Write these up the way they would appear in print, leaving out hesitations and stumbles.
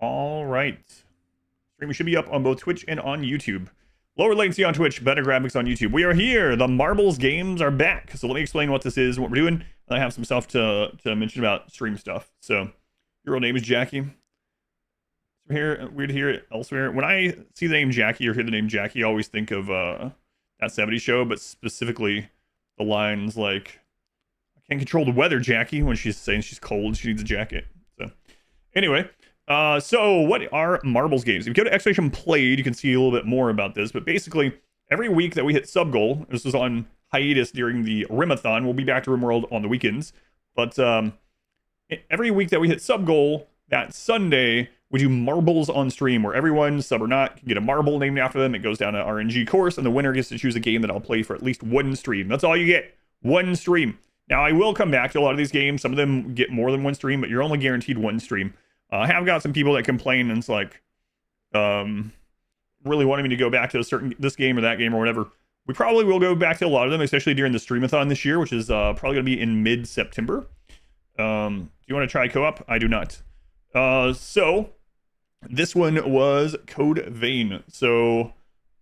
All right. Stream should be up on both Twitch and on YouTube. Lower latency on Twitch, better graphics on YouTube. We are here. The Marbles games are back. So let me explain what this is, what we're doing. And I have some stuff to mention about stream stuff. So your real name is Jackie. Weird to hear it elsewhere. When I see the name Jackie or hear the name Jackie, I always think of that 70s show, but specifically the lines like, I can't control the weather, Jackie, when she's saying she's cold, she needs a jacket. So anyway, so what are Marbles games? If you go to Exclamation Played, you can see a little bit more about this, but basically every week that we hit sub goal, this was on hiatus during the Rimathon, we'll be back to RimWorld on the weekends, but every week that we hit sub goal, that Sunday, we do marbles on stream where everyone, sub or not, can get a marble named after them. It goes down an RNG course, and the winner gets to choose a game that I'll play for at least one stream. That's all you get. One stream. Now, I will come back to a lot of these games. Some of them get more than one stream, but you're only guaranteed one stream. I have got some people that complain, and it's like, really wanting me to go back to this game or that game or whatever. We probably will go back to a lot of them, especially during the Streamathon this year, which is probably going to be in mid-September. Do you want to try co-op? I do not. So this one was Code Vein. So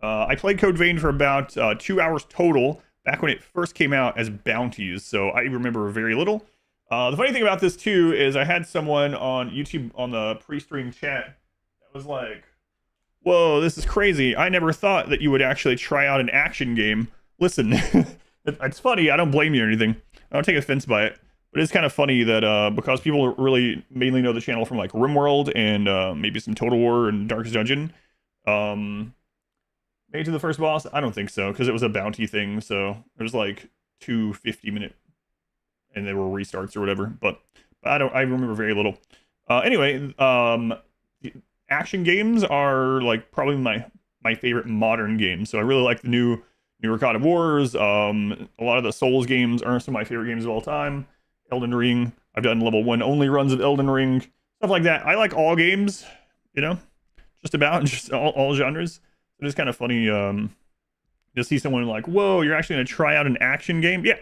I played Code Vein for about 2 hours total back when it first came out as bounties. So I remember very little. The funny thing about this too is I had someone on YouTube on the pre-stream chat that was like, whoa, this is crazy. I never thought that you would actually try out an action game. Listen, it's funny. I don't blame you or anything. I don't take offense by it. But it's kind of funny that because people really mainly know the channel from like RimWorld and maybe some Total War and Darkest Dungeon, made to the first boss. I don't think so, because it was a bounty thing. So there's like 2 50-minute, and they were restarts or whatever. But I remember very little. Anyway, action games are like probably my favorite modern games. So I really like the newer God of Wars. A lot of the Souls games are some of my favorite games of all time. Elden Ring. I've done level 1 only runs of Elden Ring, stuff like that. I like all games, just about just all genres. It is kind of funny to see someone like, whoa, you're actually gonna try out an action game? Yeah,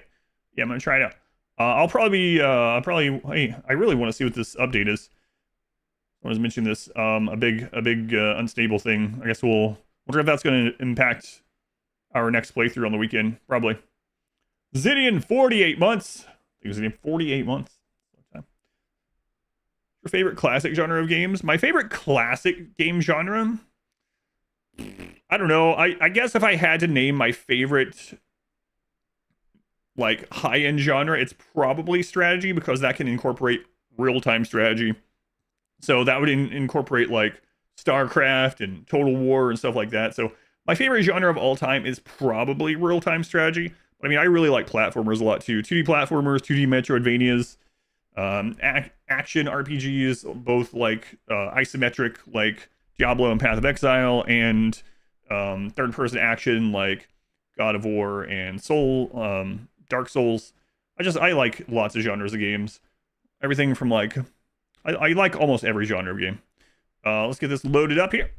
I'm gonna try it out. I'll probably hey, I really want to see what this update is. I was mentioning this a big unstable thing. I guess we'll wonder if that's going to impact our next playthrough on the weekend. Probably. Zidian 48 months. It was in 48 months. Your favorite classic genre of games? My favorite classic game genre? I don't know. I guess if I had to name my favorite like high-end genre, it's probably strategy, because that can incorporate real-time strategy. So that would incorporate like StarCraft and Total War and stuff like that. So my favorite genre of all time is probably real-time strategy. I mean, I really like platformers a lot too. 2D platformers, 2D Metroidvanias, action RPGs, both like isometric like Diablo and Path of Exile, and third-person action like God of War and Dark Souls. I like lots of genres of games. Everything from like, I like almost every genre of game. Let's get this loaded up here.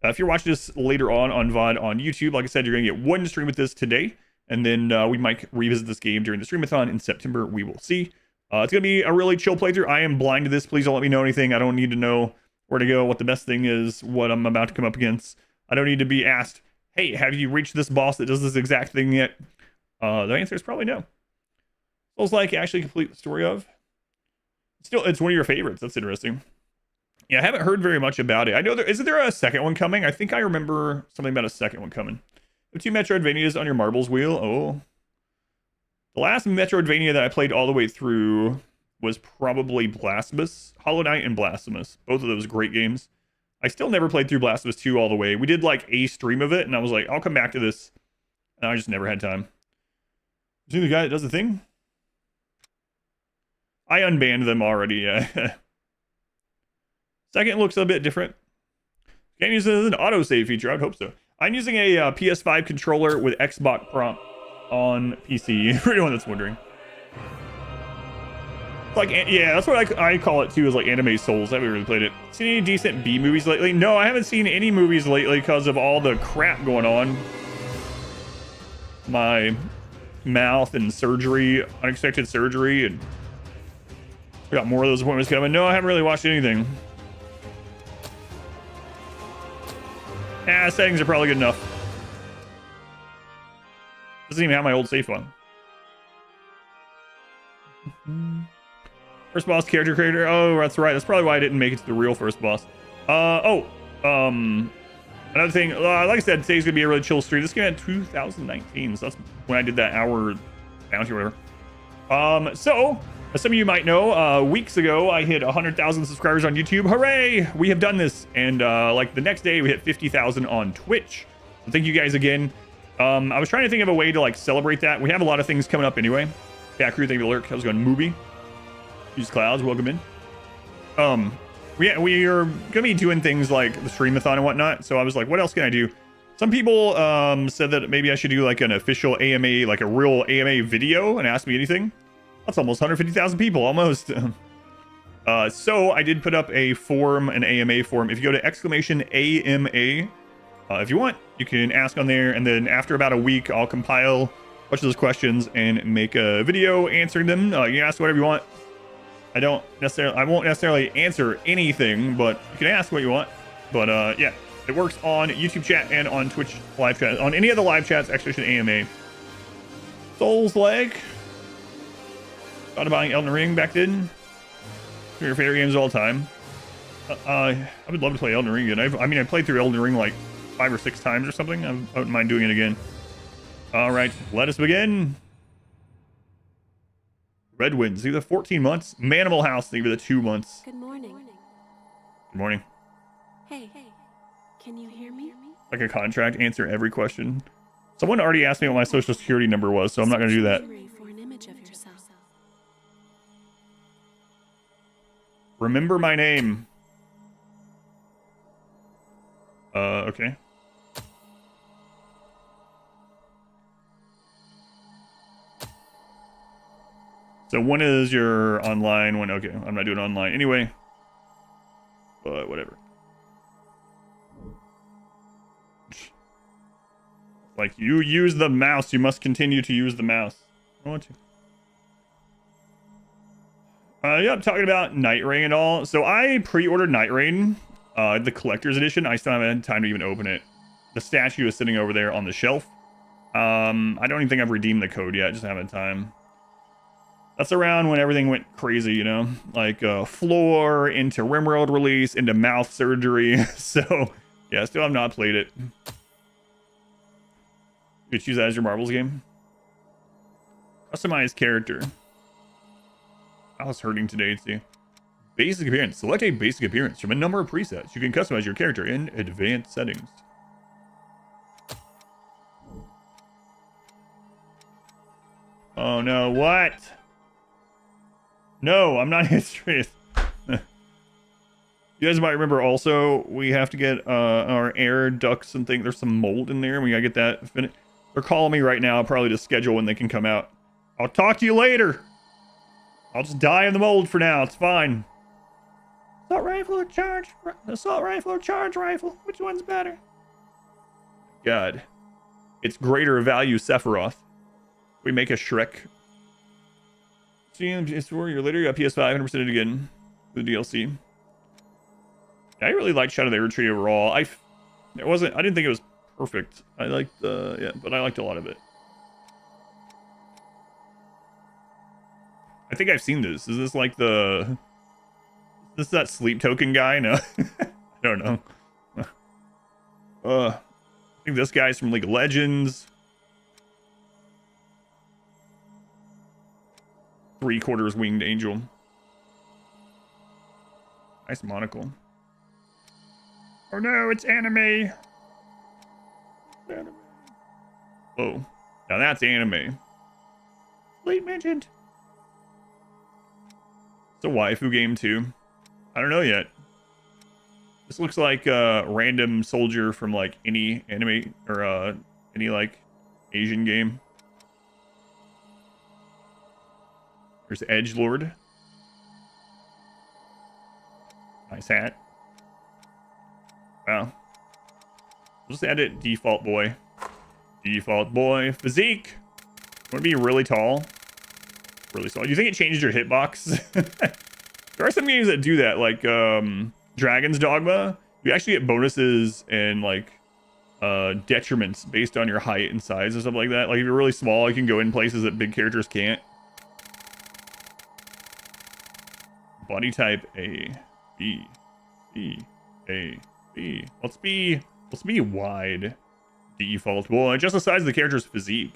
If you're watching this later on VOD on YouTube, like I said, you're going to get one stream with this today. And then we might revisit this game during the Streamathon in September. We will see. It's going to be a really chill playthrough. I am blind to this. Please don't let me know anything. I don't need to know where to go, what the best thing is, what I'm about to come up against. I don't need to be asked, hey, have you reached this boss that does this exact thing yet? The answer is probably no. Souls like actually complete the story of. Still, it's one of your favorites. That's interesting. Yeah, I haven't heard very much about it. I know isn't there a second one coming? I think I remember something about a second one coming. The 2 Metroidvanias on your marbles wheel. Oh. The last Metroidvania that I played all the way through was probably Blasphemous. Hollow Knight and Blasphemous. Both of those great games. I still never played through Blasphemous 2 all the way. We did like a stream of it, and I was like, I'll come back to this. And I just never had time. See the guy that does the thing? I unbanned them already, yeah. Second looks a bit different. Can't use it as an autosave feature. I'd hope so. I'm using a PS5 controller with Xbox prompt on PC, for anyone that's wondering. Like, yeah, that's what I call it too, is like anime souls. I haven't really played it. Seen any decent B movies lately? No, I haven't seen any movies lately because of all the crap going on. My mouth and surgery, unexpected surgery, and I got more of those appointments coming. No, I haven't really watched anything. Settings are probably good enough. Doesn't even have my old save on. First boss character creator. Oh, that's right. That's probably why I didn't make it to the real first boss. Another thing. Like I said, today's gonna be a really chill stream. This came out in 2019, so that's when I did that hour bounty or whatever. So as some of you might know, weeks ago I hit 100,000 subscribers on YouTube. Hooray! We have done this, and like the next day we hit 50,000 on Twitch. So thank you guys again. I was trying to think of a way to like celebrate that. We have a lot of things coming up anyway. Yeah, crew, thank you for the lurk. I was going movie. Use clouds, welcome in. We are gonna be doing things like the streamathon and whatnot. So I was like, what else can I do? Some people said that maybe I should do like an official AMA, like a real AMA video, and ask me anything. That's almost 150,000 people, almost. So I did put up a form, an AMA form. If you go to !AMA, if you want, you can ask on there, and then after about a week, I'll compile a bunch of those questions and make a video answering them. You can ask whatever you want. I won't necessarily answer anything, but you can ask what you want. But yeah, it works on YouTube chat and on Twitch live chat. On any of the live chats, Expedition AMA. Souls-like. Thought of buying Elden Ring back then. One of your favorite games of all time. I would love to play Elden Ring again. I mean, I played through Elden Ring like 5 or 6 times or something. I wouldn't mind doing it again. All right, let us begin. Red Winds, these are 14 months. Manimal House, these are the 2 months. Good morning. Good morning. Hey, can you hear me? Like a contract, answer every question. Someone already asked me what my social security number was, so I'm not going to do that. For an image of yourself. Remember my name. Okay. So when is your online one? Okay, I'm not doing online anyway. But whatever. Like, you use the mouse, you must continue to use the mouse. I want to. Yeah, I'm talking about Night Rain and all. So I pre-ordered Night Rain, the collector's edition. I still haven't had time to even open it. The statue is sitting over there on the shelf. I don't even think I've redeemed the code yet. I just haven't had time. That's around when everything went crazy, you know? Like, Floor, into RimWorld release, into mouth surgery. So, yeah, still have not played it. You choose that as your marbles game. Customize character. I was hurting today, too. Basic appearance. Select a basic appearance from a number of presets. You can customize your character in advanced settings. Oh no, what? No, I'm not serious. You guys might remember also, we have to get our air ducts and things. There's some mold in there. We gotta get that finished. They're calling me right now, probably to schedule when they can come out. I'll talk to you later. I'll just die in the mold for now. It's fine. Assault rifle or charge? Assault rifle or charge rifle? Which one's better? God. It's greater value Sephiroth. We make a Shrek. PS4, you're later got PS5 100% it again. The DLC. I really liked Shadow of the Erdtree overall. I didn't think it was perfect. I liked yeah, but I liked a lot of it. I think I've seen this. Is this like the... Is this that sleep token guy? No. I don't know. I think this guy's from League of Legends. 3/4 winged angel. Nice monocle. Oh no, it's anime. Oh, now that's anime. Late mentioned. It's a waifu game too. I don't know yet. This looks like a random soldier from like any anime or any like Asian game. There's Edgelord. Nice hat. Wow. We'll just add it default boy. Default boy. Physique. Want to be really tall? Really tall. Do you think it changes your hitbox? There are some games that do that, like Dragon's Dogma. You actually get bonuses and like detriments based on your height and size and stuff like that. Like if you're really small, you can go in places that big characters can't. Body type A, B, B, A, B. Let's be wide default. Well, adjust the size of the character's physique.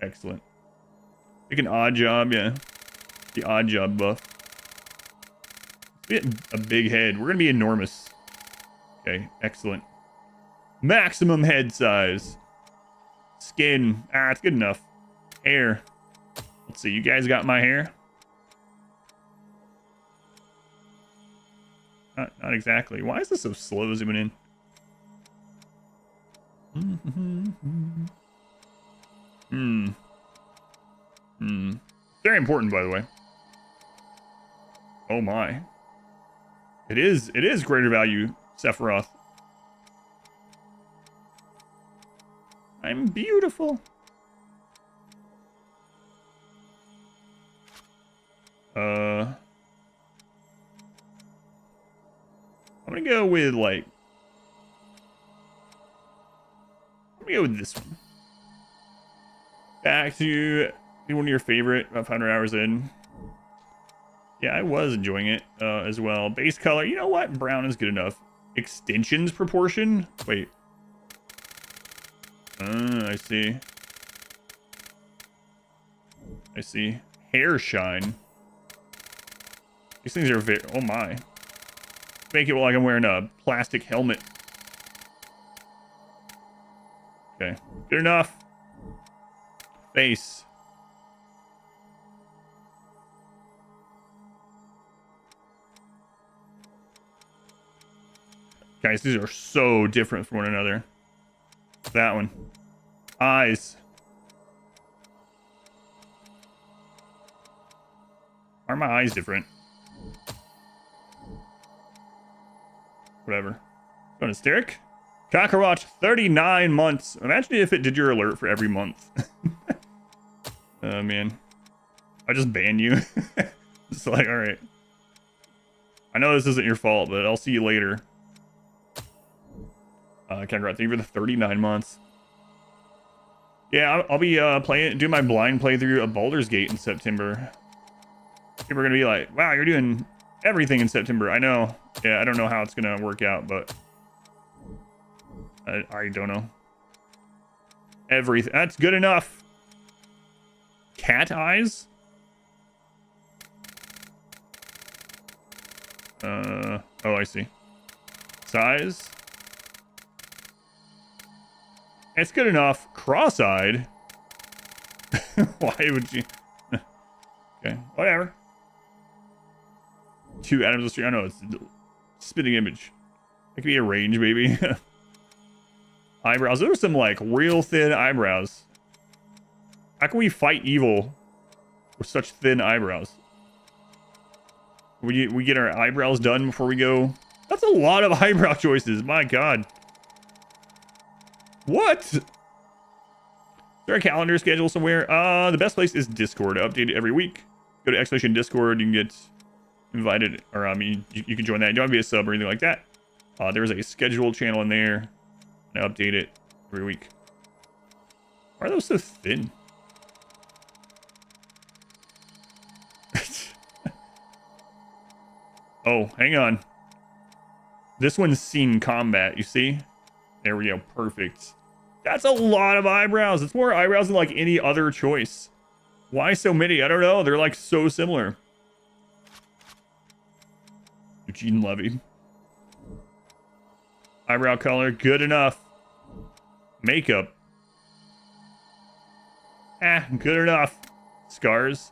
Excellent. Pick an odd job, yeah. The odd job buff. A big head. We're gonna be enormous. Okay, excellent. Maximum head size. Skin. It's good enough. Hair. Let's see, you guys got my hair? Not exactly. Why is this so slow zooming in? Very important, by the way. Oh my. It is greater value, Sephiroth. I'm beautiful. I'm gonna go with like. I'm gonna go with this one. Back to one of your favorite, about 500 hours in. Yeah, I was enjoying it as well. Base color, you know what? Brown is good enough. Extensions proportion? Wait. I see. I see. Hair shine. These things are very... Oh my. Make it like I'm wearing a plastic helmet. Okay. Good enough. Face. Guys, these are so different from one another. That one. Eyes. Are my eyes different? Whatever. Going to Steric? Kakarot, 39 months. Imagine if it did your alert for every month. Oh, man. I just ban you. It's like, alright. I know this isn't your fault, but I'll see you later. Kakarot, thank you for the 39 months. Yeah, I'll be doing my blind playthrough of Baldur's Gate in September. People are gonna be like, wow, you're doing everything in September. I know. Yeah, I don't know how it's gonna work out, but I don't know. Everything. That's good enough. Cat eyes? Oh, I see. Size? It's good enough. Cross-eyed? Why would you... Okay, whatever. 2 atoms of stream. I know, it's spitting image. It could be a range, maybe. Eyebrows. Those are some, like, real thin eyebrows. How can we fight evil with such thin eyebrows? We get our eyebrows done before we go. That's a lot of eyebrow choices. My God. What? Is there a calendar schedule somewhere? The best place is Discord. Updated every week. Go to Exclamation Discord. You can get invited, or I mean, you can join that. You don't have to be a sub or anything like that. There's a scheduled channel in there. I update it every week. Why are those so thin? Oh, hang on. This one's seen combat, you see? There we go, perfect. That's a lot of eyebrows. It's more eyebrows than like any other choice. Why so many? I don't know. They're like so similar. Eugene Levy. Eyebrow color, good enough. Makeup. Good enough. Scars.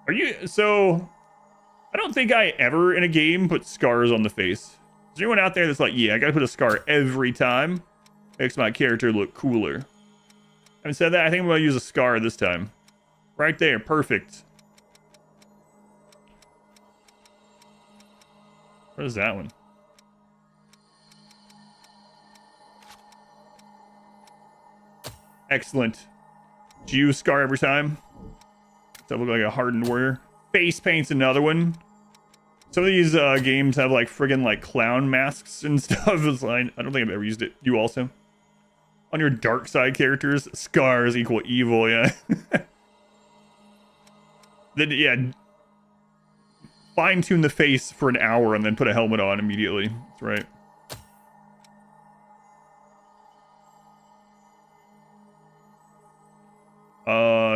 Are you... So... I don't think I ever in a game put scars on the face. Is there anyone out there that's like, yeah, I gotta put a scar every time? Makes my character look cooler. Having said that, I think I'm gonna use a scar this time. Right there, perfect. What is that one? Excellent. Do you scar every time? Does that look like a hardened warrior? Face paint's another one. Some of these games have like friggin' like clown masks and stuff. It's like, I don't think I've ever used it. You also? On your dark side characters, scars equal evil, yeah. Then, yeah. Fine tune the face for an hour and then put a helmet on immediately. That's right.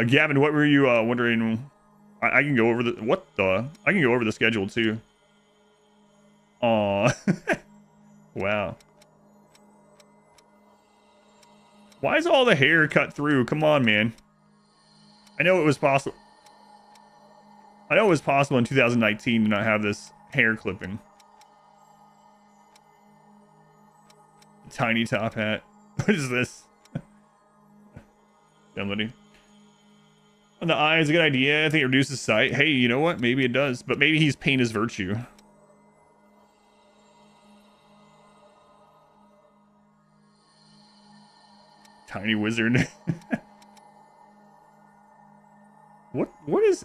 Gavin, what were you wondering? I can go over the I can go over the schedule too. Aw. Wow. Why is all the hair cut through? Come on, man. I know it was possible. I know it was possible in 2019 to not have this hair clipping. Tiny top hat. What is this? Somebody. On the eye is a good idea. I think it reduces sight. Hey, you know what? Maybe it does. But maybe he's pain is virtue. Tiny wizard. What is...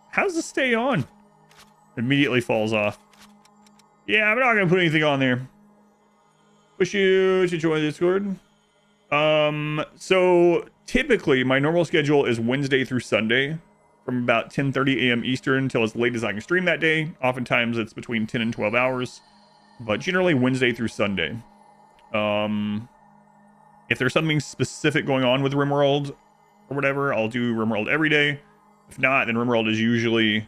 How's this stay on? Immediately falls off. Yeah, I'm not going to put anything on there. Wish you to join the Discord. So typically my normal schedule is Wednesday through Sunday from about 10:30 a.m. Eastern until as late as I can stream that day. Oftentimes it's between 10 and 12 hours, but generally Wednesday through Sunday. If there's something specific going on with RimWorld or whatever, I'll do RimWorld every day. If not, then RimWorld is usually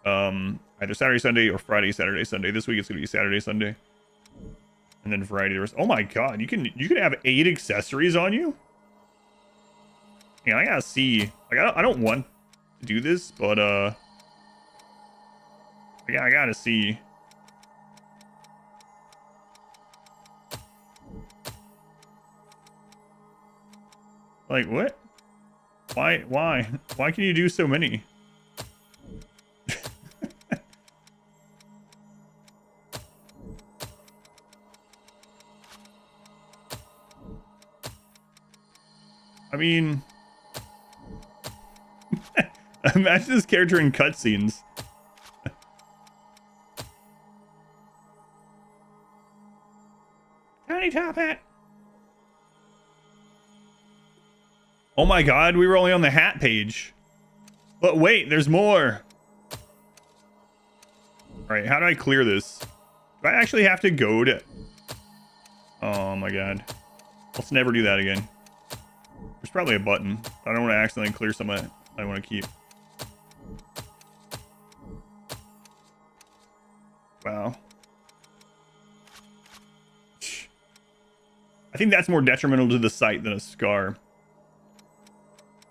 either Saturday, Sunday, or Friday, Saturday, Sunday. This week it's gonna be Saturday, Sunday. And then Friday, there's... Oh my god, you can have 8 accessories on you? Yeah, I gotta see. Like, I don't want to do this, but yeah, I gotta see. Like, what? Why can you do so many? I mean, imagine this character in cutscenes. Tiny top hat. Oh my god, we were only on the hat page. But wait, there's more. Alright, how do I clear this? Do I actually have to go to... Oh my god. Let's never do that again. There's probably a button. I don't want to accidentally clear some I want to keep. Wow. I think that's more detrimental to the site than a scar.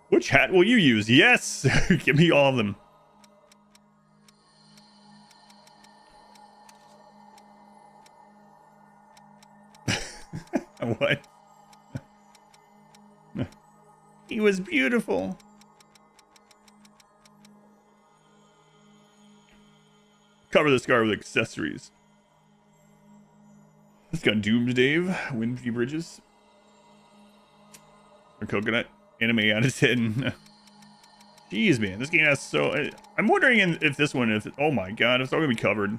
Which hat will you use? Yes! Give me all of them. What? He was beautiful. Cover the scar with accessories. It's got Doomsday, Windy Bridges. Or Coconut. Anime out of 10. Jeez, man. This game has so... I'm wondering if this one... Oh my god, it's all going to be covered.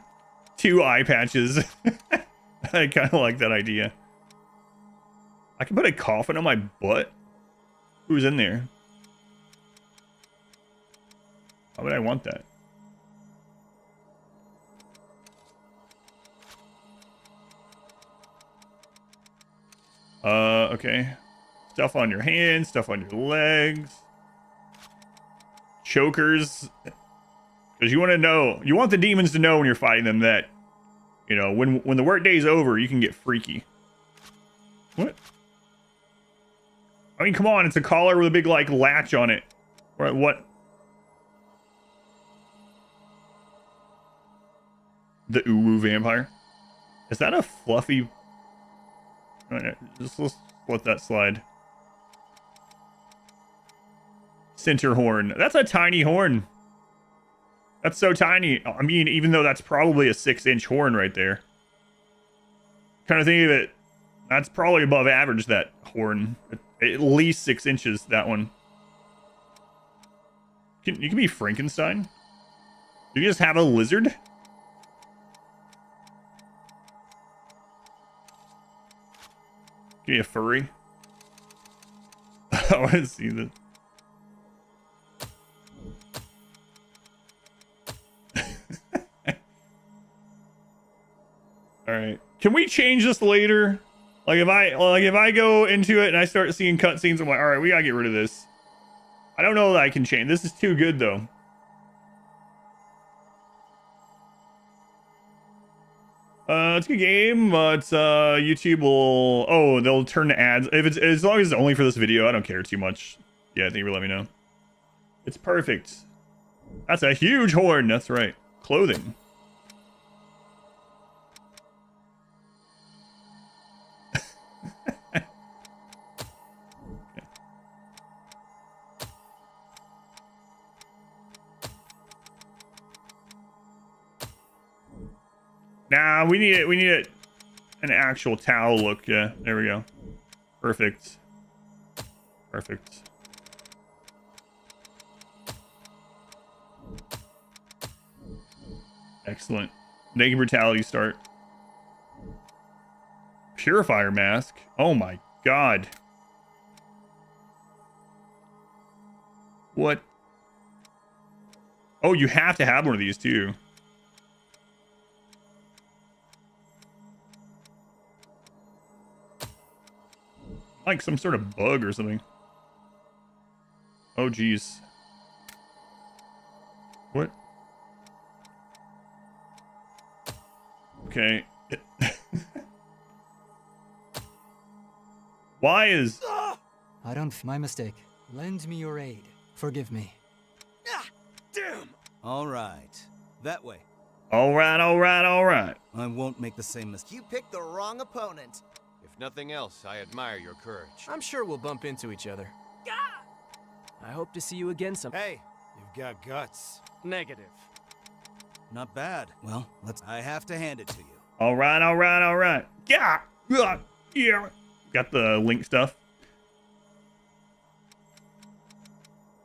2 eye patches. I kind of like that idea. I can put a coffin on my butt. Who's in there? Why would I want that? Okay. Stuff on your hands, stuff on your legs. Chokers. Because you want to know, you want the demons to know when you're fighting them that, you know, when the work day's over, you can get freaky. What? I mean, come on, it's a collar with a big, like, latch on it. What? The Uwu vampire? Is that a fluffy... Just let's let that slide. Center horn. That's a tiny horn. That's so tiny. I mean, even though that's probably a 6-inch horn right there. Kind of think of it. That's probably above average, that horn. At least 6 inches, that one. You can be Frankenstein? You just have a lizard? Give me a furry. I want to see this. All right. Can we change this later? Like if I go into it and I start seeing cutscenes, I'm like, all right, we gotta get rid of this. I don't know that I can change. This is too good though. It's a good game, but YouTube will they'll turn to ads if it's as long as it's only for this video. I don't care too much. Yeah, thank you for letting me know. It's perfect. That's a huge horn. That's right. Clothing. Nah, we need it. We need an actual towel look. Yeah, there we go. Perfect. Perfect. Excellent. Naked brutality start. Purifier mask. Oh my god. What? Oh, you have to have one of these too. Like some sort of bug or something. Oh geez. What? Okay. Why is... I don't... My mistake. Lend me your aid. Forgive me. Ah, damn! All right. That way. All right, all right, all right. I won't make the same mistake. You picked the wrong opponent. If nothing else, I admire your courage. I'm sure we'll bump into each other. I hope to see you again some. Hey, you've got guts. Negative. Not bad. Well, I have to hand it to you. All right, all right, all right. Yeah. Yeah. Got the link stuff.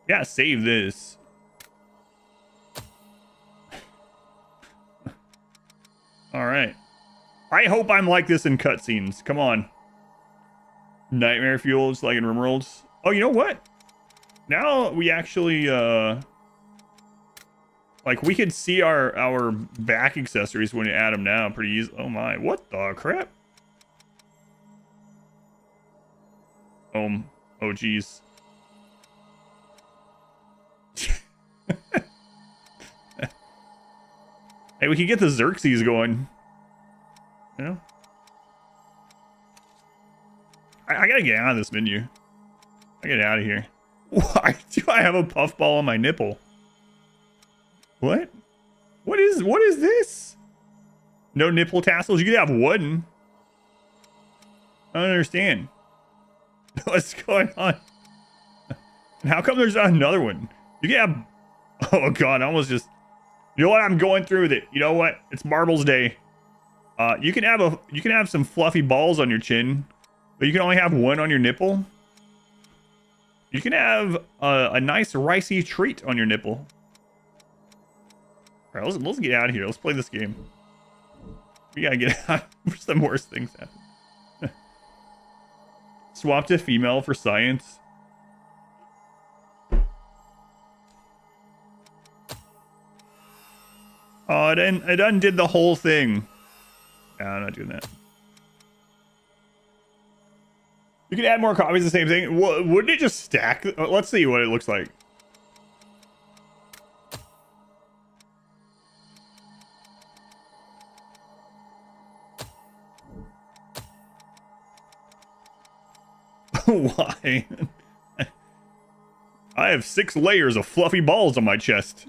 Yeah, save this. All right. I hope I'm like this in cutscenes. Come on. Nightmare fuels like in RimWorlds. Oh, you know what? Now we actually like we could see our back accessories when you add them now pretty easy. Oh my, what the crap? Oh geez. Hey, we could get the Xerxes going. You know? I gotta get out of this menu. I get out of here. Why do I have a puffball on my nipple? What? What is this? No nipple tassels? You could have one. I don't understand. What's going on? And how come there's not another one? You can have... Oh god, I almost just... You know what? I'm going through with it. You know what? It's Marbles Day. You can have some fluffy balls on your chin, but you can only have one on your nipple. You can have a nice ricey treat on your nipple. All right, let's get out of here. Let's play this game. We gotta get out. Where's the worst things happen? Swap to female for science. Oh, it undid the whole thing. No, I'm not doing that. You can add more copies of the same thing. Wouldn't it just stack? Let's see what it looks like. Why? I have 6 layers of fluffy balls on my chest.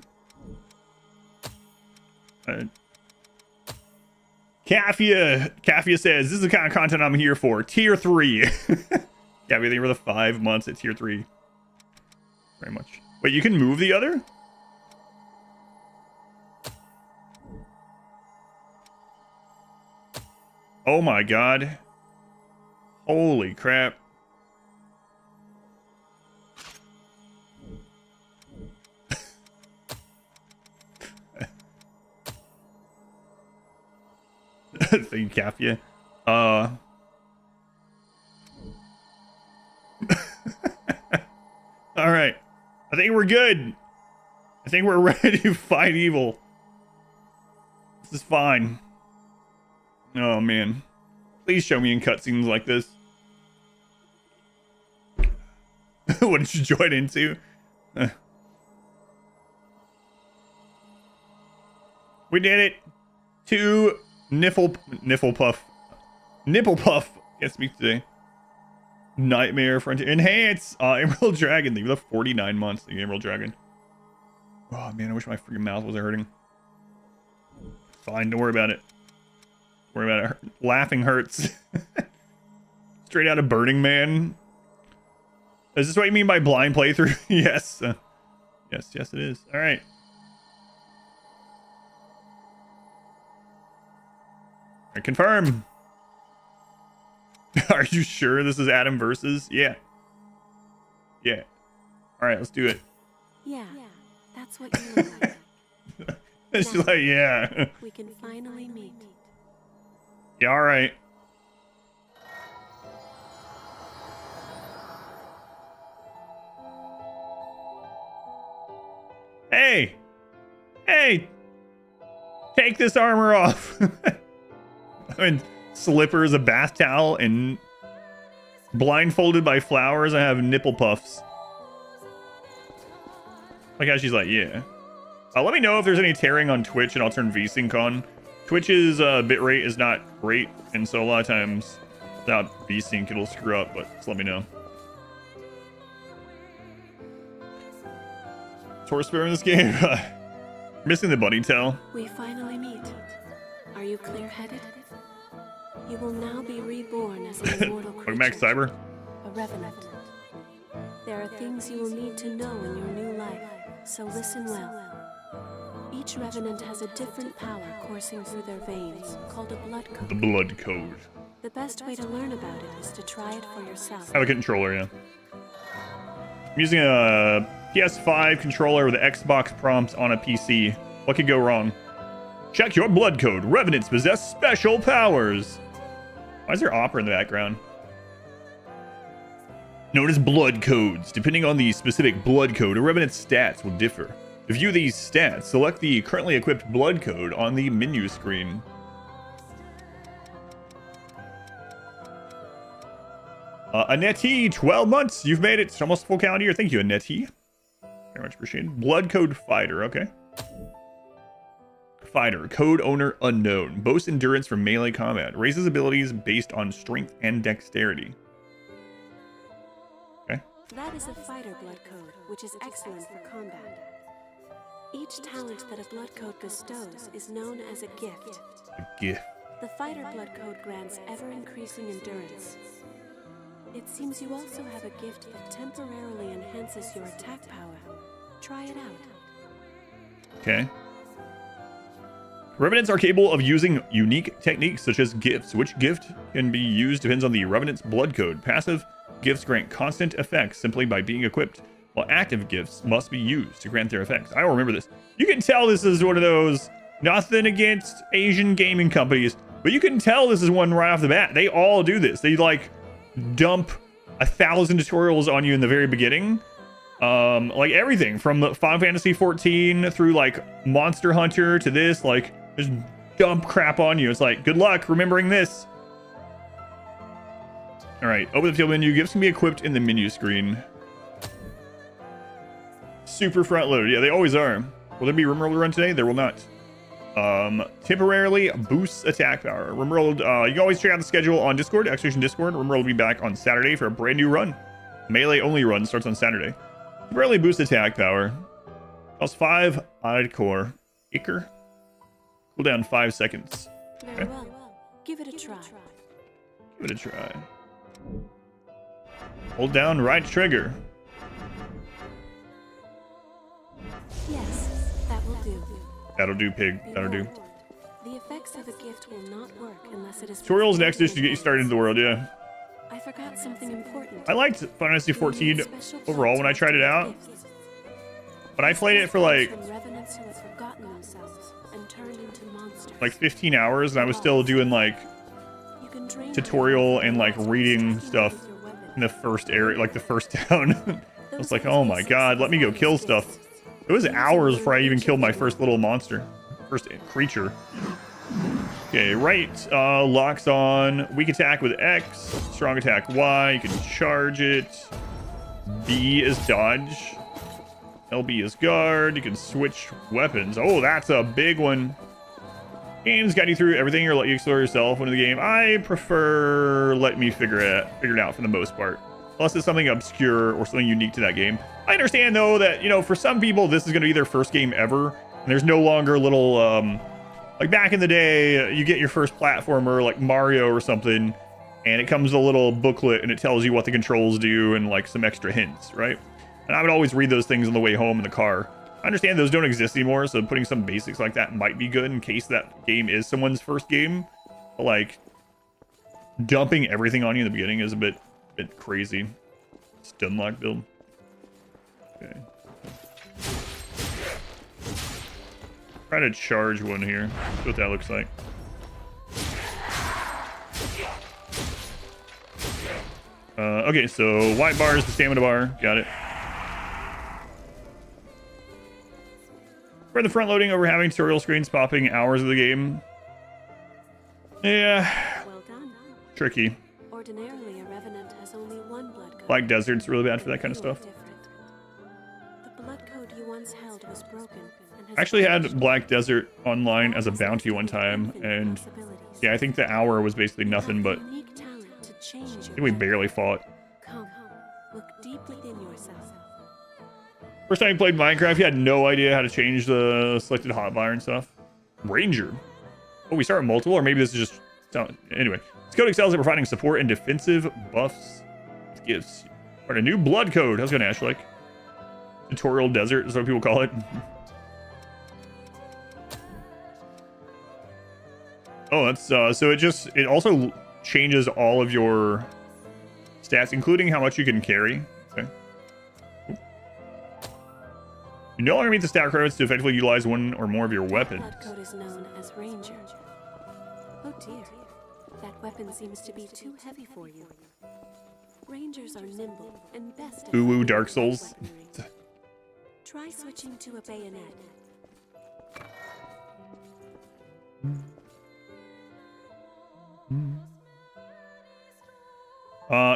Kaffia says, this is the kind of content I'm here for. Tier 3. Yeah, we think we're the 5 months at tier 3. Very much. Wait, you can move the other? Oh my god. Holy crap. Thank you, Kaffia. think we're good. I think we're ready to fight evil. This is fine. Oh, man. Please show me in cutscenes like this. What did you join into? We did it. 2 Nipple Puff. Can't speak today. Nightmare Frontier. Enhance. Emerald Dragon. They left 49 months. The Emerald Dragon. Oh, man. I wish my freaking mouth wasn't hurting. Fine. Don't worry about it. Don't worry about it. Laughing hurts. Straight out of Burning Man. Is this what you mean by blind playthrough? Yes. Yes, it is. All right. I confirm. Are you sure this is Adam versus? Yeah. Yeah. All right, let's do it. Yeah, that's what you look like. She's like, yeah. We can finally meet. Yeah, all right. Hey! Hey! Take this armor off! I'm in slippers, a bath towel, and blindfolded by flowers. I have nipple puffs. Like how she's like, yeah. Let me know if there's any tearing on Twitch, and I'll turn VSync on. Twitch's bitrate is not great, and so a lot of times without VSync it'll screw up, but just let me know. Horse bear in this game? Missing the bunny tail. We finally meet. Are you clear-headed? You will now be reborn as an immortal creature. Welcome back, Cyber. A revenant. There are things you will need to know in your new life, so listen well. Each revenant has a different power coursing through their veins, called a blood code. The blood code. The best way to learn about it is to try it for yourself. I have a controller, yeah. I'm using a PS5 controller with the Xbox prompts on a PC. What could go wrong? Check your blood code. Revenants possess special powers. Why is there opera in the background? Known as blood codes. Depending on the specific blood code, a Revenant's stats will differ. To view these stats, select the currently equipped blood code on the menu screen. Annette, 12 months. You've made it. It's almost full calendar year. Thank you, Annette. Very much appreciated. Blood code fighter. Okay. Fighter. Code owner unknown. Boasts endurance from melee combat. Raises abilities based on strength and dexterity. Okay. That is a fighter blood code, which is excellent for combat. Each talent that a blood code bestows is known as a gift. A gift. The fighter blood code grants ever-increasing endurance. It seems you also have a gift that temporarily enhances your attack power. Try it out. Okay. Revenants are capable of using unique techniques such as gifts. Which gift can be used depends on the Revenant's blood code. Passive gifts grant constant effects simply by being equipped, while active gifts must be used to grant their effects. I don't remember this. You can tell this is one of those, nothing against Asian gaming companies, but you can tell this is one right off the bat. They all do this. They like dump 1,000 tutorials on you in the very beginning. Like everything from Final Fantasy 14 through like Monster Hunter to this, like just dump crap on you. It's like, good luck remembering this. All right, open the field menu. Gifts can be equipped in the menu screen. Super front loaded. Yeah, they always are. Will there be Rimworld to run today? There will not. Temporarily boosts attack power. Rimworld, you can always check out the schedule on Discord, Execution Discord. Rimworld will be back on Saturday for a brand new run. Melee only run starts on Saturday. Temporarily boost attack power. Costs 5 odd core. Acre. Cooldown 5 seconds. Very well. Give it a try. Give it a try. Hold down right trigger. Yes, that will do. That'll do, pig. That'll do. The effects of a gift will not work unless it is. Tutorials next just to get you started into the world, yeah. I forgot something important. I liked Final Fantasy 14 overall when I tried it out, but I played it for like 15 hours, and I was still doing like tutorial and like reading stuff in the first area, like the first town. I was like, oh my god, let me go kill stuff. It was hours before I even killed my first little monster. First creature. Okay, right locks on. Weak attack with X. Strong attack Y. You can charge it. B is dodge. LB is guard. You can switch weapons. Oh, that's a big one. Games guide you through everything or let you explore yourself into the game. I prefer let me figure it out for the most part. Unless it's something obscure or something unique to that game. I understand though that, you know, for some people this is going to be their first game ever. And there's no longer little, like back in the day, you get your first platformer like Mario or something, and it comes with a little booklet and it tells you what the controls do and like some extra hints, right? And I would always read those things on the way home in the car. I understand those don't exist anymore, so putting some basics like that might be good in case that game is someone's first game. But like dumping everything on you in the beginning is a bit crazy. Stunlock build. Okay. Try to charge one here. See what that looks like. Okay, so white bar is the stamina bar. Got it. For the front loading over having tutorial screens popping hours of the game. Yeah. Well done. Tricky. Ordinarily, a revenant has only one blood code. Black Desert's really bad for that kind of You are stuff. different. The blood code you once held was broken and has I actually had vanished. Black Desert online as a bounty one time, and yeah, I think the hour was basically nothing, but Unique talent to change I your think we barely fought. Come, look deep within yourself. First time you played Minecraft, you had no idea how to change the selected hotbar and stuff. Ranger. Oh, we start with multiple, or maybe this is just... Anyway, this code excels at providing support and defensive buffs. It gives... Or a new blood code. How's it going, Ash? Like Tutorial Desert is what people call it. Oh, that's... so it also changes all of your stats, including how much you can carry. Okay. You no longer meet the stat requirements to effectively utilize one or more of your weapons. Blood code is known as Ranger. Oh dear, that weapon seems to be too heavy for you. Rangers are nimble and best at Ooh, Dark Souls. weaponry. Try switching to a bayonet.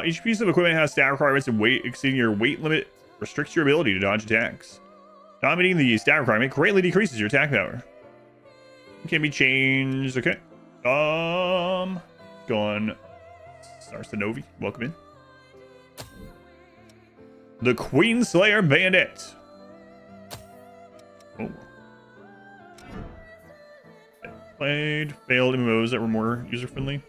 Each piece of equipment has stat requirements, and weight exceeding your weight limit restricts your ability to dodge attacks. Not meeting the stat requirement greatly decreases your attack power. Can be changed. Okay. Gone. Sarsanovi, welcome in. The Queenslayer Bayonet. Oh. Played. Failed MMOs that were more user-friendly.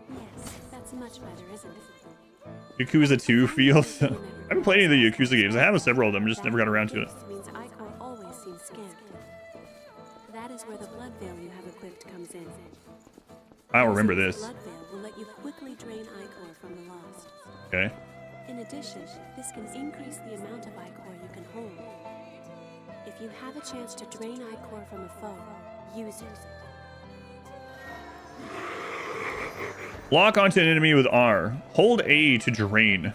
Yes, that's much better, isn't it? Yakuza 2 feels. I haven't played any of the Yakuza games. I have several of them, just never got around to it. Means Ichor always seems scant. That is where the blood veil you have equipped comes in. I don't remember Using this. the blood veil will let you quickly drain Ichor from the lost. Okay. In addition, this can increase the amount of Ichor you can hold. If you have a chance to drain Ichor from a foe, use it. Lock onto an enemy with R. Hold A to drain.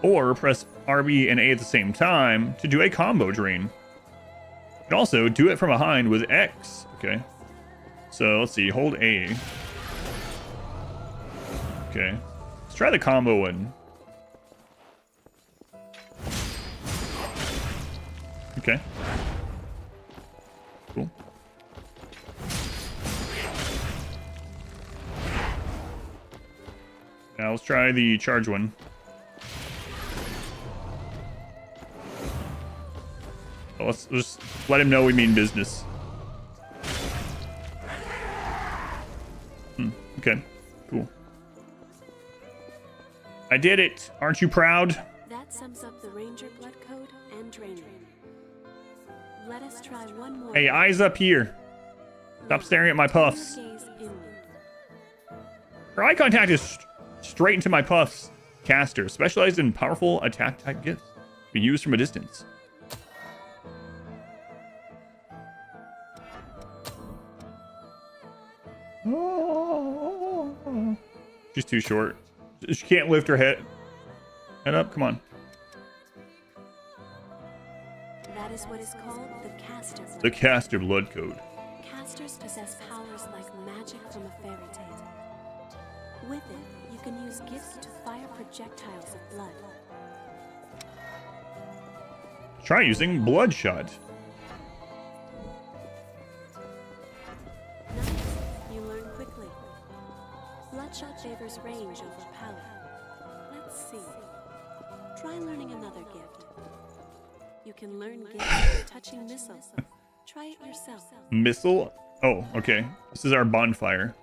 Or press RB and A at the same time to do a combo drain. You can also do it from behind with X. Okay. So let's see. Hold A. Okay. Let's try the combo one. Okay. Cool. Now let's try the charge one. Oh, let's just let him know we mean business. Okay, cool. I did it. Aren't you proud? That sums up the Ranger blood code and drainer. Let us try one more. Hey, eyes up here. Stop staring at my puffs. Gaze inward. Her eye contact is straight into my puffs. Caster, specialized in powerful attack type gifts. Be used from a distance. She's too short. She can't lift her head up. Come on. is what is called the caster blood. The caster blood code. Casters possess powers like magic from a fairy tale. With it, you can use gifts to fire projectiles of blood. Try using Bloodshot. Nice. You learn quickly. Bloodshot favors range over power. Let's see. Try learning another gift. You can learn gifts by touching missiles. Try it yourself. Missile? Oh, okay. This is our bonfire.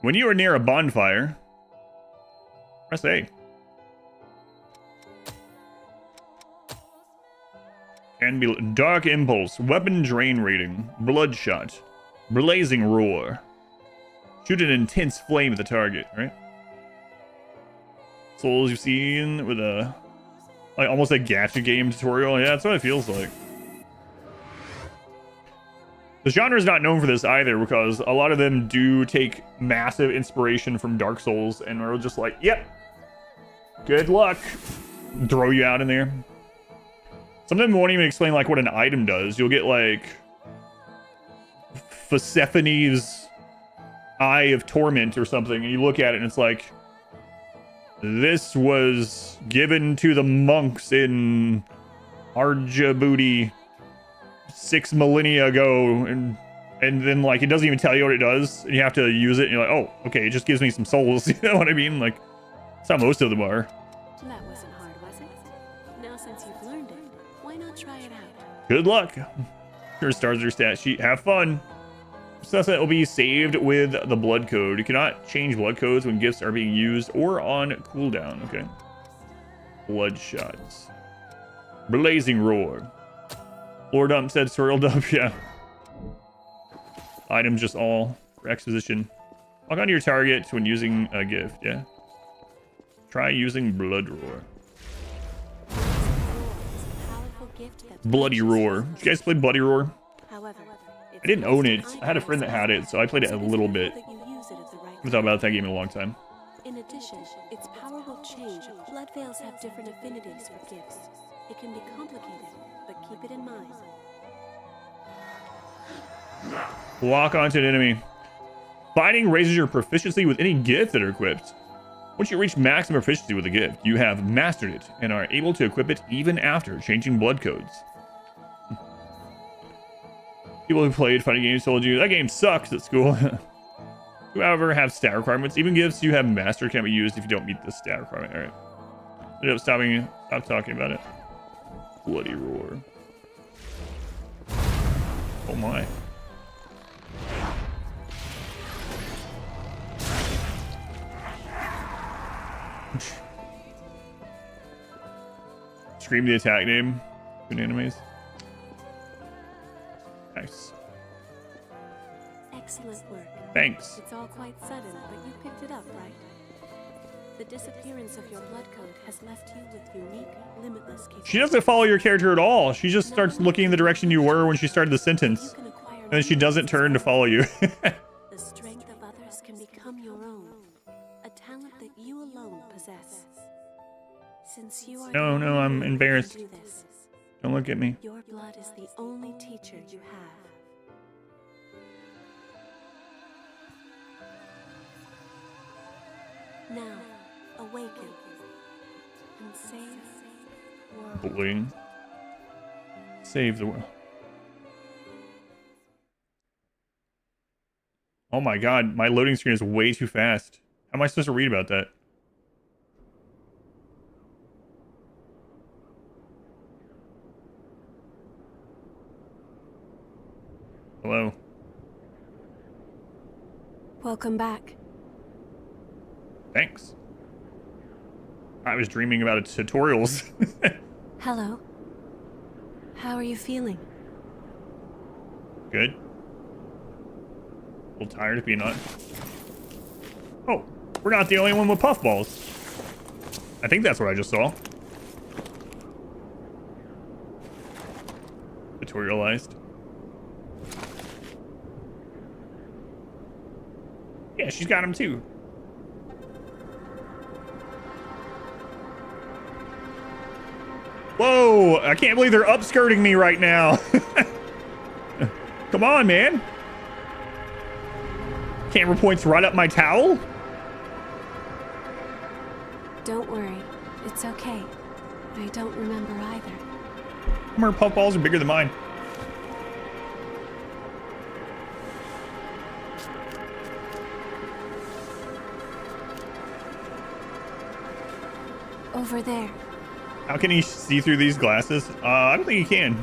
When you are near a bonfire, press A. Can be Dark Impulse, Weapon Drain Rating, Bloodshot, Blazing Roar. Shoot an intense flame at the target, right? Souls you've seen with a like almost a gacha game tutorial. Yeah, that's what it feels like. The genre is not known for this either, because a lot of them do take massive inspiration from Dark Souls and are just like, yep, good luck. Throw you out in there. Some of them won't even explain like what an item does. You'll get like Persephone's Eye of Torment or something, and you look at it and it's like, this was given to the monks in Arjabuti 6 millennia ago, and then like it doesn't even tell you what it does, and you have to use it, and you're like, oh, okay, it just gives me some souls. You know what I mean? Like, that's how most of them are. That wasn't hard, was it? Now since you've learned it, why not try it out? Good luck. Here stars your stat sheet. Have fun. Stuff that will be saved with the blood code. You cannot change blood codes when gifts are being used or on cooldown. Okay. Bloodshots. Blazing Roar. Lord Dump said tutorial dump. Yeah. Items just all for exposition. Lock onto your target when using a gift. Yeah. Try using Blood Roar. Bloody Roar. Did you guys play Bloody Roar? However, I didn't own it. I had a friend that had it, so I played it a little bit. I haven't thought about that game in a long time. In addition, its power will change. Blood veils have different affinities for gifts. It can be complicated, but keep it in mind. Lock onto an enemy. Fighting raises your proficiency with any gift that are equipped. Once you reach maximum proficiency with a gift, you have mastered it and are able to equip it even after changing blood codes. People who played fighting games told you that game sucks at school. You, however, have stat requirements. Even gifts you have mastered can't be used if you don't meet the stat requirement. All right. Stop talking about it. Bloody Roar. Oh my. Scream the attack name. Good enemies. Nice. Excellent work. Thanks. It's all quite sudden, but you picked it up, right? The disappearance of your blood code has left you with unique, limitless capabilities. She doesn't follow your character at all. She just starts looking in the direction you were when she started the sentence. And then she doesn't turn to follow you. The strength of others can become your own. A talent that you alone possess. Since you are No, I'm embarrassed. do this, Don't look at me. your blood is the only teacher you have. Now, awaken and save the world. Bling. Save the world. Oh my god, my loading screen is way too fast. How am I supposed to read about that? Hello. Welcome back. Thanks. I was dreaming about tutorials. Hello. How are you feeling? Good. A little tired of being on. Oh, we're not the only one with puffballs. I think that's what I just saw. Tutorialized. Yeah, she's got him too. Whoa! no! I can't believe they're upskirting me right now. Come on, man. Camera points right up my towel? Don't worry. It's okay. I don't remember either. Her puffballs are bigger than mine. Over there. How can he see through these glasses? I don't think he can.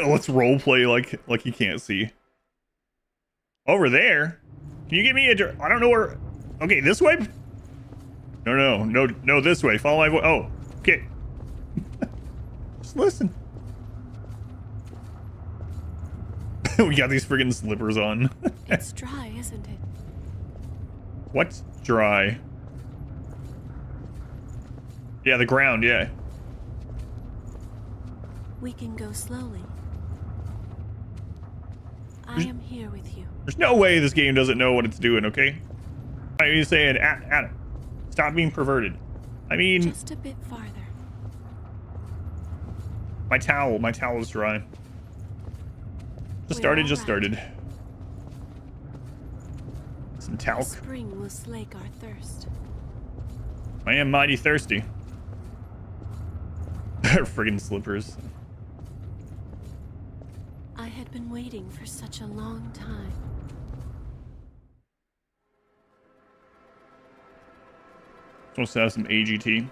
Let's role play like he can't see. Over there? Can you give me a... I don't know where... Okay, this way? No, this way. Follow my voice. Oh, okay. Just listen. We got these friggin' slippers on. It's dry, isn't it? What's dry? Yeah, the ground, yeah. We can go slowly. I am here with you. There's no way this game doesn't know what it's doing, okay? I mean, saying, Adam, stop being perverted. I mean, Just a bit farther. my towel is dry. Just We're started. alright. Some The talc. spring will slake our thirst. I am mighty thirsty. Friggin' slippers. I had been waiting for such a long time. Supposed to have some AGT.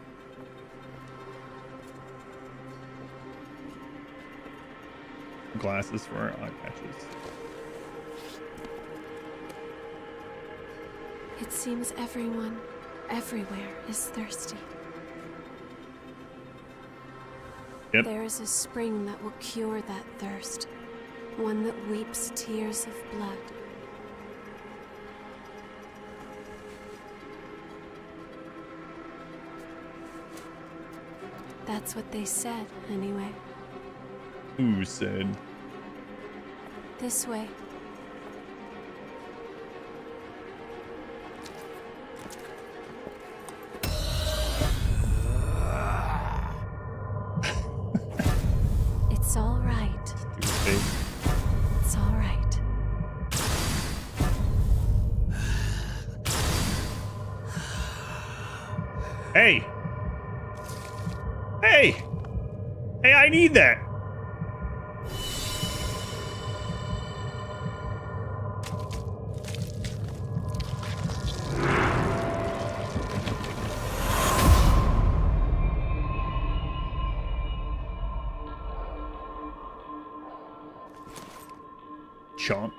Glasses for our eye patches. It seems everyone, everywhere, is thirsty. Yep. There is a spring that will cure that thirst. One that weeps tears of blood. That's what they said, anyway. Who said? This way. It's all right. Tuesday. It's all right. Hey! Hey! Hey, I need that! Chomp.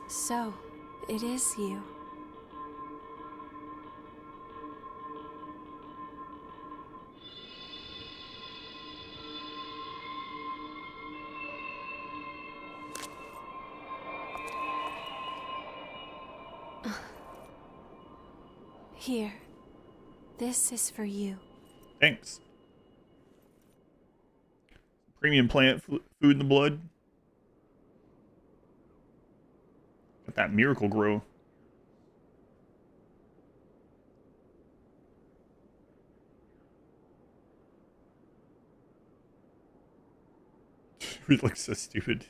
So, it is you. Here. This is for you. Thanks. Premium plant food in the blood. Got that miracle grow. We look so stupid.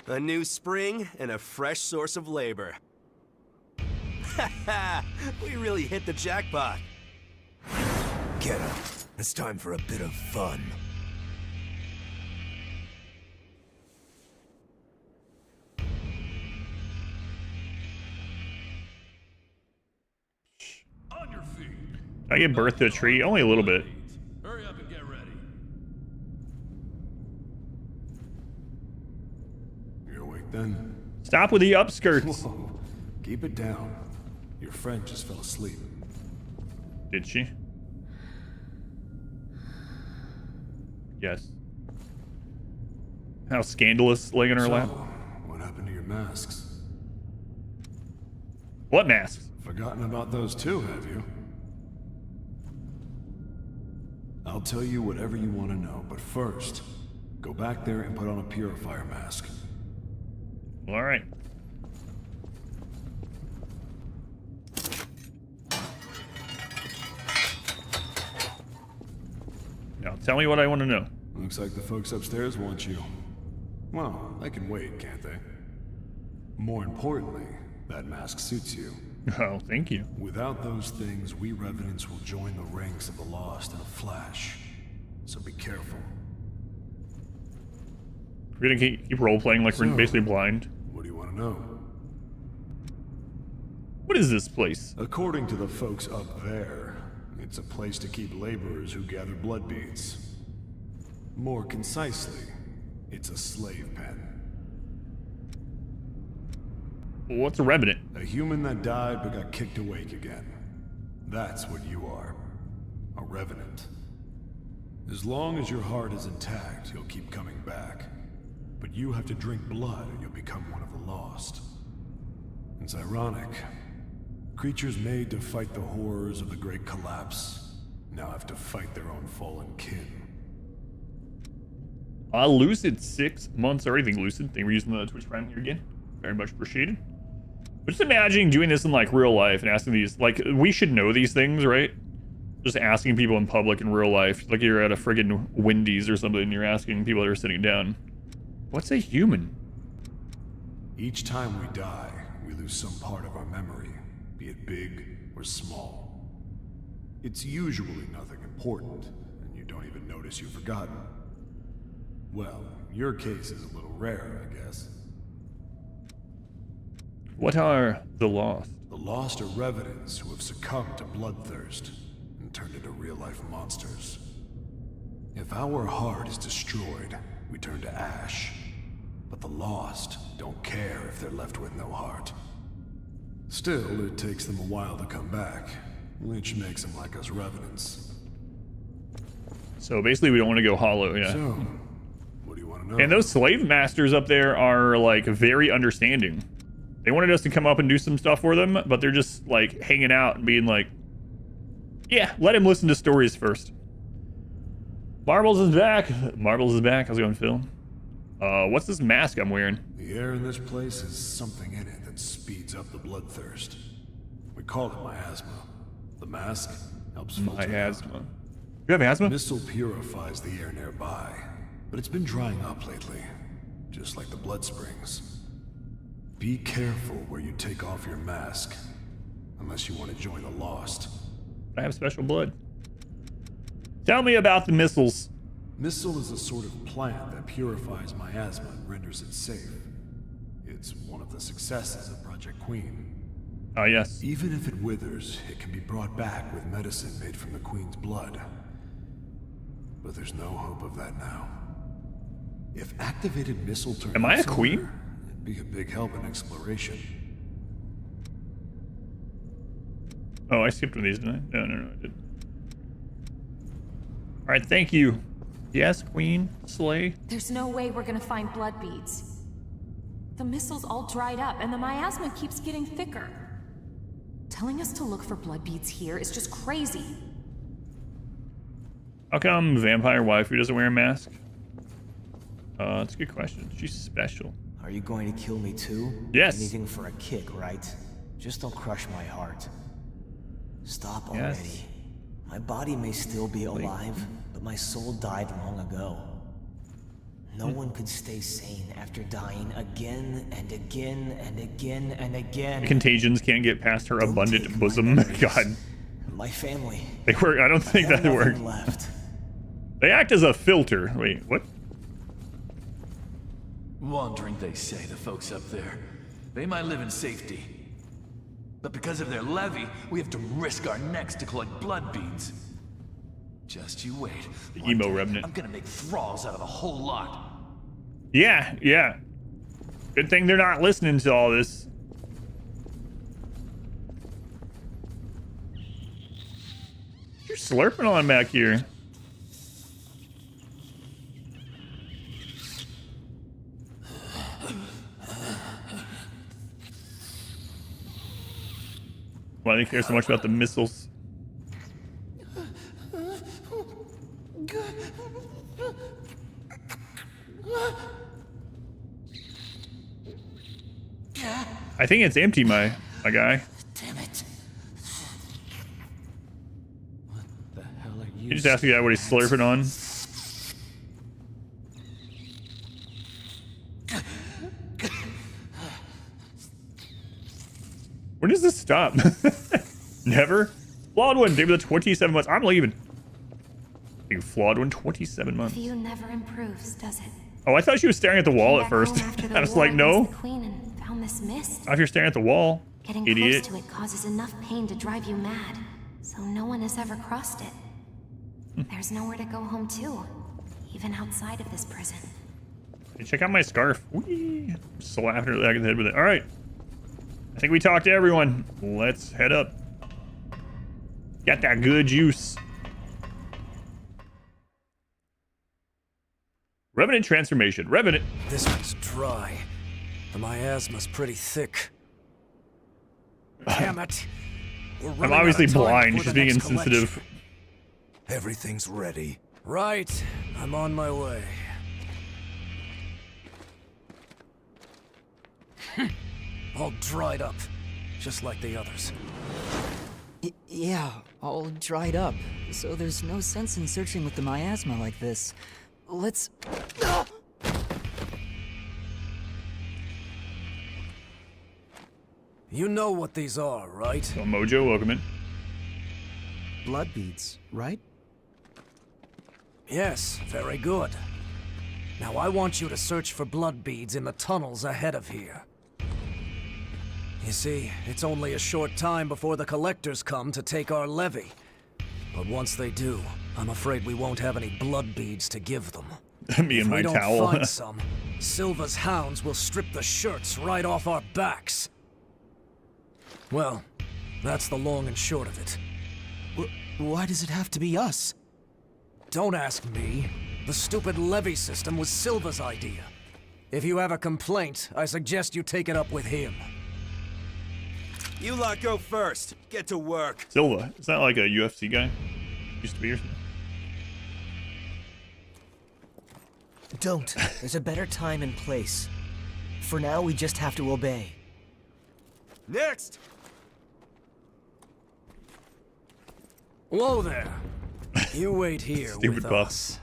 A new spring and a fresh source of labor. Ha! We really hit the jackpot. Get up. It's time for a bit of fun. On your feet. Did I give birth to a tree? Only a little bit. Hurry up and get ready. You awake then? Stop with the upskirts. Whoa. Keep it down. Your friend just fell asleep. Did she? Yes. How scandalous laying in her So, lap. what happened to your masks. What masks? Forgotten about those too, have you? I'll tell you whatever you want to know, but first, go back there and put on a purifier mask. All right. Now tell me what I want to know. Looks like the folks upstairs want you. Well, they can wait, can't they? More importantly, that mask suits you. Oh, thank you. Without those things, we Revenants will join the ranks of the Lost in a flash. So be careful. We're gonna keep role playing like we're So- basically blind. What do you want to know? What is this place? According to the folks up there, it's a place to keep laborers who gather blood beads. More concisely, it's a slave pen. What's a revenant? A human that died but got kicked awake again. That's what you are. A revenant. As long as your heart is intact, you'll keep coming back. But you have to drink blood and you'll become one of the lost. It's ironic. Creatures made to fight the horrors of the Great Collapse now have to fight their own fallen kin. Lucid 6 months or anything Lucid. Thank you for using the Twitch Prime here again. Very much appreciated. But just imagining doing this in like real life and asking these, like, we should know these things, right? Just asking people in public in real life, like you're at a friggin' Wendy's or something, and you're asking people that are sitting down, what's a human? Each time we die, we lose some part of our memory, be it big or small. It's usually nothing important, and you don't even notice you've forgotten. Well, your case is a little rare, I guess. What are the Lost? The Lost are Revenants who have succumbed to bloodthirst and turned into real-life monsters. If our heart is destroyed, we turn to ash. But the Lost don't care if they're left with no heart. Still, it takes them a while to come back, which makes them like us Revenants. So basically we don't want to go hollow, yeah. So, what do you want to know? And those slave masters up there are like very understanding. They wanted us to come up and do some stuff for them, but they're just like hanging out and being like, yeah, let him listen to stories first. Marbles is back. Marbles is back. How's it going, Phil? What's this mask I'm wearing? The air in this place has something in it that speeds up the bloodthirst. We call it miasma. The mask helps filter it out. Miasma. You have asthma? Missile purifies the air nearby, but it's been drying up lately, just like the blood springs. Be careful where you take off your mask, unless you want to join the Lost. I have special blood. Tell me about the missiles. Missile is a sort of plant that purifies miasma and renders it safe. It's one of the successes of Project Queen. Ah, yes. Even if it withers, it can be brought back with medicine made from the Queen's blood. But there's no hope of that now. If activated missile turned Am I a up somewhere, queen? it'd be a big help in exploration. Oh, I skipped one of these, didn't I? No, I didn't. All right, thank you. Yes, Queen Slay. There's no way we're gonna find blood beads. The missile's all dried up, and the miasma keeps getting thicker. Telling us to look for blood beads here is just crazy. How come vampire waifu doesn't wear a mask? That's a good question. She's special. Are you going to kill me too? Yes. Anything for a kick, right? Just don't crush my heart. Stop Yes. already. My body may still be alive, but my soul died long ago. No one could stay sane after dying again and again and again and again. Contagions can't get past her Don't abundant take my bosom. memories. God, My family. they work. I don't think I have that nothing works. left. They act as a filter. Wait, what? Wandering, they say, the folks up there. They might live in safety. But because of their levy, we have to risk our necks to collect blood beads. Just you wait. The One emo day, remnant. I'm gonna make thralls out of the whole lot. Yeah, yeah. Good thing they're not listening to all this. You're slurping on back here. didn't care so much about the missiles. I think it's empty, my guy. Damn it. What the hell are you? You just ask the guy what he's slurping on. When does this stop? Never? Flawed one, David, the 27 months. I'm leaving. You flawed one, 27 months. View never improves, does it? Oh, I thought she was staring at the wall at Back first. home after the I was war like, no. against the Queen and found this mist. If you're staring at the wall, Getting idiot. close to it causes enough pain to drive you mad, so no one has ever crossed it. There's nowhere to go home to, even outside of this prison. Hey, check out my scarf. Whee! Slapping her back in the head with it. All right. I think we talked to everyone. Let's head up. Got that good juice. Revenant transformation. Revenant. This one's dry. The miasma's pretty thick. Damn it. We're I'm running out obviously of time blind, before just the being next insensitive. collection. Everything's ready. Right. I'm on my way. All dried up, just like the others. Yeah, all dried up. So there's no sense in searching with the miasma like this. Let's... You know what these are, right? So Mojo, welcome in. Blood beads, right? Yes, very good. Now I want you to search for blood beads in the tunnels ahead of here. You see, it's only a short time before the collectors come to take our levy. But once they do, I'm afraid we won't have any blood beads to give them. Me and my If we towel. don't find some, Silva's hounds will strip the shirts right off our backs. Well, that's the long and short of it. Why does it have to be us? Don't ask me. The stupid levy system was Silva's idea. If you have a complaint, I suggest you take it up with him. You lot go first. Get to work. Silva. It's not like a UFC guy. Used to be or something. Don't. There's a better time and place. For now, we just have to obey. Next! Whoa there. You wait here Stupid with buff. us.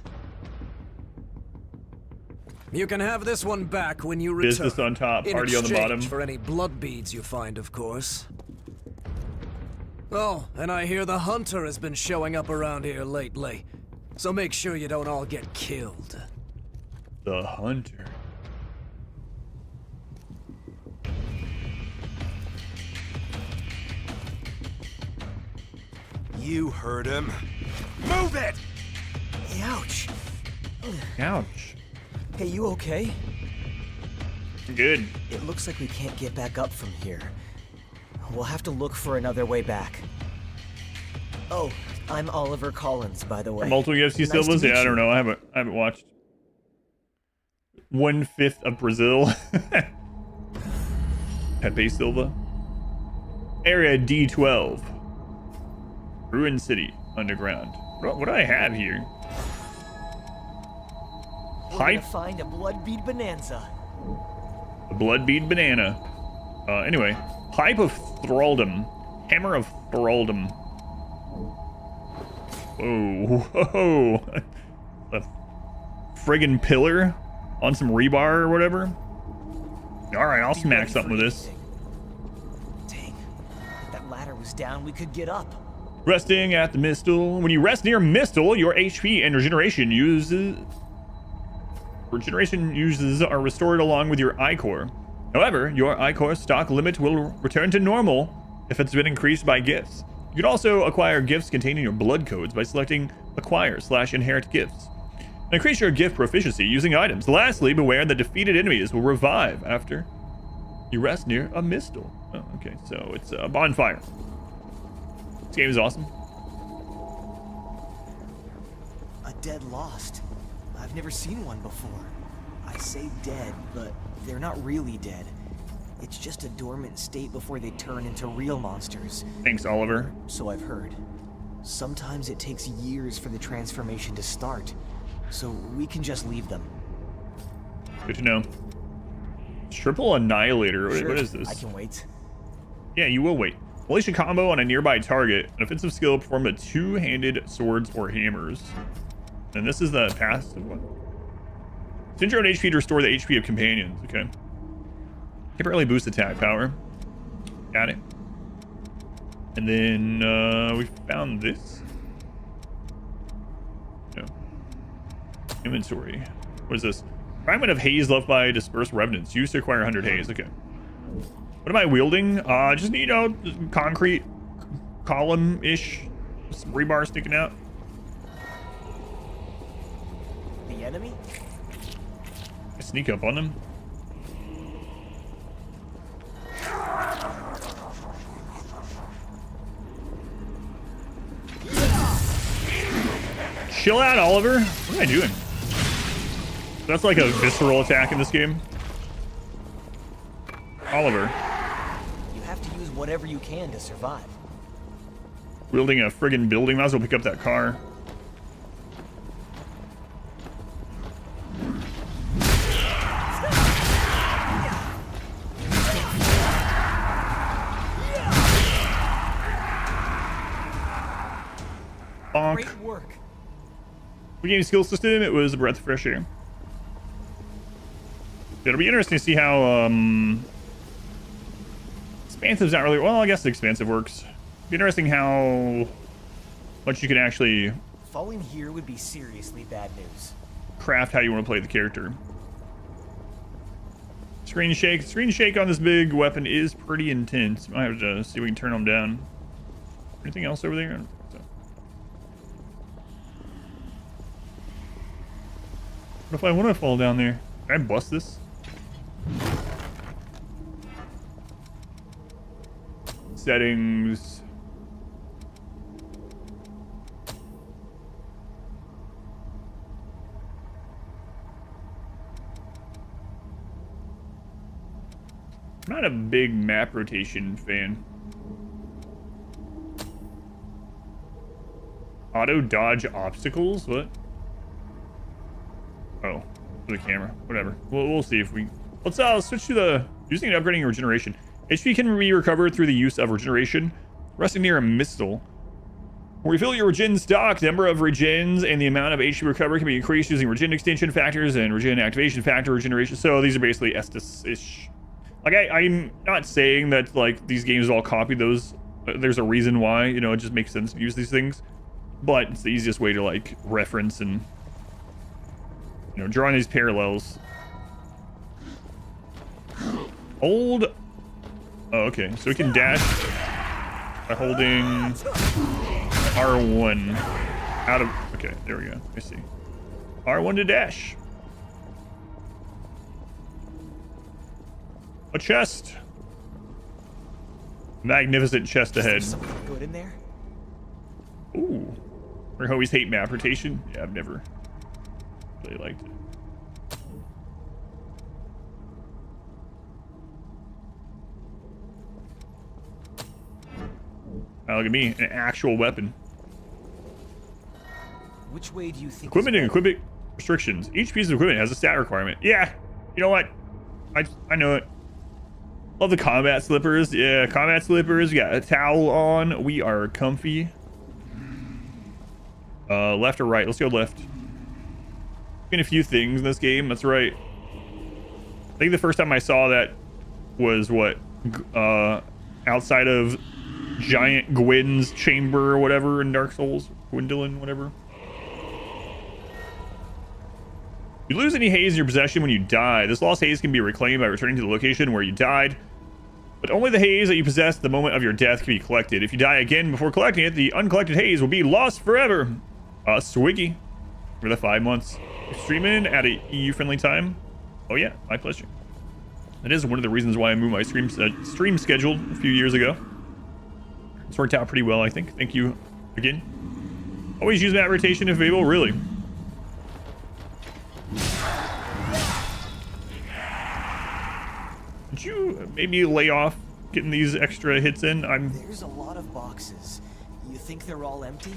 You can have this one back when you return. Business on top, in party on the bottom. exchange for any blood beads you find, of course. Oh, and I hear the hunter has been showing up around here lately. So make sure you don't all get killed. The hunter. You heard him. Move it! Ouch. Ouch. Hey, you okay? Good. It looks like we can't get back up from here. We'll have to look for another way back. Oh, I'm Oliver Collins, by the way. Multiple UFC Nice to Silvas? meet Yeah, I don't you. know. I haven't watched. 1/5 of Brazil. Pepe Silva. Area D12. Ruin City. Underground. What do I have here? We're Pipe. gonna find a blood bead bonanza. The blood bead banana. Anyway. Pipe of Thraldom. Hammer of Thraldom. Whoa. Whoa. A friggin' pillar on some rebar or whatever. Alright, I'll Be smack ready something for with this. anything. Dang. If that ladder was down, we could get up. Resting at the Mistle. When you rest near Mistle, your HP and regeneration uses are restored along with your Ichor. However, your Ichor stock limit will return to normal if it's been increased by gifts. You can also acquire gifts containing your blood codes by selecting Acquire/Inherit Gifts. And increase your gift proficiency using items. Lastly, beware that defeated enemies will revive after you rest near a Mistle. Oh, okay, so it's a bonfire. This game is awesome. A dead lost. I've never seen one before. I say dead, but they're not really dead. It's just a dormant state before they turn into real monsters. Thanks, Oliver. So I've heard. Sometimes it takes years for the transformation to start, so we can just leave them. Good to know. Triple Annihilator. Sure, What is this? I can wait. Yeah, you will wait. Unleash a combo on a nearby target. An offensive skill performed with two-handed swords or hammers. And this is the passive one. Spend your own HP to restore the HP of companions. Okay. Temporarily boost attack power. Got it. And then we found this. No. Inventory. What is this? Fragment of haze left by dispersed revenants. Used to acquire 100 haze. Okay. What am I wielding? Just, you know, concrete column-ish. Some rebar sticking out. The enemy? I sneak up on them. Chill out, Oliver. What am I doing? That's like a visceral attack in this game. Oliver. You have to use whatever you can to survive. Wielding a friggin' building. Might as well pick up that car. Bonk. Great work. We gained a skill system. It was a breath of fresh air. It'll be interesting to see how expansive's not really, well, I guess expansive works. It'll be interesting how much you can actually Falling here would be seriously bad news. craft how you want to play the character. Screen shake on this big weapon is pretty intense. Might have to see if we can turn them down. Anything else over there? I don't think so. What if I want to fall down there? Can I bust this? Settings. I'm not a big map rotation fan. Auto dodge obstacles? What? Oh, for the camera. Whatever. We'll see if we... Let's switch to the... Using and upgrading regeneration. HP can be recovered through the use of regeneration. Resting near a missile. Refill your regen stock. The number of regens and the amount of HP recovery can be increased using regen extension factors and regen activation factor regeneration. So these are basically Estus-ish. Like, I'm not saying that, like, these games all copy those. There's a reason why, you know, it just makes sense to use these things. But it's the easiest way to, like, reference and, you know, drawing these parallels. Hold. Oh, okay. So we can dash by holding R1 out of... Okay, there we go. I see. R1 to dash. A chest. Magnificent chest ahead. Something good in there? Ooh. I always hate map rotation. Yeah, I've never really liked it. Oh, look at me, an actual weapon. Which way do you think? Equipment and equipment restrictions. Each piece of equipment has a stat requirement. Yeah, you know what? I know it. Love the combat slippers. Yeah, combat slippers. We got a towel on. We are comfy. Left or right? Let's go left. Been a few things in this game. That's right. I think the first time I saw that was what? Outside of Giant Gwyn's chamber or whatever in Dark Souls. Gwendolyn, whatever. You lose any haze in your possession when you die. This lost haze can be reclaimed by returning to the location where you died. But only the haze that you possessed at the moment of your death can be collected. If you die again before collecting it, the uncollected haze will be lost forever. Swiggy. For the 5 months. Streaming at a EU-friendly time? Oh yeah, my pleasure. That is one of the reasons why I moved my stream schedule a few years ago. It's worked out pretty well, I think. Thank you again. Always use map rotation if able, really. Could you maybe lay off getting these extra hits in? There's a lot of boxes. You think they're all empty?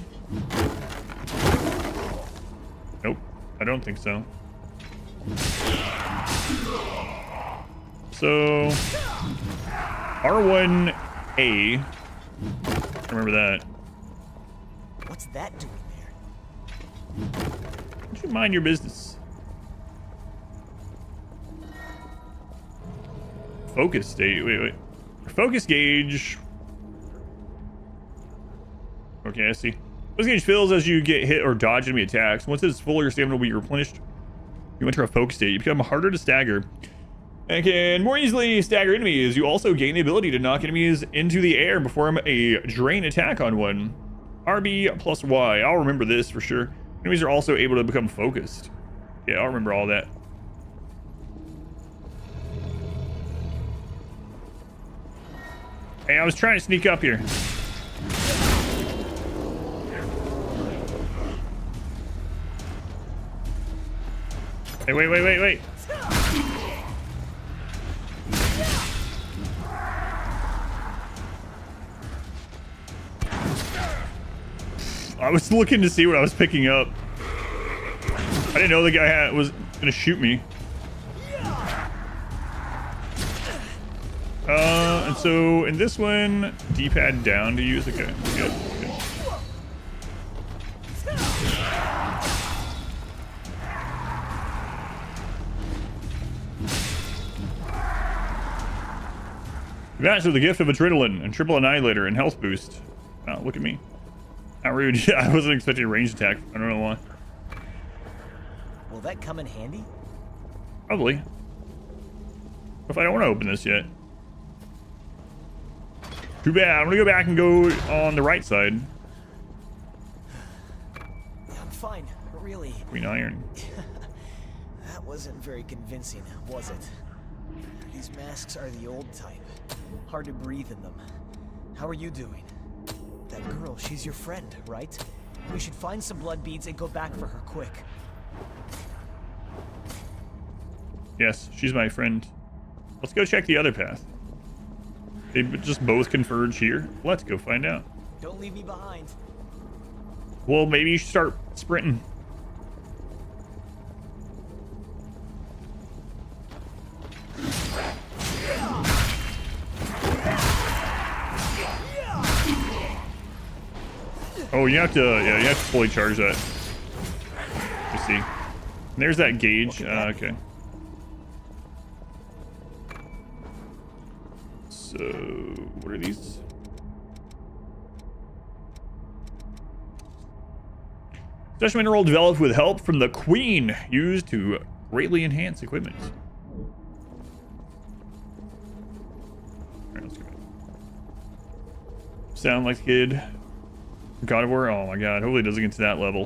Nope, I don't think so. So R1A. Remember that. What's that doing there? Would you mind your business? Focus state. Wait. Focus gauge. Okay, I see. Focus gauge fills as you get hit or dodge enemy attacks. Once it's full, your stamina will be replenished. You enter a focus state. You become harder to stagger and can more easily stagger enemies. You also gain the ability to knock enemies into the air and perform a drain attack on one. RB plus Y. I'll remember this for sure. Enemies are also able to become focused. Yeah, I'll remember all that. Hey, I was trying to sneak up here. Hey, wait. I was looking to see what I was picking up. I didn't know the guy was gonna shoot me. And so in this one, D-pad down to use. Okay, good. Advanced with the gift of adrenaline and triple annihilator and health boost. Wow, look at me. How rude. Yeah, I wasn't expecting a ranged attack. I don't know why. Will that come in handy? Probably. If I don't want to open this yet. Too bad. I'm gonna go back and go on the right side. I'm fine, really. Green iron. That wasn't very convincing, was it? These masks are the old type. Hard to breathe in them. How are you doing? That girl, she's your friend, right? We should find some blood beads and go back for her quick. Yes, she's my friend. Let's go check the other path. They just both converge here. Let's go find out. Don't leave me behind. Well, maybe you should start sprinting. Oh, you have to, yeah, you have to fully charge that. You see. And there's that gauge. Okay. So, what are these? Special mineral developed with help from the Queen, used to greatly enhance equipment. Alright, let's go. Sound like a kid. God of War? Oh my god, hopefully it doesn't get to that level.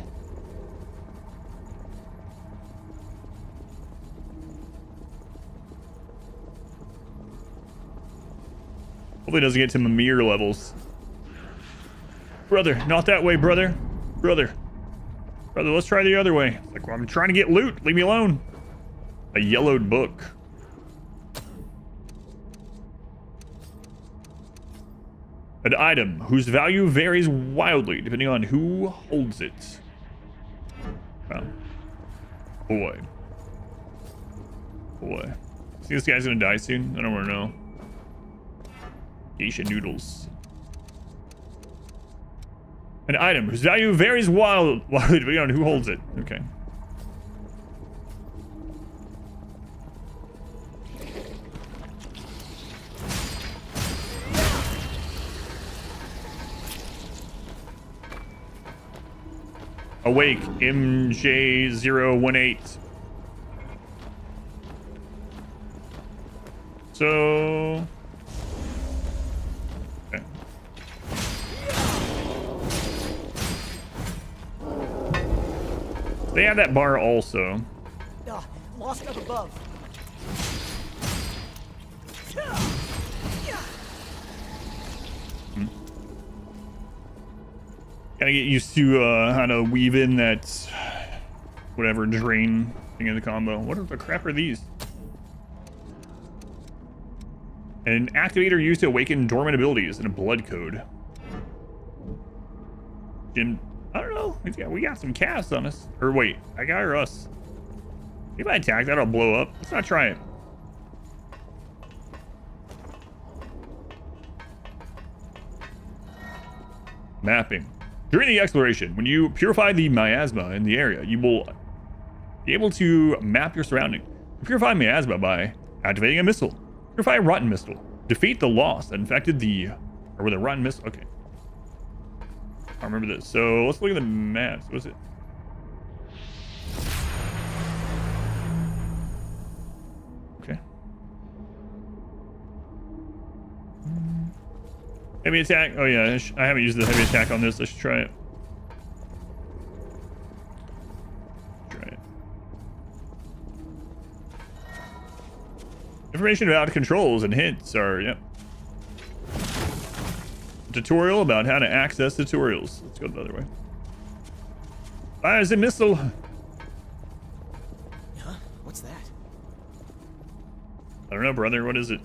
Hopefully it doesn't get to Mimir levels. Brother, not that way, brother. Brother, let's try the other way. Like, well, I'm trying to get loot. Leave me alone. A yellowed book. An item whose value varies wildly depending on who holds it. Wow. Boy. Think this guy's gonna die soon? I don't want to know. Geisha noodles. An item whose value varies wildly depending on who holds it. Okay. Awake, MJ018. So... okay. They have that bar also. Lost up above. Gotta get used to how to weave in that whatever drain thing in the combo. What the crap are these? An activator used to awaken dormant abilities and a blood code. Jim, I don't know. We got some casts on us. Or wait, I got or us. If I attack that, I'll blow up. Let's not try it. Mapping. During the exploration, when you purify the miasma in the area, you will be able to map your surrounding. Purify miasma by activating a missile. Purify a rotten missile. Defeat the loss that infected the... Or with a rotten missile. Okay. I remember this. So let's look at the maps. What was it? Okay. Heavy attack. Oh yeah, I haven't used the heavy attack on this. I should try it. Information about controls and hints are, yep. Tutorial about how to access tutorials. Let's go the other way. Fires a missile. Huh? What's that? I don't know, brother. What is it?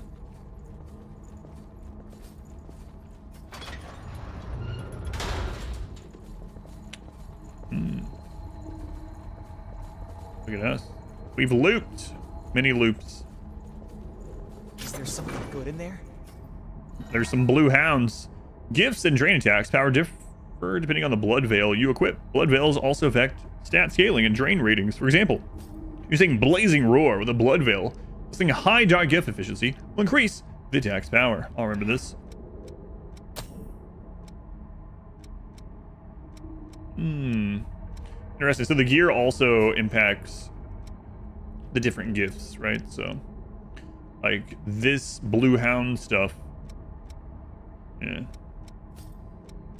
Look at us. We've looped. Many loops. Is there something good in there? There's some blue hounds. Gifts and drain attacks power differ depending on the blood veil you equip. Blood veils also affect stat scaling and drain ratings. For example, using Blazing Roar with a blood veil, using high dot gift efficiency will increase the attack's power. I'll remember this. Interesting. So the gear also impacts the different gifts, right? So, like this blue hound stuff. Yeah.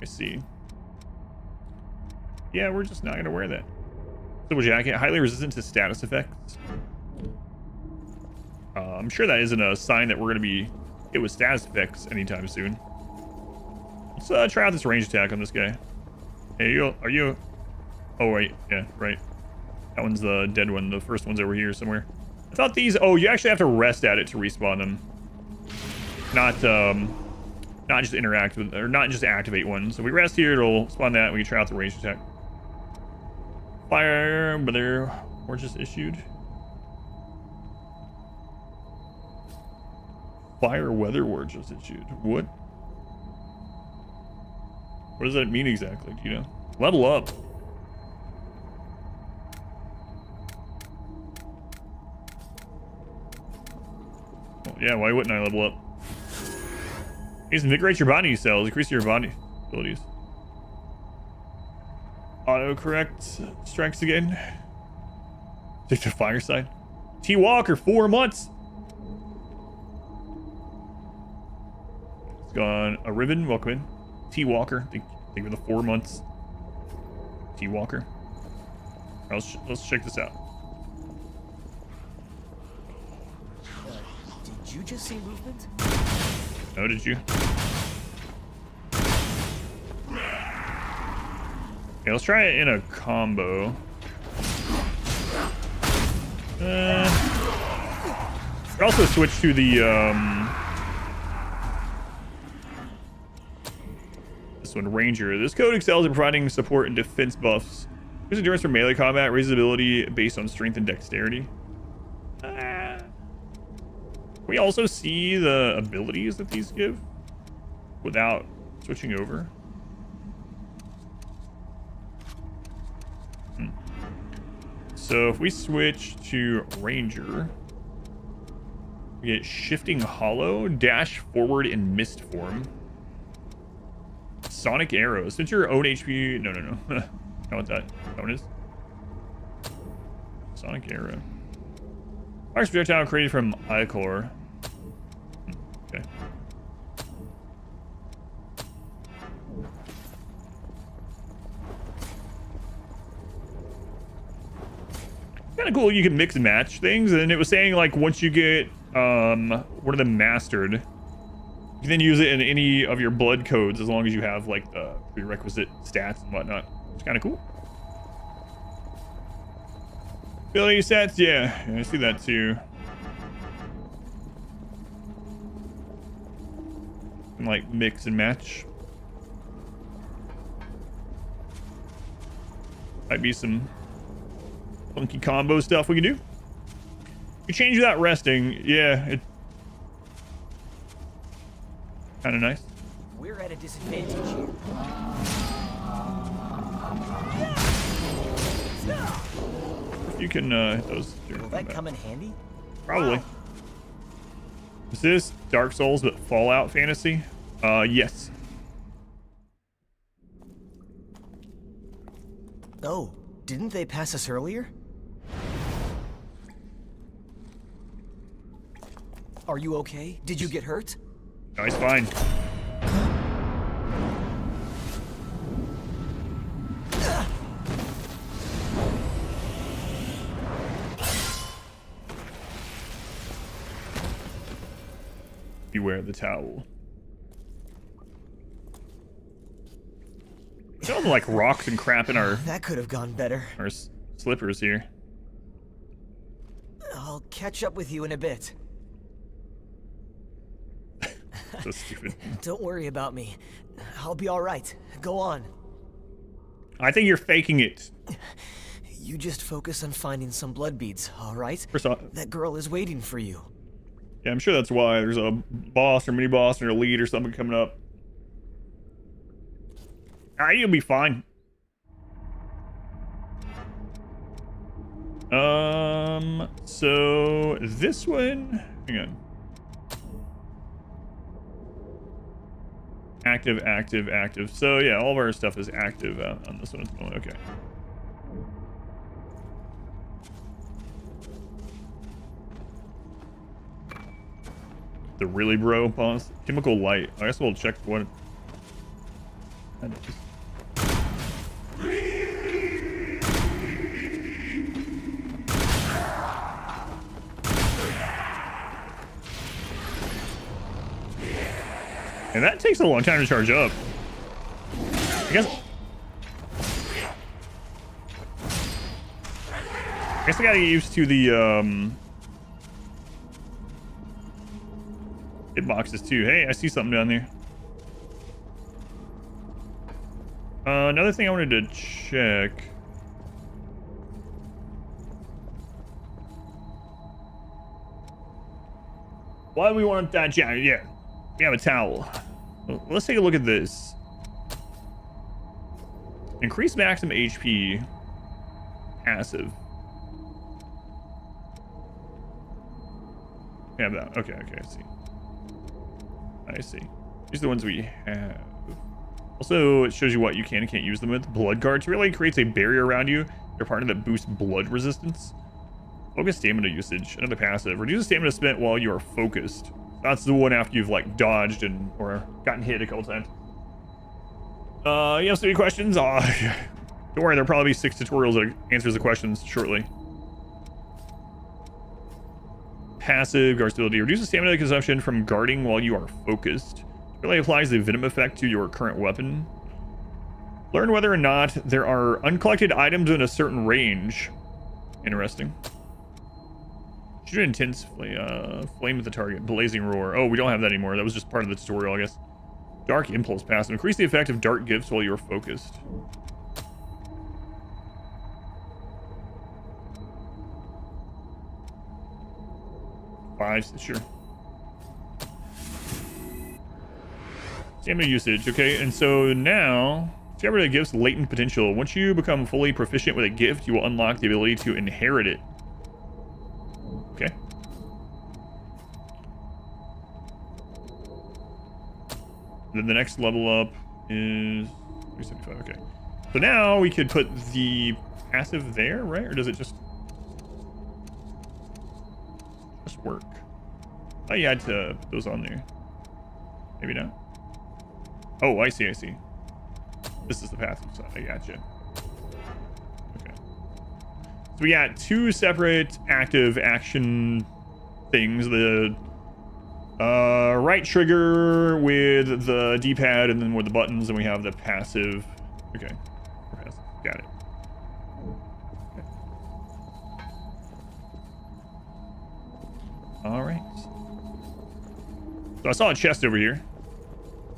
I see. Yeah, we're just not gonna wear that. Civil jacket, highly resistant to status effects. I'm sure that isn't a sign that we're gonna be hit with status effects anytime soon. Let's try out this range attack on this guy. Hey, are you? Oh wait, yeah, right. That one's the dead one. The first one's over here somewhere. I thought these. Oh, you actually have to rest at it to respawn them. Not just interact with, or not just activate one. So we rest here, it'll spawn that. We can try out the range attack. Fire, but they're just issued. Fire weather ward just issued. What? What does that mean exactly? Do you know? Level up. Well, yeah, why wouldn't I level up? These invigorate your body cells, increase your body abilities. Autocorrect strikes again. Take the fireside. T Walker, 4 months. It's gone. A ribbon, welcome in. T Walker, thank you for the 4 months. T Walker. Let's check this out. Did you just see movement? No, did you? Okay, let's try it in a combo. I'll also switch to the this one, Ranger. This code excels at providing support and defense buffs. Increases endurance for melee combat, raises ability based on strength and dexterity. We also see the abilities that these give without switching over. So if we switch to Ranger, we get Shifting Hollow, Dash Forward in Mist Form, Sonic Arrow. Since your own HP, no. Not what that one is. Sonic Arrow. Fires projectile created from Ichor. Okay. Kind of cool. You can mix and match things, and it was saying like once you get one of them mastered, you can then use it in any of your blood codes as long as you have like the prerequisite stats and whatnot. It's kind of cool. Ability stats, yeah, I see that too. like mix and match. Might be some funky combo stuff we can do. You change that resting, yeah, it kind of nice. We're at a disadvantage here. You can hit those. Will that come in handy? Probably. Is this Dark Souls but Fallout fantasy? Yes. Oh, didn't they pass us earlier? Are you okay? Did you get hurt? No, he's fine. Beware the towel. There's all the, like rocks and crap in our That could have gone better. Slippers here. I'll catch up with you in a bit. So stupid. Don't worry about me. I'll be all right. Go on. I think you're faking it. You just focus on finding some blood beads, all right? First off, That girl is waiting for you. yeah, I'm sure that's why there's a boss or mini boss or a lead or something coming up. You'll be fine. So this one, hang on. Active, active, active. So yeah, all of our stuff is active on this one at the moment. Okay. The really bro boss. Chemical light. I guess we'll check what. And that takes a long time to charge up. I guess I gotta get used to the hitboxes too. Hey, I see something down there. Another thing I wanted to check. Why do we want that jacket? Yeah, we have a towel. Well, let's take a look at this. Increase maximum HP. Passive. We have that. Okay, I see. I see. These are the ones we have. Also, it shows you what you can and can't use them with. Blood guards really creates a barrier around you. They're part of that boosts blood resistance. Focus stamina usage. Another passive. Reduce stamina spent while you are focused. That's the one after you've like dodged and or gotten hit a couple times. You have any questions? Don't worry, there'll probably be 6 tutorials that answers the questions shortly. Passive guard stability. Reduces stamina consumption from guarding while you are focused. Really applies the venom effect to your current weapon. Learn whether or not there are uncollected items in a certain range. Interesting. Shoot intense flame at the target. Blazing roar. Oh, we don't have that anymore. That was just part of the tutorial, I guess. Dark impulse passive. Increase the effect of dark gifts while you are focused. Sure. Stamina usage, okay, and so now discover a gift's latent potential. Once you become fully proficient with a gift, you will unlock the ability to inherit it. Okay. Then the next level up is 375. Okay. So now we could put the passive there, right? Or does it just work? Oh, you had to put those on there. Maybe not. Oh, I see. This is the passive side. I gotcha. Okay. So we got 2 separate active action things. The right trigger with the D-pad and then with the buttons, and we have the passive. Okay. Got it. Okay. All right. So I saw a chest over here.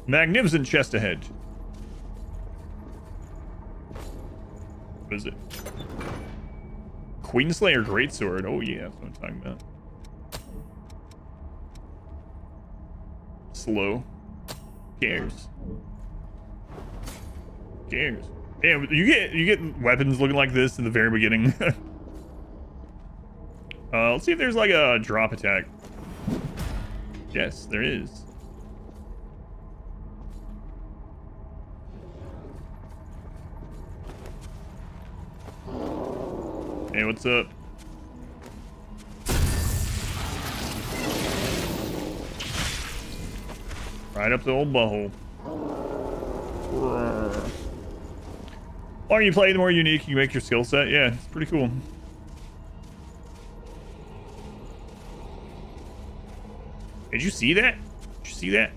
Magnificent chest ahead. What is it? Queenslayer Greatsword. Oh yeah, that's what I'm talking about. Slow. Cares. Cares. Yeah, you get weapons looking like this in the very beginning. Let's see if there's like a drop attack. Yes, there is. Hey, what's up? Right up the old butthole. The longer you play, the more unique you make your skill set. Yeah, it's pretty cool. Did you see that? Did you see that?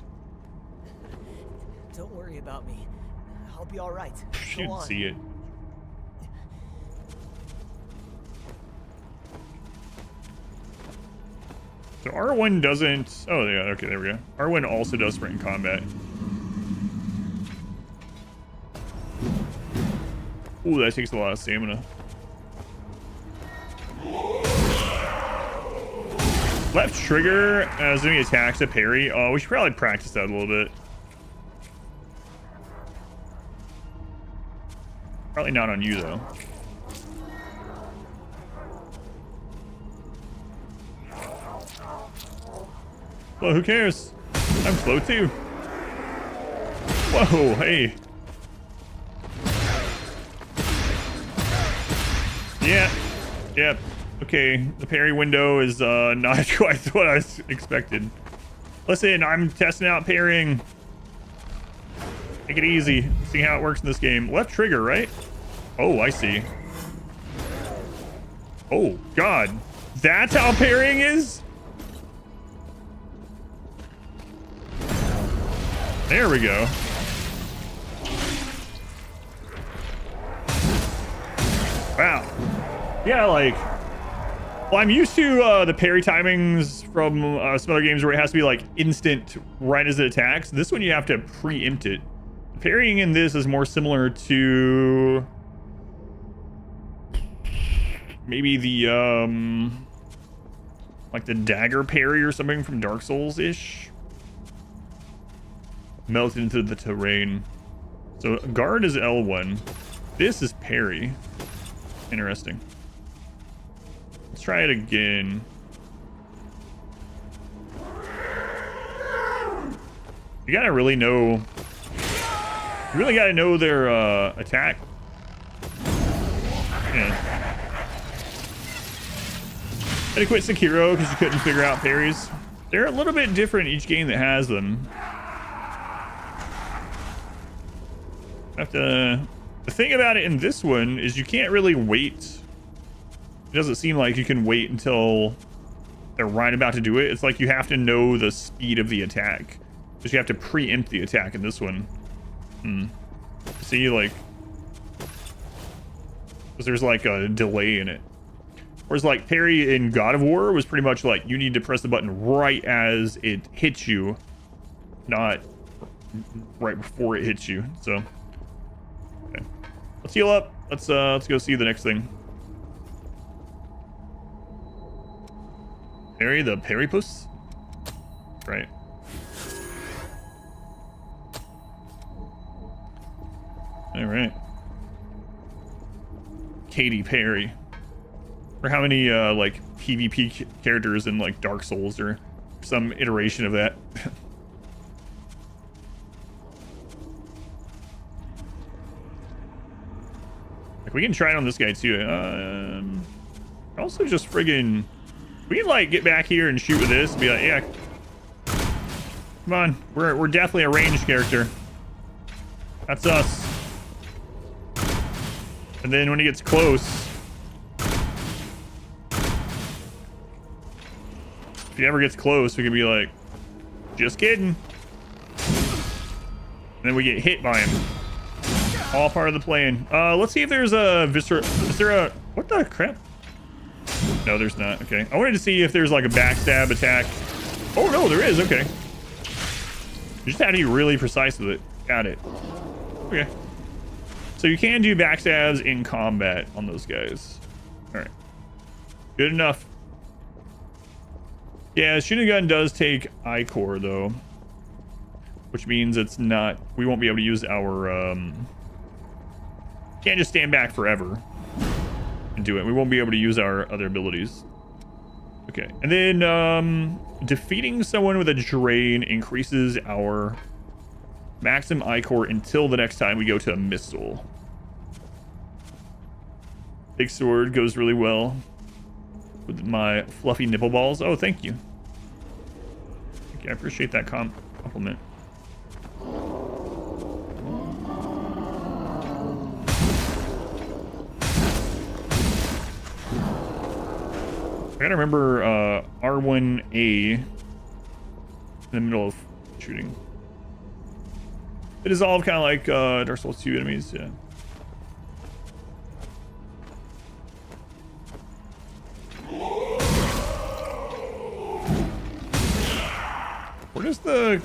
Don't worry about me. I'll be all right. You didn't see it. So R1 doesn't... Oh, yeah, okay, there we go. R1 also does sprint in combat. Ooh, that takes a lot of stamina. Left trigger as doing attacks to parry. Oh, we should probably practice that a little bit. Probably not on you, though. Well, who cares? I'm slow too. Whoa, hey. Yeah. Yep. Okay, the parry window is not quite what I expected. Listen, I'm testing out parrying. Take it easy. See how it works in this game. Left trigger, right? Oh, I see. Oh, God. That's how parrying is? There we go. Wow. Yeah, like... Well, I'm used to the parry timings from some other games where it has to be like instant right as it attacks. This one you have to preempt it. Parrying in this is more similar to maybe the like the dagger parry or something from Dark Souls-ish. Melted into the terrain. So guard is L1. This is parry. Interesting. Let's try it again. You gotta really know. You really gotta know their attack. Yeah. Had to quit Sekiro because you couldn't figure out parries. They're a little bit different each game that has them. Have to. The thing about it in this one is you can't really wait. It doesn't seem like you can wait until they're right about to do it. It's like you have to know the speed of the attack. Because you have to preempt the attack in this one. See, like... Because there's like a delay in it. Whereas like parry in God of War was pretty much like you need to press the button right as it hits you. Not right before it hits you. So... Okay. Let's heal up. Let's go see the next thing. Parry the Parrypus? Right. Alright. Katy Perry. Or how many like PvP characters in like Dark Souls or some iteration of that. Like we can try it on this guy too. Also just friggin' we can like get back here and shoot with this and be like, yeah, come on, we're definitely a ranged character. That's us. And then when he gets close, if he ever gets close, we can be like, just kidding. And then we get hit by him. All part of the plan. Let's see if there's a Viscera. What the crap? No, there's not. Okay. I wanted to see if there's like a backstab attack. Oh, no, there is. Okay. You just have to be really precise with it. Got it. Okay. So you can do backstabs in combat on those guys. All right. Good enough. Yeah, shooting gun does take I-core though, which means it's not. We won't be able to use our. Can't just stand back forever and do it. We won't be able to use our other abilities. Okay, and then defeating someone with a drain increases our maximum I-core until the next time we go to a missile. Big sword goes really well with my fluffy nipple balls. Oh, thank you. Okay, I appreciate that compliment. I gotta remember R1A in the middle of shooting. It is all kind of like Dark Souls 2 enemies, yeah. Where does the...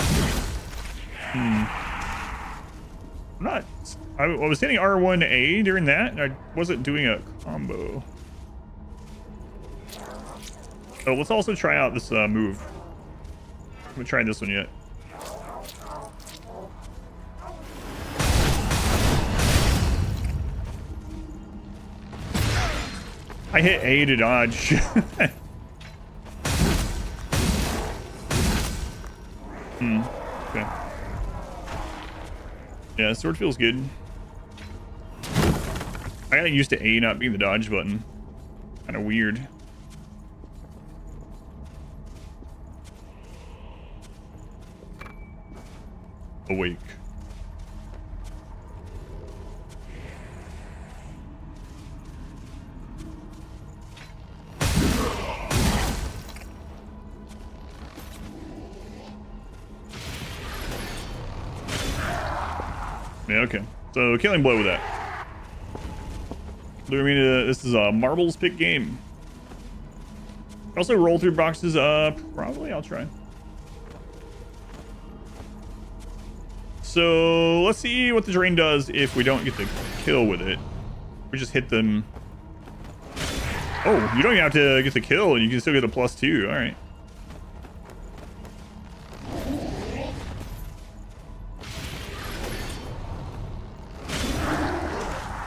I'm not... I was hitting R1A during that, and I wasn't doing a combo. Oh, let's also try out this move. I haven't tried this one yet. I hit A to dodge. Okay. Yeah, sword feels good. I got used to A not being the dodge button. Kind of weird. Awake. Yeah, okay. So killing blow with that. Do we mean this is a marbles pick game? Also roll through boxes. Probably I'll try. So let's see what the drain does if we don't get the kill with it. We just hit them. Oh, you don't even have to get the kill, and you can still get a +2. All right.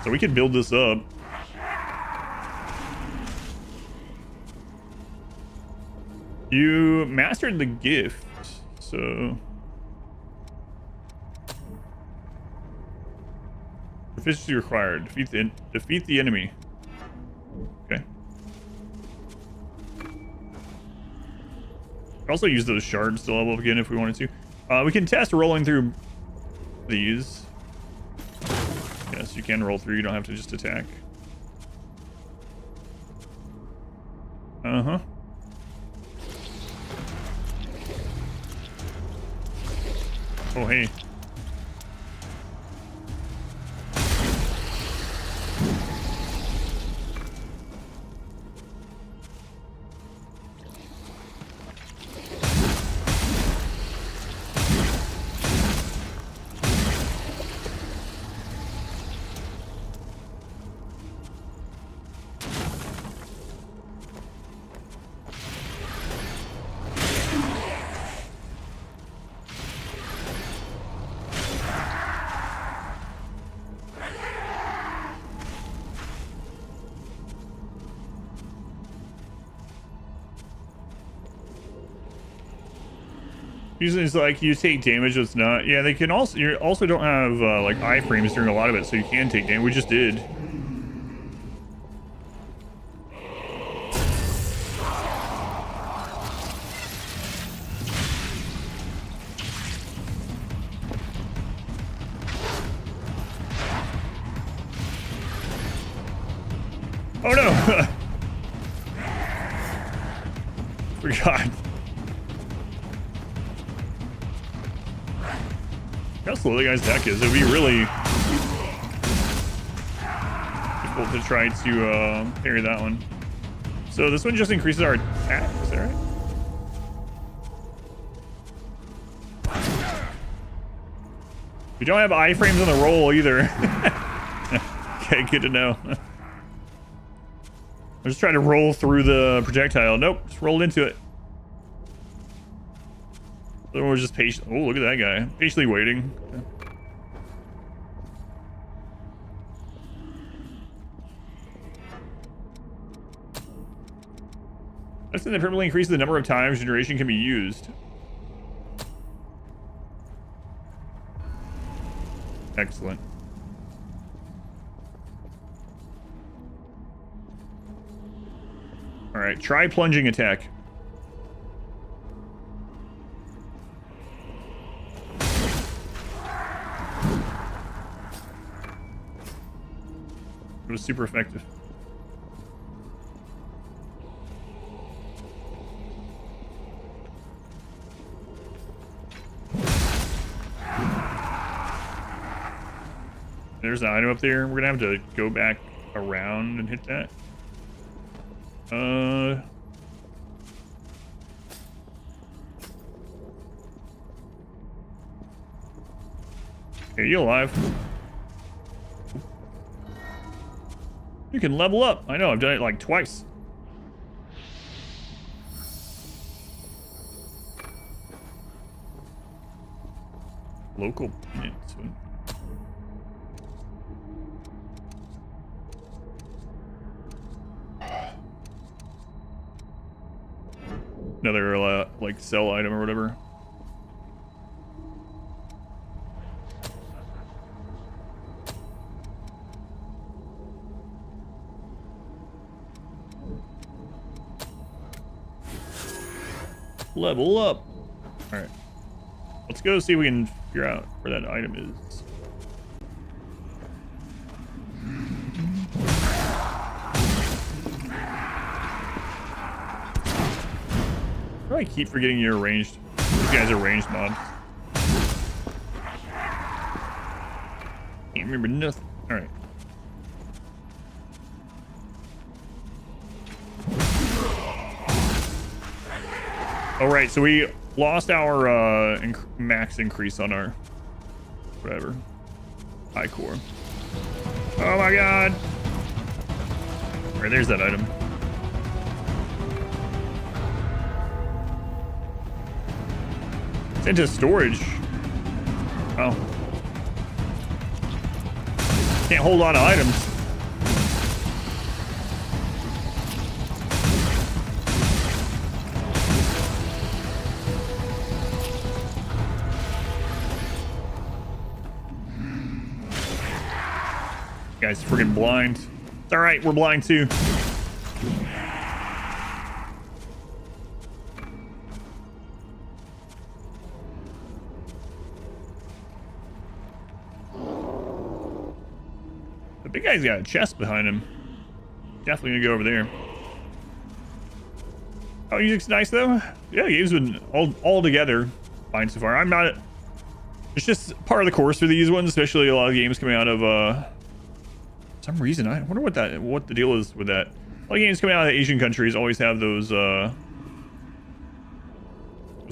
So we could build this up. You mastered the gift, so... Proficiency required. Defeat the enemy. Okay. Also use those shards to level up again if we wanted to. We can test rolling through these. Yes, you can roll through. You don't have to just attack. Uh-huh. Oh, hey. Usually it's like you take damage that's not... Yeah, they can also... You also don't have like iframes during a lot of it, so you can take damage. We just did. Oh no! Forgot. How slow the guy's deck is. It would be really difficult to try to parry that one. So this one just increases our attack, is that right? We don't have iframes on the roll either. Okay, good to know. I'm just trying to roll through the projectile. Nope, just rolled into it. Then we're just patient. Oh, look at that guy. Patiently waiting. That's that permanently increases the number of times generation can be used. Excellent. All right, try plunging attack. It was super effective. There's an item up there. We're gonna have to go back around and hit that. Are you alive? You can level up. I know, I've done it like twice. Local units. Another like sell item or whatever. Level up. All right, let's go see if we can figure out where that item is. I keep forgetting you're ranged. These guys are ranged mobs. Can't remember nothing. All right. All right, so we lost our max increase on our whatever high core. Oh my god! All right, there's that item. It's into storage. Oh. Can't hold on to items. Guy's freaking blind. It's alright, we're blind too. The big guy's got a chest behind him. Definitely gonna go over there. Oh, music's nice though. Yeah, the game's been all together fine so far. I'm not. It's just part of the course for these ones, especially a lot of games coming out of for some reason. I wonder what the deal is with that. A lot of games coming out of Asian countries always have those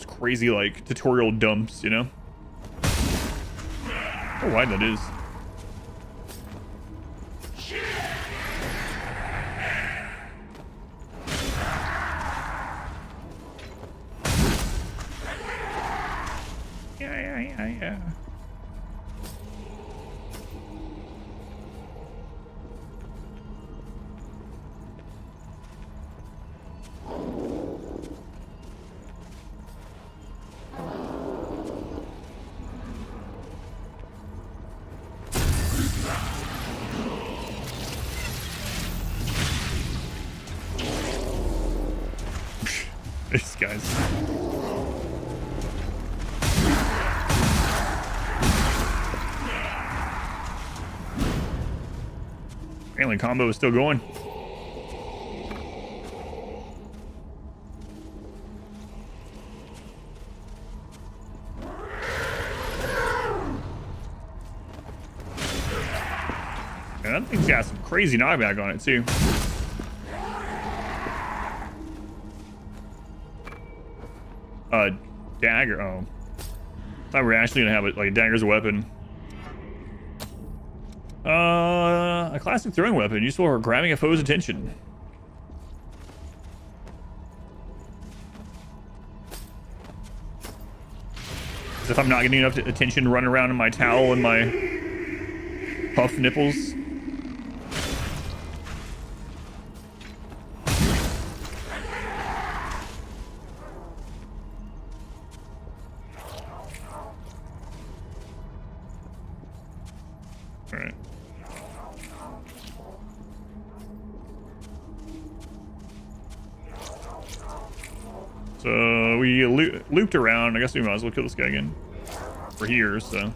crazy like tutorial dumps, you know. How wide that is. Yeah. These guys. Apparently combo is still going. And that thing's got some crazy knockback on it too. Dagger. Oh, I thought we were actually gonna have it like a dagger's a weapon. A classic throwing weapon, useful for grabbing a foe's attention. As if I'm not getting enough attention running around in my towel and my puff nipples. Alright. So we looped around. I guess we might as well kill this guy again. We're here, so.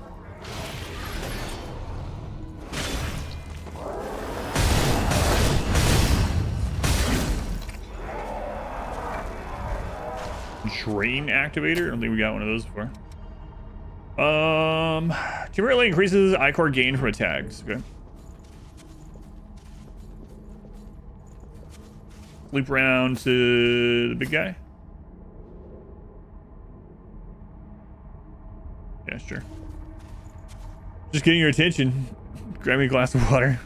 Drain activator? I don't think we got one of those before. Temporarily increases Ichor gain from attacks. Okay. Loop around to the big guy. Yeah, sure. Just getting your attention. Grab me a glass of water.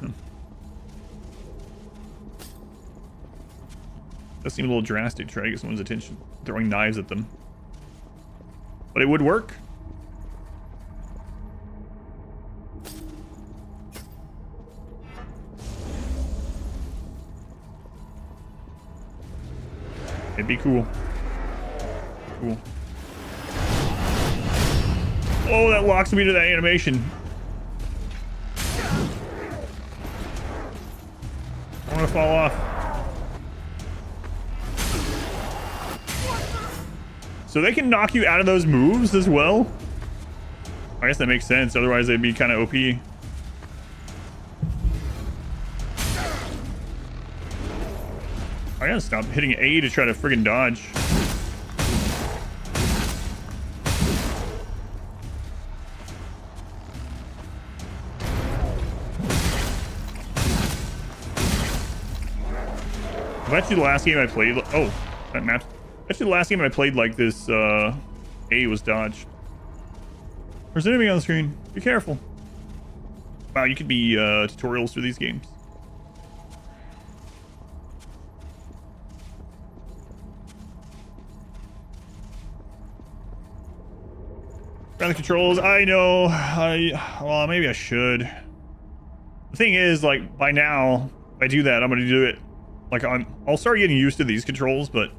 That seemed a little drastic, trying to get someone's attention. Throwing knives at them. But it would work. It'd be cool. Cool. Oh, that locks me to that animation. I want to fall off. So they can knock you out of those moves as well? I guess that makes sense. Otherwise, they'd be kind of OP. I gotta stop hitting A to try to friggin' dodge. Actually, the last game I played, oh, that map. Actually, the last game I played like this, A was dodged. There's an enemy on the screen. Be careful. Wow, you could be tutorials for these games. Around the controls, I know. Well, maybe I should. The thing is, like, by now, if I do that, I'm gonna do it. Like, I'll start getting used to these controls, but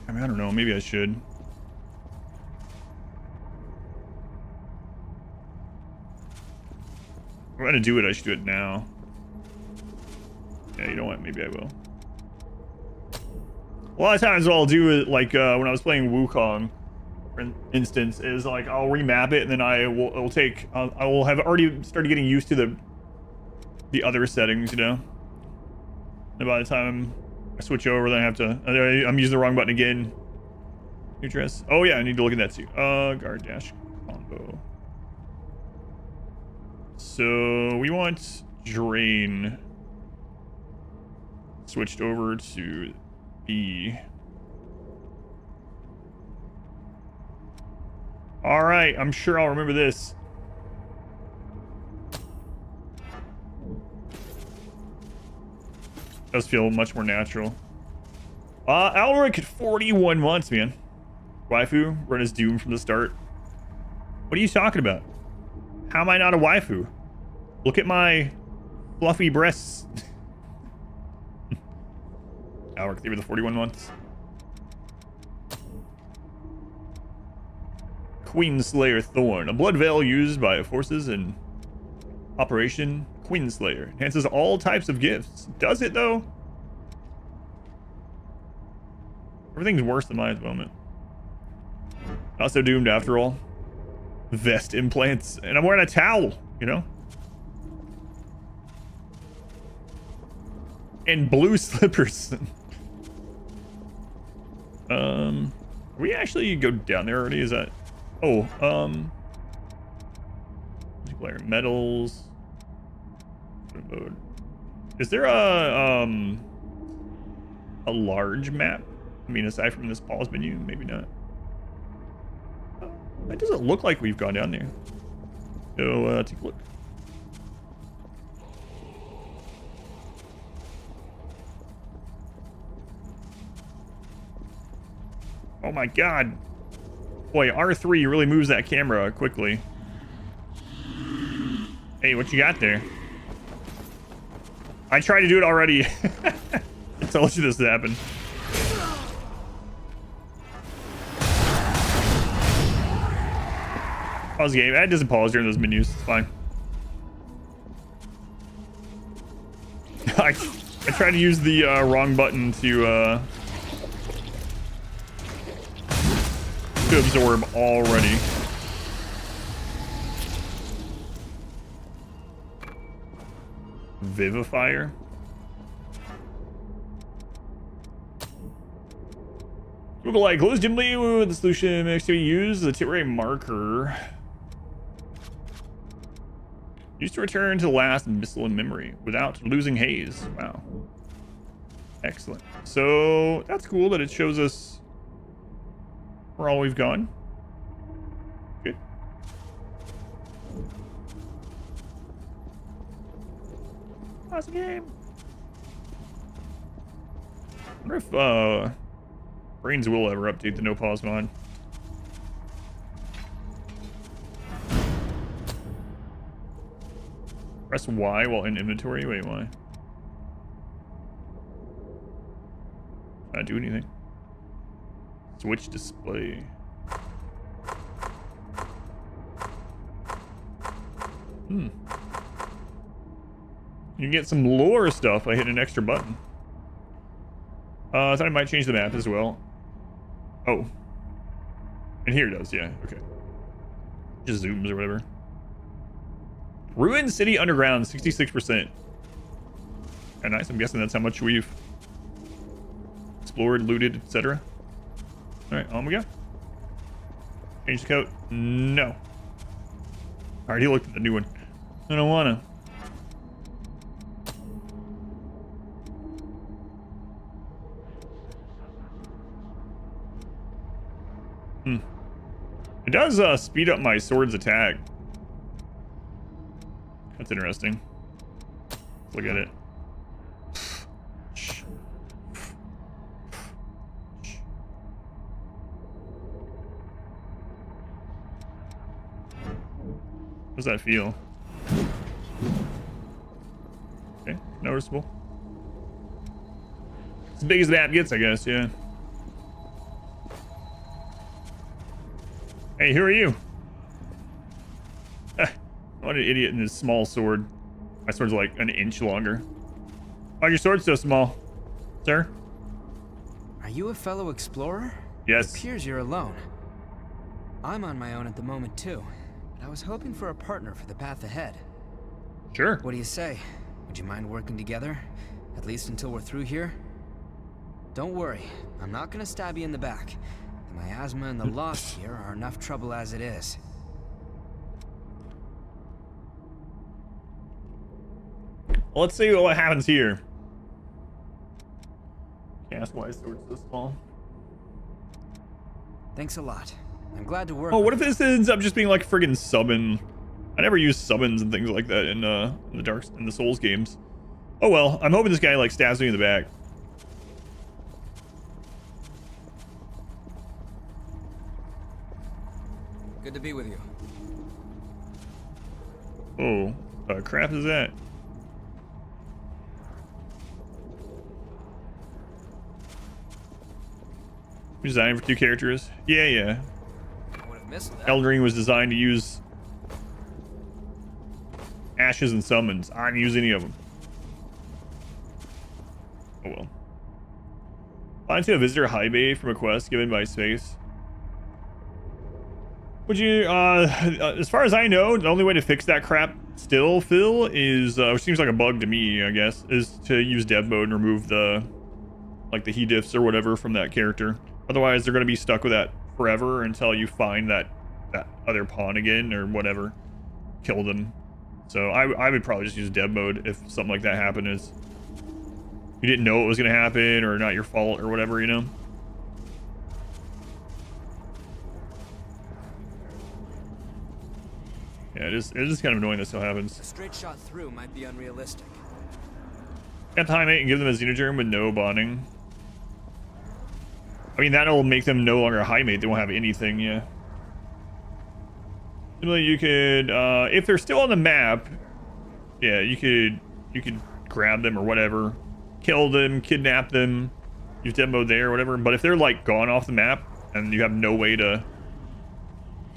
I mean, I don't know. Maybe I should. If I'm gonna do it, I should do it now. Yeah, you know what? Maybe I will. A lot of times, what I'll do is, like, when I was playing Wukong, for instance, is like I'll remap it, and then I will have already started getting used to the other settings, you know. And by the time I switch over, then I have to. I'm using the wrong button again. New dress. Oh yeah, I need to look at that too. Guard dash combo. So we want drain switched over to B. All right, I'm sure I'll remember this. Does feel much more natural. Alric at 41 months, man. Waifu, run as Doom from the start. What are you talking about? How am I not a waifu? Look at my fluffy breasts. Alric, they were the 41 months. Queenslayer Thorn, a blood veil used by forces in Operation Queenslayer. Enhances all types of gifts. Does it though? Everything's worse than mine at the moment. Not so doomed after all. Vest implants. And I'm wearing a towel, you know? And blue slippers. We actually go down there already? Is that... Oh, multiplayer medals. Mode. Is there a large map? I mean, aside from this pause menu, maybe not. That doesn't look like we've gone down there. So, take a look. Oh my god. Boy, R3 really moves that camera quickly. Hey, what you got there? I tried to do it already. I told you this would happen. Pause the game. It doesn't pause during those menus. It's fine. I tried to use the wrong button to absorb already. Vivifier. Google like glows dimly with the solution activity used the tip ray marker. Used to return to the last missile in memory without losing haze. Wow. Excellent. So that's cool that it shows us where all we've gone. Good. Awesome game. I wonder if Brains will ever update the no pause mod. Press Y while in inventory. Wait, why? Not do anything. Switch display. You can get some lore stuff by hitting an extra button. I thought I might change the map as well. Oh. And here it does, yeah. Okay. Just zooms or whatever. Ruined City Underground, 66%. And nice. I'm guessing that's how much we've explored, looted, etc. Alright, on we go. Change the coat. No. I already looked at the new one. I don't wanna. It does speed up my sword's attack. That's interesting. Let's look at it. How does that feel? Okay, noticeable. As big as the map gets, I guess, yeah. Hey, who are you? What an idiot in his small sword. My sword's like an inch longer. Oh, your sword's so small. Sir? Are you a fellow explorer? Yes. It appears you're alone. I'm on my own at the moment too, but I was hoping for a partner for the path ahead. Sure. What do you say? Would you mind working together? At least until we're through here? Don't worry, I'm not gonna stab you in the back. The miasma and the lost here are enough trouble as it is. Well, let's see what happens here. Can't ask why his sword's so small. Thanks a lot. I'm glad to work. Oh, what if this ends up just being like friggin' summon? I never use summons and things like that in the Souls games. Oh well, I'm hoping this guy like stabs me in the back. Good to be with you. Oh, crap is that? Designed for 2 characters? Yeah. I would have missed that. Elden Ring was designed to use ashes and summons. I didn't use any of them. Oh well. Find to a visitor high bay from a quest given by Space. Would you, as far as I know, the only way to fix that crap still, Phil, is, which seems like a bug to me, I guess, is to use dev mode and remove the, like the he diffs or whatever from that character. Otherwise, they're going to be stuck with that forever until you find that other pawn again or whatever. Kill them. So I would probably just use dev mode if something like that happened. Is you didn't know it was going to happen or not your fault or whatever, you know? Yeah, it is kind of annoying that still happens. A straight shot through might be unrealistic. Got time 8 and give them a Xenogerm with no bonding. I mean, that'll make them no longer high mate. They won't have anything, yeah. Similarly, you could, if they're still on the map, yeah, you could grab them or whatever, kill them, kidnap them, use dev mode there or whatever. But if they're like gone off the map and you have no way to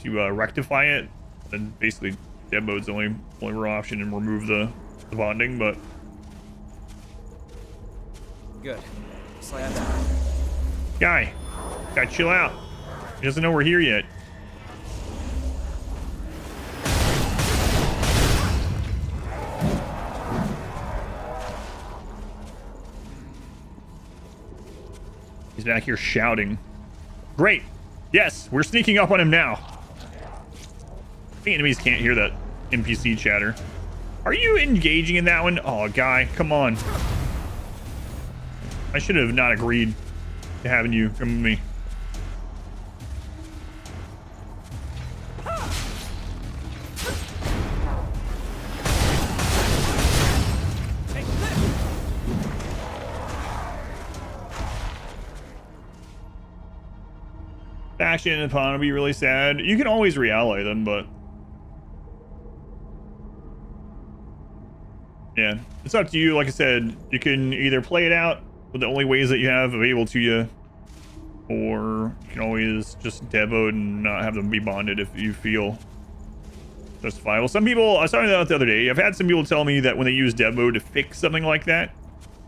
rectify it, then basically dev mode's the only real option and remove the bonding. But Good. Slide that. guy, gotta chill out. He doesn't know we're here yet. He's back here shouting. Great. Yes, we're sneaking up on him now. The enemies can't hear that NPC chatter. Are you engaging in that one? Oh, guy, come on. I should have not agreed to having you come with me. Faction and Pawn will be really sad. You can always really them, but yeah, it's up to you. Like I said, you can either play it out with the only ways that you have available to you, or you can always just dev mode and not have them be bonded if you feel justifiable. Some people, I was talking about that the other day. I've had some people tell me that when they use dev mode to fix something like that,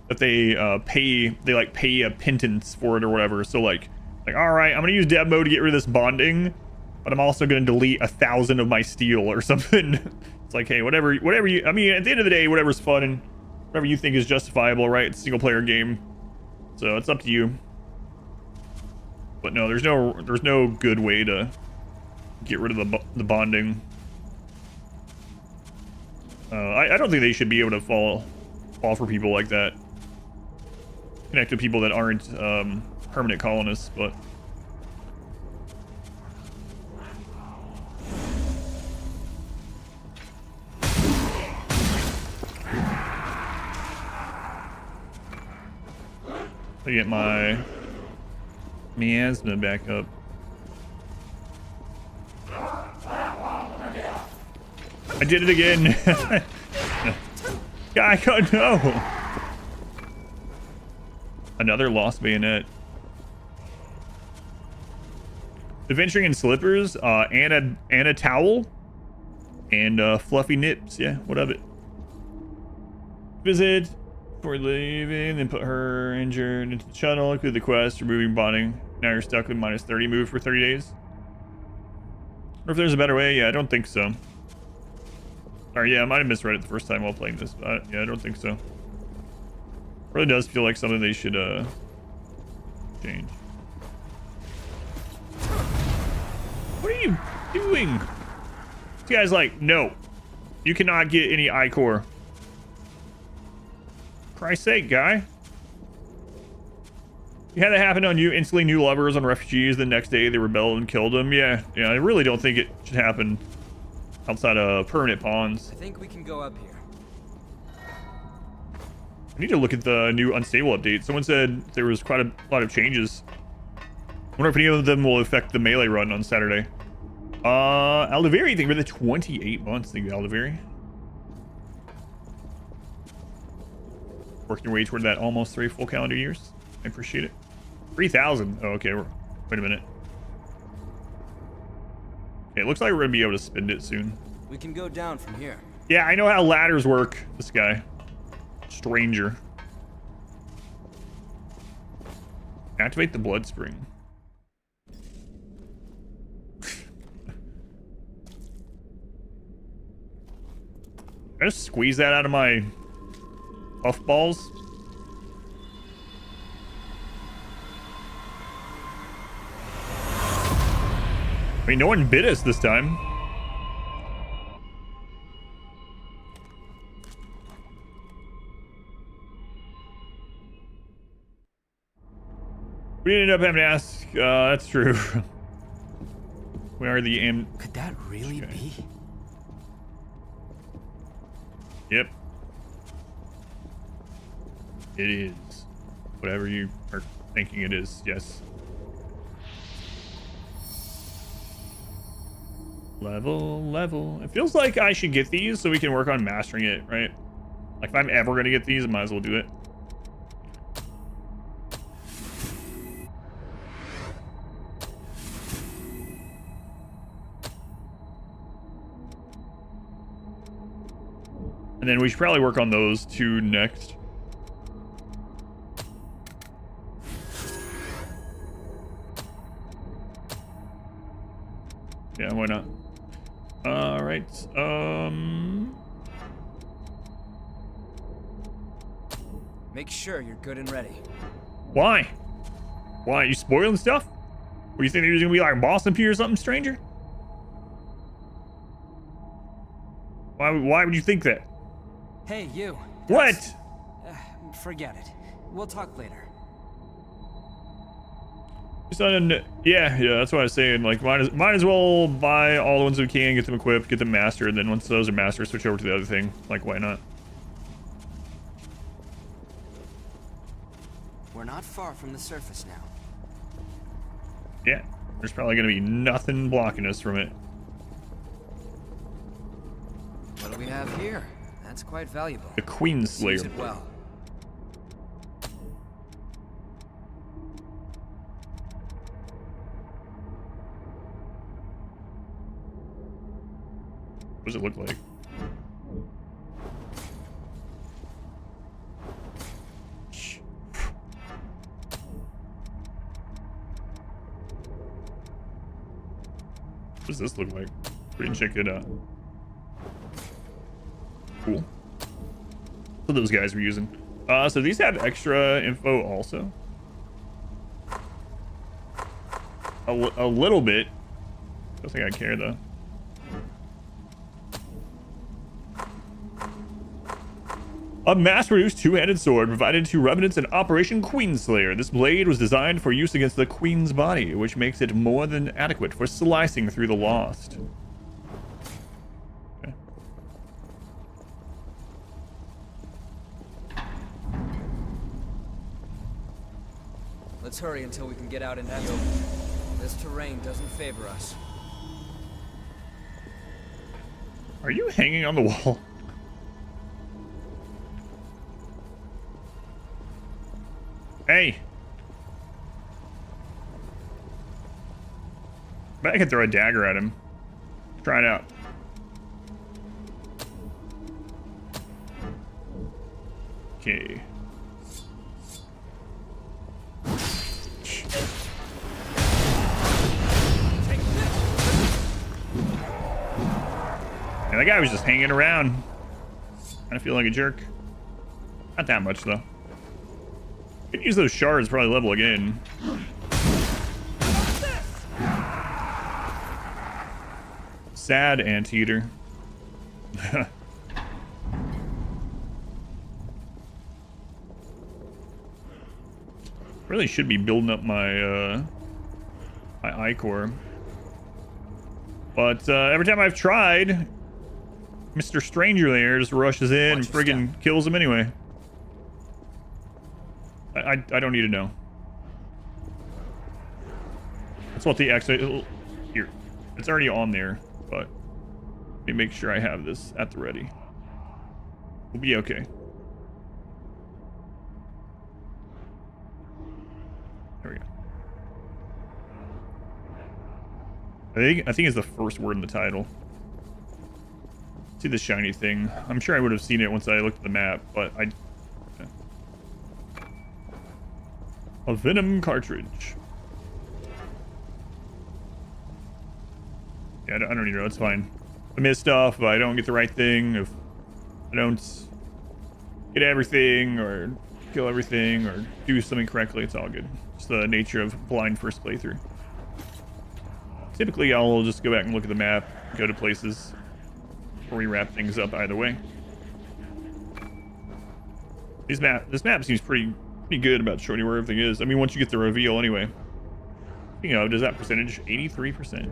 that they pay a pittance for it or whatever. So like, all right, I'm gonna use dev mode to get rid of this bonding, but I'm also gonna delete 1,000 of my steel or something. It's like, hey, whatever you, I mean, at the end of the day, whatever's fun and whatever you think is justifiable, right? It's a single player game, so it's up to you. But no, there's no good way to get rid of the bonding. I don't think they should be able to fall for people like that. Connect to people that aren't permanent colonists, but I get my miasma back up. I did it again. I can't know. Another lost bayonet. Adventuring in slippers, Anna towel, and fluffy nips. Yeah, what of it? Visit before leaving, then put her injured into the shuttle. Include the quest, removing bonding. Now you're stuck with -30 move for 30 days. Or if there's a better way, yeah, I don't think so. Or yeah, I might have misread it the first time while playing this, but yeah, I don't think so. Really does feel like something they should change. What are you doing? This guy's like, no, you cannot get any ichor. Christ's sake, guy. You had that happen on you, instantly new lovers on refugees. The next day they rebelled and killed them. Yeah, I really don't think it should happen outside of permanent pawns. I think we can go up here. I need to look at the new Unstable update. Someone said there was quite a lot of changes. I wonder if any of them will affect the melee run on Saturday. Aldiveri, thank you for the 28 months. Thank you, Aldiveri. Working your way toward that almost 3 full calendar years. I appreciate it. 3,000. Oh, okay. Wait a minute. Okay, it looks like we're gonna be able to spend it soon. We can go down from here. Yeah, I know how ladders work. This guy. Stranger. Activate the blood spring. I just squeeze that out of my puff balls. I mean, no one bit us this time. We ended up having to ask. That's true. We are the Could that really be? Yep. It is. Whatever you are thinking it is, yes. Level. It feels like I should get these so we can work on mastering it, right? Like if I'm ever gonna get these, I might as well do it. And then we should probably work on those two next. Yeah, why not? All right. Make sure you're good and ready. Why? Why? You spoiling stuff? What do you think there's gonna be like Boston P or something, stranger? Why would you think that? Hey, you. What? Forget it. We'll talk later. Yeah, that's what I was saying. Like, might as well buy all the ones we can, get them equipped, get them mastered, and then once those are mastered, switch over to the other thing. Like, why not? We're not far from the surface now. Yeah, there's probably gonna be nothing blocking us from it. What do we have here? That's quite valuable. The Queen Slayer. Use it well. What does it look like? What does this look like? We can check it out. Cool. What those guys were using. So these have extra info also. A little bit. Don't think I care though. A mass-produced two-handed sword provided to revenants in Operation Queenslayer. This blade was designed for use against the Queen's body, which makes it more than adequate for slicing through the lost. Okay. Let's hurry until we can get out into the open. This terrain doesn't favor us. Are you hanging on the wall? Hey! Bet I could throw a dagger at him. Try it out. Okay. Yeah, that guy was just hanging around. I feel like a jerk. Not that much though. Could use those shards, probably level again. Sad anteater. Really should be building up my my Ichor. But every time I've tried, Mr. Stranger there just rushes in and friggin' kills him anyway. I don't need to know. That's what the exit here. It's already on there, but let me make sure I have this at the ready. We'll be okay. There we go. I think it's the first word in the title. See the shiny thing. I'm sure I would have seen it once I looked at the map, but I. A venom cartridge. Yeah, I don't need to know. It's fine. If I miss stuff, if I don't get the right thing, if I don't get everything or kill everything or do something correctly, it's all good. It's the nature of blind first playthrough. Typically, I'll just go back and look at the map, go to places where we wrap things up either way. This map seems pretty good about showing you where everything is. I mean, once you get the reveal anyway. You know, does that percentage? 83%.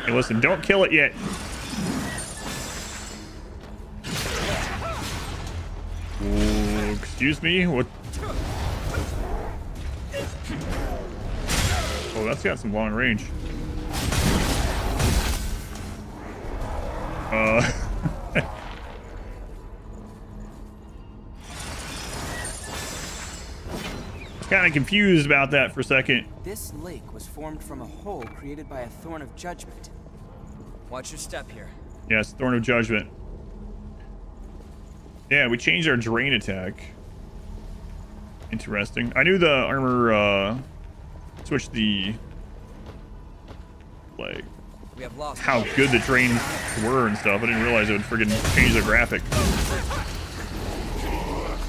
Hey, listen, don't kill it yet. Ooh, excuse me? What? Oh, that's got some long range. Kind of confused about that for a second. This lake was formed from a hole created by a Thorn of Judgment. Watch your step here. Yes, Thorn of Judgment. Yeah, we changed our drain attack. Interesting. I knew the armor switched the like We have lost how good the drains were and stuff. I didn't realize it would friggin' change the graphic.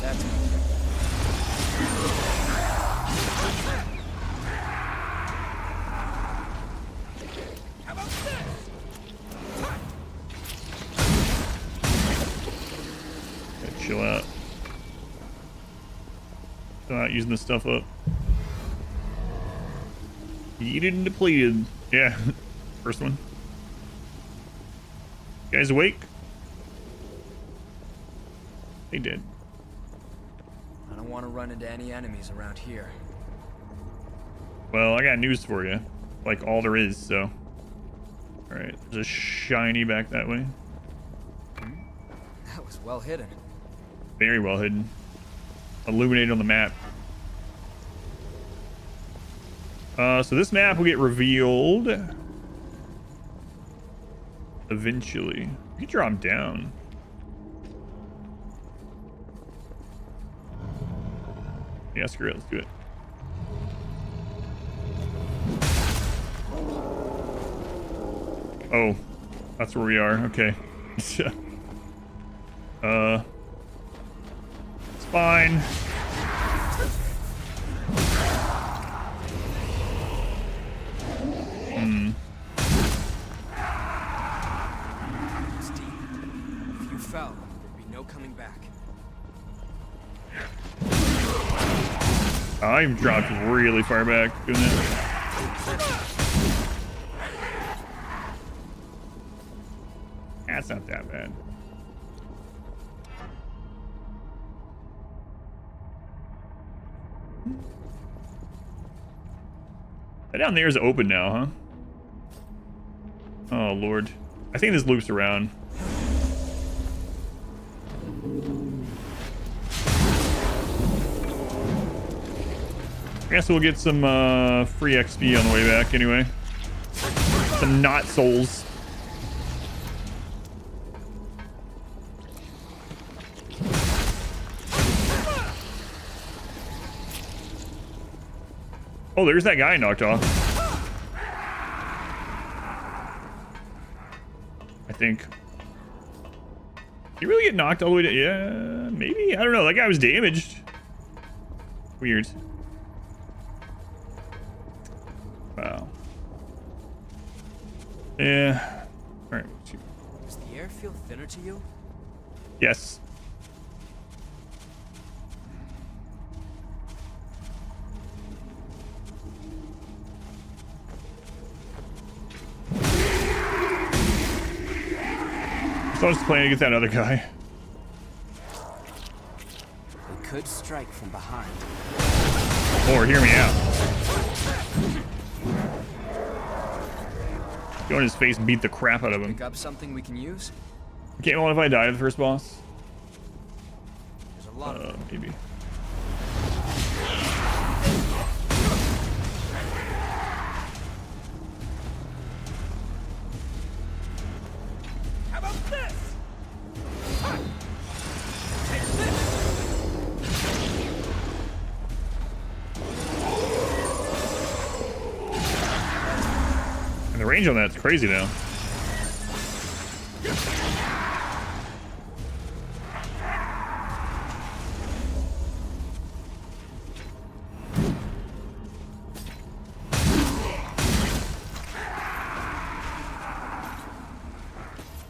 That's Chill out. Still not using this stuff up. Heated and depleted. Yeah. First one. You guys awake? They did. I don't want to run into any enemies around here. Well, I got news for you. Like all there is, so. Alright, there's a shiny back that way. That was well hidden. Very well hidden. Illuminated on the map. So this map will get revealed eventually. You can draw them down. Yeah, screw it. Let's do it. Oh, that's where we are. Okay. It's fine. It's deep. If you fell, there'd be no coming back. I've dropped really far back doing that. That's not that bad. That down there is open now, huh? Oh, Lord. I think this loops around. I guess we'll get some free XP on the way back anyway. Some not souls. Oh, there's that guy I knocked off. I think. Did he really get knocked all the way to... Yeah, maybe? I don't know. That guy was damaged. Weird. Wow. Yeah. Alright. Does the air feel thinner to you? Yes. So I was playing against that other guy. We could strike from behind. Or hear me out. Go in his face and beat the crap out of him. Pick up something we can use? Okay, well, if I die to the first boss? There's a lot of them. Maybe. How about this? Take And the range on that's crazy now.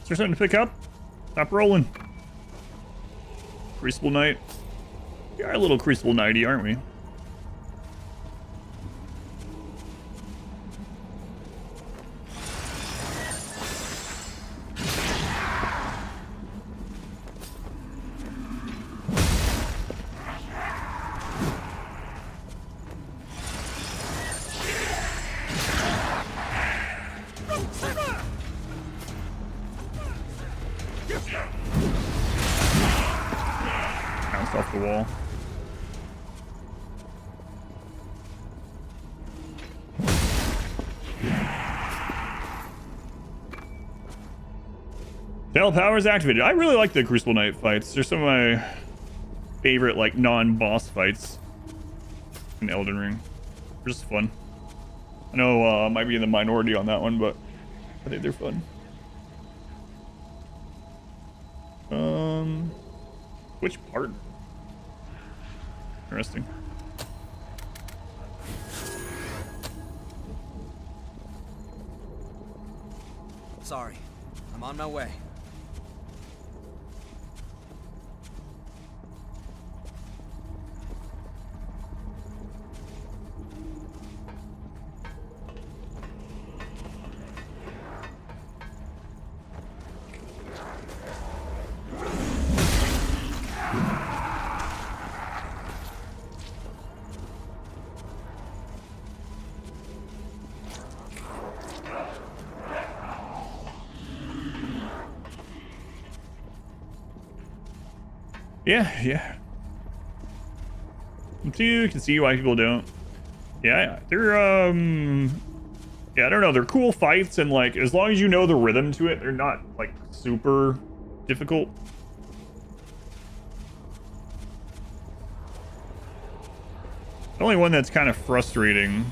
Is there something to pick up? Stop rolling. Crucible Knight. We are a little Crucible Knighty, aren't we? bounce off the wall. Tail power is activated. I really like the Crucible Knight fights. They're some of my favorite, like, non-boss fights in Elden Ring. They're just fun. I know I might be in the minority on that one, but I think they're fun. Which part? Interesting. Sorry, I'm on my way. Yeah. You can see why people don't. Yeah, they're yeah, I don't know. They're cool fights, and like as long as you know the rhythm to it, they're not like super difficult. The only one that's kind of frustrating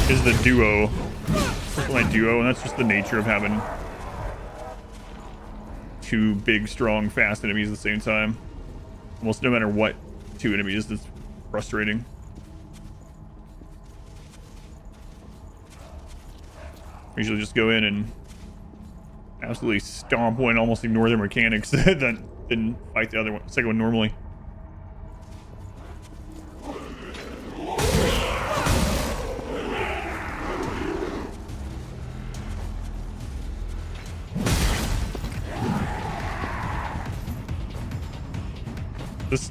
is the duo. My duo, and that's just the nature of having two big, strong, fast enemies at the same time. Almost no matter what two enemies, it's frustrating. I usually just go in and absolutely stomp one, almost ignore their mechanics, then fight the other one, second one normally.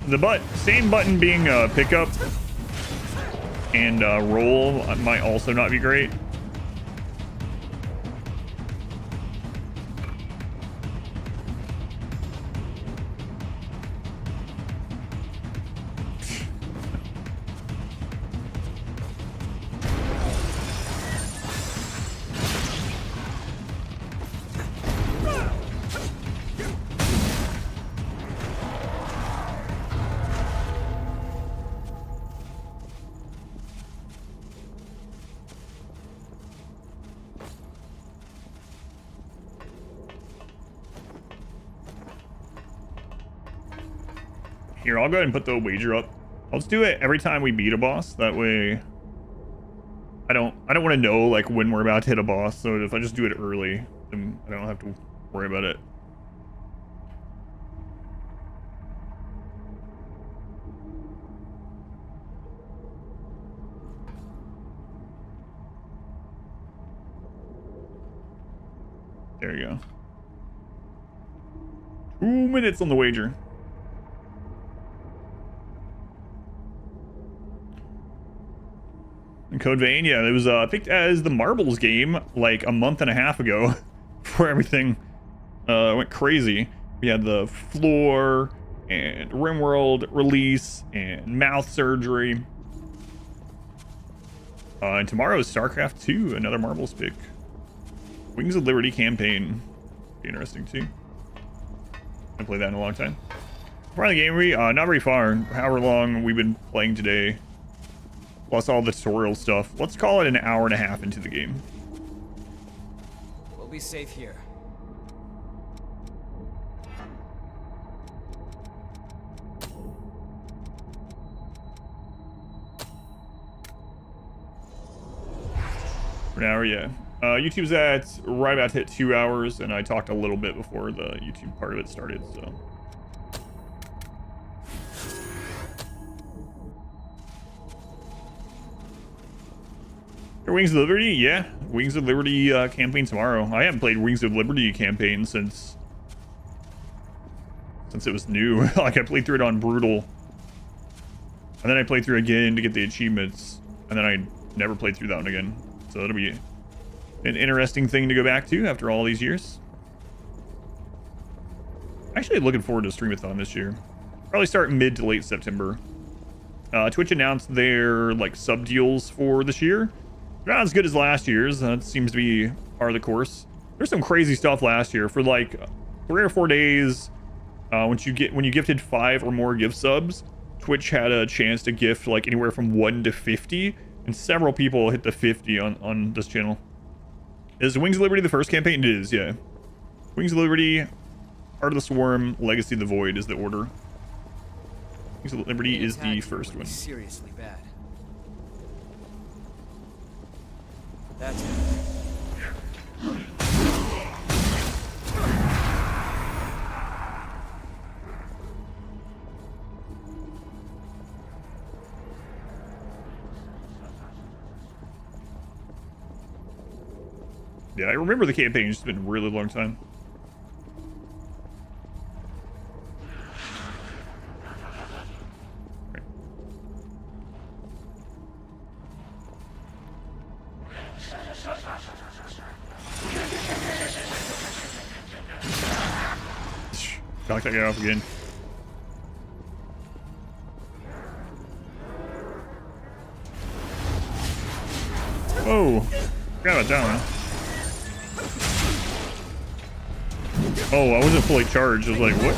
The same button being pickup and roll might also not be great. Here, I'll go ahead and put the wager up. I'll just do it every time we beat a boss. That way, I don't want to know like when we're about to hit a boss. So if I just do it early, then I don't have to worry about it. There you go. 2 minutes on the wager. And Code Vein, yeah, it was picked as the Marbles game like a month and a half ago before everything went crazy. We had the Floor and RimWorld release and Mouth Surgery. And tomorrow is StarCraft 2, another Marbles pick. Wings of Liberty campaign. Be interesting too. I haven't played that in a long time. Far in the game, not very far. However long we've been playing today. Plus all the tutorial stuff. Let's call it an hour and a half into the game. We'll be safe here. For an hour, yeah. YouTube's at right about to hit 2 hours, and I talked a little bit before the YouTube part of it started, so. Wings of Liberty, yeah. Wings of Liberty campaign tomorrow. I haven't played Wings of Liberty campaign since it was new. Like I played through it on Brutal, and then I played through again to get the achievements, and then I never played through that one again. So that'll be an interesting thing to go back to after all these years. I actually looking forward to Streamathon this year. Probably start mid to late September. Twitch announced their like sub deals for this year. They're not as good as last year's. That seems to be part of the course. There's some crazy stuff last year for like 3 or 4 days. When you gifted 5 or more gift subs, Twitch had a chance to gift like anywhere from 1 to 50, and several people hit the 50 on this channel. Is Wings of Liberty the first campaign? It is, yeah. Wings of Liberty, Heart of the Swarm, Legacy of the Void is the order. Wings of Liberty is the first one. Seriously bad. That's it. Yeah, I remember the campaign. It's been a really long time. Knock that guy off again. Whoa. Forgot about that one. Oh, I wasn't fully charged. I was like, what?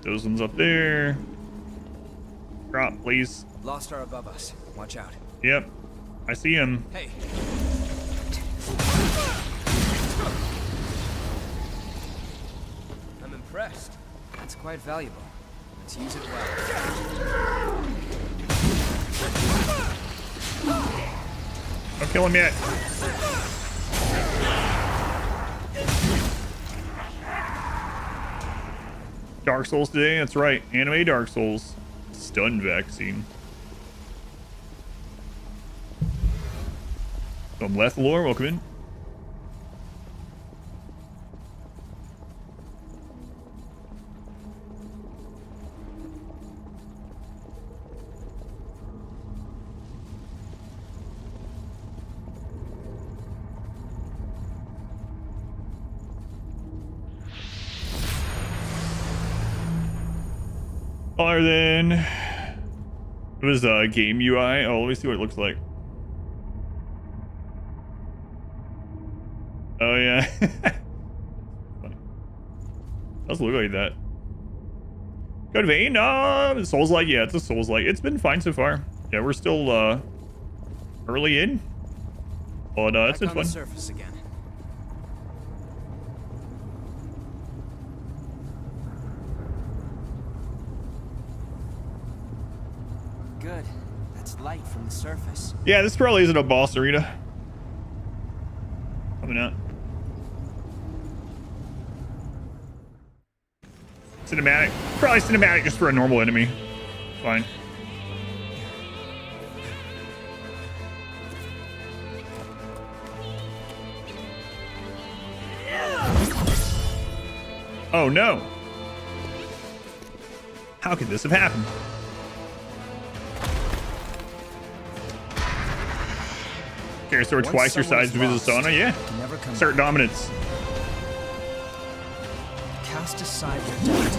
Those ones up there. Drop, please. Lost are above us. Watch out. Yep. I see him. Hey. I'm impressed. It's quite valuable. Let's use it well. Don't kill him yet. Dark Souls today, that's right. Anime Dark Souls. Stun vaccine. From Lethalore, welcome in. Other than it was game UI. Oh, let me see what it looks like. Oh yeah. Does look like that. Good vein. Souls-like. Yeah, it's a Souls-like. It's been fine so far. Yeah, we're still early in, but it's been Back on fun. the surface again. Good. That's light from the surface. Yeah, this probably isn't a boss arena. Probably not. Cinematic. Probably cinematic just for a normal enemy. Fine. Oh no. How could this have happened? Carry sword Once twice your someone size is to lost, Vizasana, yeah. can never come Assert back. dominance. Cast aside your doubt.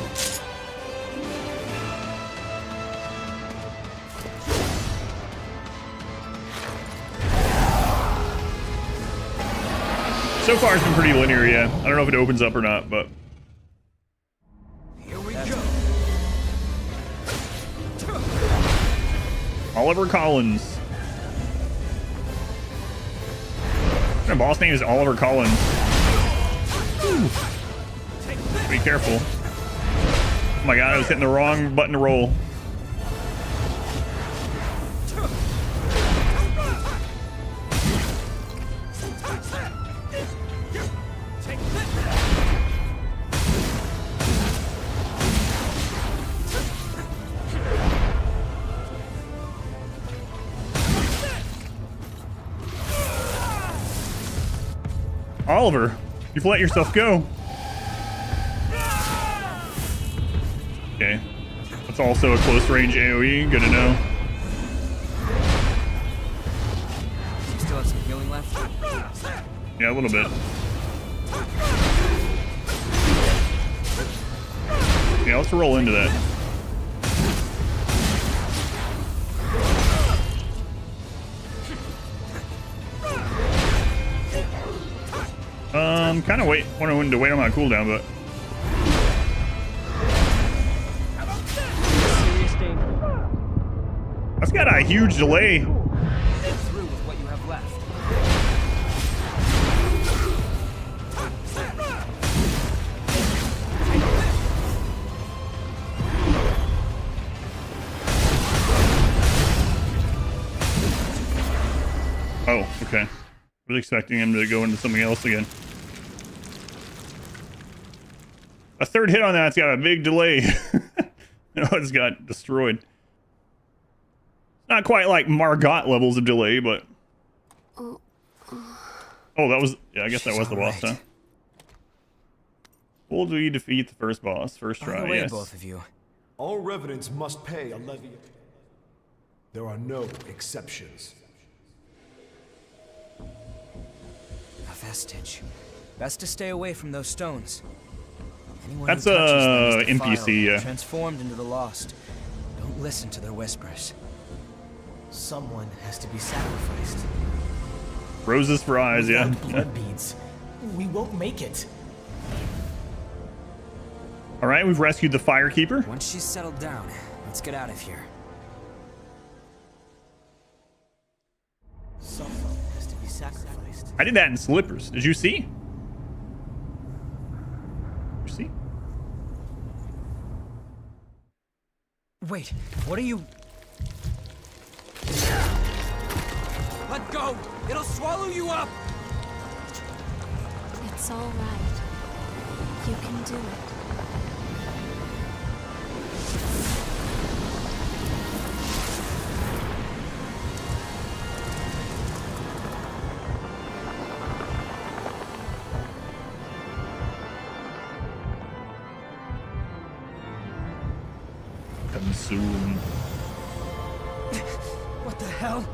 So far it's been pretty linear, yeah. I don't know if it opens up or not, but Here we go. Oliver Collins. My boss name is Oliver Collins. Ooh. Be careful. Oh my god, I was hitting the wrong button to roll. Oliver, you've let yourself go. Okay. That's also a close range AoE. Good to know. You still have some healing left? left? Yeah, a little bit. Yeah, let's roll into that. Kind of wanted to wait on my cooldown, but that's got a huge delay. Through with what you have left. Oh, okay. I was expecting him to go into something else again. A third hit on that's got a big delay. No, it's got destroyed. Not quite like Margot levels of delay, but... Oh, that was... Yeah, I guess that was the boss, huh? Will we defeat the first boss? First try, By the way, yes. both of you. All revenants must pay a levy. There are no exceptions. A vestige. Best to stay away from those stones. Anyone That's who touches them is NPC, defiled, yeah. transformed into the lost. Don't listen to their whispers. Someone has to be sacrificed. Roses for eyes, yeah. Without blood beads, we won't make it. All right, we've rescued the Firekeeper. Once she's settled down, let's get out of here. Someone has to be sacrificed. I did that in slippers. Did you see? You see? Wait, what are you... Let go! It'll swallow you up! It's all right. You can do it. Consume. What the hell?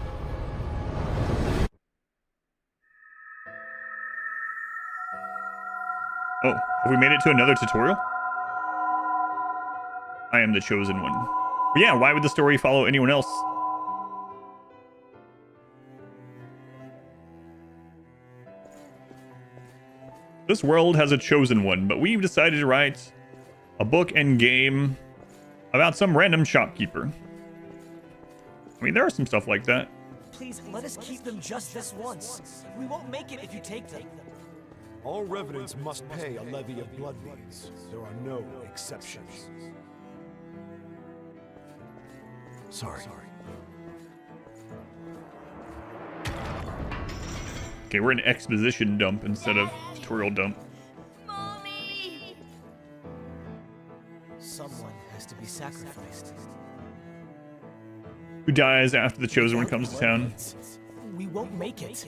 Oh, have we made it to another tutorial? I am the chosen one. But yeah, why would the story follow anyone else? This world has a chosen one, but we've decided to write a book and game about some random shopkeeper. I mean, there are some stuff like that. Please, let us keep them just this once. We won't make it if you take them. All revenants must pay a levy of blood beads. There are no exceptions. Sorry. Okay, we're in exposition dump instead of tutorial dump. Someone has to be sacrificed. Who dies after the chosen one comes to town? We won't make it.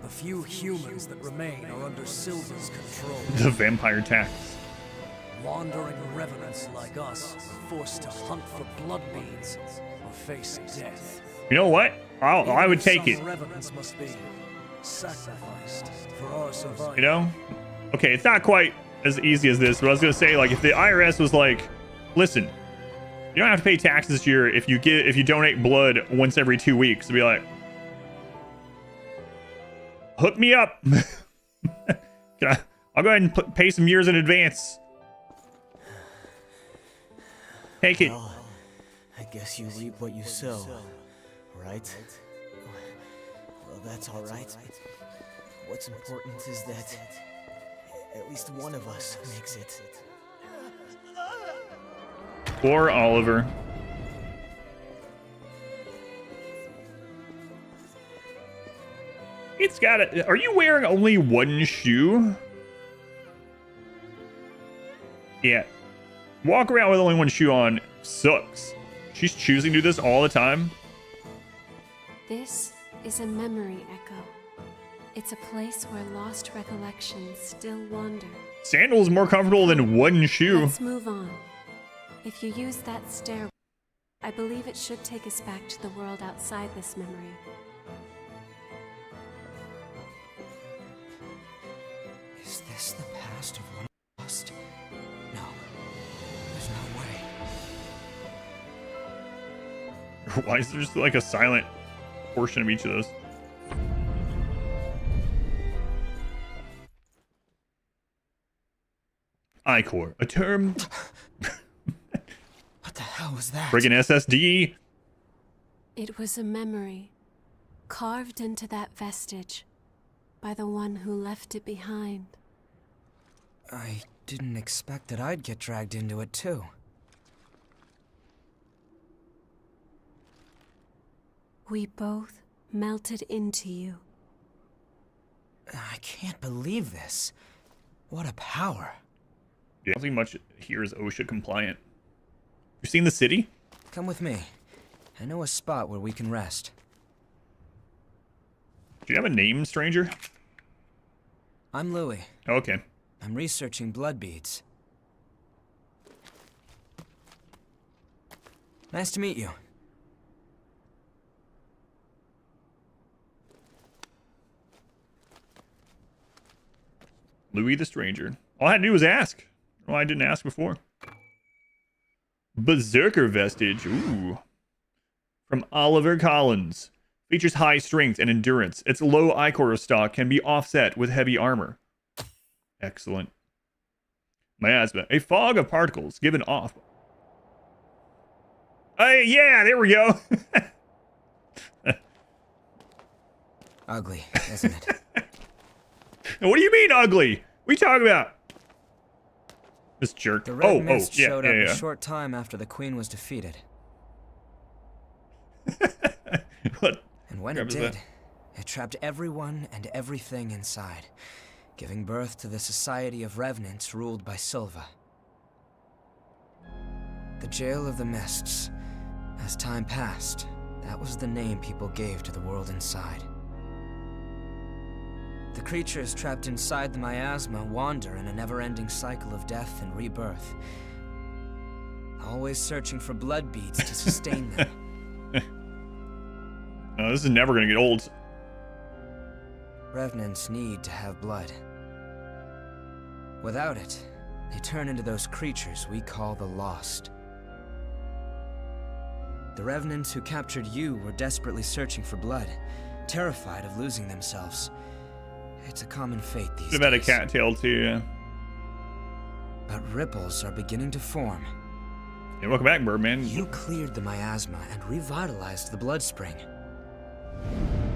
The few humans that remain are under Silva's control. The vampire tax. Wandering revenants like us are forced to hunt for blood beads or face death. You know what? I would take it. Some revenants must be sacrificed for our survival. You know? Okay, it's not quite as easy as this, but I was gonna say, like, if the IRS was like, listen, you don't have to pay taxes here if you donate blood once every 2 weeks, to be like, hook me up. I'll go ahead and pay some years in advance. Take it. Well, I guess you reap what you sow, right? Well, that's all right. What's important is that at least one of us makes it. Poor Oliver. It's got a... Are you wearing only one shoe? Yeah. Walk around with only one shoe on sucks. She's choosing to do this all the time. This is a memory echo. It's a place where lost recollections still wander. Sandals more comfortable than one shoe. Let's move on. If you use that stairway, I believe it should take us back to the world outside this memory. Is this the past of one lost? No. There's no way. Why is there just like a silent portion of each of those? iCore, a term. What the hell was that? Friggin' SSD. It was a memory, carved into that vestige by the one who left it behind. I didn't expect that I'd get dragged into it, too. We both melted into you. I can't believe this. What a power. Yeah, I don't think much here is OSHA compliant. You seen the city? Come with me. I know a spot where we can rest. Do you have a name, stranger? I'm Louis. Okay. I'm researching blood beads. Nice to meet you. Louis the Stranger. All I had to do was ask. Well, I didn't ask before. Berserker Vestige. Ooh. From Oliver Collins. Features high strength and endurance. Its low ichor stock can be offset with heavy armor. Excellent. Miasma. A fog of particles given off. Yeah, there we go. Ugly, isn't it? What do you mean ugly? What are you talking about? This jerk. The red mist yeah, showed yeah, up yeah. a short time after the queen was defeated. What? And when crap it is that? did, it trapped everyone and everything inside, giving birth to the Society of Revenants ruled by Silva. The Jail of the Mists. As time passed, that was the name people gave to the world inside. The creatures trapped inside the miasma wander in a never-ending cycle of death and rebirth, always searching for blood beads to sustain them. No, this is never gonna get old. Revenants need to have blood. Without it, they turn into those creatures we call the Lost. The Revenants who captured you were desperately searching for blood, terrified of losing themselves. It's a common fate these Should have had a days. cattail too, yeah. But ripples are beginning to form. Yeah, welcome back, Birdman. You cleared the miasma and revitalized the blood spring.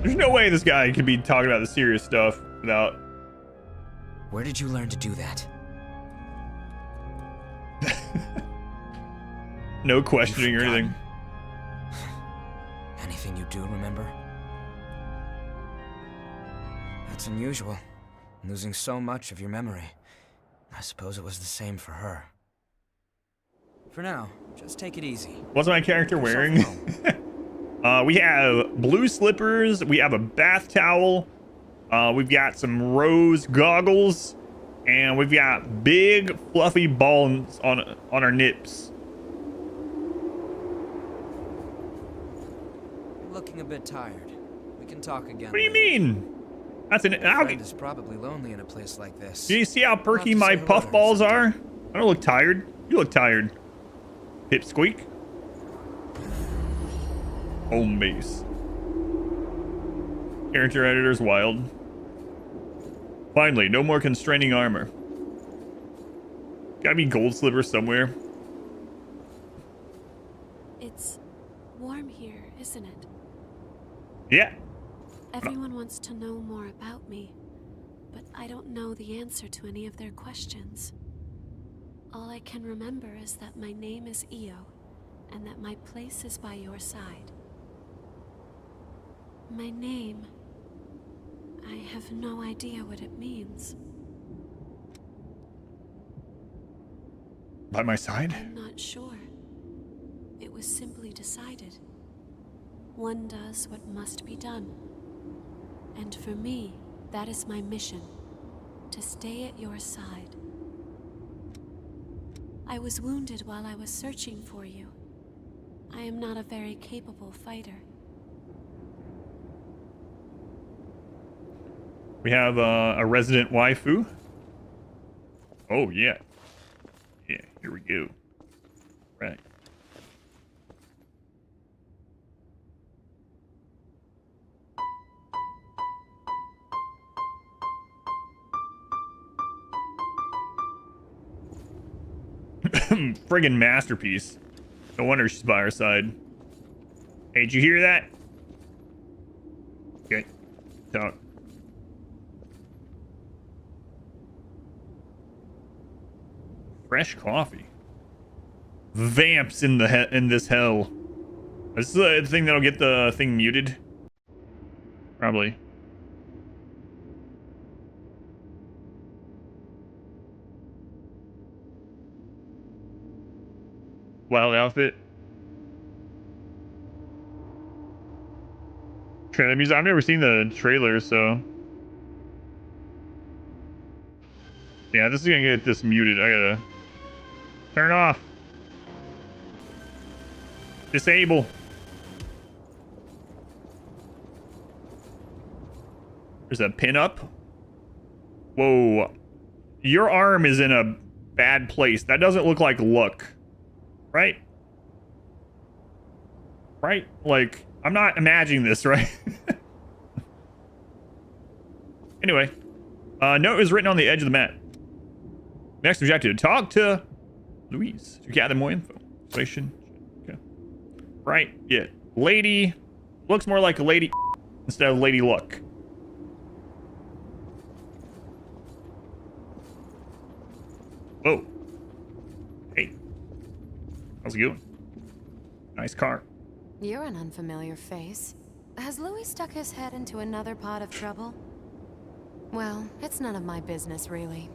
There's no way this guy can be talking about the serious stuff without... Where did you learn to do that? No questioning or anything. Anything you do remember? That's unusual. Losing so much of your memory. I suppose it was the same for her. For now, just take it easy. What's my character wearing? We have blue slippers. We have a bath towel. We've got some rose goggles. And we've got big fluffy balls on our nips. You're looking a bit tired. We can talk again. What do you mean? That's an... Your friend is probably lonely in a place like this. Do you see how perky We'll my have to say hello to puff her balls sometime. are? I don't look tired. You look tired. Hip squeak. Home base. Character editor's wild. Finally, no more constraining armor. Gotta be gold sliver somewhere. It's warm here, isn't it? Yeah. Everyone wants to know more about me, but I don't know the answer to any of their questions. All I can remember is that my name is Io, and that my place is by your side. My name... I have no idea what it means. By my side? I'm not sure. It was simply decided. One does what must be done. And for me, that is my mission. To stay at your side. I was wounded while I was searching for you. I am not a very capable fighter. We have a resident waifu. Oh, yeah. Yeah, here we go. Right. Friggin' masterpiece. No wonder she's by our side. Hey, did you hear that? Okay. Talk. Fresh coffee. Vamps in the in this hell. This is the thing that'll get the thing muted. Probably. Wild outfit. Trailer music. I've never seen the trailer, so yeah, this is gonna get this muted. I gotta turn off. Disable. There's a pin up. Whoa. Your arm is in a bad place. That doesn't look like luck. Right? Right? Like, I'm not imagining this, right? Anyway. Note is written on the edge of the map. Next objective. Talk to Louise to gather more info. Station. Okay. Right. Yeah. Lady. Looks more like a lady instead of Lady Luck. Oh. Hey. How's it going? Nice car. You're an unfamiliar face. Has Louis stuck his head into another pot of trouble? Well, it's none of my business, really.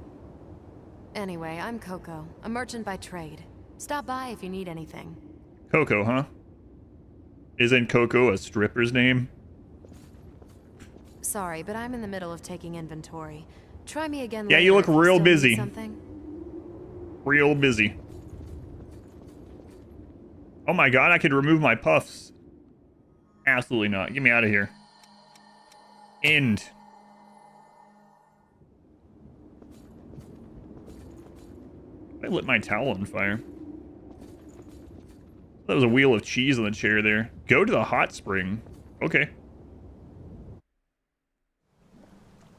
Anyway, I'm Coco, a merchant by trade. Stop by if you need anything. Coco, huh? Isn't Coco a stripper's name? Sorry, but I'm in the middle of taking inventory. Try me again Yeah, later you look if real still need busy. something. Real busy. Oh my god, I could remove my puffs. Absolutely not. Get me out of here. End. I lit my towel on fire. That was a wheel of cheese on the chair there. Go to the hot spring. Okay.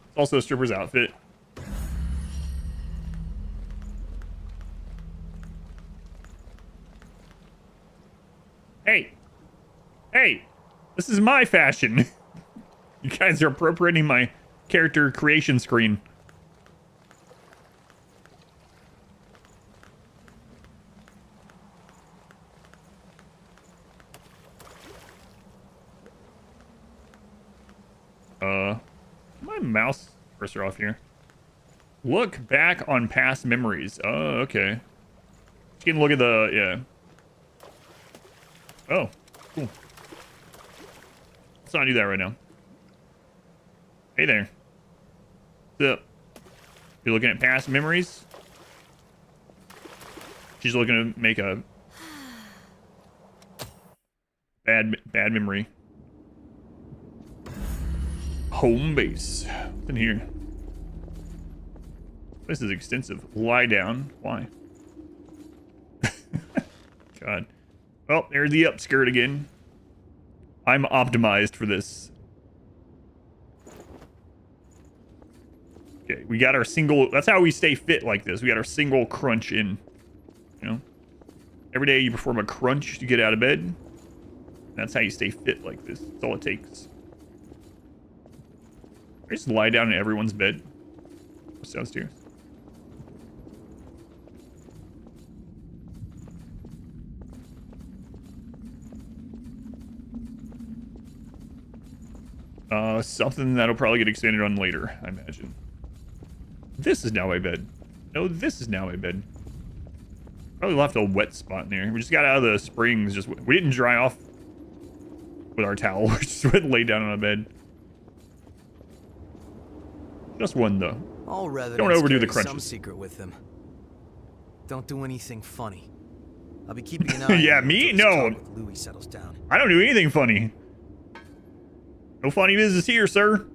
It's also a stripper's outfit. Hey. Hey. This is my fashion. You guys are appropriating my character creation screen. My mouse cursor off here. Look back on past memories. Oh, okay. You can look at the, yeah. Oh, cool. Let's not do that right now. Hey there. What's up? You looking at past memories? She's looking to make a bad memory. Home base. What's in here? This is extensive. Lie down. Why? God. Oh, there's the upskirt again. I'm optimized for this. Okay, we got our single... That's how we stay fit like this. We got our single crunch in. You know? Every day you perform a crunch to get out of bed. That's how you stay fit like this. That's all it takes. I just lie down in everyone's bed. What's downstairs? Something that'll probably get expanded on later, I imagine. This is now a bed. No, this is now a bed. Probably left a wet spot in there. We just got out of the springs. We didn't dry off with our towel. We just went and laid down on a bed. Just one though. All residents Don't overdo the carry some crunches. secret with them. Don't do anything funny. I'll be keeping an eye Yeah, on me? until this No. talk with Louis settles down. I don't do anything funny. No funny business here, sir.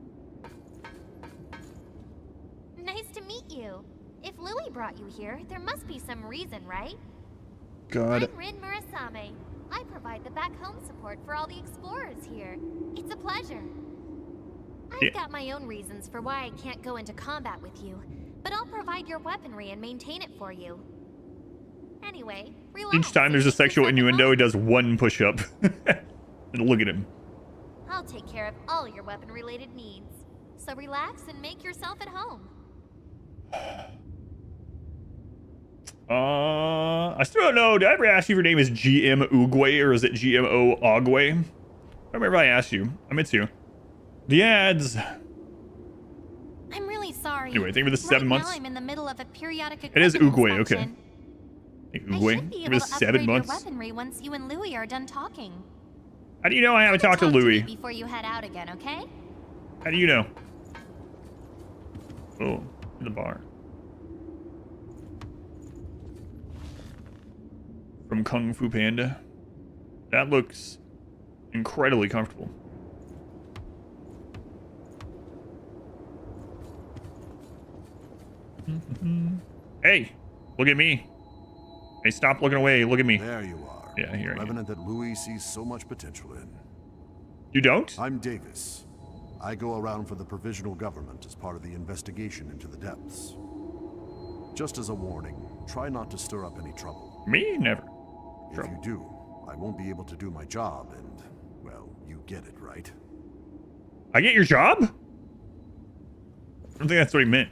Nice to meet you. If Louis brought you here, there must be some reason, right? God. I'm Rin Murasame. I provide the back home support for all the explorers here. It's a pleasure. I've got my own reasons for why I can't go into combat with you, but I'll provide your weaponry and maintain it for you. Anyway, relax. Each time there's a sexual innuendo, he does one push-up. And look at him. I'll take care of all your weapon-related needs. So relax and make yourself at home. I still don't know. Did I ever ask you if your name is GM Oogway or is it GMO Ogway? I remember I asked you. I meant to. The ads. I'm really sorry. Anyway, thank you for the 7 months. Now I'm in the middle of a periodic It is equipment Oogway, okay. inspection. I Oogway? should be It able was to 7 upgrade months. your weaponry once you and Louis are done talking. How do you know I haven't talked to Talk to Louis? me before you head out again, okay? How do you know? Oh, in the bar. From Kung Fu Panda. That looks incredibly comfortable. Hey, look at me. Hey, stop looking away. Look at me. There you are. Yeah, here I am. Revenant that Louis sees so much potential in. You don't? I'm Davis. I go around for the provisional government as part of the investigation into the depths. Just as a warning, try not to stir up any trouble. Me? Never. If you do, I won't be able to do my job and, well, you get it, right? I get your job? I don't think that's what he meant.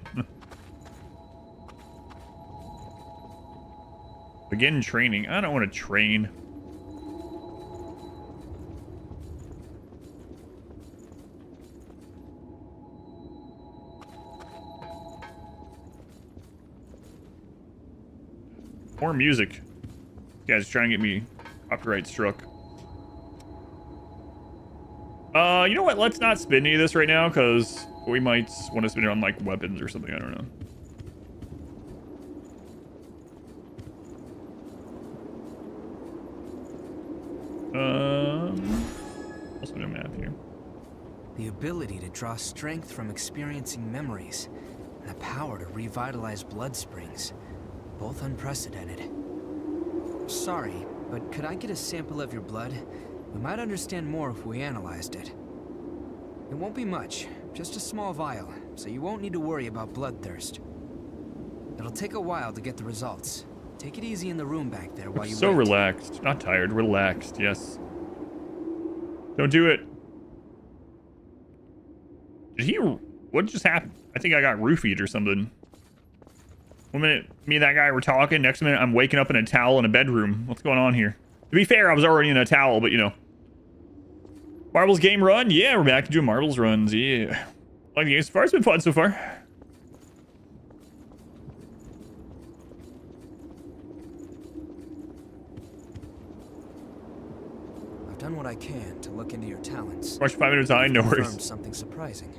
Begin training. I don't want to train. More music. Guys, try and get me copyright struck. You know what? Let's not spin any of this right now, because we might want to spin it on, like, weapons or something. I don't know. Also no math here. The ability to draw strength from experiencing memories, and the power to revitalize blood springs. Both unprecedented. Sorry, but could I get a sample of your blood? We might understand more if we analyzed it. It won't be much, just a small vial, so you won't need to worry about bloodthirst. It'll take a while to get the results. Take it easy in the room back there while you So wait. relaxed. Not tired. Relaxed. Yes. Don't do it. Did he... What just happened? I think I got roofied or something. 1 minute, me and that guy were talking. Next minute, I'm waking up in a towel in a bedroom. What's going on here? To be fair, I was already in a towel, but you know. Marvel's game run? Yeah, we're back to doing Marvel's runs. Yeah. Like the game so far. It's been fun so far. I've done what I can to look into your talents. Rush 5 minutes high, no Confirmed worries. something surprising.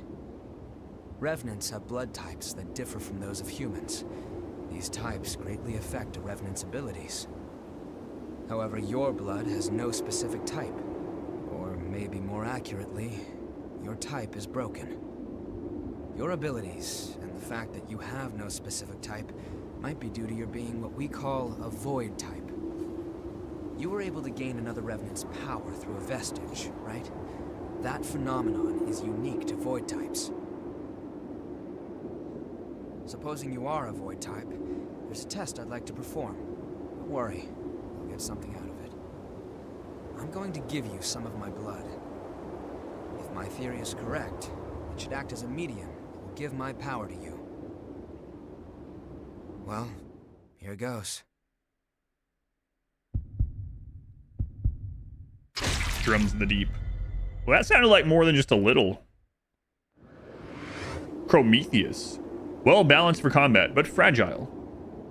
Revenants have blood types that differ from those of humans. These types greatly affect a Revenant's abilities. However, your blood has no specific type. Or maybe more accurately, your type is broken. Your abilities, and the fact that you have no specific type, might be due to your being what we call a void type. You were able to gain another Revenant's power through a vestige, right? That phenomenon is unique to void types. Supposing you are a void type, there's a test I'd like to perform. Don't worry, you'll get something out of it. I'm going to give you some of my blood. If my theory is correct, it should act as a medium that will give my power to you. Well, here goes. Drums in the deep. Well, that sounded like more than just a little. Prometheus. Well balanced for combat, but fragile.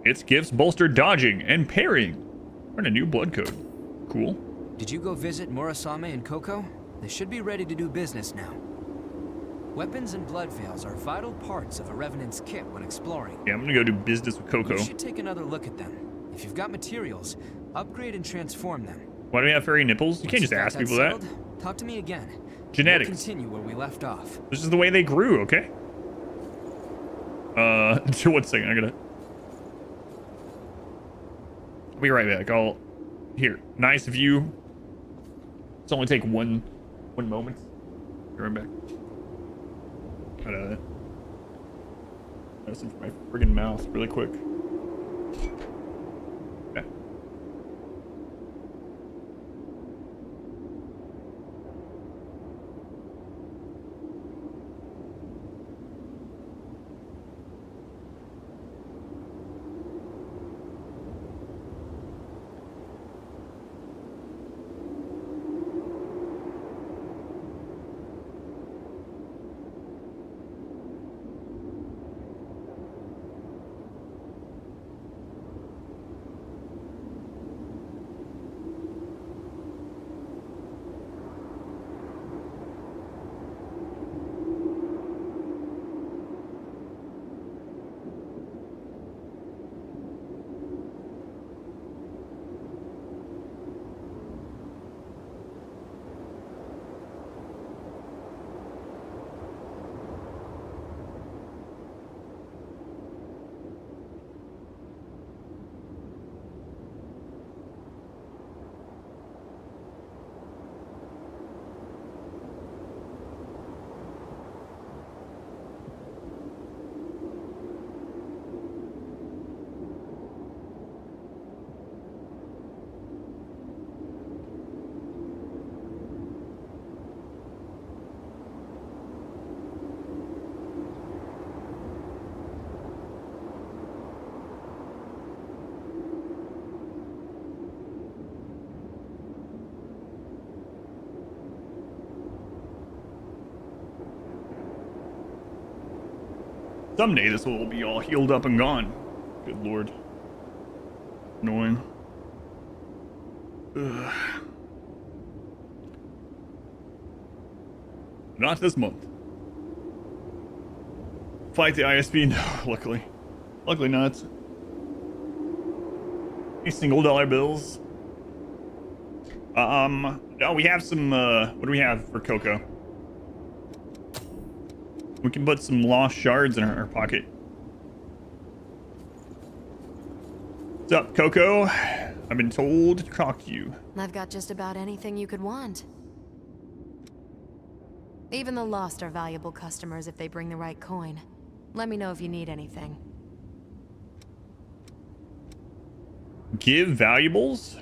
Its gifts bolster dodging and parrying. Earn a new blood code. Cool. Did you go visit Murasame and Coco? They should be ready to do business now. Weapons and blood veils are vital parts of a Revenant's kit when exploring. Yeah, I'm gonna go do business with Coco. You should take another look at them. If you've got materials, Upgrade and transform them. Why do we have fairy nipples? You can't just ask people that. Talk to me again. Genetics. We'll continue where we left off. This is the way they grew, okay? 1 second, I gotta... I'll be right back. Here, nice view. It's only take one moment. Be right back. Gotta medicine for my friggin' mouth really quick. Okay. Someday this will be all healed up and gone. Good lord. Annoying. Ugh. Not this month. Fight the ISP? No, luckily. Luckily not. Any single dollar bills? No, we have some, what do we have for Coco? We can put some lost shards in our pocket. What's up, Coco? I've been told to talk to you. I've got just about anything you could want. Even the lost are valuable customers if they bring the right coin. Let me know if you need anything. Give valuables?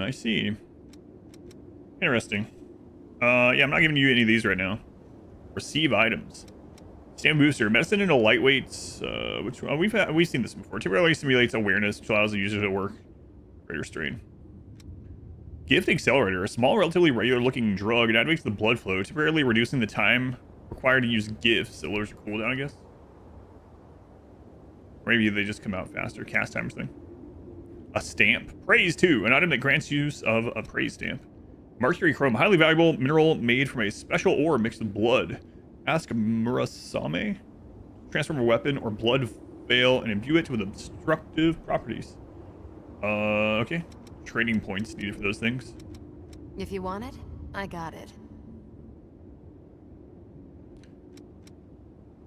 I see. Interesting. Yeah, I'm not giving you any of these right now. Receive items. Stand booster. Medicine and a lightweight. Which one? We've seen this before. Temporarily simulates awareness, which allows the user to work greater strain. Gift accelerator. A small, relatively regular-looking drug. It activates the blood flow, temporarily reducing the time required to use gifts. It lowers your cooldown, I guess. Maybe they just come out faster. Cast timer thing. A stamp. Praise 2. An item that grants use of a praise stamp. Mercury chrome. Highly valuable mineral made from a special ore mixed with blood. Ask Murasame. Transform a weapon or blood veil and imbue it with obstructive properties. Okay. Trading points needed for those things. If you want it, I got it.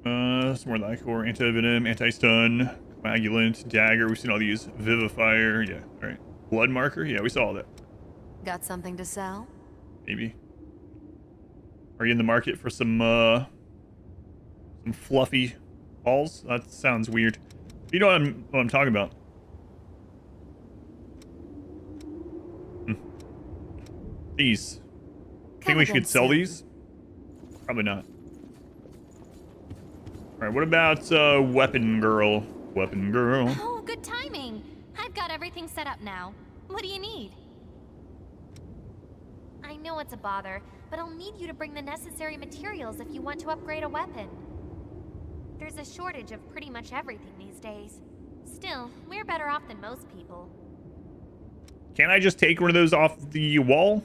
Some more like ore, anti-venom, anti-stun, coagulant, dagger. We've seen all these. Vivifier. Yeah. All right. Blood marker. Yeah, we saw all that. Got something to sell? Maybe. Are you in the market for some fluffy balls? That sounds weird. You know what I'm talking about. These. Think we should sell these? Probably not. Alright, what about Weapon Girl? Weapon Girl. Oh, good timing. I've got everything set up now. What do you need? I know it's a bother, but I'll need you to bring the necessary materials if you want to upgrade a weapon. There's a shortage of pretty much everything these days. Still, we're better off than most people. Can I just take one of those off the wall?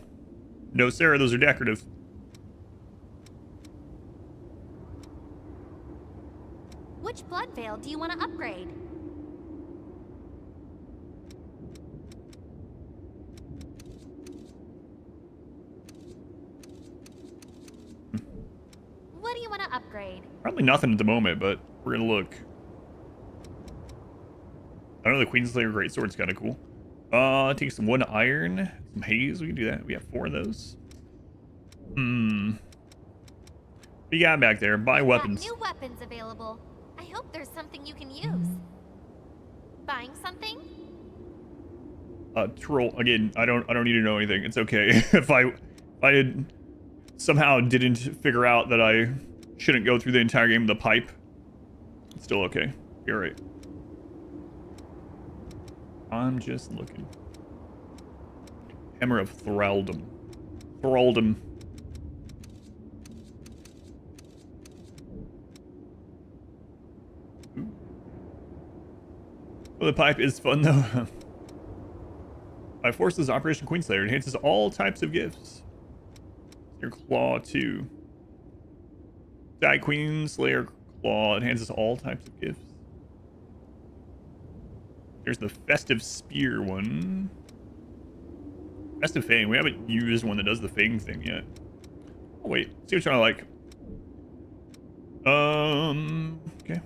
No, Sarah, those are decorative. failed. Do you want to upgrade? What do you want to upgrade? Probably nothing at the moment, but we're gonna look. I know the Queenslayer Greatsword's kind of cool. Take some 1 iron, some haze. We can do that. We have 4 of those. What you got back there? Buy weapons. New weapons available. I hope there's something you can use. Buying something? Troll again. I don't need to know anything. It's okay. if I had somehow didn't figure out that I shouldn't go through the entire game with the pipe, it's still okay. You're right. I'm just looking. Hammer of Thraldom. Thraldom. Well, the pipe is fun though. By forces Operation Queenslayer enhances all types of gifts. Your Claw 2. Die Queenslayer Claw enhances all types of gifts. There's the Festive Spear one. Festive Fang. We haven't used one that does the Fang thing yet. Oh wait, see which one I like. Okay.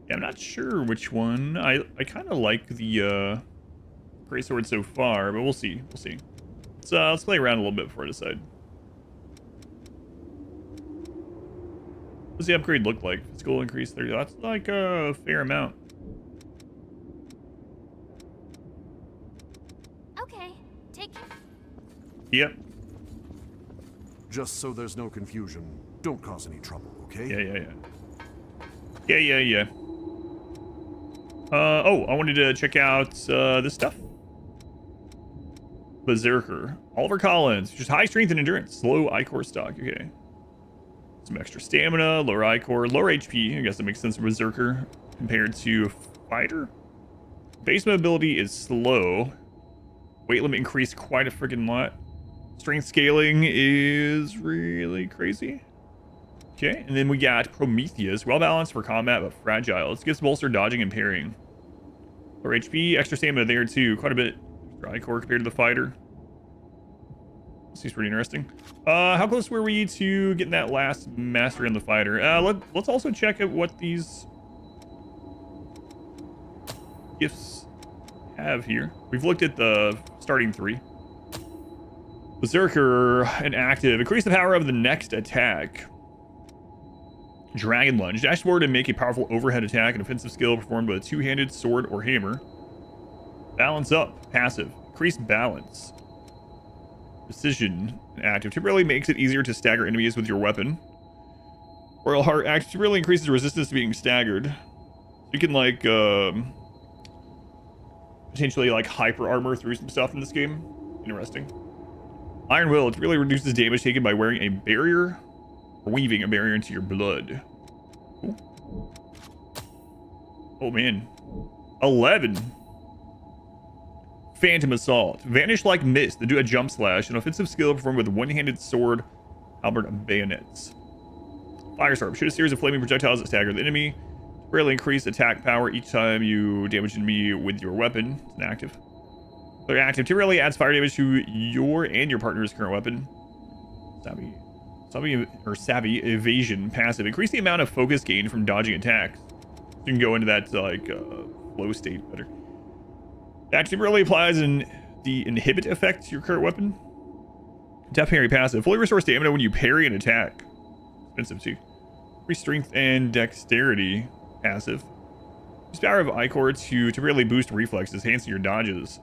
Yeah, I'm not sure which one. I kind of like the Greatsword so far, but we'll see. We'll see. Let's play around a little bit before I decide. What does the upgrade look like? Physical increase 30. That's like a fair amount. Okay, take care. Yep. Just so there's no confusion, don't cause any trouble, okay? Yeah. Oh, I wanted to check out this stuff. Berserker. Oliver Collins. Just high strength and endurance. Slow Ichor stock. Okay. Some extra stamina, lower Ichor, lower HP. I guess that makes sense for Berserker compared to Fighter. Base mobility is slow. Weight limit increased quite a freaking lot. Strength scaling is really crazy. Okay, and then we got Prometheus. Well balanced for combat, but fragile. This gives bolster dodging and parrying. Lower HP, extra stamina there too. Quite a bit. Ichor compared to the Fighter. Seems pretty interesting. How close were we to getting that last mastery on the Fighter? Let's also check out what these gifts have here. We've looked at the starting 3. Berserker and active. Increase the power of the next attack. Dragon Lunge. Dash forward and make a powerful overhead attack. An offensive skill performed with a 2-handed sword or hammer. Balance up. Passive. Increase balance. Precision. Active. Temporarily makes it easier to stagger enemies with your weapon. Royal Heart. Active. Temporarily increases resistance to being staggered. You can like potentially like hyper armor through some stuff in this game. Interesting. Iron Will. It really reduces damage taken by wearing a barrier or weaving a barrier into your blood. Cool. Oh man. 11. Phantom Assault. Vanish like mist. They do a jump slash. An offensive skill performed with one-handed sword, halberd, and bayonets. Firestorm. Shoot a series of flaming projectiles that stagger the enemy. Rarely increase attack power each time you damage an enemy with your weapon. It's an active. They're active. Temporarily adds fire damage to your and your partner's current weapon. Savvy evasion. Passive. Increase the amount of focus gained from dodging attacks. You can go into that flow state better. Actually really applies the inhibit effect to your current weapon. Tap parry passive. Fully restore stamina when you parry an attack. Expensive too. Increase strength and dexterity. Passive. Use power of Ichor to temporarily boost reflexes, enhancing your dodges.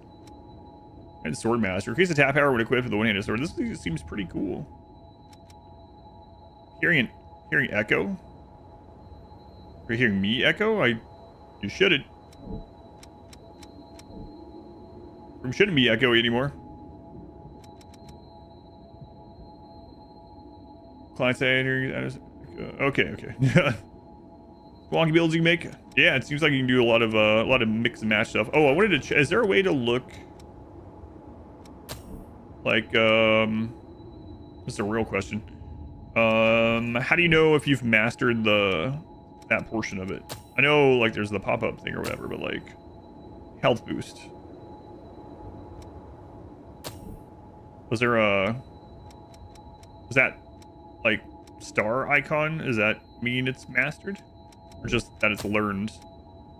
And Sword Master. Increase attack power when equipped with a one-handed sword. This seems pretty cool. Hearing echo. Are you hearing me echo? You shouldn't. Room shouldn't be echoey anymore. Client side. Okay. Wonky builds you can make. Yeah, it seems like you can do a lot of mix and match stuff. Oh, I wanted to. Is there a way to look? Like, this is a real question. How do you know if you've mastered the that portion of it. I know like there's the pop-up thing or whatever, but like health boost. Was there a... Was that like star icon? Does that mean it's mastered? Or just that it's learned?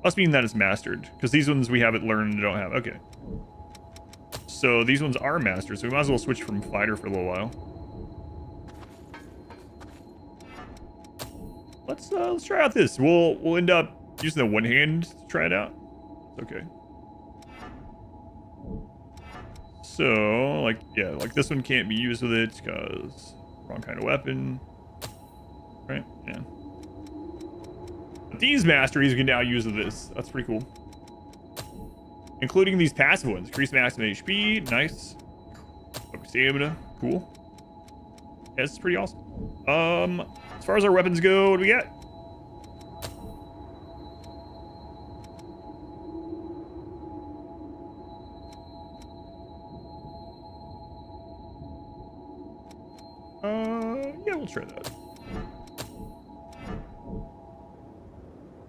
Must mean that it's mastered. Because these ones we haven't learned and don't have. Okay. So these ones are mastered, so we might as well switch from fighter for a little while. Let's try out this. We'll end up using the one hand to try it out. Okay. So like yeah, like this one can't be used with it because wrong kind of weapon. Right? Yeah. But these masteries you can now use with this. That's pretty cool. Including these passive ones. Increase maximum HP. Nice. Stamina. Cool. Yeah, this is pretty awesome. As far as our weapons go, what do we got? Yeah, we'll try that.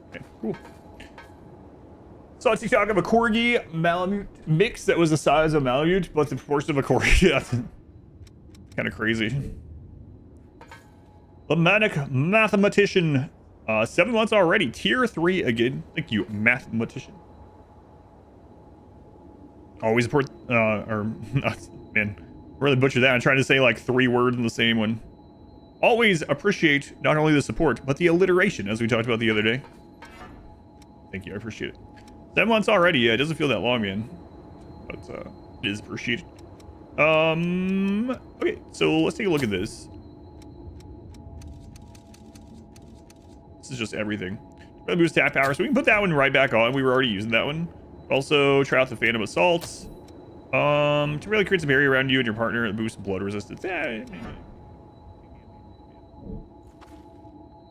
Okay, cool. Saw a TikTok of a Corgi Malamute mix that was the size of Malamute, but the proportion of a Corgi. That's kind of crazy. The Manic Mathematician. 7 months already. Tier 3 again. Thank you, Mathematician. Always support, man, really butchered that. I'm trying to say like 3 words in the same one. Always appreciate not only the support, but the alliteration, as we talked about the other day. Thank you, I appreciate it. 7 months already, yeah, it doesn't feel that long, man. But, it is appreciated. Okay, so let's take a look at this. This is just everything. Really boost tap power, so we can put that one right back on. We were already using that one. Also, try out the Phantom Assault. To really create some area around you and your partner and boost blood resistance. I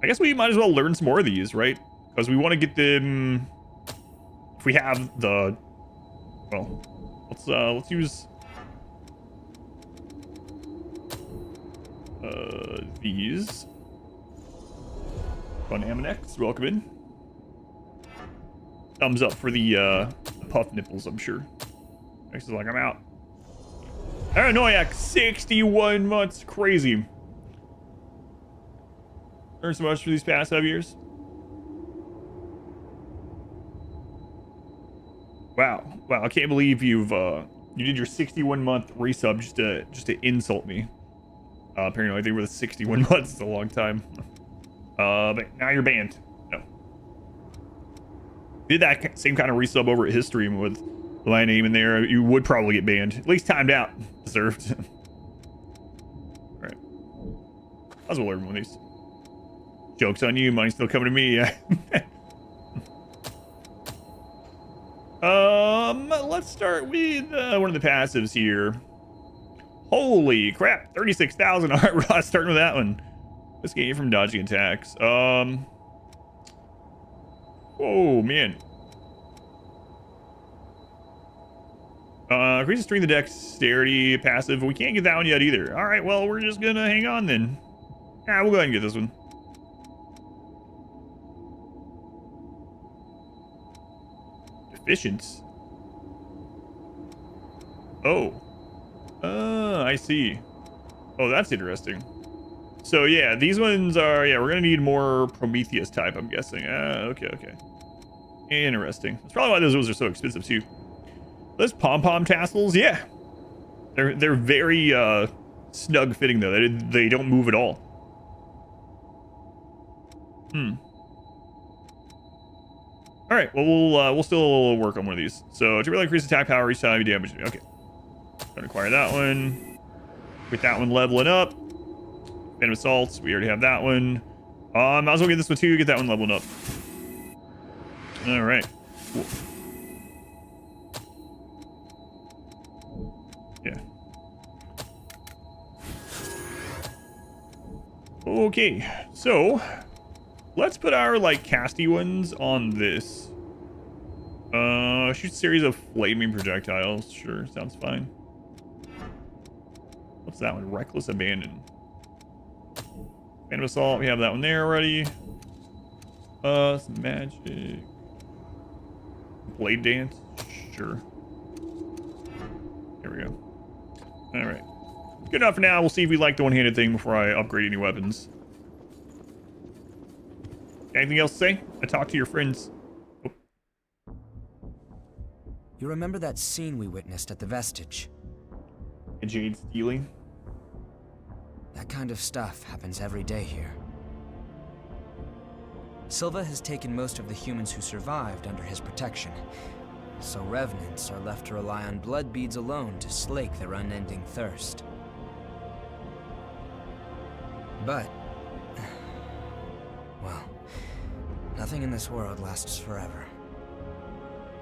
guess we might as well learn some more of these, right? Because we want to get them. If we have the, well, let's use these. Fun Aminex, welcome in. Thumbs up for the puff nipples, I'm sure. Next is like, I'm out. Paranoiac, 61 months, crazy. Learned so much for these past 5 years. Wow, I can't believe you've you did your 61-month resub just to insult me. Apparently, I think with 61 months is a long time. But now you're banned. No. Did that same kind of resub over at his stream with my name in there, you would probably get banned. At least timed out. Deserved. Alright. Might as well learn one of these. Joke's on you, money's still coming to me. Let's start with one of the passives here. Holy crap, 36,000. Alright, we're not starting with that one. Let's get you from dodging attacks. Oh man. Increases strength and dexterity passive. We can't get that one yet either. All right, well, we're just gonna hang on then. Yeah, we'll go ahead and get this one. Efficient. Oh. I see. Oh, that's interesting. So yeah, these ones are, yeah, we're gonna need more Prometheus type, I'm guessing. Okay. Interesting. That's probably why those are so expensive too. Those pom-pom tassels, yeah. They're very snug fitting though. They don't move at all. All right, well we'll still work on one of these. So to really increase attack power each time you damage. Okay. Gonna acquire that one. With that one leveling up. Phantom Assaults, we already have that one. Might as well get this one too, get that one leveling up. Alright. Cool. Yeah. Okay, so let's put our like casty ones on this. Shoot a series of flaming projectiles. Sure, sounds fine. What's that one? Reckless Abandon. Phantom Assault, we have that one there already. Some magic. Blade dance? Sure. There we go. Alright. Good enough for now. We'll see if we like the one-handed thing before I upgrade any weapons. Anything else to say? I talked to your friends. Oh. You remember that scene we witnessed at the Vestige? Jade stealing? That kind of stuff happens every day here. Silva has taken most of the humans who survived under his protection, so revenants are left to rely on blood beads alone to slake their unending thirst. But, well, nothing in this world lasts forever.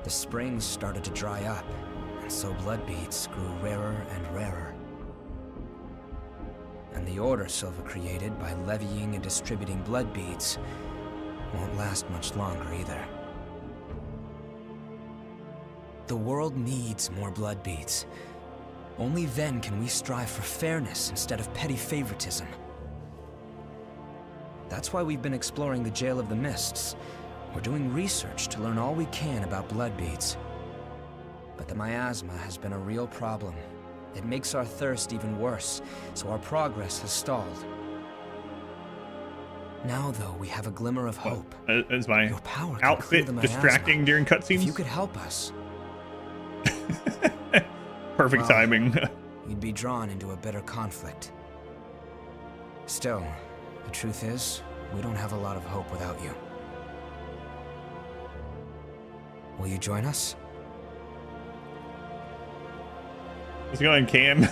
The springs started to dry up, and so blood beads grew rarer and rarer. And the order Silva created by levying and distributing blood beads won't last much longer either. The world needs more blood beads. Only then can we strive for fairness instead of petty favoritism. That's why we've been exploring the Jail of the Mists. We're doing research to learn all we can about blood beads. But the miasma has been a real problem. It makes our thirst even worse, so our progress has stalled. Now, though, we have a glimmer of hope. Is my Your power can outfit clear the distracting miasma. during cutscenes? If you could help us. Perfect timing. You'd be drawn into a bitter conflict. Still, the truth is, we don't have a lot of hope without you. Will you join us? Let's go on, Cam.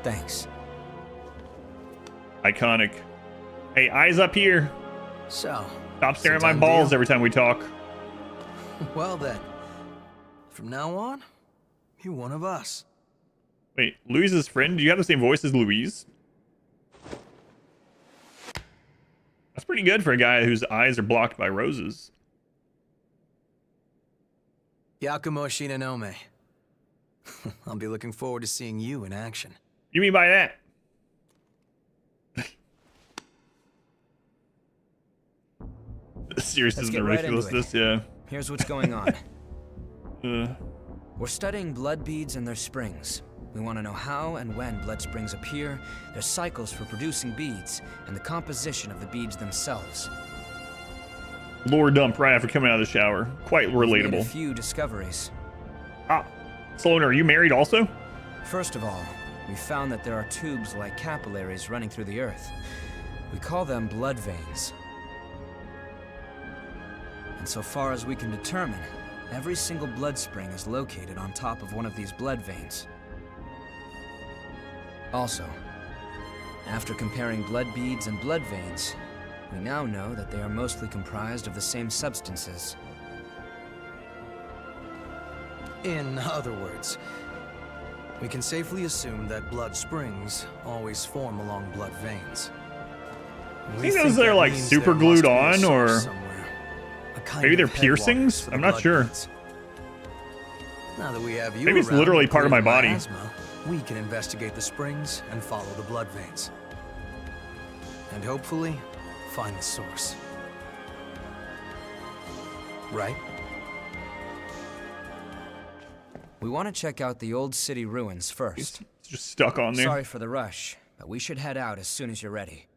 Thanks. Iconic. Hey, eyes up here. So, Stop staring at it's a my done balls deal? every time we talk. Well then, from now on, you're one of us. Wait, Louise's friend? Do you have the same voice as Louise? That's pretty good for a guy whose eyes are blocked by roses. Yakumo Shinonome. I'll be looking forward to seeing you in action. You mean by that? The seriousness Let's and get right into ridiculousness, it. yeah. Here's what's going on. We're studying blood beads and their springs. We want to know how and when blood springs appear, their cycles for producing beads, and the composition of the beads themselves. Lore dump right after coming out of the shower. Quite We've made a relatable. few discoveries. Ah, Sloan, are you married also? First of all, we found that there are tubes like capillaries running through the earth. We call them blood veins. And so far as we can determine, every single blood spring is located on top of one of these blood veins. Also, after comparing blood beads and blood veins, we now know that they are mostly comprised of the same substances. In other words, we can safely assume that blood springs always form along blood veins. I think those are like super glued on, or maybe they're of piercings? headwaters for the I'm not blood sure. beads. Now that we have you Maybe it's around literally to part of clear my the body. miasma, we can investigate the springs and follow the blood veins. And hopefully, find the source. Right? We want to check out the old city ruins first. It's just stuck on there. Sorry for the rush, but we should head out as soon as you're ready.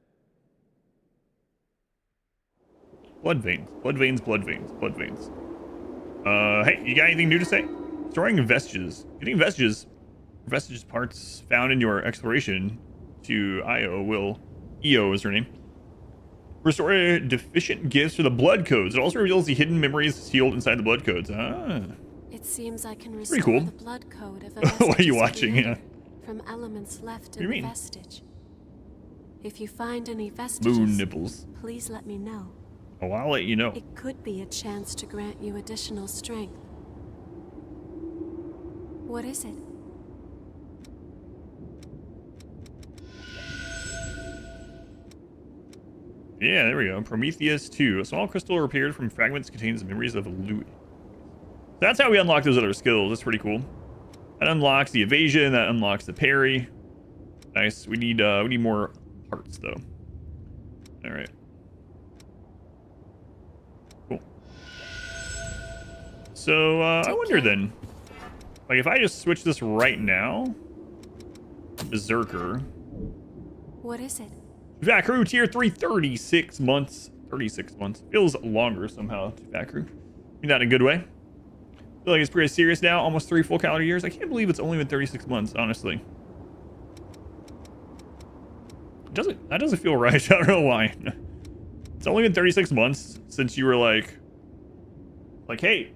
Blood veins. Blood veins, blood veins, blood veins. Hey, you got anything new to say? Storing vestiges. Getting vestiges parts found in your exploration to Io is her name. Restore deficient gifts for the blood codes. It also reveals the hidden memories sealed inside the blood codes. Ah. It seems I can Pretty restore cool. the blood code of a What are vestige you watching? created Yeah. from elements left do you in the mean? vestige. If you find any vestiges, Moon nipples. please let me know. Oh, I'll let you know. It could be a chance to grant you additional strength. What is it? Yeah, there we go. Prometheus 2. A small crystal repaired from fragments contains memories of Louis. That's how we unlock those other skills. That's pretty cool. That unlocks the evasion. That unlocks the parry. Nice. We need more parts though. All right. So I wonder then, like if I just switch this right now, Berserker. What is it? Vakru tier 3, 36 months. 36 months. Feels longer somehow to Vakru. Mean that in a good way. Feel like it's pretty serious now. Almost 3 full calendar years. I can't believe it's only been 36 months, honestly. That doesn't feel right. I don't know why. It's only been 36 months since you were like, hey,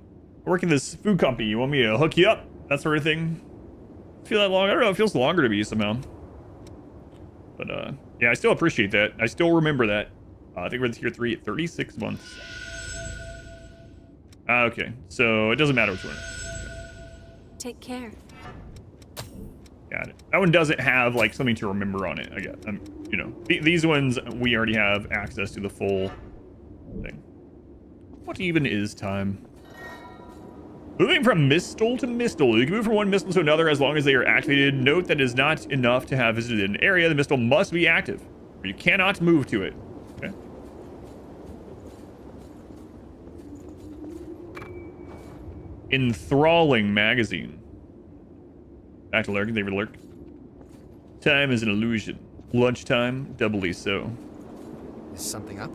I work in this food company. You want me to hook you up? That sort of thing. Feel that long? I don't know. It feels longer to me somehow. But yeah, I still appreciate that. I still remember that. I think we're in tier 3 at 36 months. Okay, so it doesn't matter which one. Take care. Got it. That one doesn't have like something to remember on it. I guess. You know, these ones we already have access to the full thing. What even is time? Moving from Mistle to Mistle. You can move from one Mistle to another as long as they are activated. Note that it is not enough to have visited an area. The Mistle must be active, or you cannot move to it. Okay. Enthralling magazine. Back to Lurk. They Lurk. Time is an illusion. Lunchtime, doubly so. Is something up?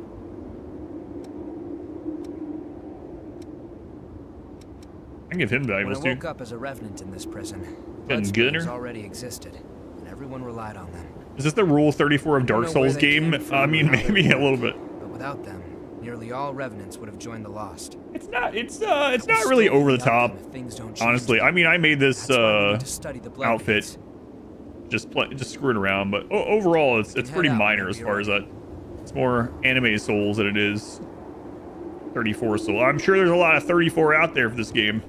I can give him When I valuables too. woke up as a revenant in this prison, And Bloodspears Gunner? already existed, and everyone relied on them. Is this the Rule 34 of I don't Dark know where Souls they game? came from I mean, or how they maybe a worked, little bit. But without them, nearly all revenants would have joined the Lost. It's not really over the top. Honestly, I mean, I made this outfit just screwing around, but overall, it's pretty minor as far as that. It's more anime Souls than it is 34 Soul. I'm sure there's a lot of 34 out there for this game.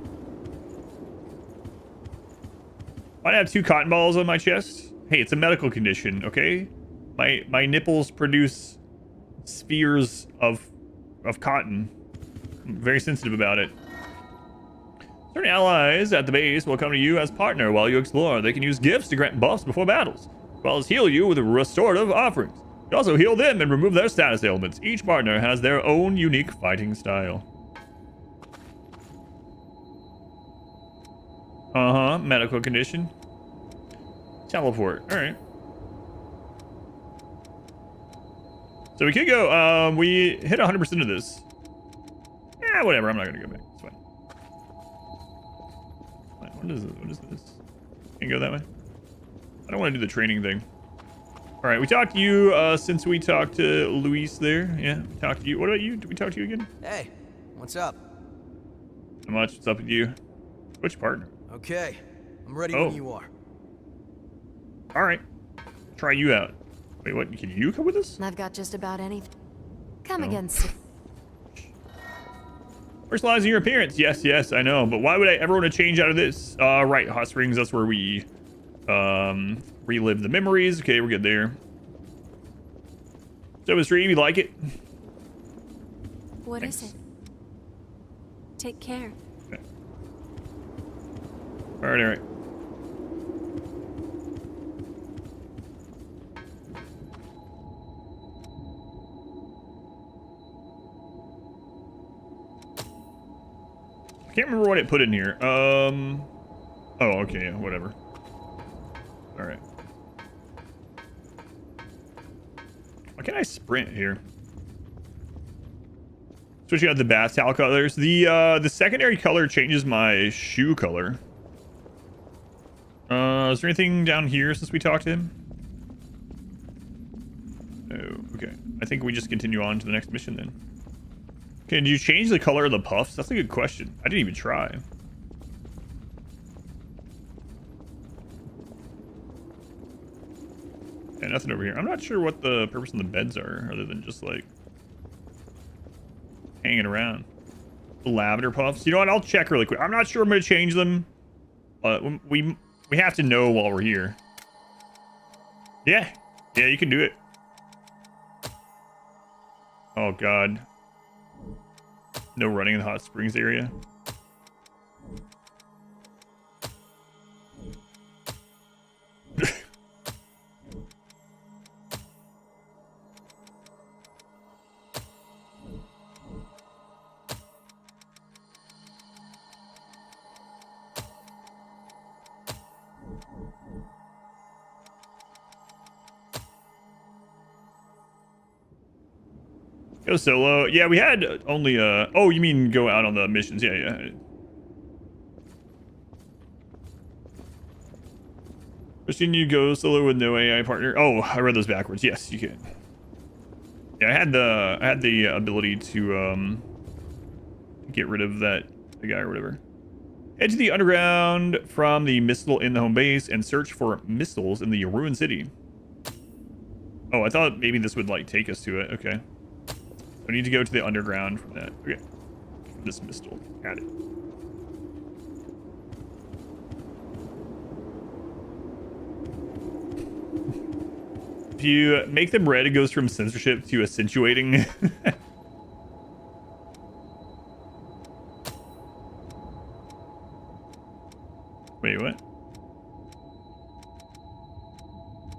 Might have 2 cotton balls on my chest. Hey, it's a medical condition, okay? My nipples produce spheres of cotton. I'm very sensitive about it. Certain allies at the base will come to you as partner while you explore. They can use gifts to grant buffs before battles, as well as heal you with restorative offerings. You also heal them and remove their status ailments. Each partner has their own unique fighting style. Medical condition. Teleport. Alright. So we could go, we hit 100% of this. Yeah, whatever, I'm not gonna go back. It's fine. What is this? What is this? Can you go that way? I don't want to do the training thing. Alright, we talked to you, since we talked to Luis there. Yeah, we talked to you. What about you? Did we talk to you again? Hey, what's up? Not much. What's up with you? Which partner? Okay, I'm ready Oh. when you are. Alright. Try you out. Wait, what? Can you come with us? I've got just about anything. Come No. again soon. Personalizing your appearance. Yes, yes, I know. But why would I ever want to change out of this? Right, Hot Springs. That's where we relive the memories. Okay, we're good there. So, Mr. Stream, you like it? What Thanks. is it? Take care. Okay. Alright, alright. I can't remember what it put in here. Oh, okay, yeah, whatever. Alright. Why can't I sprint here? Switching out the bath towel colors. The secondary color changes my shoe color. Is there anything down here since we talked to him? Oh, okay. I think we just continue on to the next mission then. Can you change the color of the puffs? That's a good question. I didn't even try. Yeah, nothing over here. I'm not sure what the purpose of the beds are, other than just like hanging around. The lavender puffs. You know what? I'll check really quick. I'm not sure I'm gonna change them. We have to know while we're here. Yeah, you can do it. Oh God. No running in the hot springs area. Go solo. Yeah, we had only oh, you mean go out on the missions? Yeah, yeah. Christian, you go solo with no AI partner. Oh, I read those backwards. Yes, you can. Yeah, I had the ability to get rid of the guy or whatever. Head to the underground from the missile in the home base and search for missiles in the ruined city. Oh, I thought maybe this would like take us to it. Okay. I need to go to the underground from that. Okay. This missile. Got it. If you make them red, it goes from censorship to accentuating. Wait, what?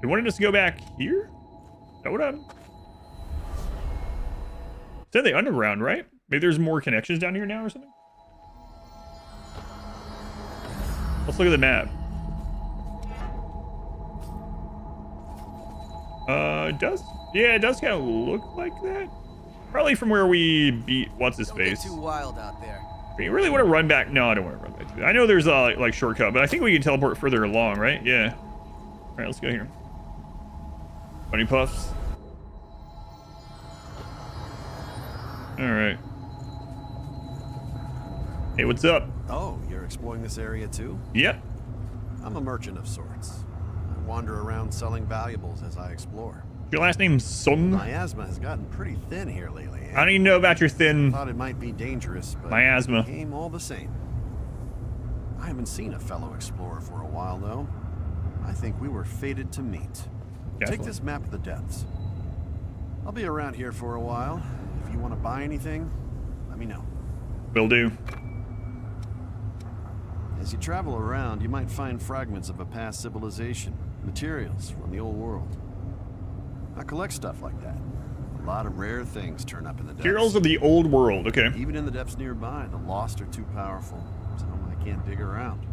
They wanted us to go back here? Is that what I'm... Said the underground, right? Maybe there's more connections down here now or something? Let's look at the map. It does? Yeah, it does kind of look like that. Probably from where we beat what's-his-face. Too wild out there. You really want to run back? No, I don't want to run back. I know there's a like shortcut, but I think we can teleport further along, right? Yeah. All right, let's go here. Bunny puffs. All right. Hey, what's up? Oh, you're exploring this area too? Yep. I'm a merchant of sorts. I wander around selling valuables as I explore. Your last name's Sung? Miasma has gotten pretty thin here lately. I don't even know about your thin... Thought it might be dangerous, but miasma. It came all the same. I haven't seen a fellow explorer for a while, though. I think we were fated to meet. Definitely. Take this map of the depths. I'll be around here for a while. If you want to buy anything, let me know. Will do. As you travel around, you might find fragments of a past civilization, materials from the old world. I collect stuff like that. A lot of rare things turn up in the depths. Materials of the old world, okay. Even in the depths nearby, the lost are too powerful, so I can't dig around.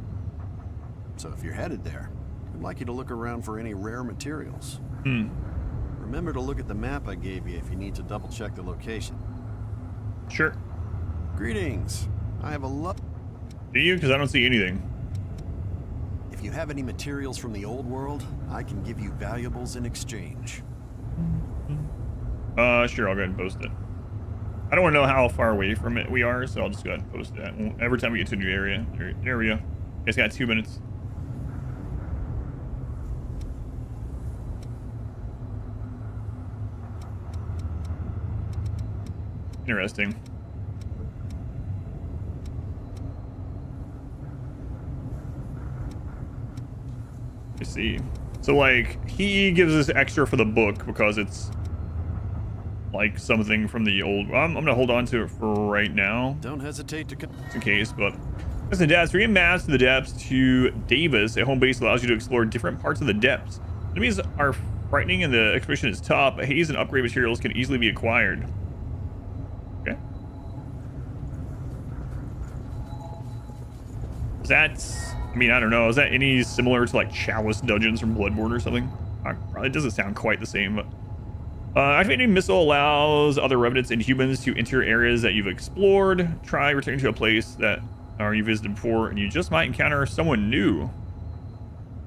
So if you're headed there, I'd like you to look around for any rare materials. Remember to look at the map I gave you if you need to double-check the location. Sure. Greetings. I have a lot... Do you? Because I don't see anything. If you have any materials from the old world, I can give you valuables in exchange. Sure, I'll go ahead and post it. I don't want to know how far away from it we are, so I'll just go ahead and post that. Every time we get to a new area. There we go. It's got 2 minutes. Interesting. I see. So, like, he gives us extra for the book because it's like something from the old... I'm gonna hold on to it for right now. Don't hesitate to... Just in case, but... As the depths, bringing maps to the depths to Davis, a home base allows you to explore different parts of the depths. Enemies are frightening and the exploration is tough, but haze and upgrade materials can easily be acquired. Okay. Is that... I mean, I don't know. Is that any similar to like Chalice dungeons from Bloodborne or something? It doesn't sound quite the same, but... activating missile allows other revenants and humans to enter areas that you've explored. Try returning to a place that you visited before, and you just might encounter someone new.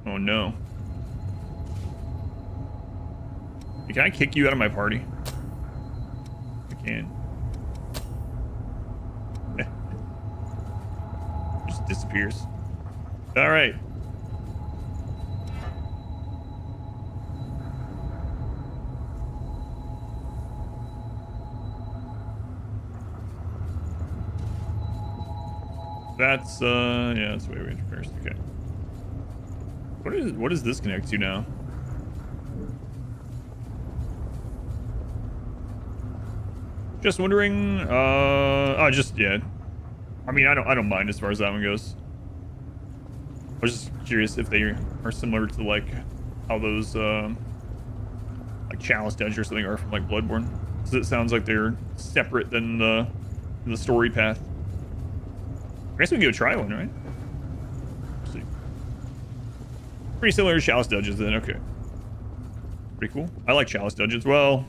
Oh no. Hey, can I kick you out of my party? I can. Just disappears. All right. That's yeah, that's the way we enter first. Okay. What does this connect to now? Just wondering. Just yeah. I mean, I don't mind as far as that one goes. I was just curious if they are similar to like how those like Chalice dungeons or something are from like Bloodborne. Because it sounds like they're separate than the story path. I guess we can go try one, right? Let's see. Pretty similar to Chalice dungeons then, okay. Pretty cool. I like Chalice dungeons. Well,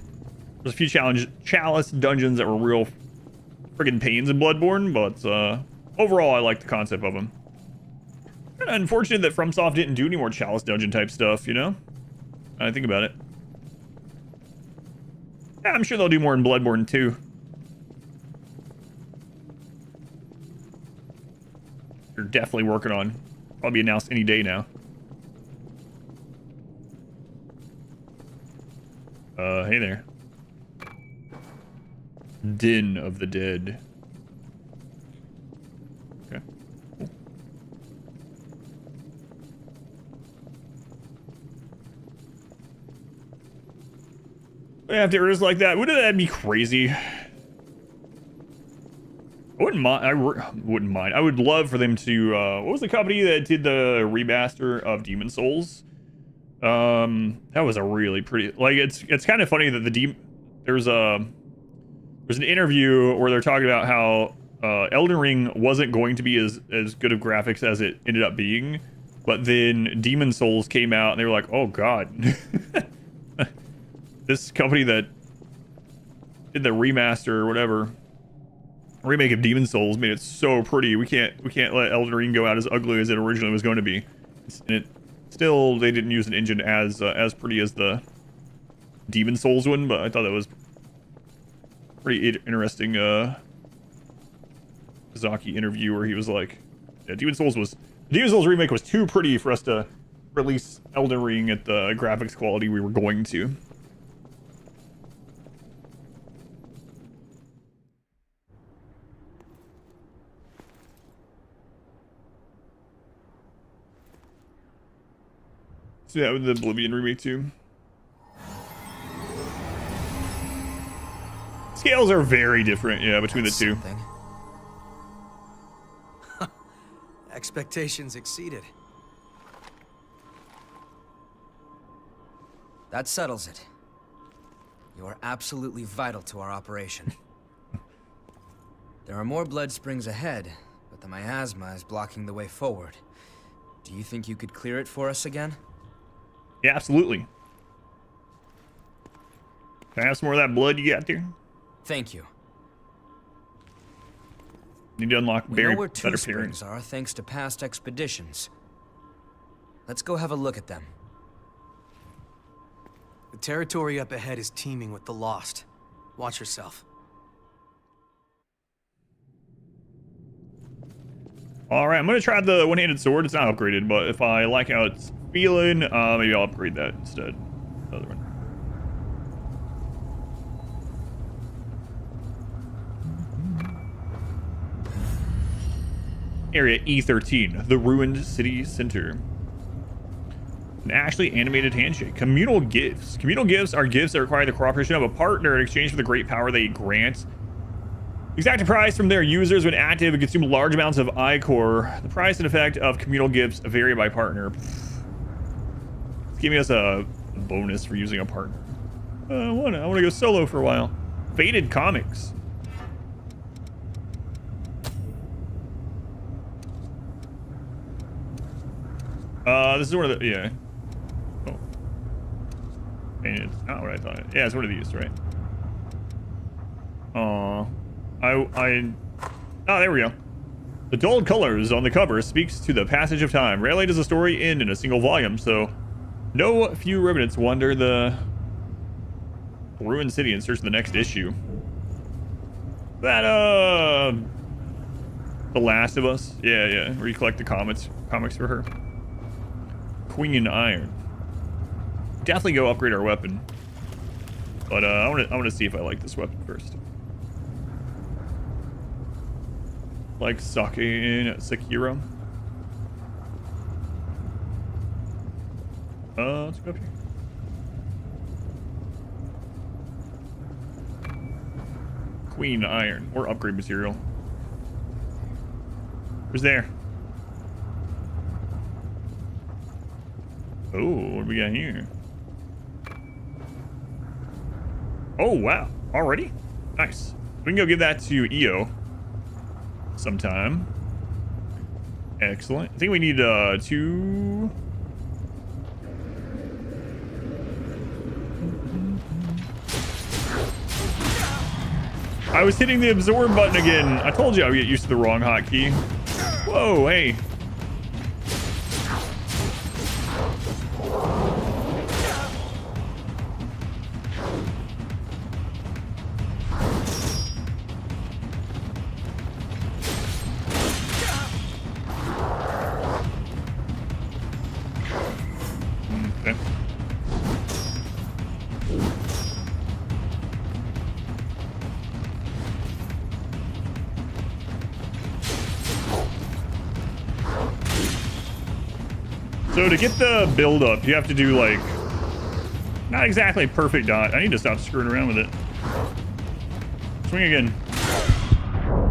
There's a few chalice dungeons that were real friggin' pains in Bloodborne, but overall I like the concept of them. Kind of unfortunate that FromSoft didn't do any more chalice dungeon type stuff, you know? I think about it. Yeah, I'm sure they'll do more in Bloodborne too. They're definitely working on. Probably announced any day now. Hey there. Den of the Dead. Okay. Cool. Yeah, if there is like that, wouldn't that be crazy? I wouldn't mind. Wouldn't mind. I would love for them to. What was the company that did the remaster of Demon Souls? That was a really pretty. Like it's kind of funny that there's an interview where they're talking about how Elden Ring wasn't going to be as good of graphics as it ended up being, but then Demon Souls came out and they were like, oh god. This company that did the remaster or whatever remake of Demon Souls made it so pretty. We can't let Elden Ring go out as ugly as it originally was going to be. And it still, they didn't use an engine as pretty as the Demon Souls one, but I thought that was pretty interesting. Zaki interview where he was like, yeah, Demon Souls remake was too pretty for us to release Elden Ring at the graphics quality we were going to. So yeah, with the Oblivion remake too. Scales are very different, yeah, between the two. Expectations exceeded. That settles it. You are absolutely vital to our operation. There are more blood springs ahead, but the miasma is blocking the way forward. Do you think you could clear it for us again? Yeah, absolutely. Can I have some more of that blood you got there? Thank you. Need to unlock We better know where two springs appearance. are thanks to past expeditions. Let's go have a look at them. The territory up ahead is teeming with the Lost. Watch yourself. All right, I'm gonna try the one-handed sword. It's not upgraded, but if I like how it's feeling, maybe I'll upgrade that instead. The other one. Area E13, the ruined city center. An actually animated handshake. Communal gifts. Communal gifts are gifts that require the cooperation of a partner in exchange for the great power they grant. Exact a price from their users when active and consume large amounts of ichor. The price and effect of communal gifts vary by partner. It's giving us a bonus for using a partner. I want to go solo for a while. Faded Comics. This is one of the, yeah. Oh. And it's not what I thought. Yeah, it's one of these, right? Oh, there we go. The dulled colors on the cover speaks to the passage of time. Rarely does a story end in a single volume, so no few revenants wander the ruined city in search of the next issue. That, The Last of Us? Yeah, where you collect the comics for her. Queen Iron. Definitely go upgrade our weapon. But I want to see if I like this weapon first. Like Sake in Sekiro. Let's go up here. Queen Iron, or upgrade material. Who's there? Oh, what do we got here? Oh, wow. Already? Nice. We can go give that to EO sometime. Excellent. I think we need 2... I was hitting the absorb button again. I told you I would get used to the wrong hotkey. Whoa, hey. Okay. So to get the build up, you have to do like, not exactly perfect dodge. I need to stop screwing around with it. Swing again.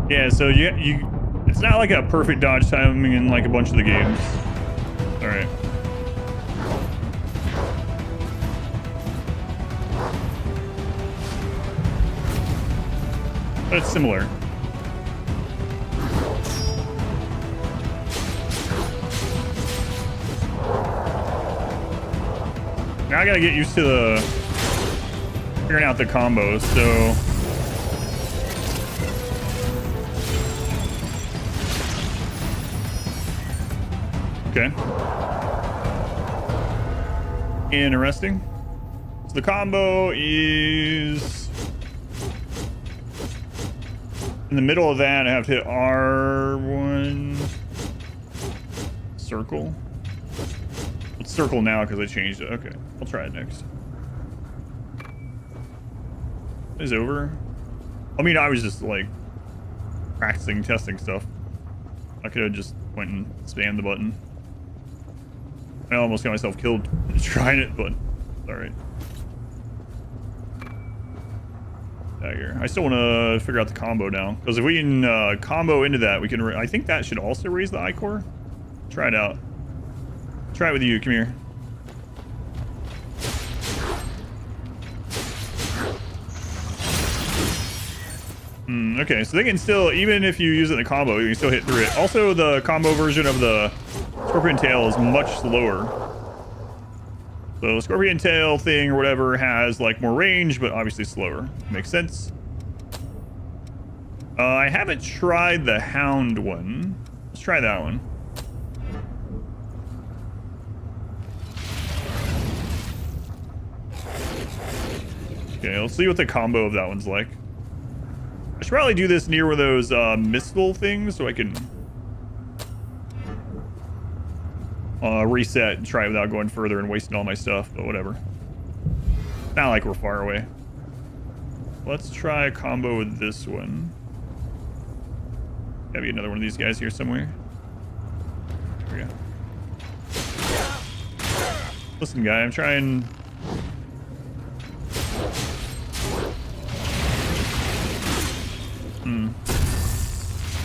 Yeah, so it's not like a perfect dodge timing in like a bunch of the games. All right. But it's similar. Now I gotta get used to figuring out the combos, so. Okay. Interesting. So the combo is in the middle of that. I have to hit R1 circle. Let's circle now because I changed it. Okay, I'll try it next. It's over. I mean, I was just like practicing, testing stuff. I could have just went and spammed the button. I almost got myself killed trying it, but it's all right. Dagger. I still want to figure out the combo now, because if we can combo into that, we can. I think that should also raise the I-core. Try it out. Try it with you. Come here. Okay, so they can still, even if you use it in the combo, you can still hit through it. Also, the combo version of the Scorpion Tail is much slower. So the Scorpion Tail thing or whatever has like more range, but obviously slower. Makes sense. I haven't tried the Hound one. Let's try that one. Okay, let's see what the combo of that one's like. I should probably do this near where those missile things so I can reset and try it without going further and wasting all my stuff, but whatever. Not like we're far away. Let's try a combo with this one. Gotta be another one of these guys here somewhere. There we go. Listen, guy, I'm trying.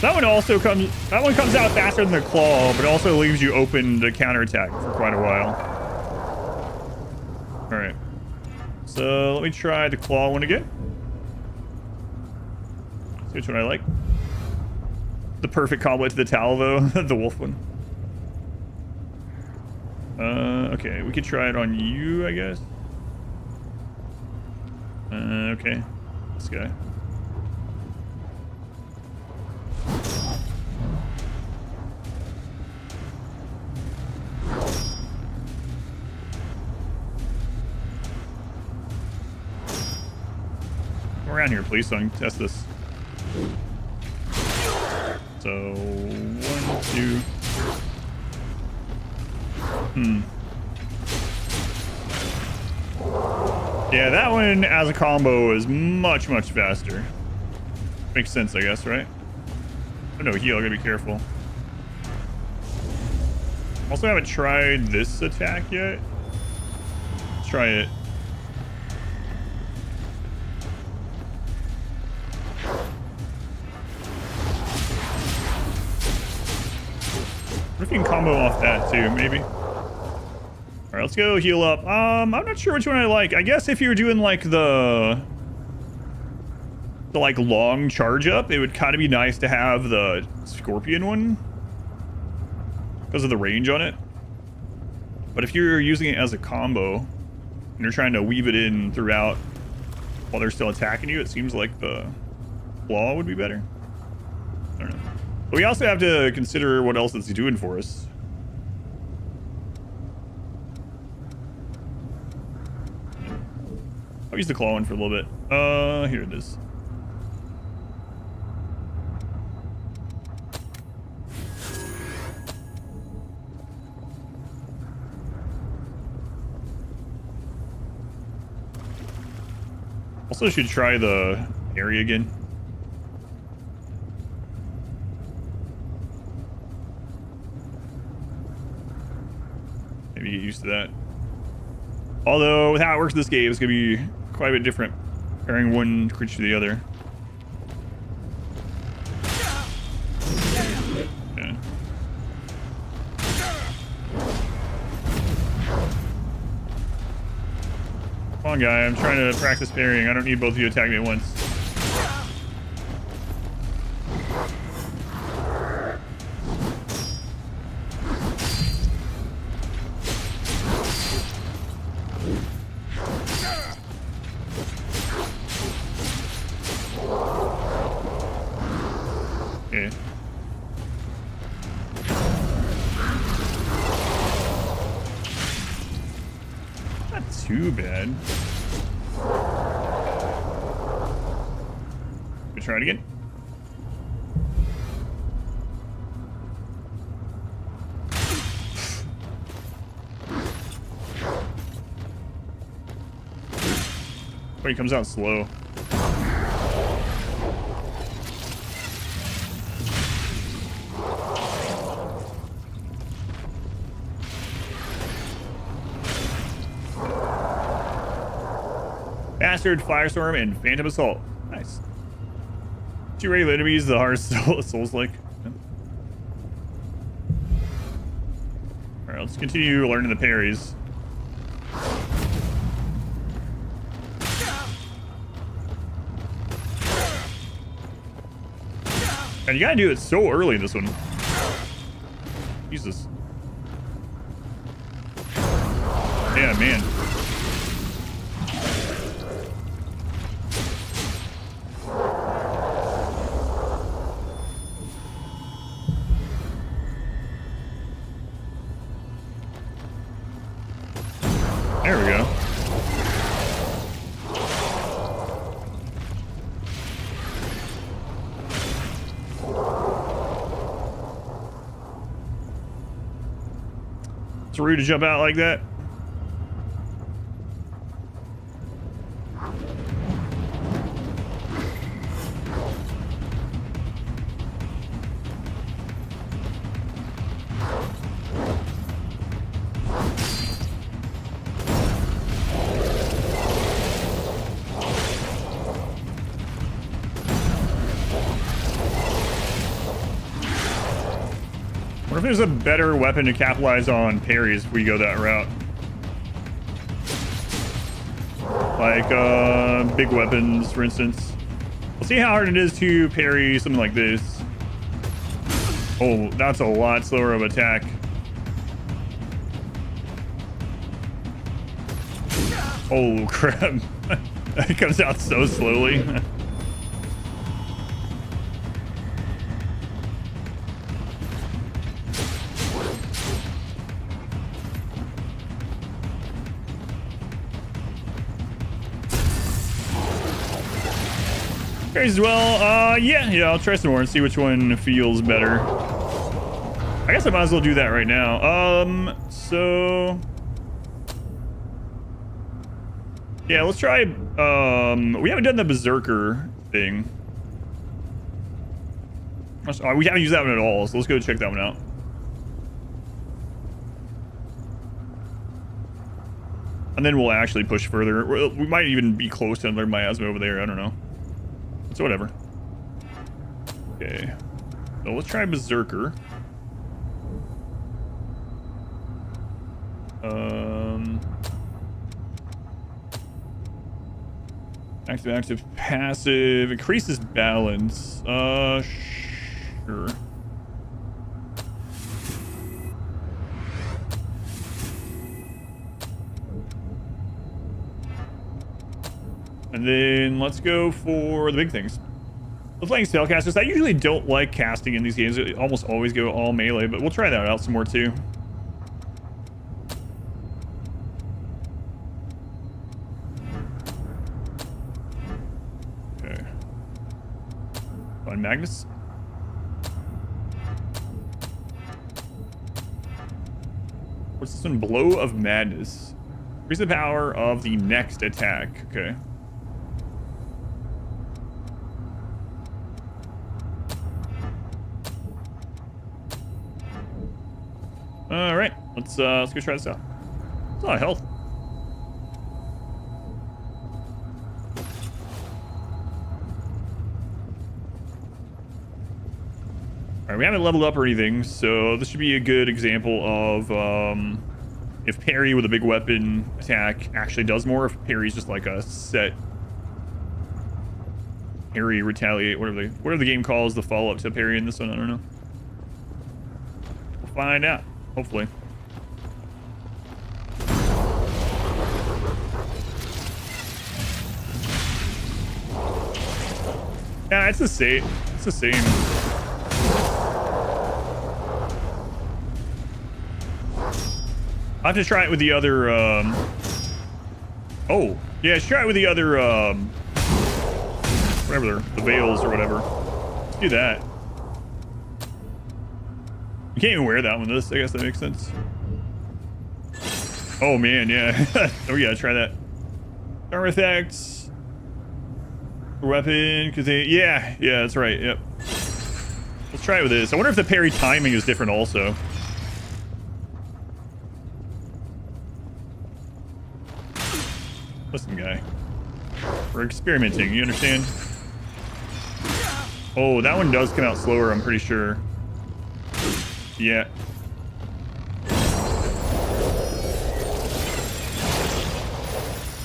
That one also comes. That one comes out faster than the claw, but also leaves you open to counterattack for quite a while. All right. So let me try the claw one again. See which one I like. The perfect combo to the Talvo, the wolf one. Okay, we could try it on you, I guess. Okay, this guy. Come around here, please, so I can test this. So, 1, 2. Yeah, that one as a combo is much, much faster. Makes sense, I guess, right? Oh no, heal, I gotta be careful. Also haven't tried this attack yet. Let's try it. We can combo off that too, maybe. All right, let's go heal up. I'm not sure which one I like. I guess if you're doing like the like long charge up, it would kind of be nice to have the Scorpion one because of the range on it. But if you're using it as a combo and you're trying to weave it in throughout while they're still attacking you, it seems like the claw would be better. I don't know. But we also have to consider what else it's doing for us. I'll use the claw one for a little bit. Here it is. Also should try the area again. Maybe get used to that. Although with how it works in this game, it's gonna be quite a bit different pairing one creature to the other. Yeah. Come on, guy. I'm trying to practice parrying. I don't need both of you to attack me at once. Okay. Not too bad. We try it again. But he comes out slow. Bastard, Firestorm, and Phantom Assault. Nice. 2 regular enemies, the hardest souls like. Yeah. Alright, let's continue learning the parries. And you gotta do it so early in this one. Jesus. Yeah, man. There we go. It's rude to jump out like that. What if there's a better weapon to capitalize on parries if we go that route? Like, big weapons, for instance. We'll see how hard it is to parry something like this. Oh, that's a lot slower of attack. Oh, crap. It comes out so slowly. As well, yeah, I'll try some more and see which one feels better. I guess I might as well do that right now. So yeah, let's try. We haven't done the Berserker thing. We haven't used that one at all, so let's go check that one out. And then we'll actually push further. We might even be close to another miasma over there. I don't know. So whatever. Okay. So let's try Berserker. Active, passive. Increases balance. Sure. And then let's go for the big things. The Flying Spellcasters, I usually don't like casting in these games. I almost always go all melee, but we'll try that out some more too. Okay. Find Magnus. What's this one? Blow of Madness. Increase the power of the next attack. Okay. All right, let's go try this out. It's a lot of health. All right, we haven't leveled up or anything, so this should be a good example of if parry with a big weapon attack actually does more. If parry's just like a set parry, retaliate, whatever the game calls the follow-up to parry in this one. I don't know. We'll find out. Hopefully. Yeah, it's the same. It's the same. I'll have to try it with the other, oh, yeah, let's try it with the other, whatever, the veils or whatever. Let's do that. You can't even wear that one. This, I guess that makes sense. Oh man, yeah. Oh yeah, try that. Armor effects. Weapon, cause they, yeah, that's right. Yep. Let's try it with this. I wonder if the parry timing is different also. Listen, guy. We're experimenting. You understand? Oh, that one does come out slower. I'm pretty sure. Yeah.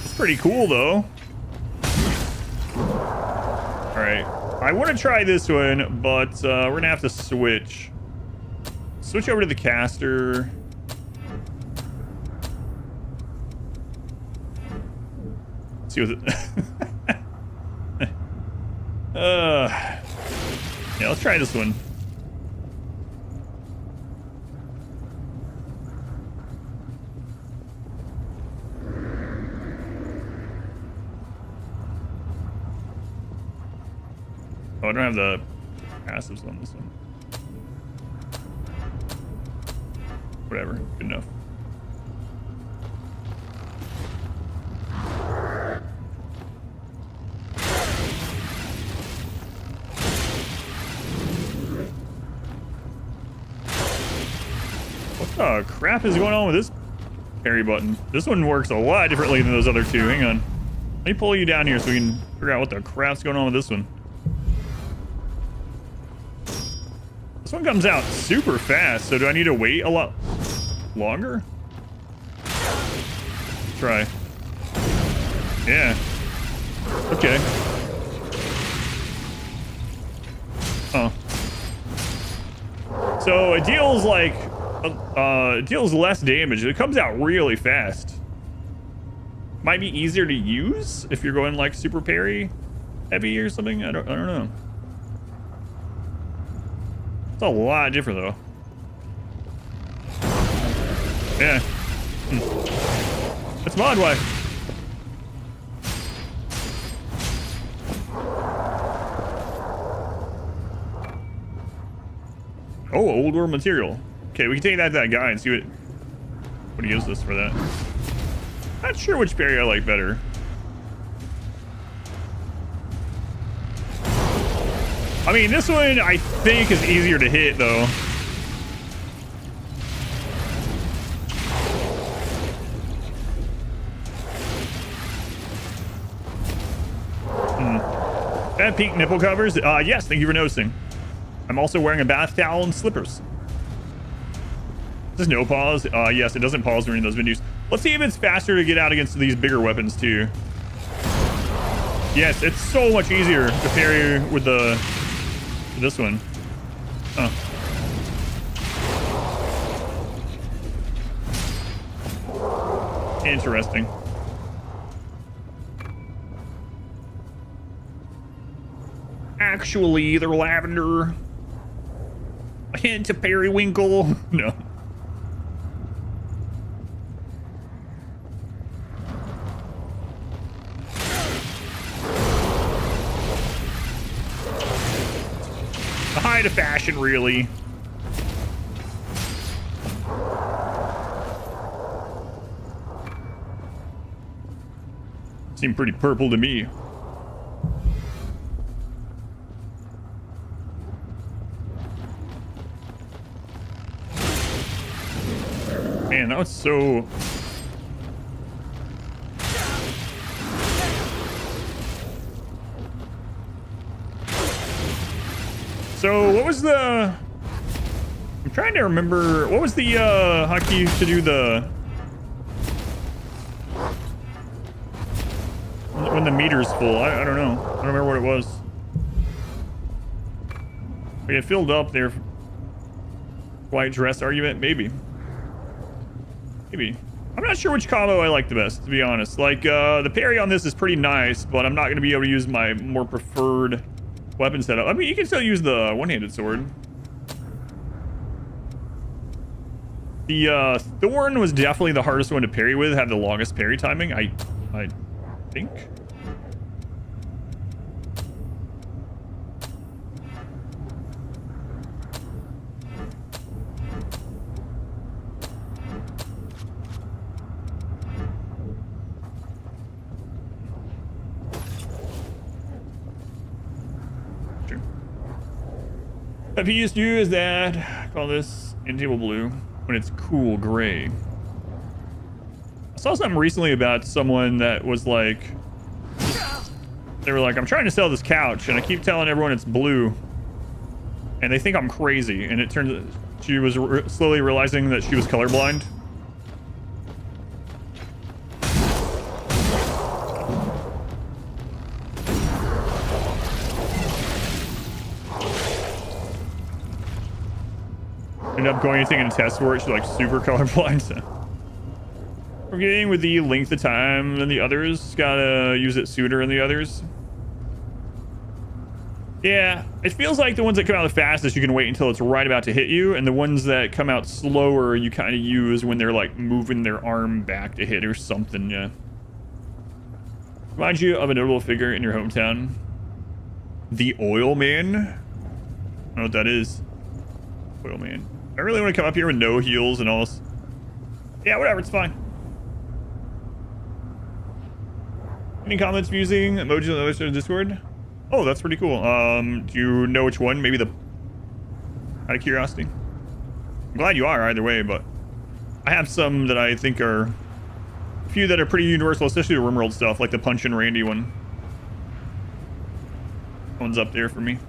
It's pretty cool, though. Alright. I want to try this one, but we're going to have to switch. Switch over to the caster. Let's see what it... yeah, let's try this one. Oh, I don't have the passives on this one. Whatever, good enough. What the crap is going on with this parry button? This one works a lot differently than those other two. Hang on. Let me pull you down here so we can figure out what the crap's going on with this one. This one comes out super fast, so do I need to wait a lot longer? Try. Yeah. Okay. Oh. So it deals like it deals less damage. It comes out really fast. Might be easier to use if you're going like super parry heavy or something. I don't know. It's a lot different though. Yeah. It's mod wife. Oh, old world material. Okay, we can take that to that guy and see what he gives us for that. Not sure which parry I like better. I mean, this one I think is easier to hit though. That pink nipple covers? Yes, thank you for noticing. I'm also wearing a bath towel and slippers. Does no pause? Yes, it doesn't pause during those menus. Let's see if it's faster to get out against these bigger weapons too. Yes, it's so much easier to parry with this one. Huh. Interesting. actually they're lavender. A hint of periwinkle. No. The height of fashion, really. Seem pretty purple to me. Man, that was so... So, what was the... I'm trying to remember... What was the, hotkey to do the... When the meter's full? I don't know. I don't remember what it was. We had filled up there. White dress argument? Maybe. Maybe. I'm not sure which combo I like the best, to be honest. Like, the parry on this is pretty nice, but I'm not going to be able to use my more preferred weapon setup. I mean, you can still use the one-handed sword. The Thorn was definitely the hardest one to parry with, had the longest parry timing, I think. What he used to do is that, call this Intable Blue, when it's cool gray. I saw something recently about someone that was like, they were like, I'm trying to sell this couch and I keep telling everyone it's blue and they think I'm crazy. And it turns out she was slowly realizing that she was colorblind. Ended up going and taking a test for it. She's like super colorblind. So. Forgetting with the length of time than the others. Gotta use it sooner than the others. Yeah, it feels like the ones that come out the fastest you can wait until it's right about to hit you, and the ones that come out slower you kind of use when they're like moving their arm back to hit or something. Yeah. Remind you of a notable figure in your hometown. The Oil Man? I don't know what that is. Oil Man. I really want to come up here with no heals and all this. Yeah, whatever, it's fine. Any comments using emojis on the other side of Discord? Oh, that's pretty cool. Do you know which one? Maybe the... Out of curiosity. I'm glad you are either way, but... I have some that I think are... A few that are pretty universal, especially the RimWorld stuff, like the Punch and Randy one. That one's up there for me.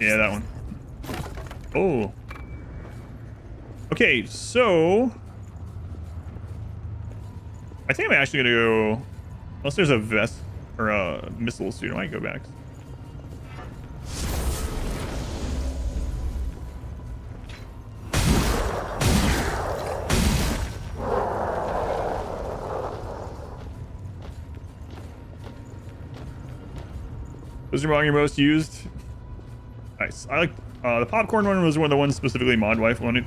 Yeah, that one. Oh. Okay, so... I think I'm actually gonna go... Unless there's a vest or a missile suit, I might go back. Those are among your most used. Nice. I like the popcorn one was one of the ones specifically Mod Wife wanted.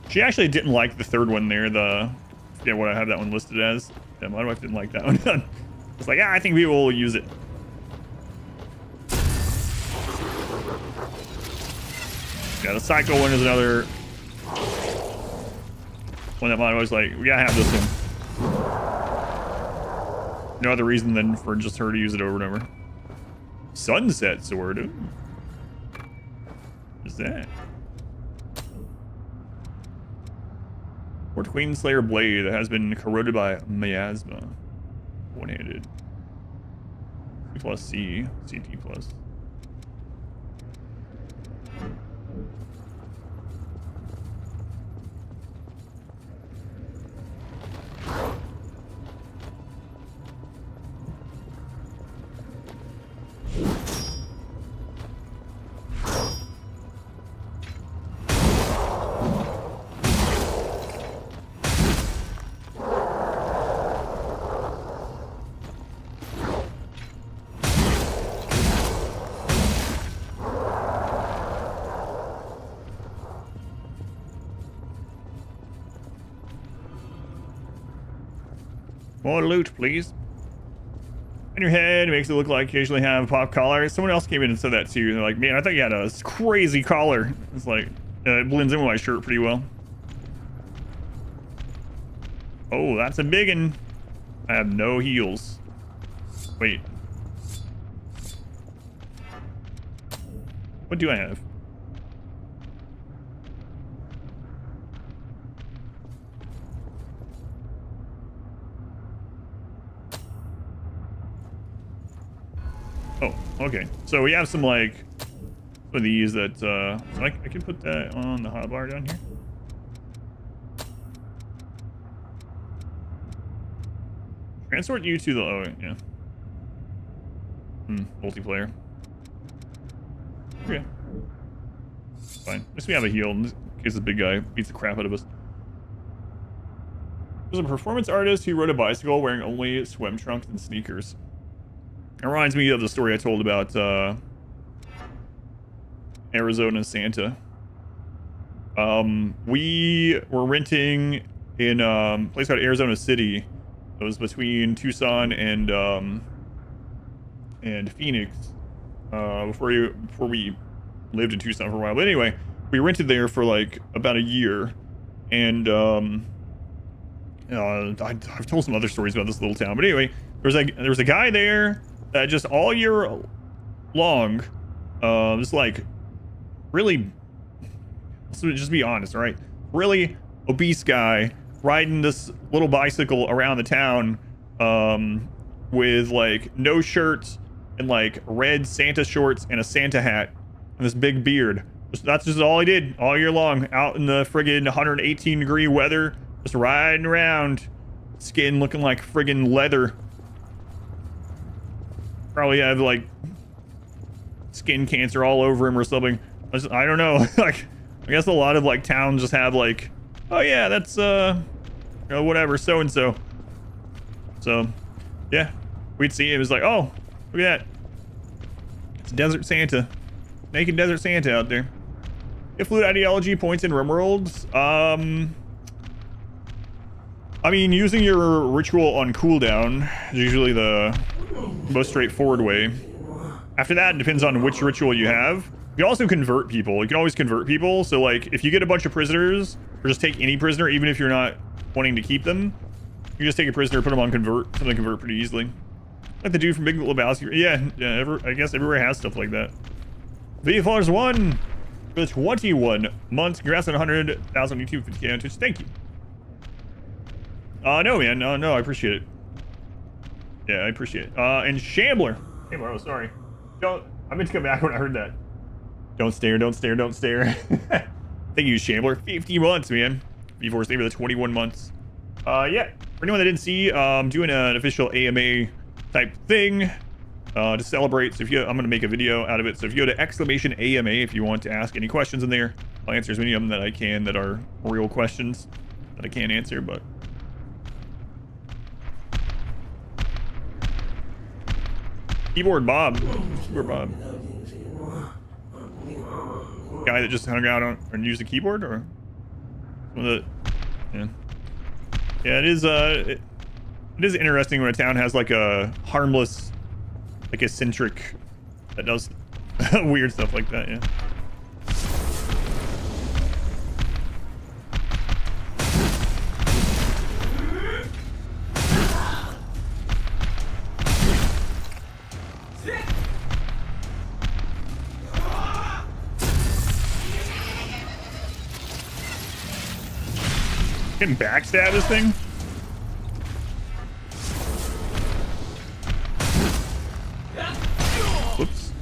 She actually didn't like the third one there. Yeah, what I have that one listed as. Yeah, Mod Wife didn't like that one. It's like, I think people will use it. Yeah, the Psycho one is another one that Mod Wife's like, we gotta have this one. No other reason than for just her to use it over and over. Sunset sword. Ooh. What is that? Fort Queenslayer blade that has been corroded by miasma. One-handed. C plus C. CT plus. More loot, please. On your head, it makes it look like you usually have a pop collar. Someone else came in and said that too. They're like, man, I thought you had a crazy collar. It's like, it blends in with my shirt pretty well. Oh, that's a big one. I have no heals. Wait. What do I have? Oh, okay. So we have some like some of these that so I can put that on the hotbar down here. Transport you to the yeah. Multiplayer. Okay. Fine. At least we have a heal in case the big guy beats the crap out of us. There's a performance artist who rode a bicycle wearing only swim trunks and sneakers. It reminds me of the story I told about Arizona Santa. We were renting in a place called Arizona City. It was between Tucson and Phoenix. Before we lived in Tucson for a while. But anyway, we rented there for like about a year, and I've told some other stories about this little town. But anyway, there was a guy there that just all year long, just like really, let's just be honest, all right? Really obese guy riding this little bicycle around the town, with like no shirt and like red Santa shorts and a Santa hat and this big beard. That's just all he did all year long, out in the friggin' 118-degree weather, just riding around, skin looking like friggin' leather. Probably have like skin cancer all over him or something. I don't know. Like, I guess a lot of like towns just have like, oh yeah, that's you know, whatever, so and so. So yeah, we'd see him. It was like, oh, look at that. It's Desert Santa. Naked Desert Santa out there. If fluid ideology points in RimWorlds, I mean, using your ritual on cooldown is usually the most straightforward way. After that, it depends on which ritual you have. You can also convert people. You can always convert people. So like, if you get a bunch of prisoners, or just take any prisoner, even if you're not wanting to keep them, you just take a prisoner, put them on convert, something to convert pretty easily. Like the dude from Big Lebowski. Yeah, I guess everywhere has stuff like that. VFLers1 for the 21 months. Congrats on 100,000 on YouTube, 50K on Twitch. Thank you. No, man. No, I appreciate it. Yeah, I appreciate it. And Shambler. Oh, sorry. I meant to come back when I heard that. Don't stare, don't stare, don't stare. Thank you, Shambler. 50 months, man. V4 stay for the 21 months. Yeah. For anyone that didn't see, I'm doing an official AMA type thing to celebrate. So I'm going to make a video out of it. So if you go to !AMA, if you want to ask any questions in there, I'll answer as many of them that I can that are real questions that I can't answer, but. Keyboard Bob. Keyboard Bob. Guy that just hung out on and used a keyboard, or some of the, yeah, it is interesting when a town has like a harmless, like eccentric that does weird stuff like that. Yeah. Can backstab this thing? Whoops.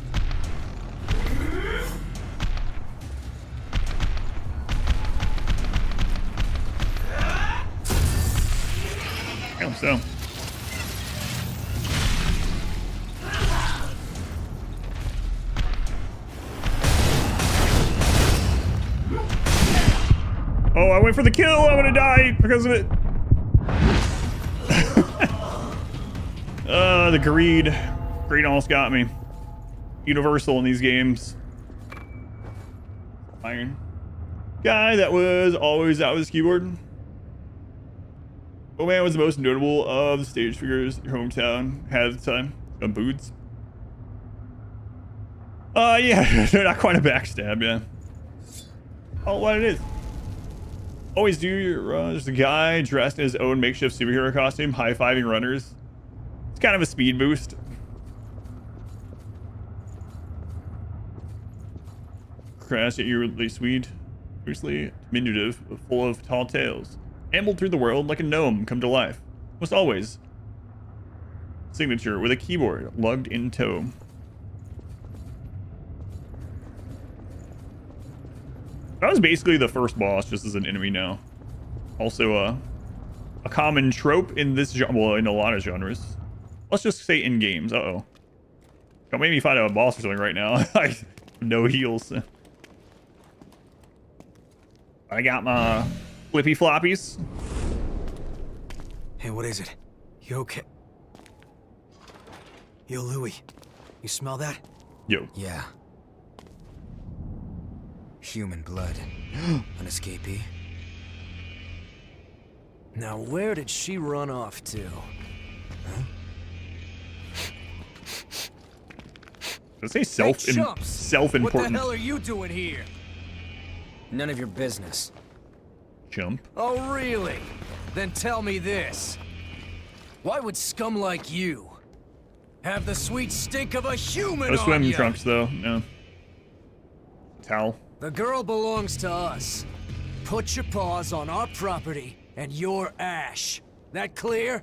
Damn, so. Oh, I went for the kill. I'm gonna die because of it. The greed. Greed almost got me. Universal in these games. Iron. Guy that was always out with his keyboard. Bowman was the most notable of the stage figures your hometown had at the time. Boots. Yeah, they're not quite a backstab, yeah. Oh, what it is. Always do your there's a guy dressed in his own makeshift superhero costume, high-fiving runners. It's kind of a speed boost. Crash at your sweet, fiercely diminutive, but full of tall tales. Ambled through the world like a gnome come to life. Most always. Signature with a keyboard lugged in tow. That was basically the first boss, just as an enemy now. Also, a common trope in this genre, well, in a lot of genres. Let's just say in games. Uh-oh. Don't make me find a boss or something right now. I have no heals. I got my flippy floppies. Hey, what is it? You okay? Yo, Louis. You smell that? Yo. Yeah. Human blood. An escapee. Now, where did she run off to? Huh? Let's say self-important. What the hell are you doing here? None of your business. Chump. Oh, really? Then tell me this. Why would scum like you have the sweet stink of a human No on swim ya? trunks, though. No. Towel. The girl belongs to us. Put your paws on our property and your ash. That clear?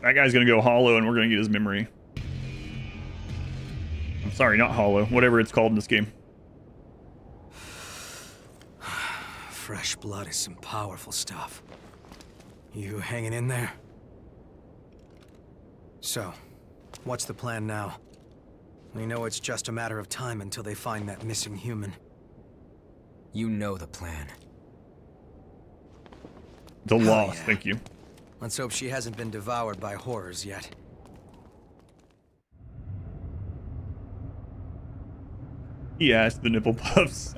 That guy's gonna go hollow and we're gonna get his memory. I'm sorry, not hollow. Whatever it's called in this game. Fresh blood is some powerful stuff. You hanging in there? So, what's the plan now? We know it's just a matter of time until they find that missing human. You know the plan. The loss, yeah. Thank you. Let's hope she hasn't been devoured by horrors yet. He asked the nipple puffs.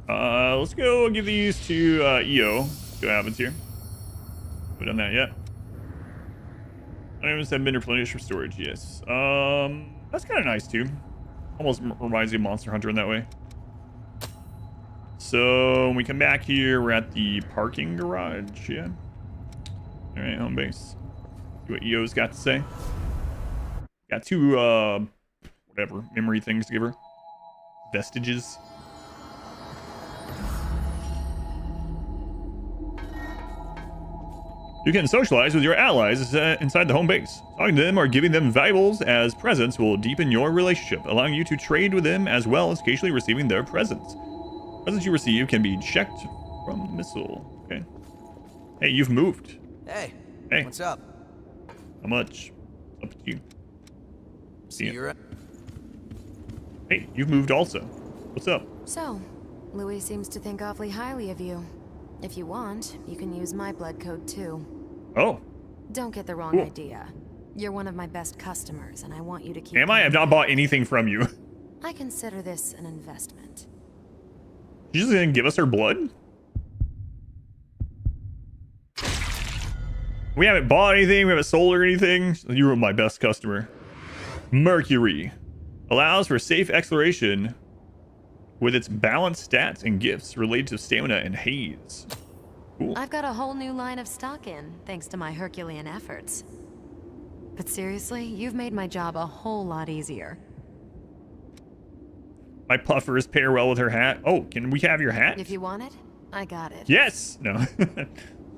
Let's go give these to EO. See what happens here. Haven't done that yet. Items have been replenished for storage, yes. That's kind of nice too. Almost reminds me of Monster Hunter in that way. So when we come back here, we're at the parking garage, yeah. All right, home base. See what EO's got to say. Got two, whatever, memory things to give her. Vestiges. You can socialize with your allies inside the home base. Talking to them or giving them valuables as presents will deepen your relationship, allowing you to trade with them as well as occasionally receiving their presents. Presents you receive can be checked from the missile. Okay. Hey, you've moved. Hey. Hey. What's up? How much? Up to you. See you. Hey, you've moved also. What's up? So, Louis seems to think awfully highly of you. If you want, you can use my blood code too. Oh. Don't get the wrong Cool. idea. You're one of my best customers, and I want you to keep... Am I? I've not bought anything from you. I consider this an investment. She's just gonna give us her blood? We haven't bought anything, we haven't sold or anything. You were my best customer. Mercury. Allows for safe exploration with its balanced stats and gifts related to stamina and haze. Cool. I've got a whole new line of stock in, thanks to my Herculean efforts. But seriously, you've made my job a whole lot easier. My puffers pair well with her hat. Oh, can we have your hat? If you want it, I got it. Yes! No.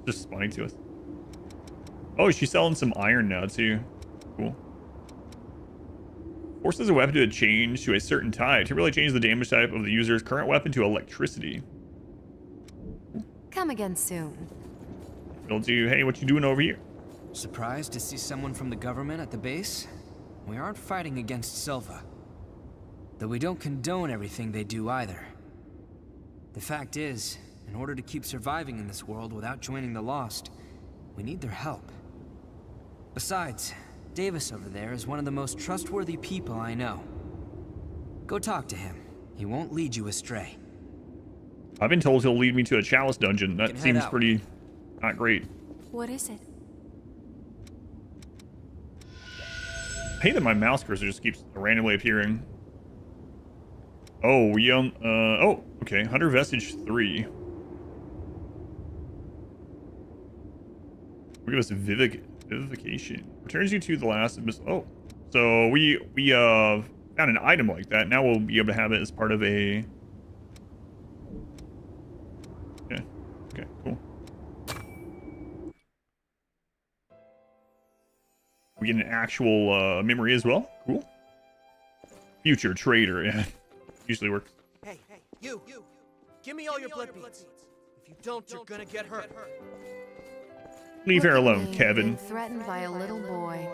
Just responding to us. Oh, she's selling some iron now, too. Cool. Forces a weapon to change to a certain type. To really change the damage type of the user's current weapon to electricity. Come again soon. It'll do, hey, what you doing over here? Surprised to see someone from the government at the base? We aren't fighting against Silva. Though we don't condone everything they do either. The fact is, in order to keep surviving in this world without joining the Lost, we need their help. Besides, Davis over there is one of the most trustworthy people I know. Go talk to him. He won't lead you astray. I've been told he'll lead me to a chalice dungeon. That can head seems out. pretty not great. What is it? I hate that my mouse cursor just keeps randomly appearing. Oh, oh, okay. Hunter Vestige 3. We give us vivification. Returns you to the last abyss. Oh, so we found an item like that. Now we'll be able to have it as part of a. Okay. Okay. Cool. We get an actual memory as well. Cool. Future trader. Yeah. Usually works. Hey, you! Give me all your blood beads. If you don't, you're gonna get hurt. Leave her Look at alone, me, Kevin. being threatened by a little boy.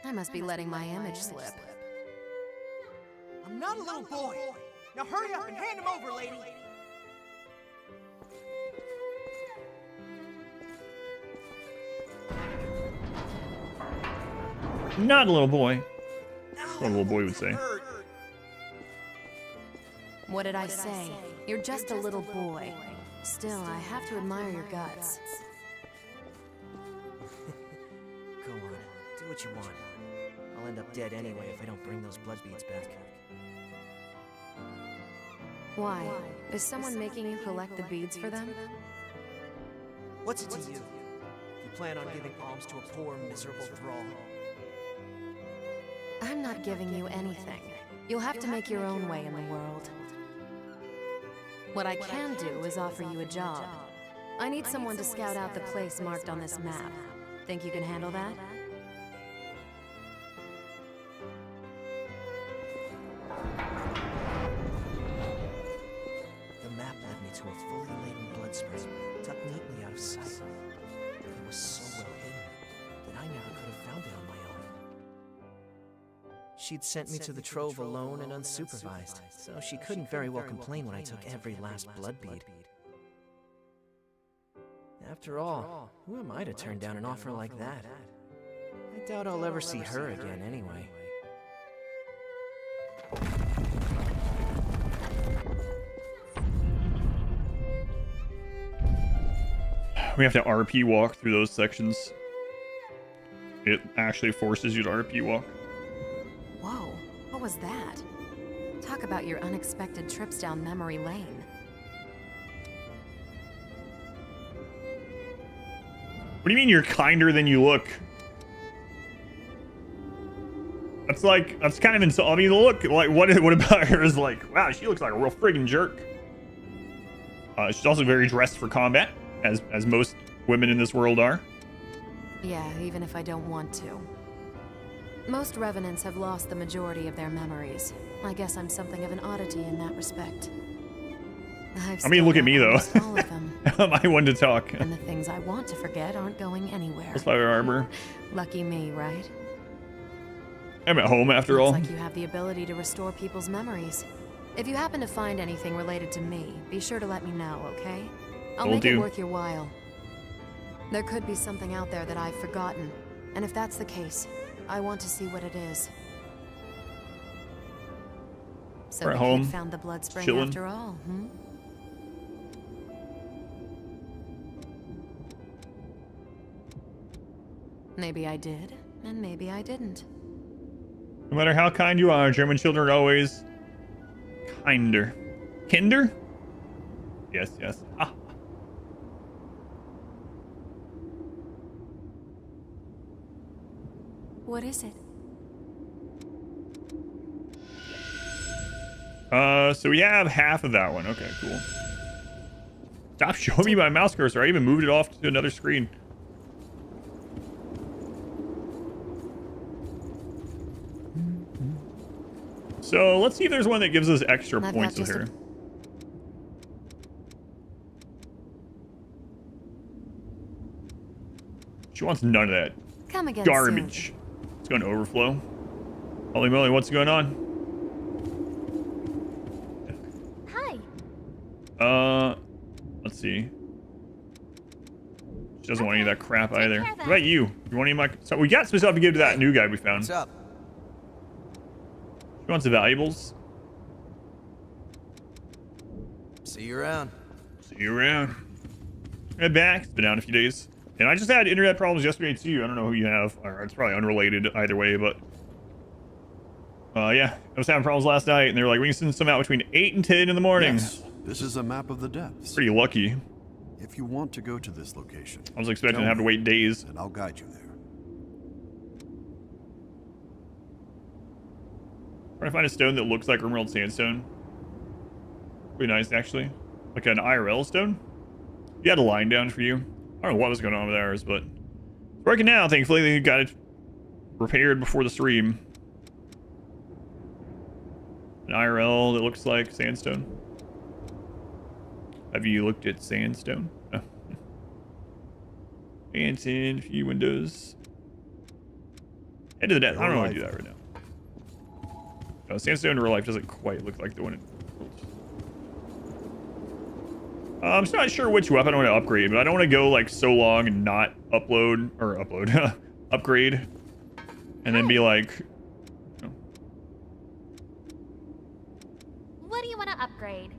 I must be letting my image slip. I'm not a little boy. Now hurry up and hand him over, lady. Not a little boy. What a little boy would say. What did I say? You're just a little boy. Still, I have to admire your guts. Go on, do what you want. I'll end up dead anyway if I don't bring those blood beads back. Why? Is someone making you collect the beads for them? What's it to you? You plan on giving alms to a poor, miserable thrall? I'm not giving you anything. You'll have to make your own way in the world. What I can do is offer you a job. I need someone to scout out the place marked on this map. Think you can handle that? The map led me to a fully laden blood spring, tucked neatly out of sight. It was so well hidden that I never could have found it on my own. She'd sent me to the trove alone and unsupervised, so she couldn't very well complain when I took every last blood bead. After all, who am I to turn down an offer like that? I doubt I'll ever see her again anyway. We have to RP walk through those sections. It actually forces you to RP walk. Whoa, what was that? Talk about your unexpected trips down memory lane. What do you mean you're kinder than you look? That's kind of insulting. I mean, look, like, what about her is like, wow, she looks like a real friggin' jerk. She's also very dressed for combat, as most women in this world are. Yeah, even if I don't want to. Most revenants have lost the majority of their memories. I guess I'm something of an oddity in that respect. I mean, look at me, though. All of them. Am I one to talk? And the things I want to forget aren't going anywhere. Fire armor. Lucky me, right? I'm at home after all. Looks like you have the ability to restore people's memories. If you happen to find anything related to me, be sure to let me know, okay? I'll Will make it do. worth your while. There could be something out there that I've forgotten, and if that's the case, I want to see what it is. So We're at the home, kid found the blood spring chilling. after all, hmm? Maybe I did, and maybe I didn't. No matter how kind you are, German children are always kinder. Kinder? Yes, yes. Ah. What is it? So we have half of that one. Okay, cool. Stop showing me my mouse cursor. I even moved it off to another screen. So let's see if there's one that gives us extra I've got points with just her. She wants none of that Come again garbage. It's going to overflow. Holy moly, what's going on? Hi. Let's see. She doesn't want any of that crap either. What about you? You want any of my... So we got some stuff to give to that new guy we found. What's up? She wants the valuables. See you around. You around? Head back. It's been down a few days. And I just had internet problems yesterday too. I don't know who you have. Or it's probably unrelated either way, but yeah, I was having problems last night, and they were like, we can send some out between 8 and 10 in the morning. Yes, this is a map of the depths. Pretty lucky. If you want to go to this location, I was expecting to have to wait days. And I'll guide you there. Trying to find a stone that looks like Emerald Sandstone. Pretty nice, actually. Like an IRL stone. You had a line down for you. I don't know what was going on with ours, but it's working now. Thankfully, they got it repaired before the stream. An IRL that looks like sandstone. Have you looked at sandstone? No. And in a few windows. Head to the depth. I don't know how to do that right now. No, sandstone in real life doesn't quite look like the one in I'm just not sure which weapon I want to upgrade, but I don't want to go like so long and not upgrade, and then be like, What do you want to upgrade?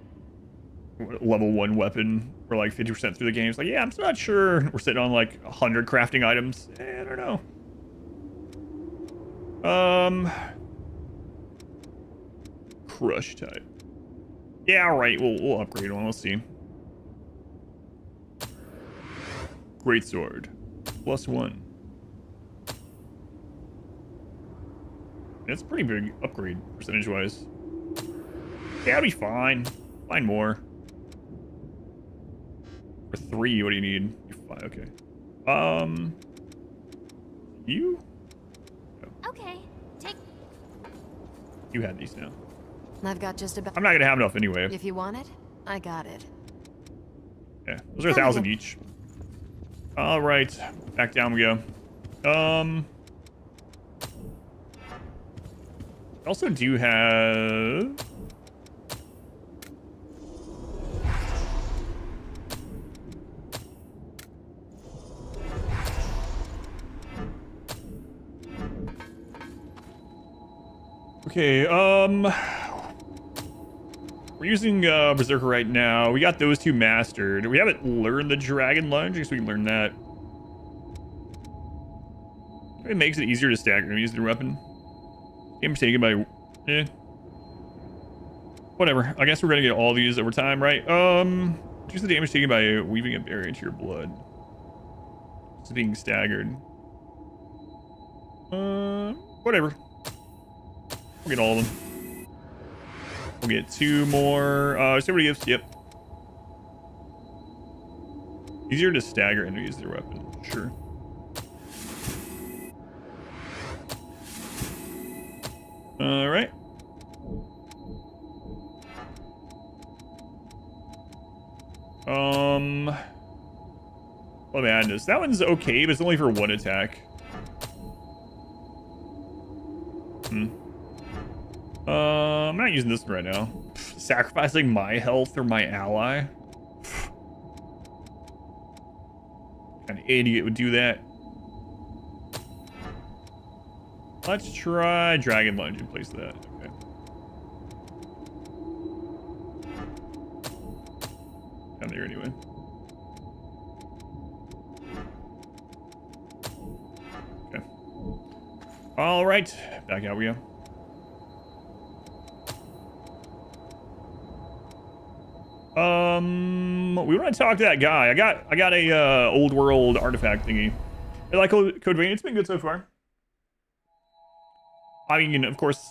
level 1 weapon for like 50% through the game. It's like, yeah, I'm still not sure. We're sitting on like 100 crafting items. I don't know. Crush type. Yeah, all right. We'll upgrade one. We'll see. Great sword. +1. That's a pretty big upgrade percentage-wise. Yeah, it'll be fine. Find more. For 3, what do you need? You're fine. Okay. You? Okay, take. You had these now. I've got just about. I'm not gonna have enough anyway. If you want it, I got it. Yeah, those are 1,000 each. All right, back down we go. I also do have. Okay, we're using Berserker right now. We got those 2 mastered. We haven't learned the Dragon Lunge. I guess we can learn that. It makes it easier to stagger and use the weapon. Game taken by... Whatever. I guess we're gonna get all these over time, right? Reduce the damage taken by weaving a barrier into your blood. It's being staggered. Whatever. We'll get all of them. We'll get 2 more. Somebody gives. Yep. Easier to stagger and use their weapon. Sure. All right. What madness? That one's okay, but it's only for 1 attack. I'm not using this right now. Sacrificing my health or my ally. An idiot would do that. Let's try Dragon Lunge in place of that. Okay. Down there anyway. Okay. All right, back out we go. We want to talk to that guy. I got a old world artifact thingy. I like Code Vein. It's been good so far. I mean, of course,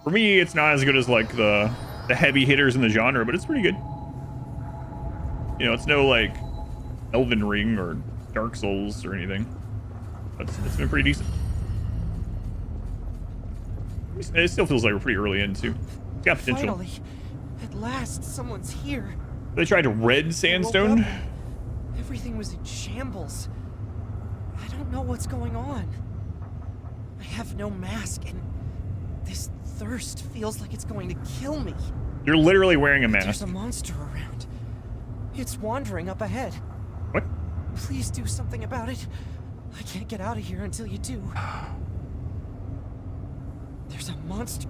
for me, it's not as good as like the heavy hitters in the genre, but it's pretty good. You know, it's no like Elden Ring or Dark Souls or anything. But it's been pretty decent. It still feels like we're pretty early in too. It's got potential. Finally, at last, someone's here. They tried red sandstone. Everything was in shambles. I don't know what's going on. I have no mask, and this thirst feels like it's going to kill me. You're literally wearing a mask. There's a monster around. It's wandering up ahead. What? Please do something about it. I can't get out of here until you do. There's a monster.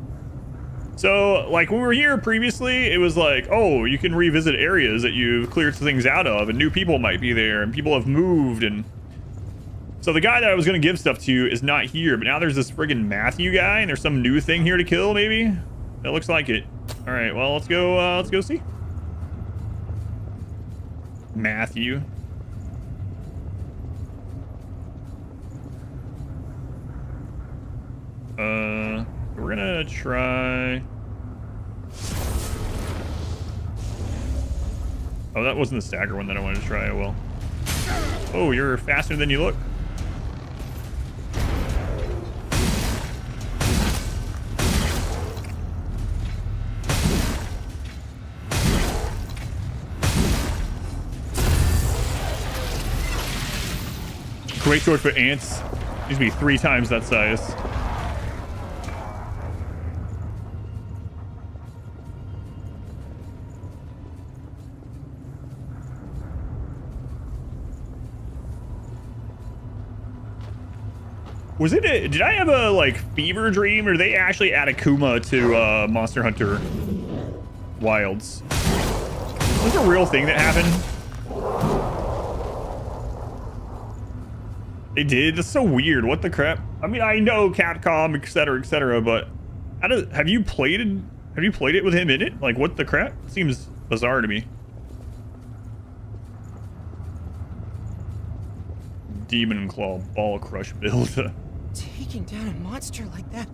So, like, when we were here previously, it was like, oh, you can revisit areas that you've cleared things out of, and new people might be there, and people have moved, and... So the guy that I was going to give stuff to is not here, but now there's this friggin' Matthew guy, and there's some new thing here to kill, maybe? It looks like it. Alright, well, let's go see. Matthew. We're gonna try... Oh, that wasn't the stagger one that I wanted to try. Oh, well. Oh, you're faster than you look. Great sword for ants. Needs to be 3 times that size. Was it did I have a like fever dream, or did they actually add Akuma to Monster Hunter Wilds? Was it a real thing that happened? They did? That's so weird. What the crap? I mean, I know Capcom, etc., but have you played it with him in it? Like, what the crap? Seems bizarre to me. Demon Claw Ball Crush build. Taking down a monster like that,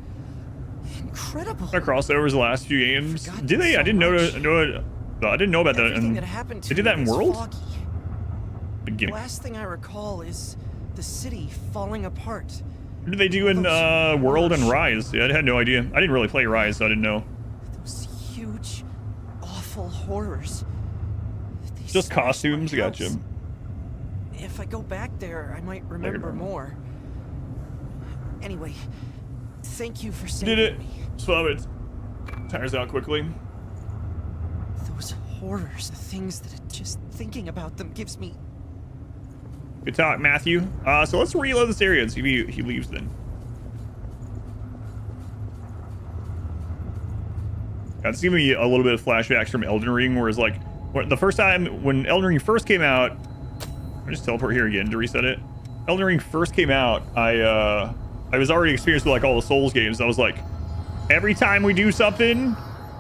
incredible. Crossovers the last few games. Did they? I didn't know. I didn't know about that. Everything that happened to they did that in me is World. foggy. The last thing I recall is the city falling apart. What did they do in World and Rise? Yeah, I had no idea. I didn't really play Rise, so I didn't know. Those huge, awful horrors. Just costumes, gotcha. If I go back there, I might remember more. Anyway, thank you for saving Did it? me. Swab it. Tires out quickly. Those horrors, the things that just thinking about them gives me... Good talk, Matthew. So let's reload this area and see if he leaves then. That's giving me a little bit of flashbacks from Elden Ring, whereas like the first time when Elden Ring first came out, I'll just teleport here again to reset it. Elden Ring first came out, I was already experienced with like all the Souls games. I was like, every time we do something,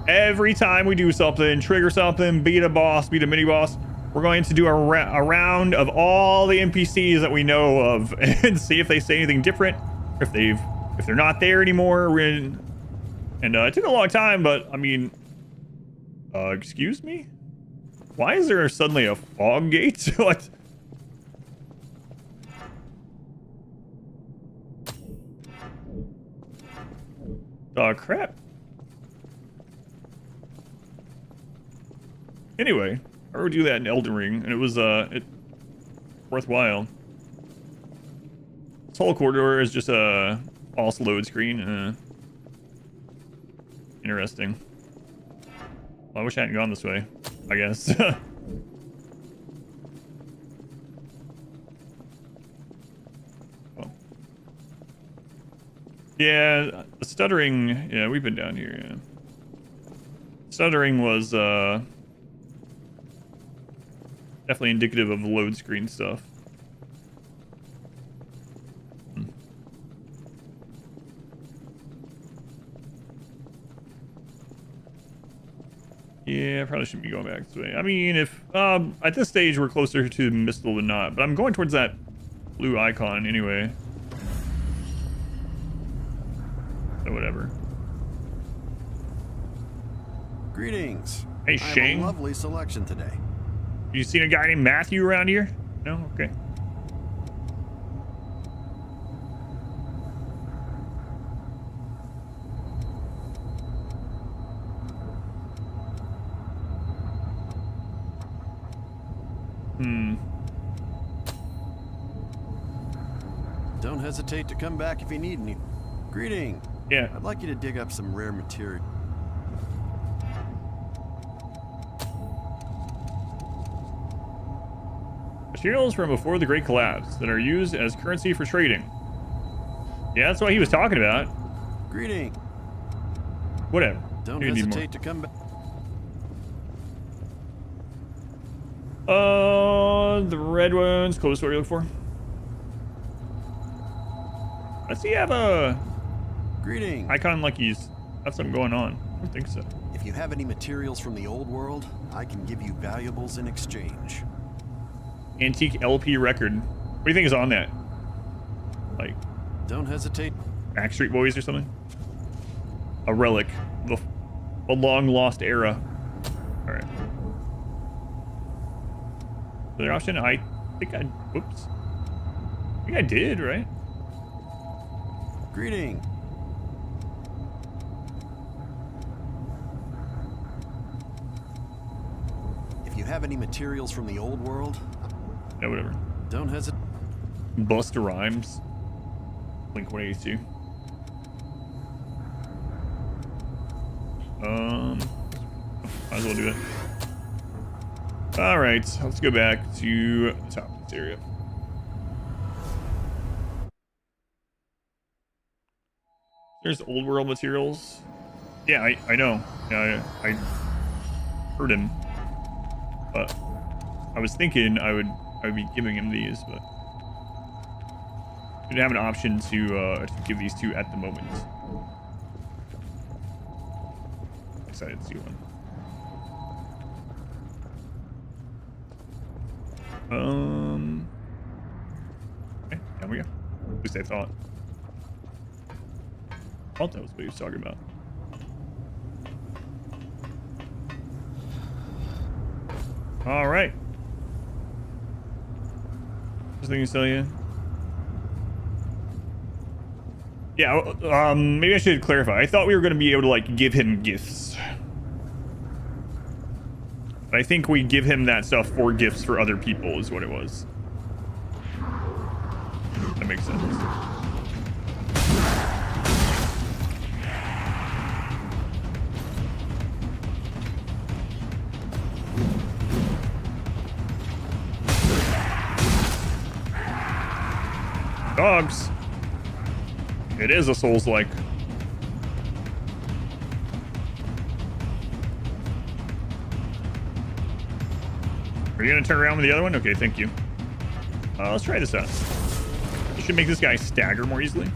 trigger something, beat a boss, beat a mini boss, we're going to do a round of all the NPCs that we know of and see if they say anything different, if they're not there anymore. And it took a long time, but I mean, excuse me? Why is there suddenly a fog gate? What? Oh, crap. Anyway, I would do that in Elden Ring, and it was worthwhile. This whole corridor is just a false load screen. Interesting. Well, I wish I hadn't gone this way, I guess. Yeah, the stuttering, yeah, we've been down here, yeah. Stuttering was definitely indicative of load screen stuff. Yeah, probably shouldn't be going back this way. I mean, if at this stage we're closer to Mistle than not, but I'm going towards that blue icon anyway. So whatever. Greetings. Hey, Shane. I have a lovely selection today. You seen a guy named Matthew around here? No? Okay. Don't hesitate to come back if you need any. Greeting. Yeah. I'd like you to dig up some rare material. Materials from before the Great Collapse that are used as currency for trading. Yeah, that's what he was talking about. Greeting. Whatever. Don't Maybe need more. hesitate to come back. The red one's close to what you're looking for. Does he have a Greeting. icon like he's got something going on? I don't think so. If you have any materials from the old world, I can give you valuables in exchange. Antique LP record. What do you think is on that? Like, don't hesitate. Backstreet Boys or something? A relic. A long lost era. Alright. Other option? I think I... Whoops. I think I did, right? Greeting. If you have any materials from the old world... Yeah, whatever. Don't hesitate. Busta Rhymes. Blink 182. Might as well do it. Alright, let's go back to the top of this area. There's old world materials. Yeah, I know. Yeah, I heard him. But I was thinking I would be giving him these, but I didn't have an option to give these to at the moment. Excited to see one. Okay, there we go. At least I thought. I thought that was what he was talking about. All right. Just thing to tell you. Yeah, maybe I should clarify. I thought we were going to be able to, like, give him gifts. But I think we give him that stuff for gifts for other people is what it was. That makes sense. Dogs. It is a Souls-like. Are you gonna turn around with the other one? Okay, thank you. Let's try this out. This should make this guy stagger more easily.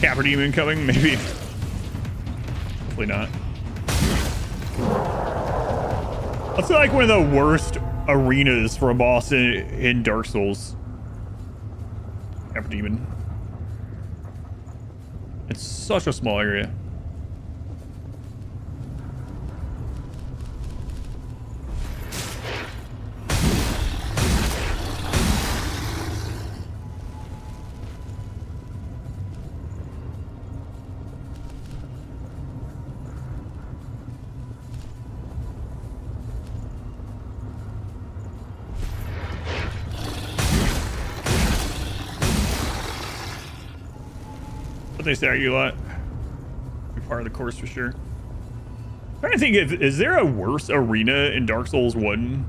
Capper Demon coming, maybe. Hopefully not. That's like one of the worst arenas for a boss in Dark Souls. Capper Demon. It's such a small area. But they stagger you a lot. Be part of the course for sure. I'm trying to think, is there a worse arena in Dark Souls 1?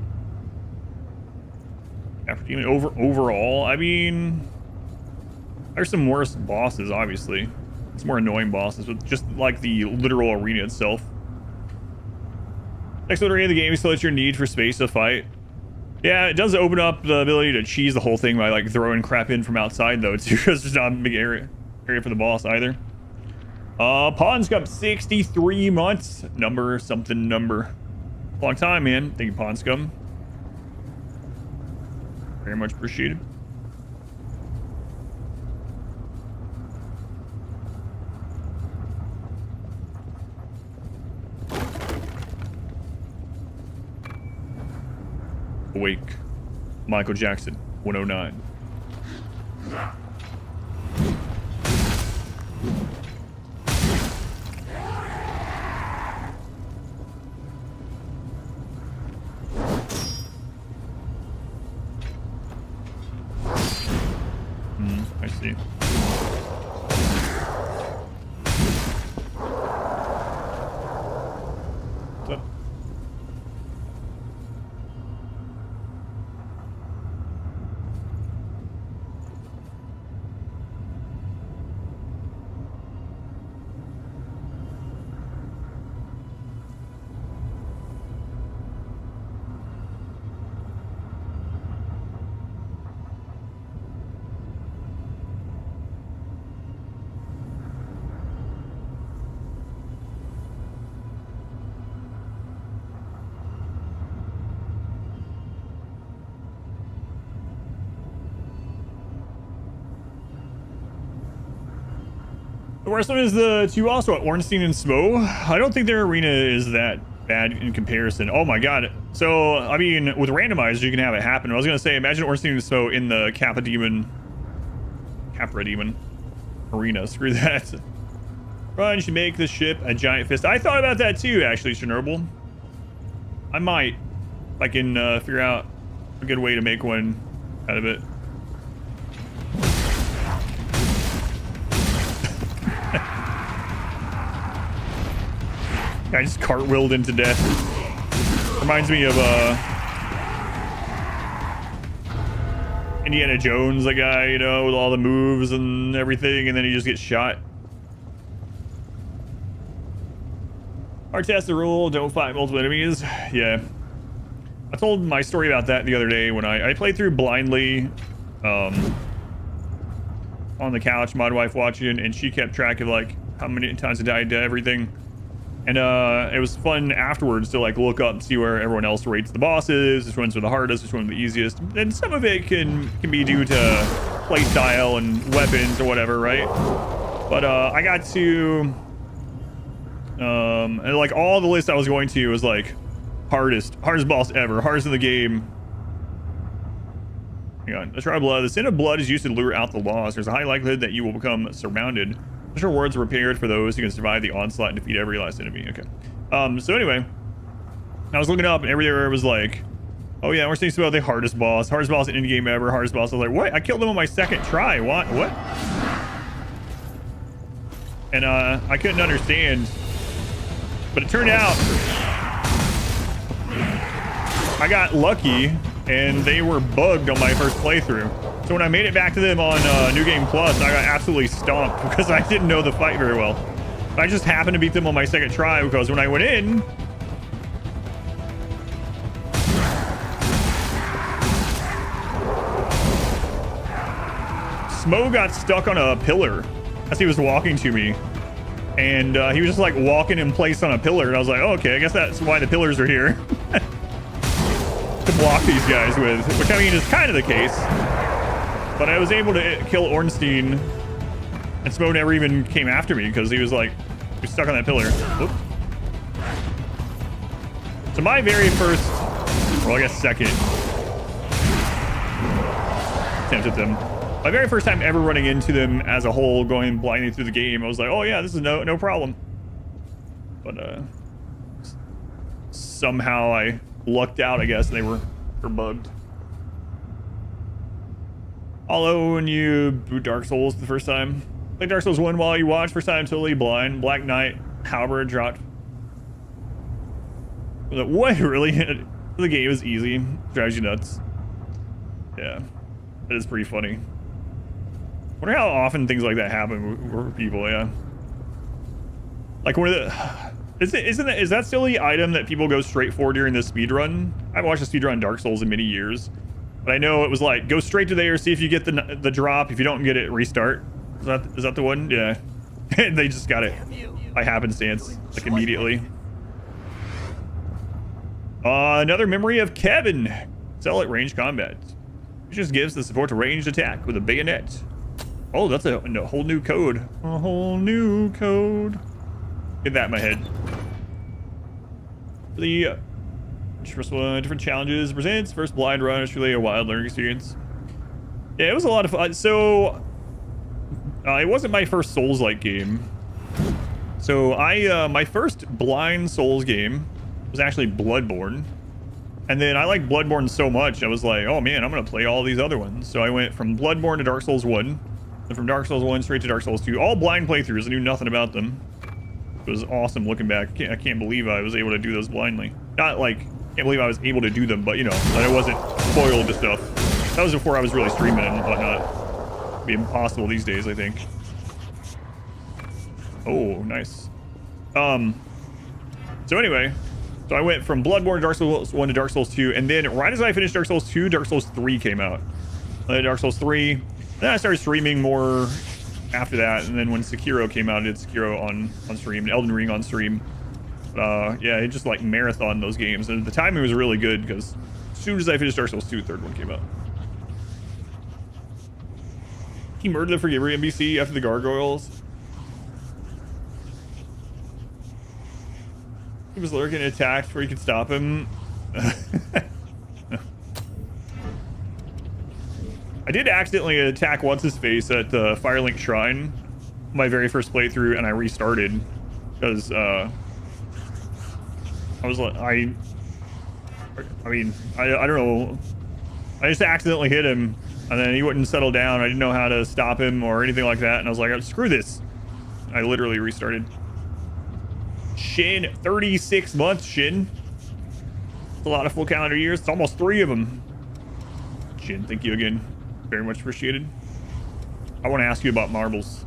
After Demon overall, I mean, there's some worse bosses, obviously. It's more annoying bosses, but just like the literal arena itself. Next area of the game still lets your need for space to fight. Yeah, it does open up the ability to cheese the whole thing by like throwing crap in from outside though, too, because there's not a big area for the boss either. Pawns Cup 63 months. Number something number. Long time, man. Thank you, Pawn Scum. Very much appreciated. Awake. Michael Jackson, 109. I see. What's up? The worst one is the two also at Ornstein and Smo. I don't think their arena is that bad in comparison. Oh my god. So, I mean, with randomized, you can have it happen. I was going to say, imagine Ornstein and Smo in the Capra Demon arena. Screw that. Run should make the ship a giant fist. I thought about that too, actually, Chernobyl. I might, if I can figure out a good way to make one out of it. I just cartwheeled into death. Reminds me of Indiana Jones, the guy, you know, with all the moves and everything, and then he just gets shot. Hard test the rule, don't fight multiple enemies. Yeah. I told my story about that the other day when I played through blindly on the couch, my wife watching, and she kept track of like how many times I died to everything. And it was fun afterwards to like look up and see where everyone else rates the bosses, which ones are the hardest, which ones are the easiest. And some of it can be due to play style and weapons or whatever, right? But I got to and like all the lists I was going to was like hardest boss ever, hardest in the game. Hang on, let's try blood. The sin of blood is used to lure out the lost. There's a high likelihood that you will become surrounded. Special rewards are prepared for those who can survive the onslaught and defeat every last enemy. Okay. So anyway, I was looking up and everywhere was like, oh yeah, we're saying about the hardest boss in any game ever, hardest boss. I was like, what? I killed him on my second try. What? And I couldn't understand, but it turned out I got lucky and they were bugged on my first playthrough. So when I made it back to them on New Game Plus, I got absolutely stomped because I didn't know the fight very well. I just happened to beat them on my second try because when I went in, Smo got stuck on a pillar as he was walking to me. And he was just like walking in place on a pillar. And I was like, oh, okay, I guess that's why the pillars are here. To block these guys with, which I mean is kind of the case. But I was able to kill Ornstein, and Smo never even came after me because he was like, he was stuck on that pillar. Whoop. So my very first, well, I guess second attempt at them. My very first time ever running into them as a whole, going blindly through the game, I was like, oh yeah, this is no problem. But somehow I lucked out, I guess, and they were bugged. Although when you boot Dark Souls the first time, play Dark Souls 1 while you watch, first time totally blind, Black Knight, Halberd dropped. Like, what, really? The game is easy, drives you nuts. Yeah, it is pretty funny. Wonder how often things like that happen with people, yeah. Like one of the, is that still the item that people go straight for during the speedrun? I haven't watched a speedrun Dark Souls in many years. But I know it was like, go straight to there, see if you get the drop. If you don't get it, restart. Is that the one? Yeah. They just got it by happenstance, like immediately. Another memory of Kevin. Excel at range combat. It just gives the support to ranged attack with a bayonet. Oh, that's a whole new code. A whole new code. Get that in my head. The first one, different challenges presents. First blind run is really a wild learning experience. Yeah, it was a lot of fun. So it wasn't my first Souls-like game. So my first blind Souls game was actually Bloodborne. And then I liked Bloodborne so much, I was like, oh man, I'm gonna play all these other ones. So I went from Bloodborne to Dark Souls 1, and from Dark Souls 1 straight to Dark Souls 2. All blind playthroughs, I knew nothing about them. It was awesome looking back. I can't believe I was able to do those blindly. Not like, can't believe I was able to do them, but you know, that I wasn't spoiled to stuff. That was before I was really streaming and whatnot. It'd be impossible these days, I think. Oh, nice. So anyway, so I went from Bloodborne to Dark Souls 1 to Dark Souls 2, and then right as I finished Dark Souls 2, Dark Souls 3 came out. Dark Souls 3, then I started streaming more after that, and then when Sekiro came out, I did Sekiro on stream, Elden Ring on stream. Yeah, it just like marathon those games, and the timing was really good because as soon as I finished Dark Souls 2, the third one came out. He murdered the Forgiver NPC after the gargoyles. He was lurking and attacked before you could stop him. I did accidentally attack what's-his-face at the Firelink Shrine my very first playthrough, and I restarted because I was like, I mean, I don't know. I just accidentally hit him, and then he wouldn't settle down. I didn't know how to stop him or anything like that, and I was like, screw this. I literally restarted. Shin, 36 months, Shin. It's a lot of full calendar years. It's almost 3 of them. Shin, thank you again. Very much appreciated. I want to ask you about marbles.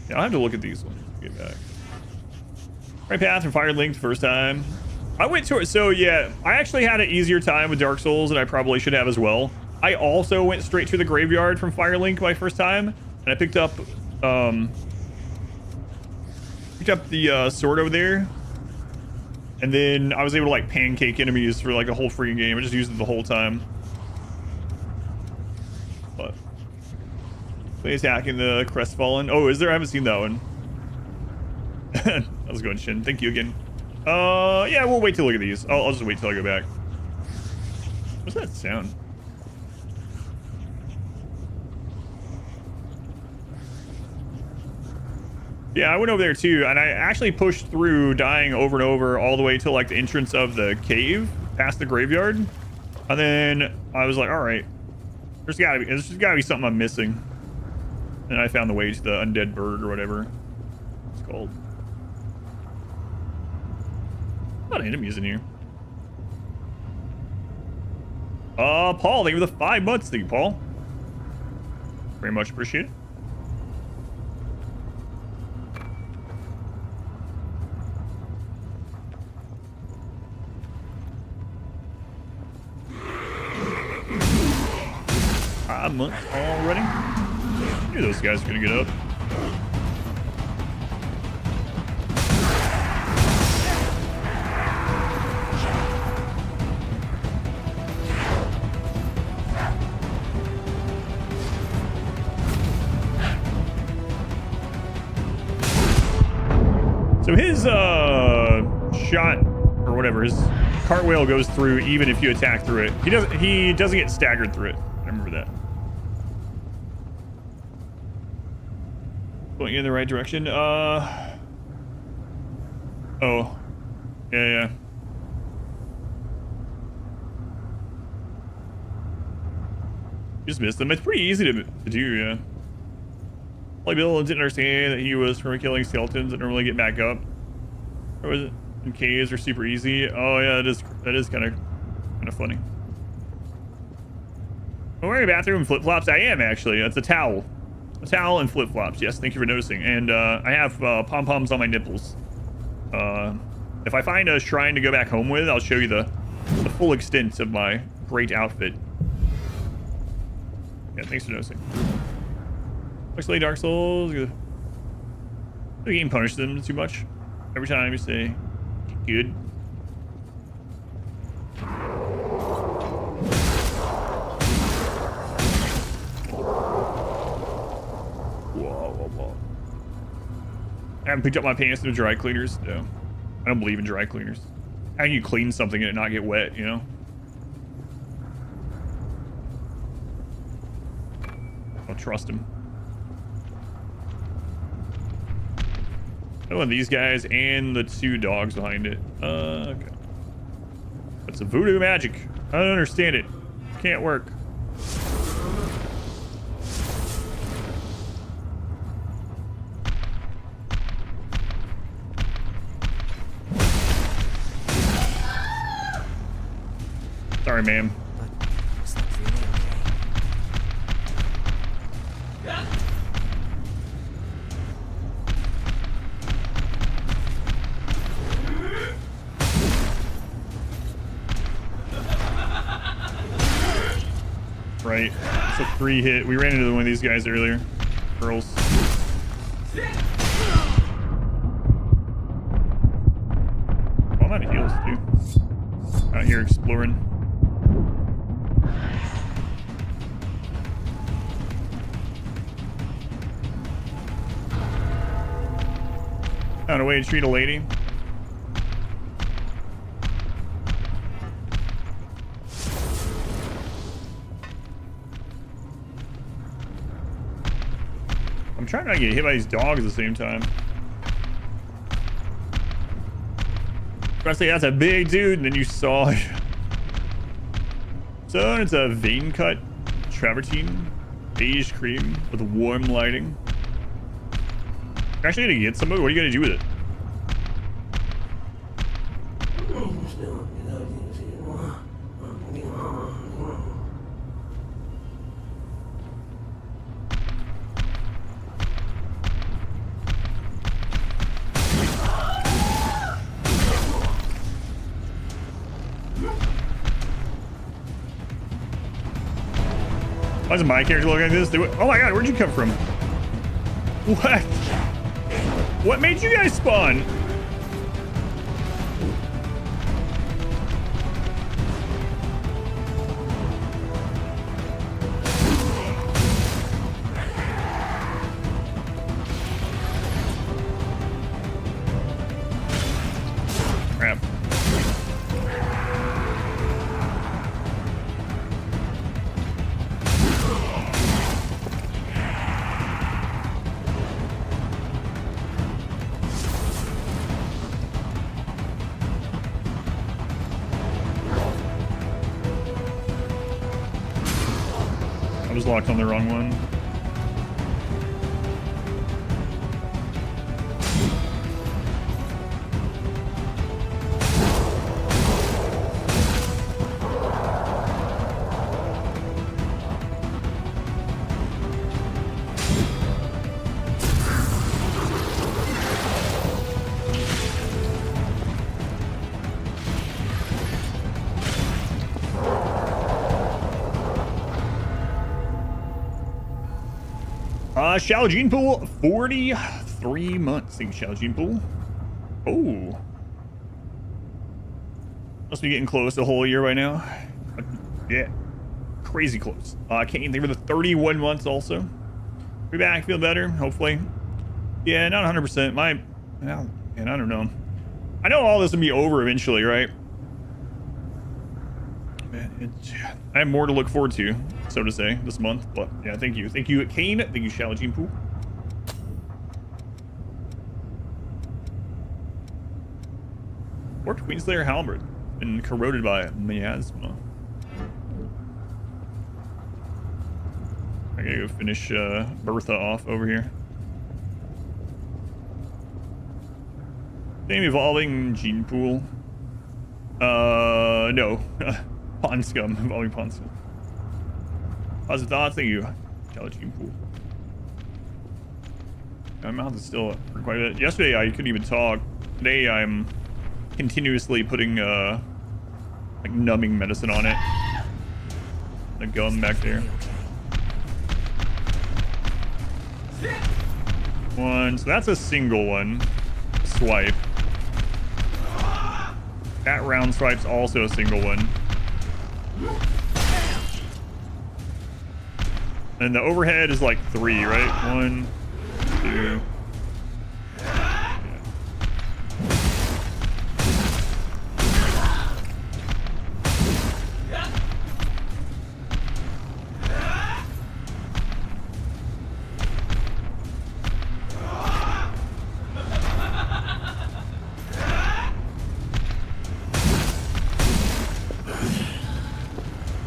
Yeah, I'll have to look at these ones. Get back. Right path and Firelink the first time. I went to it. So yeah, I actually had an easier time with Dark Souls than I probably should have as well. I also went straight to the graveyard from Firelink my first time, and I picked up the sword over there, and then I was able to like pancake enemies for like a whole freaking game. I just used it the whole time. But play attacking the Crestfallen. Oh, is there? I haven't seen that one. That was good, Shin. Thank you again. Yeah, we'll wait to look at these. I'll just wait till I go back. What's that sound? Yeah, I went over there too, and I actually pushed through, dying over and over all the way to like the entrance of the cave, past the graveyard, and then I was like, all right, there's gotta be something I'm missing, and I found the way to the undead bird or whatever it's called. A lot of enemies in here. Paul, thank you for the 5 months. Thank you, Paul. Very much appreciated. Months already. I knew those guys were gonna get up. So his shot or whatever, his cartwheel goes through even if you attack through it. He doesn't get staggered through it. I remember that. Going in the right direction. Oh. Yeah. Just missed them. It's pretty easy to do, yeah. Like Bill didn't understand that he was from killing skeletons that normally get back up. Or was it? And caves are super easy. Oh yeah, that is kind of funny. I'm wearing a bathroom and flip-flops. I am actually. That's a towel. A towel and flip-flops. Yes, thank you for noticing. And I have pom-poms on my nipples. If I find a shrine to go back home with, I'll show you the full extent of my great outfit. Yeah, thanks for noticing. Looks like Dark Souls. The game punishes them too much. Every time you say, good. Whoa. I haven't picked up my pants in the dry cleaners. No. I don't believe in dry cleaners. How can you clean something and it not get wet, you know? I don't trust him. Oh, and these guys and the 2 dogs behind it. Okay. That's a voodoo magic. I don't understand it. Can't work. Sorry, ma'am. Right. It's a 3-hit. We ran into one of these guys earlier. Girls. Oh, I'm out of heals too. Out here exploring. Found a way to treat a lady. I'm trying not to get hit by these dogs at the same time. I say that's a big dude, and then you saw it. So it's a vein cut travertine beige cream with warm lighting. You're actually gonna get some of it. What are you gonna do with it? Why does my character look like this? Oh my god, where'd you come from? What? What made you guys spawn? Crap. I was locked on the wrong one. Shaojin Pool, 43 months. Thank you, Shaojin Pool. Oh. Must be getting close to a whole year right now. Yeah. Crazy close. I can't even think of the 31 months also. Be back, feel better, hopefully. Yeah, not 100%. Man, I don't know. I know all this will be over eventually, right? Man, I have more to look forward to, so to say, this month. But yeah, thank you. Thank you, Kane. Thank you, Shaojin Pool. Warped Queenslayer Halberd. Been corroded by miasma. I gotta go finish Bertha off over here. Same evolving gene pool. No. Pond scum. Evolving pond scum. Positive thoughts. Thank you. Gene pool. My mouth is still hurt quite a bit. Yesterday I couldn't even talk. Today I'm continuously putting like numbing medicine on it. The gum back there. One. So that's a single one. Swipe. That round swipe's also a single one. And the overhead is like 3, right? 1, 2.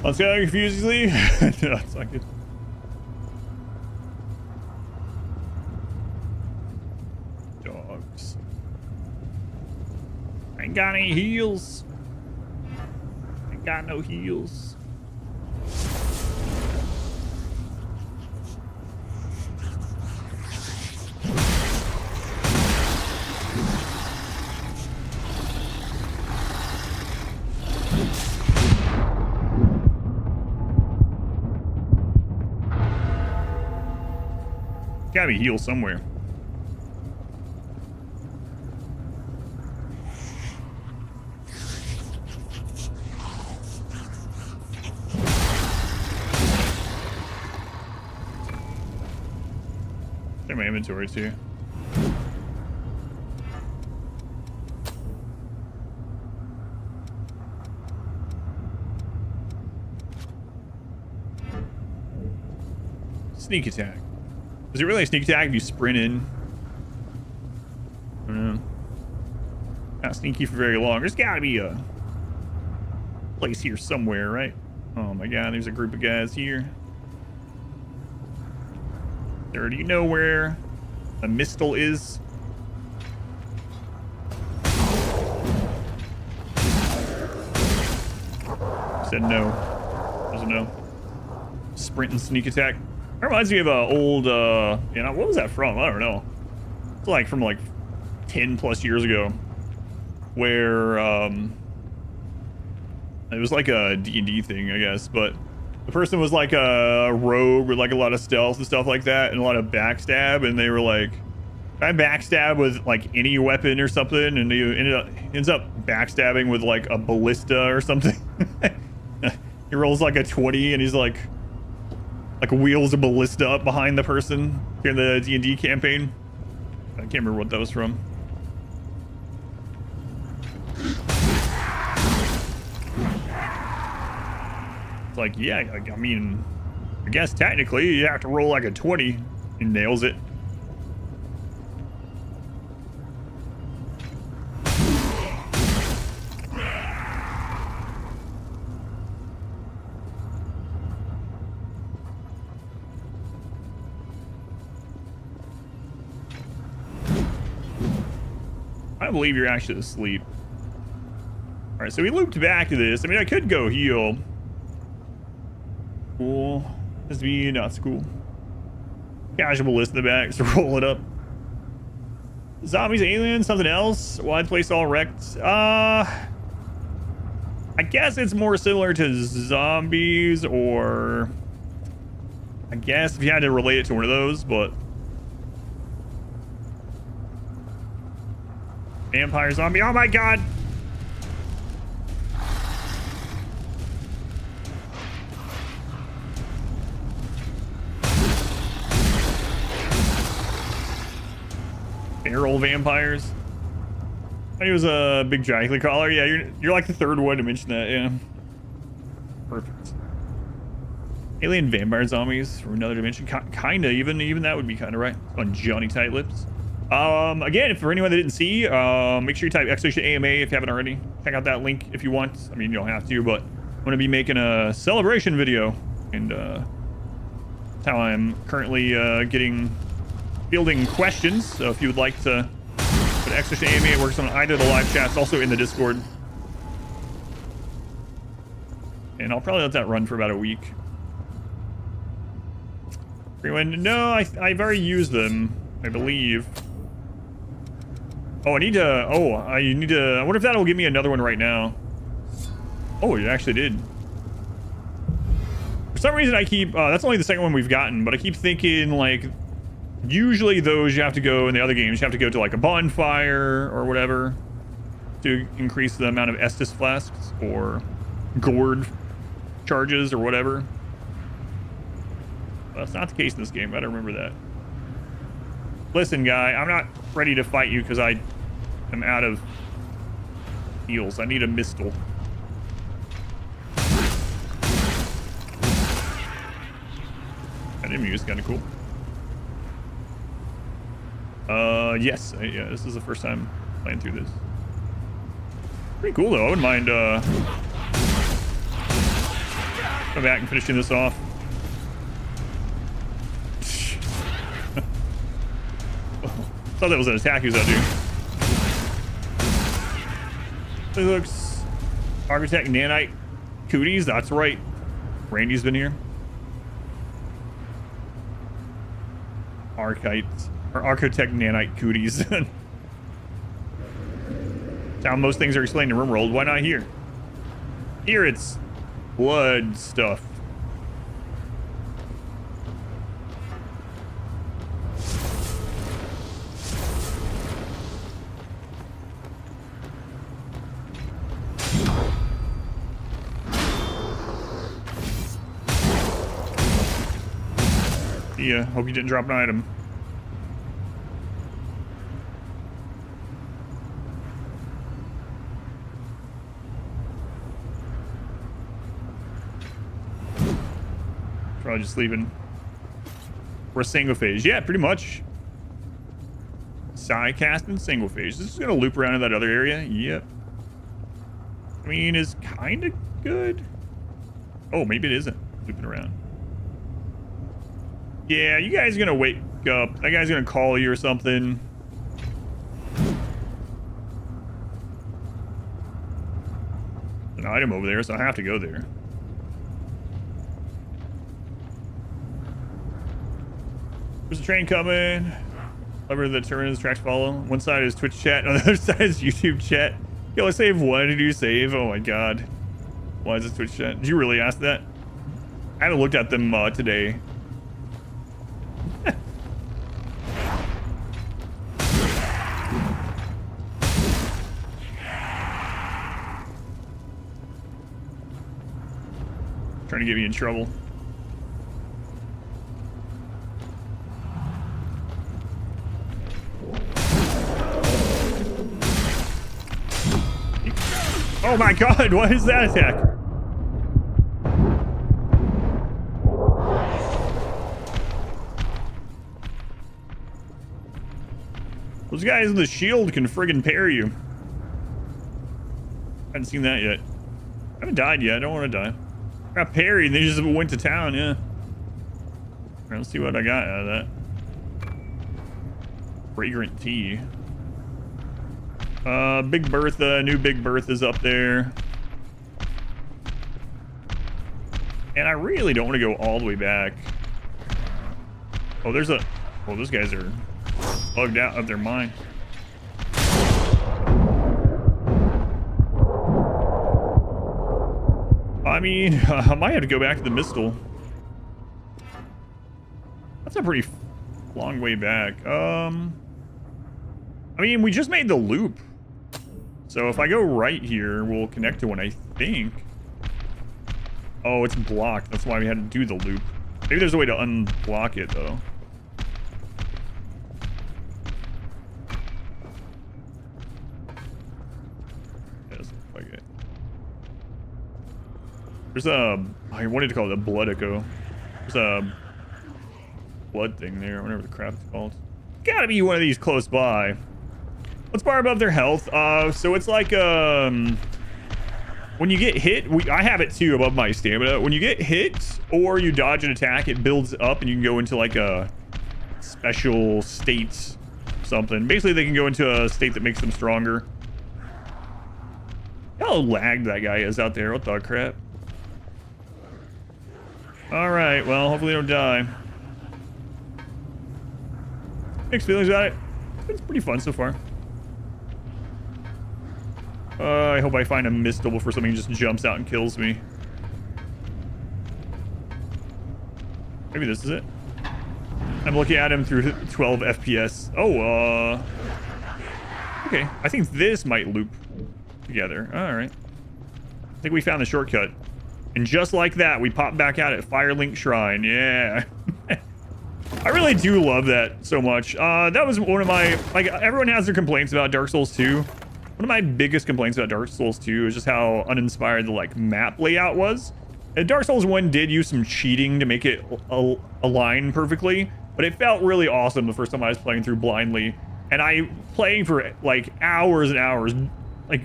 Let's go confusedly. No, it's not good. Dogs. Ain't got any heels. Ain't got no heels. Gotta be healed somewhere. Check my inventory too. Sneak attack. Is it really a sneak attack if you sprint in? I don't know. Not sneaky for very long. There's gotta be a place here somewhere, right? Oh my god, there's a group of guys here. Sir, do you know where a Mistle is? Said no. Doesn't know. Sprint and sneak attack. That reminds me of a old, you know, what was that from? I don't know. It's like from like 10 plus years ago, where it was like a D&D thing, I guess, but the person was like a rogue with like a lot of stealth and stuff like that, and a lot of backstab, and they were like, I backstab with like any weapon or something, and he ends up backstabbing with like a ballista or something. He rolls like a 20, and he's like wheels a ballista up behind the person during the D&D campaign. I can't remember what that was from. It's like, yeah, I mean, I guess technically you have to roll like a 20. He nails it. I don't believe you're actually asleep. All right, so we looped back to this. I mean, I could go heal. Cool. This be not so cool. Casual list in the back, so roll it up. Zombies, aliens, something else. Wide place all wrecked. I guess it's more similar to zombies, or I guess if you had to relate it to one of those, but vampire zombie. Oh my god! Feral vampires. I thought he was a big Dracula caller. Yeah, you're like the third one to mention that. Yeah. Perfect. Alien vampire zombies from another dimension. Kinda. Even that would be kind of right. On Johnny Tight Lips. Again, for anyone that didn't see, make sure you type !AMA if you haven't already. Check out that link if you want. I mean, you don't have to, but I'm going to be making a celebration video, and that's how I'm currently fielding questions. So if you would like to put !AMA, it works on either of the live chats, also in the Discord. And I'll probably let that run for about a week. Everyone, no, I've already used them, I believe. Oh, I need to. I wonder if that'll give me another one right now. Oh, it actually did. For some reason, I keep. That's only the second one we've gotten, but I keep thinking like, usually those you have to go in the other games. You have to go to like a bonfire or whatever to increase the amount of Estus flasks or gourd charges or whatever. Well, that's not the case in this game. I don't remember that. Listen, guy, I'm not ready to fight you because I am out of heals. I need a Mistle. That enemy is kind of cool. Yes. Yeah, this is the first time playing through this. Pretty cool, though. I wouldn't mind, come back and finishing this off. I thought that was an attack he was out to do. Looks Architect Nanite Cooties, that's right. Randy's been here. Architect Nanite Cooties. That's how most things are explained in RimWorld. Why not here? Here it's blood stuff. Yeah, hope you didn't drop an item. Probably just leaving. Or a single phase. Yeah, pretty much. Psycast and single phase. This is going to loop around in that other area. Yep. I mean, is kind of good. Oh, maybe it isn't looping around. Yeah, you guys are going to wake up. That guy's going to call you or something. An item over there, so I have to go there. There's a train coming. Lever that turns, tracks follow. One side is Twitch chat, on the other side is YouTube chat. Yo, I save one. Did you save? Oh my god. Why is this Twitch chat? Did you really ask that? I haven't looked at them today. Trying to get me in trouble. Oh my god, what is that attack? Those guys in the shield can friggin' parry you. I haven't seen that yet. I haven't died yet, I don't want to die. I got parried and they just went to town, yeah. Alright, let's see what I got out of that. Fragrant tea. Big Bertha, new Big Bertha's up there. And I really don't want to go all the way back. Oh, there's a... Well, those guys are bugged out of their mind. I mean, I might have to go back to the Mistal. That's a pretty long way back. I mean, we just made the loop. So if I go right here, we'll connect to one, I think. Oh, it's blocked. That's why we had to do the loop. Maybe there's a way to unblock it, though. Yeah, doesn't look like it. There's a... I wanted to call it a blood echo. There's a blood thing there, whatever the crap it's called. Gotta be one of these close by. Let's bar above their health. So it's like when you get hit, I have it too above my stamina. When you get hit or you dodge an attack, it builds up and you can go into like a special state something. Basically, they can go into a state that makes them stronger. How lagged that guy is out there. What the crap? All right, well, hopefully they don't die. Mixed feelings about it. It's pretty fun so far. I hope I find a Mistal before something just jumps out and kills me. Maybe this is it. I'm looking at him through 12 FPS. Oh, okay. I think this might loop together. All right. I think we found the shortcut. And just like that, we pop back out at Firelink Shrine. Yeah. I really do love that so much. That was one of my... Like, everyone has their complaints about Dark Souls 2. One of my biggest complaints about Dark Souls 2 is just how uninspired the like map layout was. And Dark Souls 1 did use some cheating to make it align perfectly, but it felt really awesome the first time I was playing through blindly. And I playing for like hours and hours, like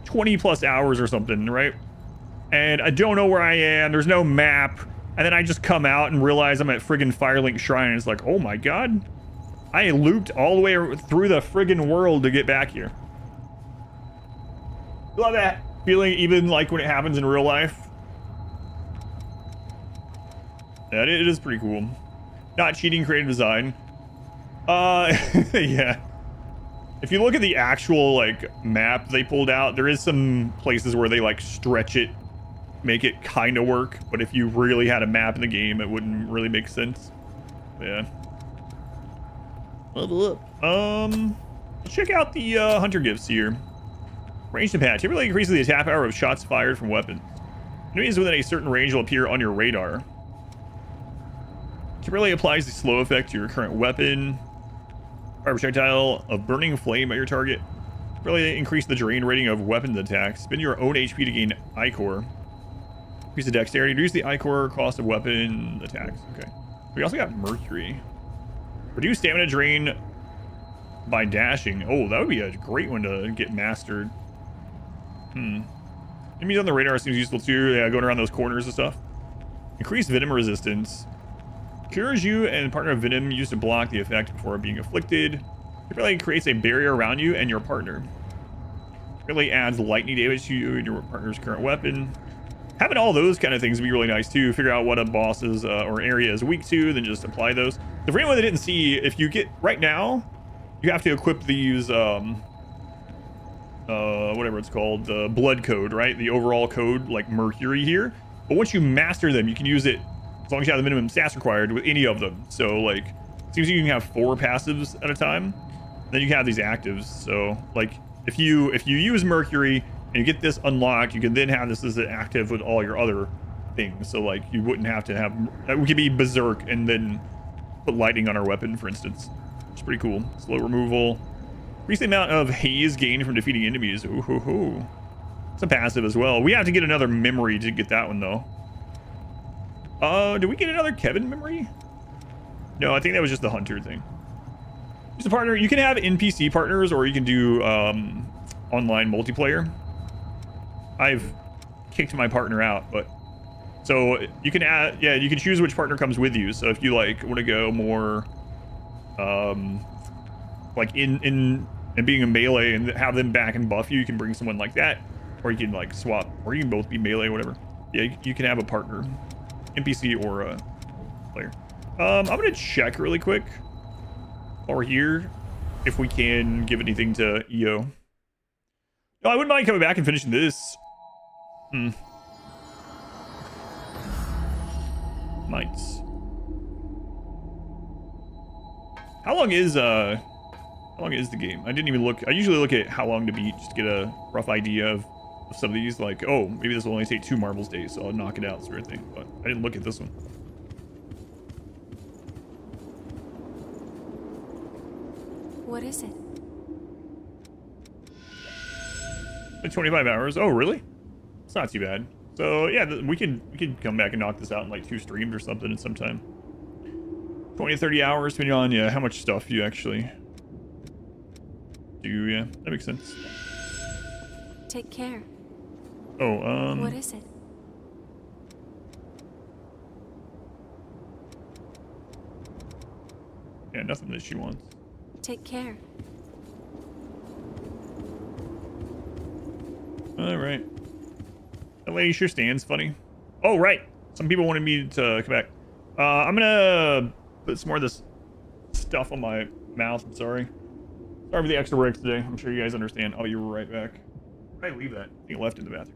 20 plus hours or something, right? And I don't know where I am. There's no map. And then I just come out and realize I'm at friggin' Firelink Shrine. And it's like, oh my god. I looped all the way through the friggin' world to get back here. Love that feeling, even like when it happens in real life. Yeah, it is pretty cool. Not cheating, creative design. Yeah. If you look at the actual like map they pulled out, there is some places where they like stretch it, make it kind of work. But if you really had a map in the game, it wouldn't really make sense. Yeah. Level up. Check out the hunter gifts here. Range to patch. It really increases the attack power of shots fired from weapons. Enemies within a certain range will appear on your radar. It really applies the slow effect to your current weapon. Fire projectile of burning flame at your target. Really increase the drain rating of weapons attacks. Spend your own HP to gain Ichor. Increase the dexterity. Reduce the Ichor cost of weapon attacks. Okay. We also got Mercury. Reduce stamina drain by dashing. Oh, that would be a great one to get mastered. Enemies on the radar seems useful too. Yeah, going around those corners and stuff. Increase venom resistance. Cures you and partner of venom used to block the effect before being afflicted. It really creates a barrier around you and your partner. Really adds lightning damage to you and your partner's current weapon. Having all those kind of things would be really nice too. Figure out what a boss's or area is weak to, then just apply those. So for anyone that didn't see, if you get right now, you have to equip these whatever it's called, the blood code, right? The overall code, like Mercury here. But once you master them, you can use it as long as you have the minimum stats required with any of them. So like, it seems you can have 4 passives at a time. Then you can have these actives. So like, if you use Mercury and you get this unlocked, you can then have this as an active with all your other things. So like, you wouldn't have to have, we could be Berserk and then put lightning on our weapon, for instance. It's pretty cool. Slow removal. Increase the amount of haze gained from defeating enemies. Ooh, hoo, hoo. It's a passive as well. We have to get another memory to get that one though. Did we get another Kevin memory? No, I think that was just the hunter thing. Use a partner. You can have NPC partners, or you can do online multiplayer. I've kicked my partner out, but so you can add. Yeah, you can choose which partner comes with you. So if you like want to go more, like in being a melee and have them back and buff you, you can bring someone like that, or you can like swap, or you can both be melee, whatever. Yeah, you can have a partner, NPC or a player. I'm gonna check really quick while we're here if we can give anything to EO. No, I wouldn't mind coming back and finishing this. Might. How long is the game? I didn't even look. I usually look at how long to beat just to get a rough idea of some of these. Like, oh, maybe this will only take 2 marbles days, so I'll knock it out, sort of thing. But I didn't look at this one. What is it? Like 25 hours. Oh, really? It's not too bad. So yeah, we could come back and knock this out in like 2 streams or something at some time. 20 to 30 hours, depending on how much stuff you actually do. Yeah, that makes sense. Take care. Oh, What is it? Yeah, nothing that she wants. Take care. All right. That lady sure stands funny. Oh, right. Some people wanted me to come back. I'm gonna put some more of this stuff on my mouth. I'm sorry. Sorry for the extra work today. I'm sure you guys understand. Oh, you were right back. Why did I leave that? I think I left it in the bathroom.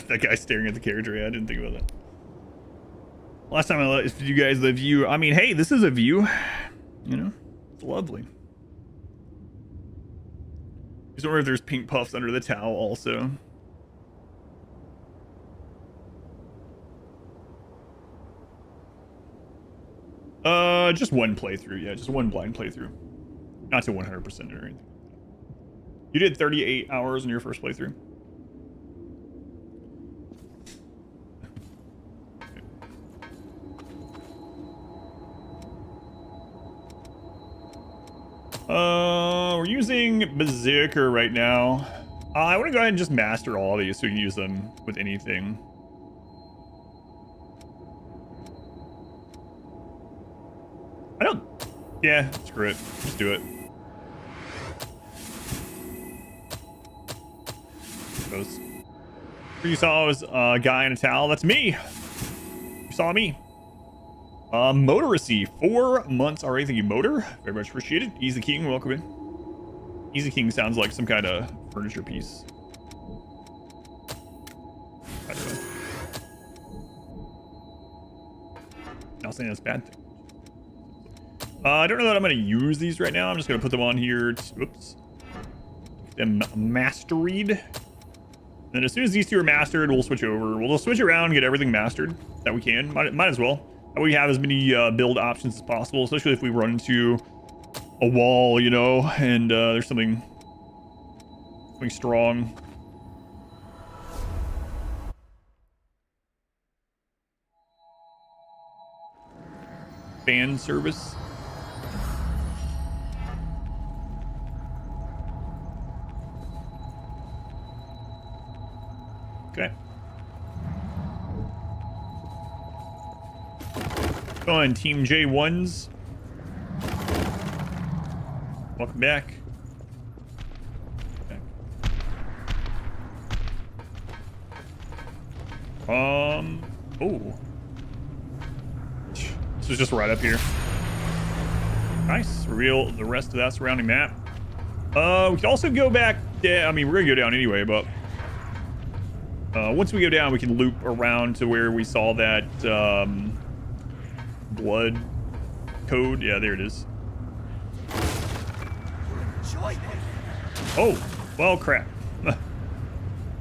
That guy staring at the carriage array. I didn't think about that. Last time I let you guys the view. I mean, hey, this is a view. You know, it's lovely. Just wonder if there's pink puffs under the towel also. Just one playthrough. Yeah, just one blind playthrough. Not to 100% or anything. You did 38 hours in your first playthrough. We're using Berserker right now. I want to go ahead and just master all of these so we can use them with anything. I don't... Yeah, screw it. Just do it. Goes. You saw was a guy in a towel. That's me. You saw me. Motor receive 4 months already. Thank you, Motor. Very much appreciated. Easy King, welcome in. Easy King sounds like some kind of furniture piece. I don't know. Not saying that's a bad thing. I don't know that I'm going to use these right now. I'm just going to put them on here. Oops. Them mastered. And as soon as these two are mastered, we'll switch over. We'll just switch around and get everything mastered that we can. Might as well. We have as many build options as possible, especially if we run into a wall, you know, and there's something strong. Fan service. Okay. Go on, Team J1s. Welcome back. Oh. This is just right up here. Nice. Reveal the rest of that surrounding map. We can also go back. Yeah, I mean, we're gonna go down anyway, but once we go down, we can loop around to where we saw that blood code. Yeah, there it is. Oh, well, crap.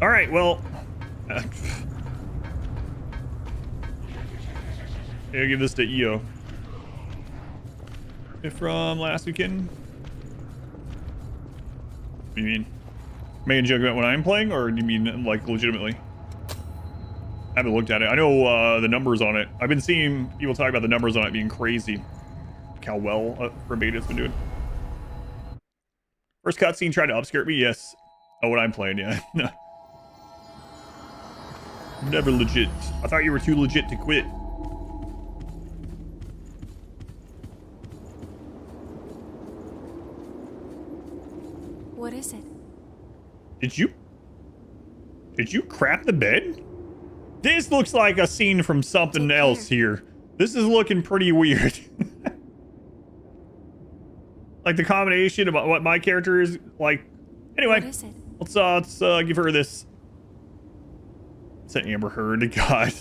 All right, well. I'll give this to EO. From last weekend? What do you mean? Making a joke about when I'm playing, or do you mean, like, legitimately? I haven't looked at it. I know the numbers on it. I've been seeing people talk about the numbers on it being crazy. Like how well Rebeta's been doing. First cutscene tried to upskirt me? Yes. Oh, what I'm playing, yeah. Never legit. I thought you were too legit to quit. What is it? Did you crap the bed? This looks like a scene from something else here. This is looking pretty weird. Like the combination of what my character is like. Anyway, What is it? let's give her this. It's an Amber Heard. God.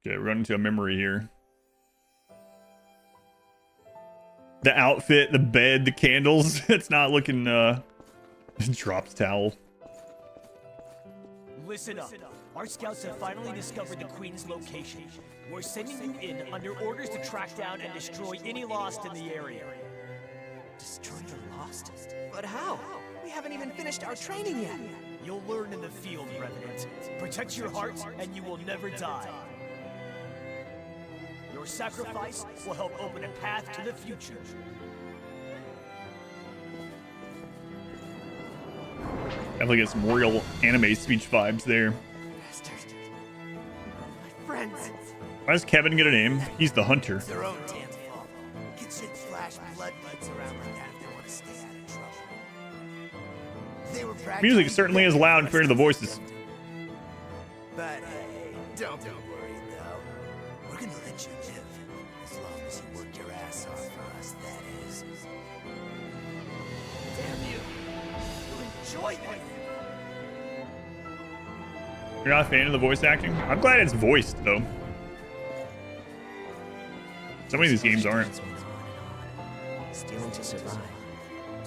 Okay, we're running into a memory here. The outfit, the bed, the candles. It's not looking, drops towel. Listen up. Our scouts have finally discovered the Queen's location. We're sending you in under orders to track down and destroy any Lost in the area. Destroy the Lost? But how? We haven't even finished our training yet. You'll learn in the field, Revenant. Protect your heart, and you will never die. Your sacrifice will help open a path to the future. Definitely get some real anime speech vibes there. My friends. Why does Kevin get a name? He's the hunter. It's their own damn fault. Kids shouldn't flash blood beads around like that if they want to stay out of trouble. They were Music certainly is loud compared to the voices. But hey, don't be worried though. We're gonna let you live. As long as you work your ass off for us, that is. Damn you. You enjoy this. You're not a fan of the voice acting? I'm glad it's voiced, though. Some of these games aren't. Stealing to survive.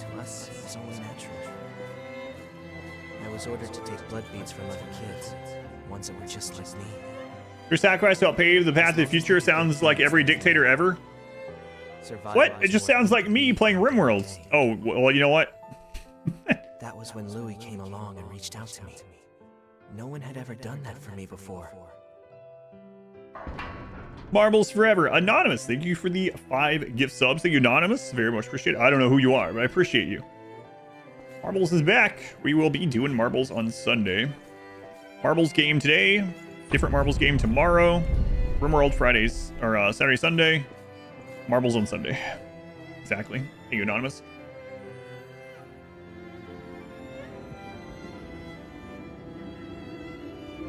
To us, it's only natural. I was ordered to take blood beads from other kids, ones that were just like me. Your sacrifice to help pave the path to the future sounds like every dictator ever. What? It just sounds like me playing RimWorlds. Oh, well, you know what? That was when Louis came along and reached out to me. No one had ever done that for me before. Marbles forever. Anonymous, thank you for the 5 gift subs. Thank you, Anonymous. Very much appreciate it. I don't know who you are, but I appreciate you. Marbles is back. We will be doing Marbles on Sunday. Marbles game today. Different Marbles game tomorrow. RimWorld Fridays, or Saturday, Sunday. Marbles on Sunday. Exactly. Thank you, Anonymous.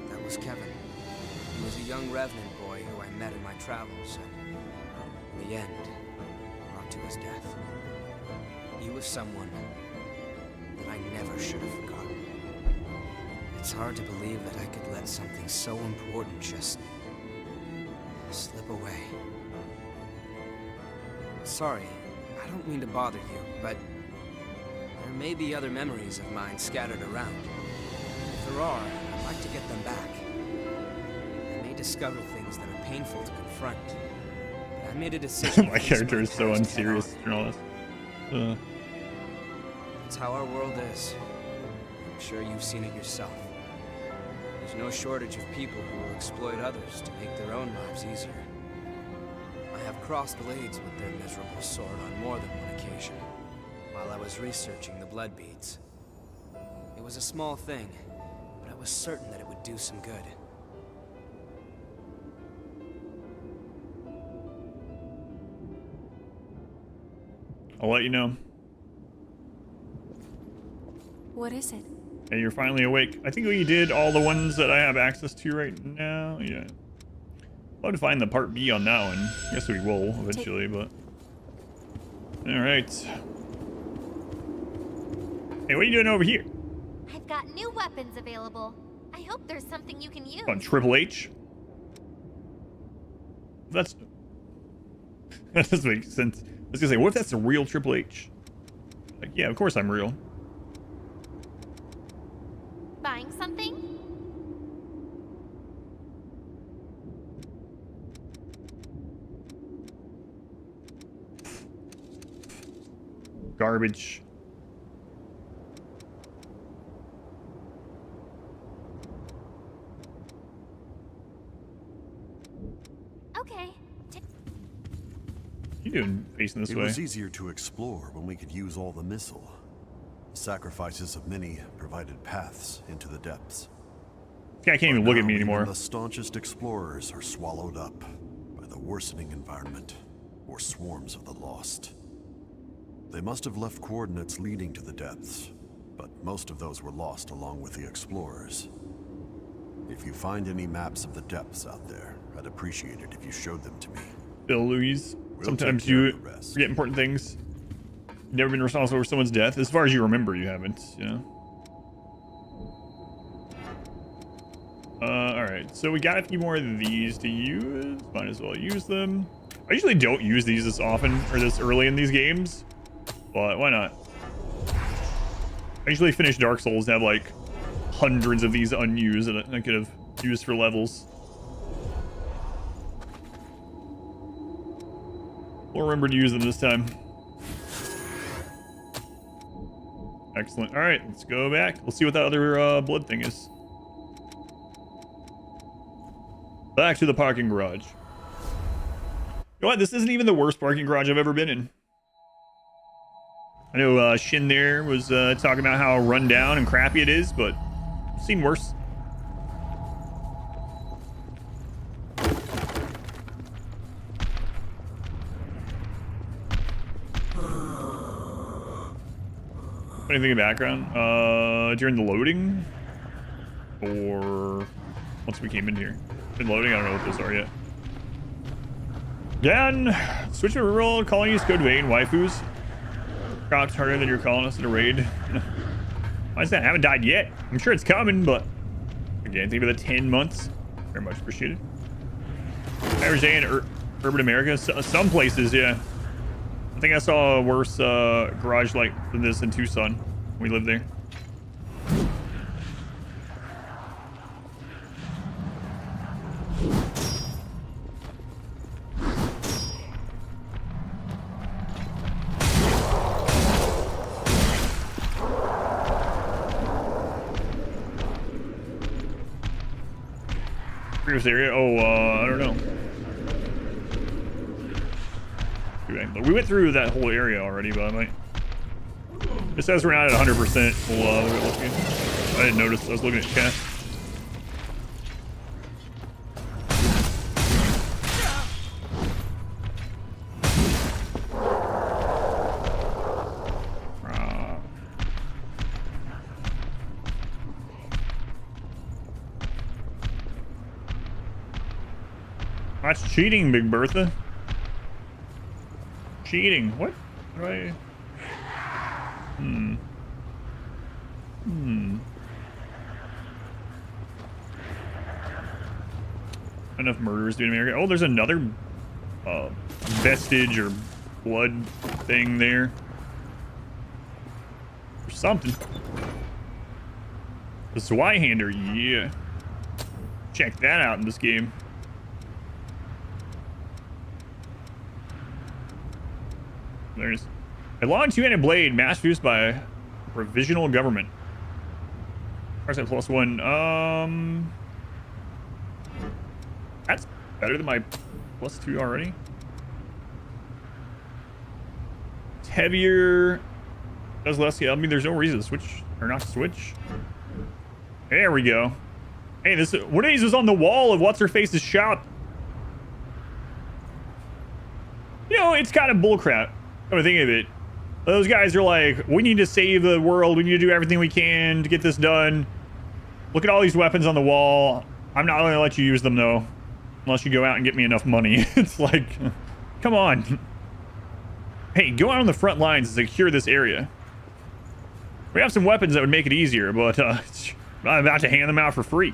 That was Kevin. He was a young Revenant boy who I met in my travels, and in the end, brought to his death. He was someone that I never should have forgotten. It's hard to believe that I could let something so important just slip away. Sorry, I don't mean to bother you, but there may be other memories of mine scattered around. If there are, I'd like to get them back. I may discover things that are painful to confront, but I made a decision. My character is so unserious and all this. That's how our world is. I'm sure you've seen it yourself. There's no shortage of people who will exploit others to make their own lives easier. I have crossed blades with their miserable sort on more than one occasion, while I was researching the blood beads. It was a small thing, but I was certain that it would do some good. I'll let you know. What is it? Hey, you're finally awake. I think we did all the ones that I have access to right now. Yeah. I'll have to find the part B on that one. I guess we will eventually, but... Alright. Hey, what are you doing over here? I've got new weapons available. I hope there's something you can use. On Triple H? That doesn't make sense. I was gonna say, what if that's the real Triple H? Like, yeah, of course I'm real. Buying something? Garbage. Okay. You doing facing this way? It was easier to explore when we could use all the missile. The sacrifices of many provided paths into the depths. This guy can't even look at me anymore. The staunchest explorers are swallowed up by the worsening environment or swarms of the lost. They must have left coordinates leading to the depths, but most of those were lost along with the explorers. If you find any maps of the depths out there, I'd appreciate it if you showed them to me. Bill Louise, sometimes you forget important things. You've never been responsible for someone's death? As far as you remember, you haven't, you know? Alright, so we got a few more of these to use. Might as well use them. I usually don't use these this often, or this early in these games. But why not? I usually finish Dark Souls and have like hundreds of these unused that I could have used for levels. We'll remember to use them this time. Excellent. All right, let's go back. Let's see what that other blood thing is. Back to the parking garage. You know what? This isn't even the worst parking garage I've ever been in. I know Shin there was talking about how run down and crappy it is, but I've seen worse. Anything in the background? During the loading? Or once we came in here? In loading? I don't know what those are yet. Again, switch to reroll, colonies, code vein, waifus. Crocs harder than your colonists in a raid. Why is that? I haven't died yet. I'm sure it's coming, but again, think about the 10 months. Very much appreciated. Average day in urban America. Some places, yeah. I think I saw a worse garage like than this in Tucson. We lived there. through this area? Oh, I don't know. We went through that whole area already, but I might. It says we're not at 100%. Well, I didn't notice. I was looking at chat. That's cheating, Big Bertha. Cheating. What? What do I... Enough murders in America. Oh, there's another vestige or blood thing there. Or something. The Zweihander, yeah. Check that out in this game. There's a long two-handed blade, mass produced by provisional government. Arsenal +1. That's better than my +2 already. It's heavier. Does less. Yeah, I mean, there's no reason to switch or not to switch. There we go. Hey, this one of these is on the wall of what's her face's shop. You know, it's kind of bullcrap. Come to think of it, those guys are like, we need to save the world. We need to do everything we can to get this done. Look at all these weapons on the wall. I'm not going to let you use them though, unless you go out and get me enough money. It's like, come on. Hey, go out on the front lines and secure this area. We have some weapons that would make it easier, but I'm about to hand them out for free.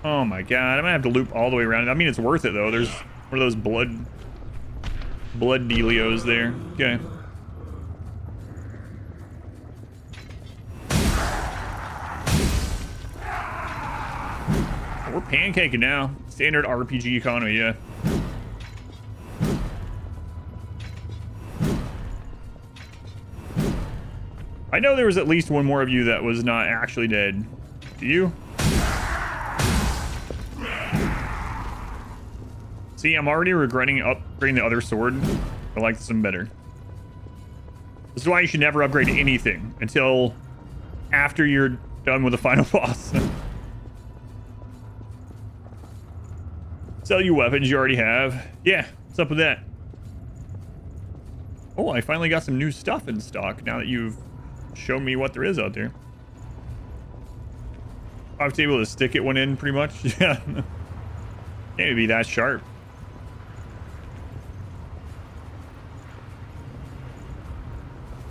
Oh my god, I might have to loop all the way around. I mean, it's worth it though. There's one of those blood dealios there. Okay. We're pancaking now. Standard RPG economy, yeah. I know there was at least one more of you that was not actually dead. Do you? See, I'm already regretting upgrading the other sword. I like this one better. This is why you should never upgrade anything until after you're done with the final boss. Sell you weapons you already have. Yeah, what's up with that? Oh, I finally got some new stuff in stock now that you've shown me what there is out there. I was able to stick it one in pretty much. Yeah. Can't be that sharp.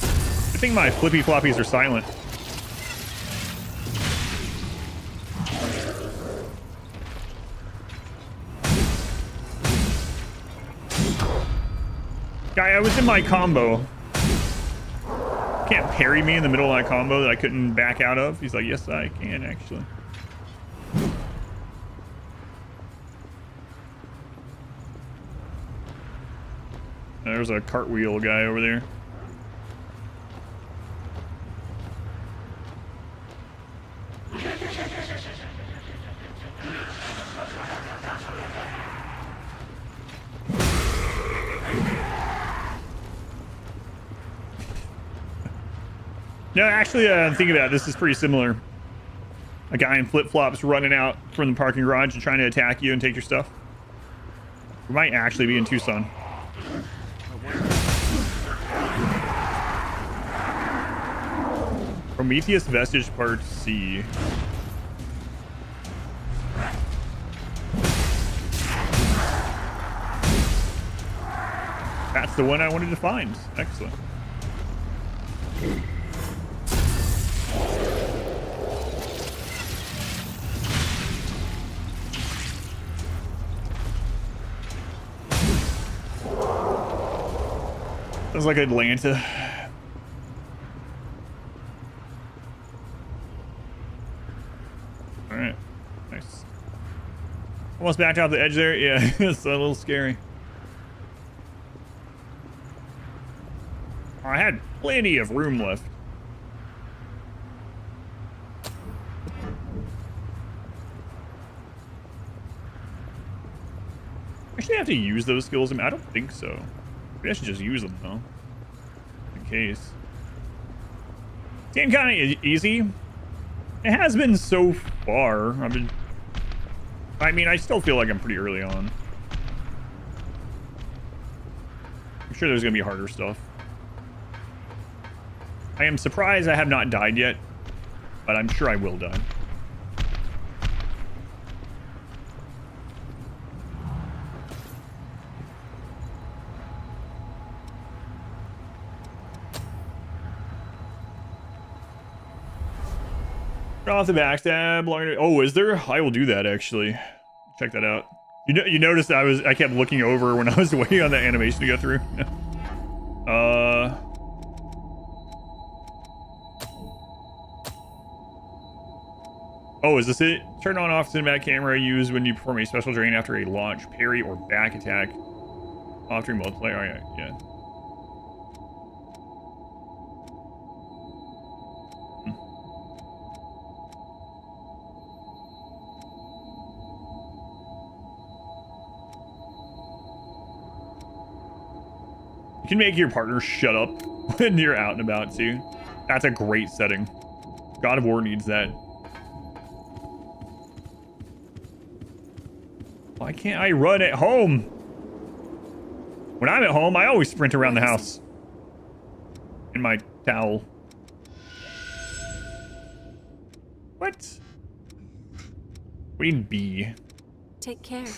I think my flippy floppies are silent. Guy, I was in my combo. Can't parry me in the middle of my combo that I couldn't back out of. He's like, yes, I can actually. There's a cartwheel guy over there. No, actually, think about it. This is pretty similar. A guy in flip-flops running out from the parking garage and trying to attack you and take your stuff. We might actually be in Tucson. Prometheus Vestige Part C. That's the one I wanted to find. Excellent. Sounds like Atlanta. Alright. Nice. Almost backed off the edge there. Yeah, it's a little scary. I had plenty of room left. Actually, I have to use those skills. I mean, I don't think so. Maybe I should just use them though, in case. Game kind of easy. It has been so far. I mean, I still feel like I'm pretty early on. I'm sure there's gonna be harder stuff. I am surprised I have not died yet, but I'm sure I will die. Off the backstab. Oh, is there? I will do that actually. Check that out. You noticed I kept looking over when I was waiting on the animation to go through. Oh, is this it? Turn on off cinematic camera used when you perform a special drain after a launch, parry, or back attack. After multiplayer. Oh, yeah. You can make your partner shut up when you're out and about too. That's a great setting. God of War needs that. Why can't I run at home? When I'm at home, I always sprint around the house. In my towel. What? Queen B. Take care.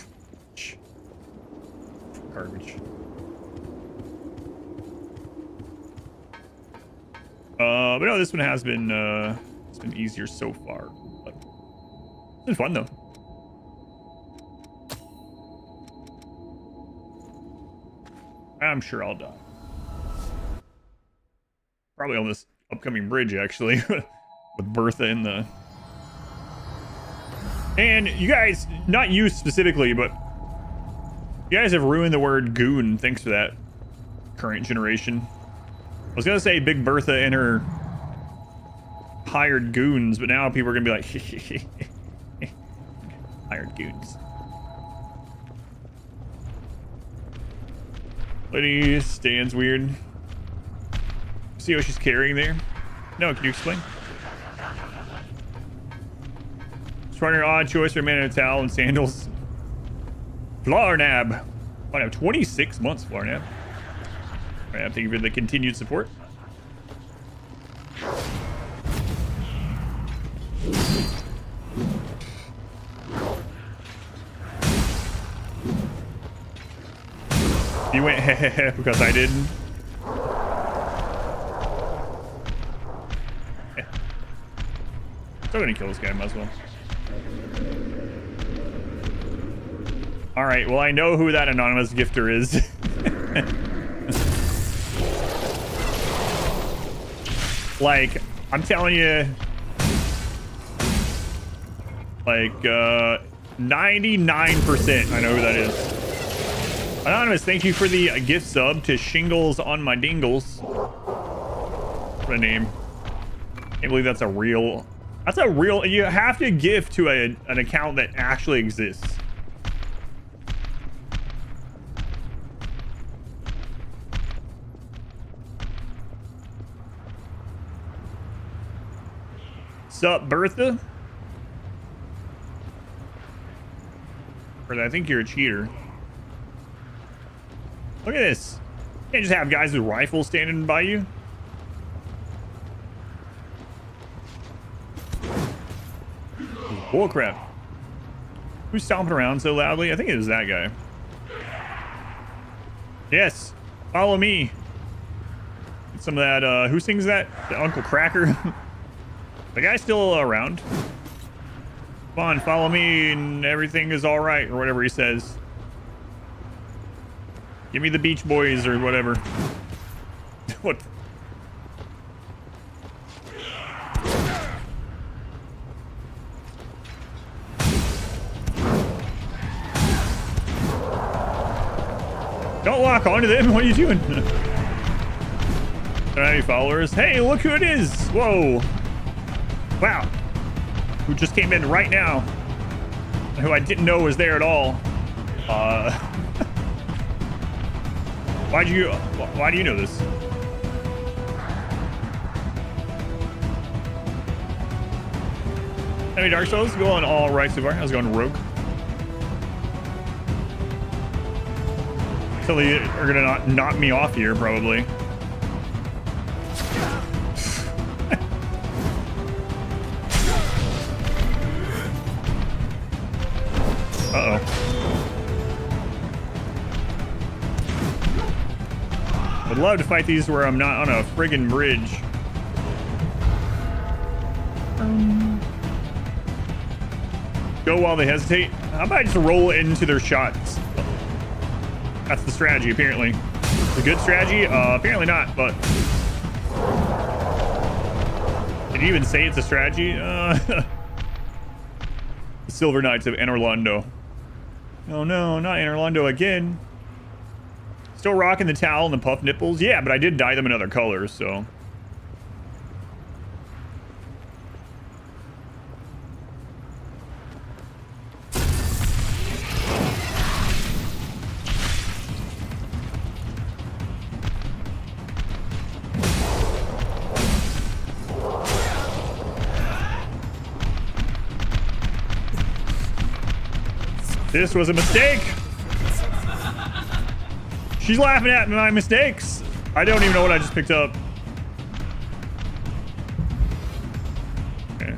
Garbage. But no, this one has been it's been easier so far. But it's been fun though. I'm sure I'll die. Probably on this upcoming bridge actually, with Bertha in the. And you guys, not you specifically, but you guys have ruined the word goon. Thanks for that, current generation. I was gonna say Big Bertha and her hired goons, but now people are gonna be like, hired goons. Lady stands weird. See what she's carrying there? No, can you explain? Just running an odd choice for a man in a towel and sandals. Flarnab. I have 26 months, Flarnab. Alright, I'm thanking you for the continued support. You went hehehe because I didn't. Still gonna kill this guy, might as well. Alright, well I know who that anonymous gifter is. Like, I'm telling you, like, 99% I know who that is. Anonymous, thank you for the gift sub to Shingles on My Dingles. What a name. Can't believe that's a real, you have to gift to an account that actually exists. Sup, Bertha? Bertha, I think you're a cheater. Look at this. You can't just have guys with rifles standing by you. Bullcrap. Who's stomping around so loudly? I think it was that guy. Yes. Follow me. Get some of that, who sings that? The Uncle Cracker? The guy's still around. Come on, follow me and everything is all right, or whatever he says. Give me the Beach Boys or whatever. What? Don't lock onto them. What are you doing? Don't have any followers. Hey, look who it is. Whoa. Wow. Who just came in right now. And who I didn't know was there at all. Why do you know this? Hey, Dark Souls, going all right so far. How's it going, Rogue? So they are gonna knock me off here, probably. Uh-oh. I'd love to fight these where I'm not on a friggin' bridge. Go while they hesitate. How about I just roll into their shots? That's the strategy, apparently. The good strategy? Apparently not, but... Did you even say it's a strategy? The Silver Knights of Anor Londo. Oh no, not Anor Londo again. Still rocking the towel and the puff nipples? Yeah, but I did dye them in other colors, so... This was a mistake. She's laughing at my mistakes. I don't even know what I just picked up. Okay.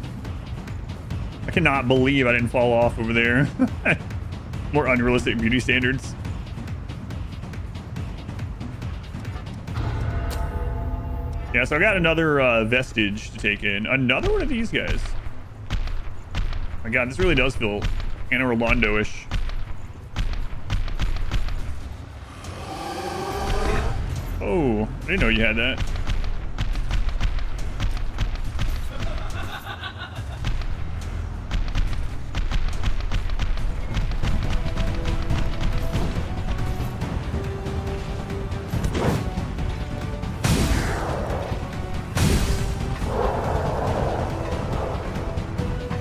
I cannot believe I didn't fall off over there. More unrealistic beauty standards. Yeah, so I got another vestige to take in. Another one of these guys. My God, this really does feel Anor Londo-ish. Oh, I didn't know you had that.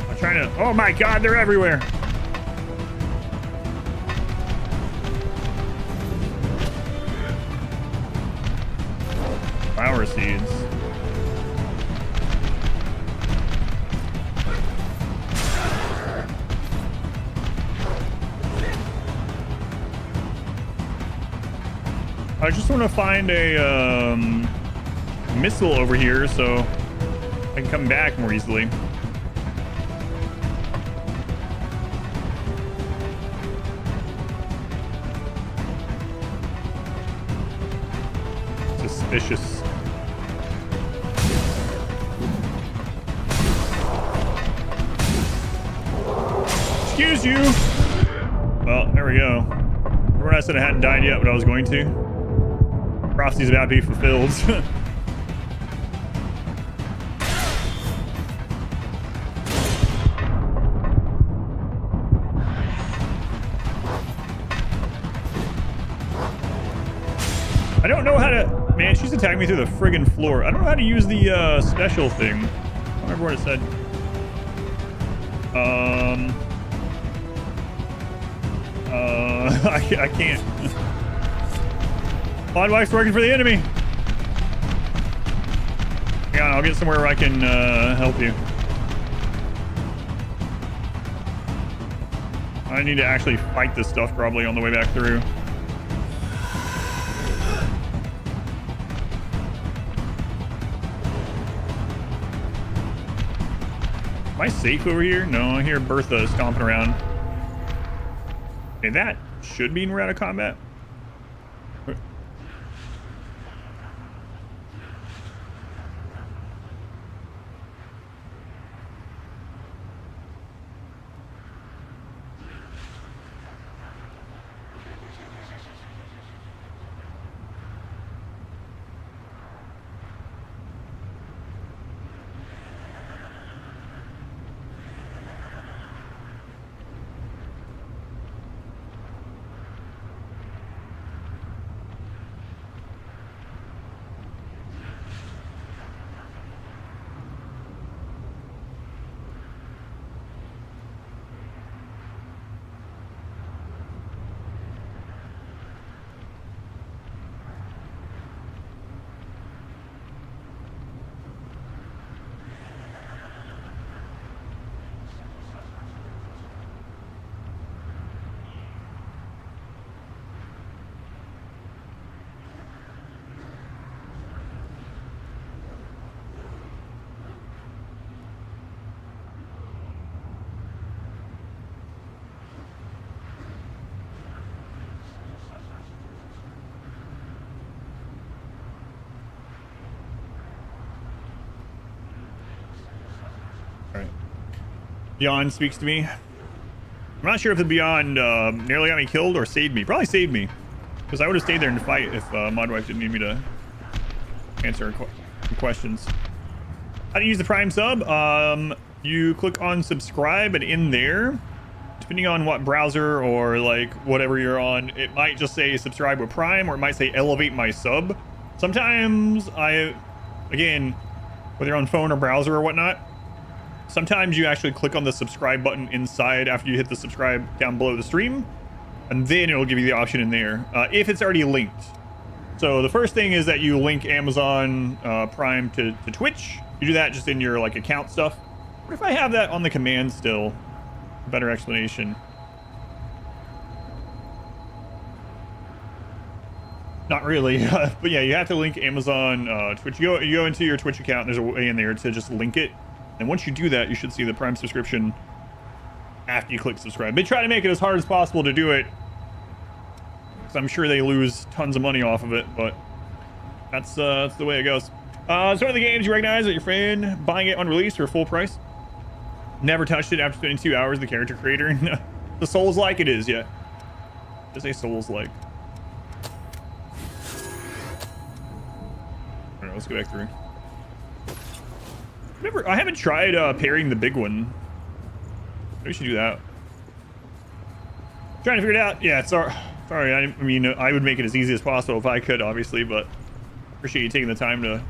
I'm trying to... Oh my God, they're everywhere. Flower seeds. I just want to find a missile over here so I can come back more easily. Suspicious. Excuse you. Well, there we go. Remember I said I hadn't died yet, but I was going to. Prophecy's about to be fulfilled. I don't know how to... Man, she's attacking me through the friggin' floor. I don't know how to use the special thing. I don't remember what it said. I can't. Odd wife's working for the enemy. Hang on, I'll get somewhere where I can help you. I need to actually fight this stuff probably on the way back through. Am I safe over here? No, I hear Bertha stomping around. Okay, that should mean we're out of combat. Beyond speaks to me. I'm not sure if the Beyond nearly got me killed or saved me. Probably saved me, because I would have stayed there and fight if Modwife didn't need me to answer questions. How to use the Prime sub? You click on subscribe, and in there, depending on what browser or like whatever you're on, it might just say subscribe with Prime, or it might say elevate my sub. Sometimes again, whether you're on phone or browser or whatnot, sometimes you actually click on the subscribe button inside after you hit the subscribe down below the stream, and then it'll give you the option in there if it's already linked. So the first thing is that you link Amazon Prime to Twitch. You do that just in your like account stuff. What if I have that on the command still? Better explanation. Not really, but yeah, you have to link Amazon Twitch. You go into your Twitch account, and there's a way in there to just link it. And once you do that, you should see the Prime subscription after you click subscribe. They try to make it as hard as possible to do it, because I'm sure they lose tons of money off of it, but that's the way it goes. It's one of the games you recognize that your friend buying it on release for full price. Never touched it after spending 2 hours. The character creator. The Souls-like it is, yeah. Just say Souls-like. All right, let's go back through. I haven't tried parrying the big one. Maybe we should do that. Trying to figure it out. Yeah, sorry. I mean, I would make it as easy as possible if I could, obviously, but appreciate you taking the time to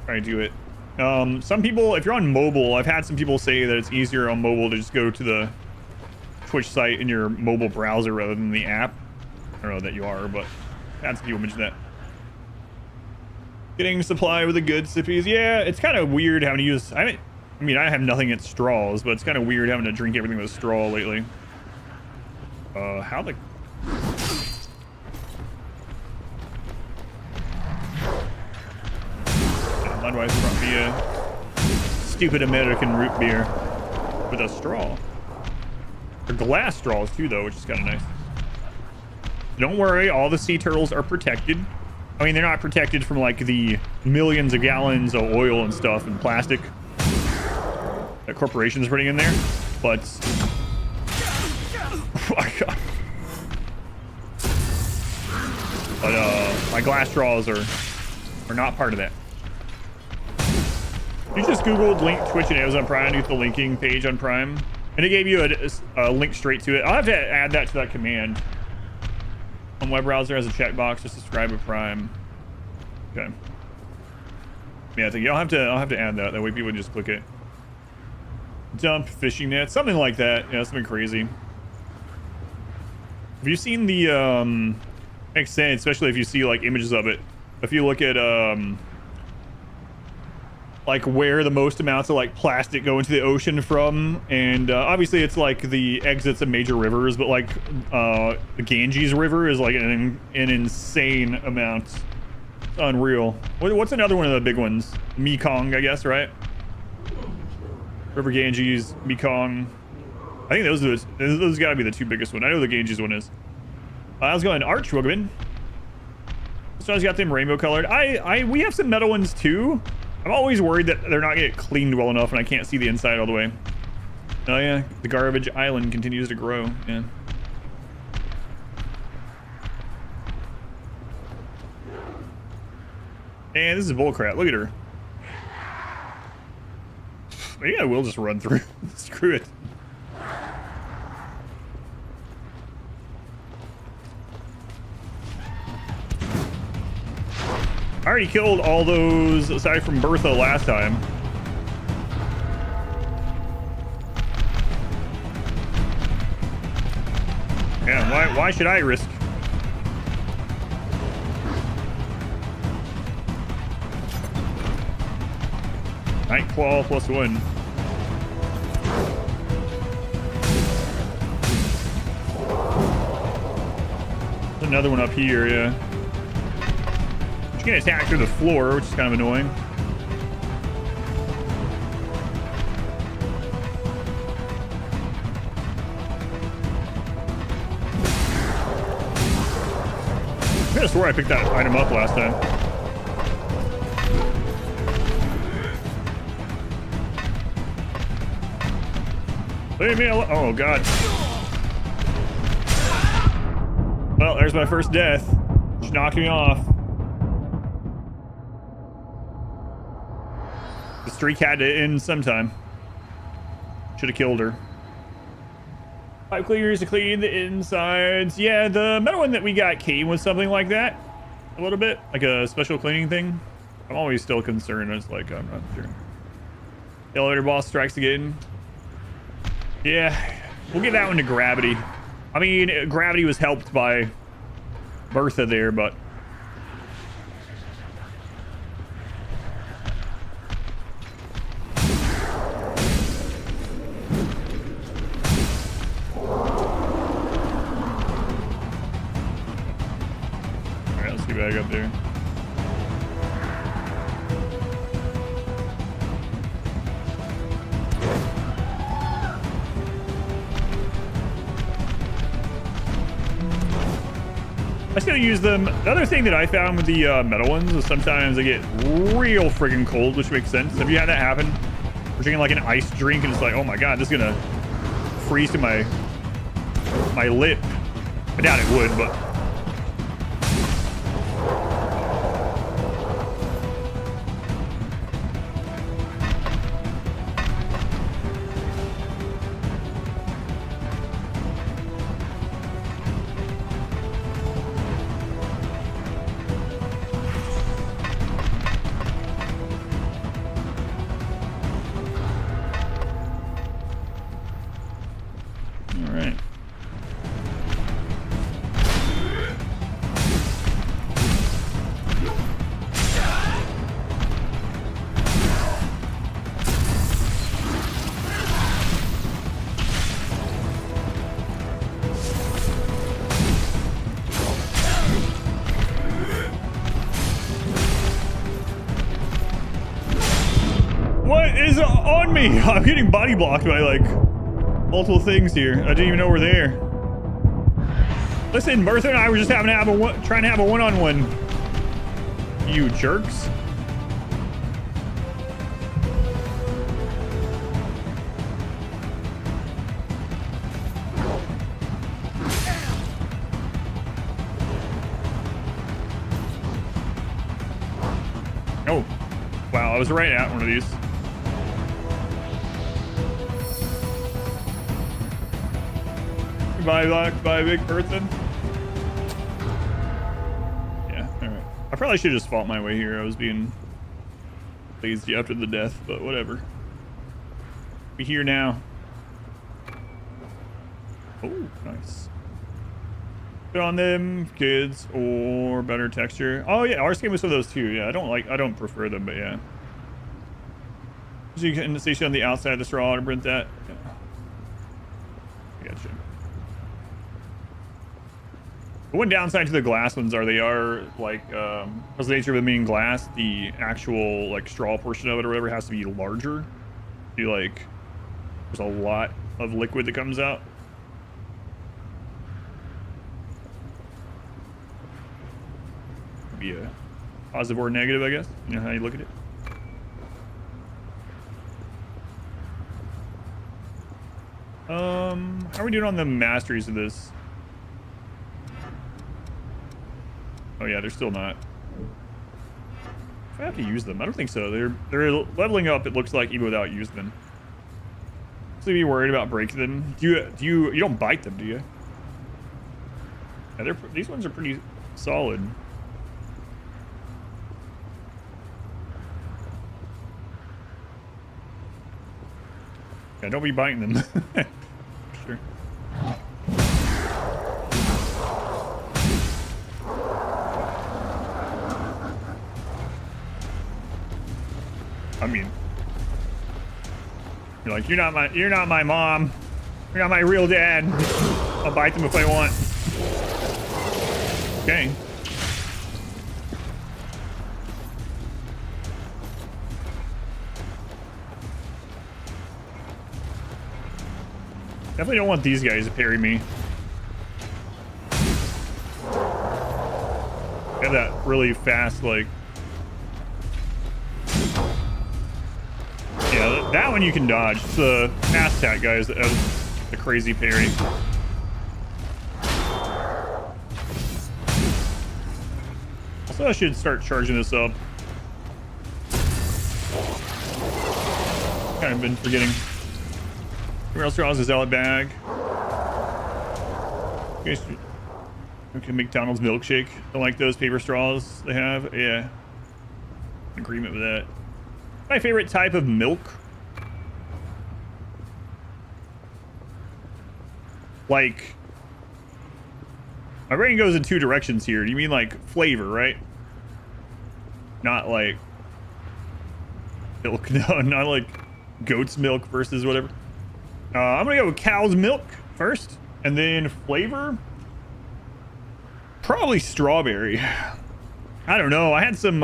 try and do it. Some people, if you're on mobile, I've had some people say that it's easier on mobile to just go to the Twitch site in your mobile browser rather than the app. I don't know that you are, but I've had some people mention that. Getting supply with the good sippies. Yeah, it's kind of weird having to use... I mean, I have nothing against straws, but it's kind of weird having to drink everything with a straw lately. How the... Modwife brought me a stupid American root beer with a straw. They're glass straws too, though, which is kind of nice. Don't worry, all the sea turtles are protected. I mean, they're not protected from like the millions of gallons of oil and stuff and plastic that corporations are putting in there, but oh my God. But my glass straws are not part of that. You just Googled link Twitch and Amazon Prime, do the linking page on Prime, and it gave you a link straight to it. I'll have to add that to that command. On web browser as a checkbox to subscribe with Prime. Okay. Yeah, I think I'll have to add that. That way people just click it. Dump fishing net, something like that. Yeah, something crazy. Have you seen the makes sense, especially if you see like images of it. If you look at like where the most amounts of like plastic go into the ocean from, and obviously it's like the exits of major rivers, but like the Ganges River is like an insane amount. It's unreal. What's another one of the big ones? Mekong, I guess, right? River Ganges, Mekong. I think those gotta be the two biggest ones. I know the Ganges one is. How's it going? Arch, welcome in. So I've got them rainbow colored. We have some metal ones too. I'm always worried that they're not getting cleaned well enough and I can't see the inside all the way. Oh yeah, the garbage island continues to grow. Yeah. And this is bullcrap. Look at her. Maybe I will just run through. Screw it. I already killed all those aside from Bertha last time. Yeah, why should I risk? Nightclaw +1. There's another one up here, yeah. You can attack through the floor, which is kind of annoying. I could have swore I picked that item up last time. Leave me alone. Oh, God. Well, there's my first death. She knocked me off. The streak had to end sometime. Should have killed her. 5 cleaners to clean the insides. Yeah, the metal one that we got came with something like that. A little bit. Like a special cleaning thing. I'm always still concerned. It's like, I'm not sure. Elevator boss strikes again. Yeah, we'll get that one to Gravity. I mean, Gravity was helped by Bertha there, but... Alright, let's get back up there. I still use them. The other thing that I found with the metal ones is sometimes they get real friggin' cold, which makes sense. Have you had that happen? We're drinking like an iced drink and it's like, oh my God, this is gonna freeze to my lip. I doubt it would, but. What is on me? I'm getting body blocked by like multiple things here. I didn't even know we're there. Listen, Bertha and I were just trying to have a one-on-one. You jerks. Oh, wow, I was right at one of these. Goodbye, Black. Bye, Big Bertha. Yeah, alright. I probably should just fought my way here. I was being lazy after the death, but whatever. We're here now. Oh, nice. Good on them, kids, or better texture. Oh yeah, ours came with some of those too. Yeah, I don't prefer them, but yeah. So you can station on the outside of the straw to print that. Yeah. I gotcha. The one downside to the glass ones are they are like, because of the nature of them being glass, the actual like straw portion of it or whatever has to be larger. Like, there's a lot of liquid that comes out. Be a positive or negative, I guess. You know how you look at it. How are we doing on the masteries of this? Oh yeah, they're still not. If I have to use them, I don't think so. They're leveling up. It looks like even without using them. So be worried about breaking them. You don't bite them, do you? Yeah, these ones are pretty solid. Yeah, don't be biting them. Sure. I mean, you're like, you're not my mom. You're not my real dad. I'll bite them if I want. Okay. Definitely don't want these guys to parry me. They have that really fast, like... Yeah, That one you can dodge. It's the Aztec guys that have the crazy parry. Also, I should start charging this up. Kind of been forgetting. Rail straws is out bag. Okay, McDonald's milkshake. Don't like those paper straws they have. Yeah. Agreement with that. My favorite type of milk. Like, my brain goes in two directions here. Do you mean like flavor, right? Not like milk. No, not like goat's milk versus whatever. I'm gonna go with cow's milk first, and then flavor. Probably strawberry. I don't know. I had some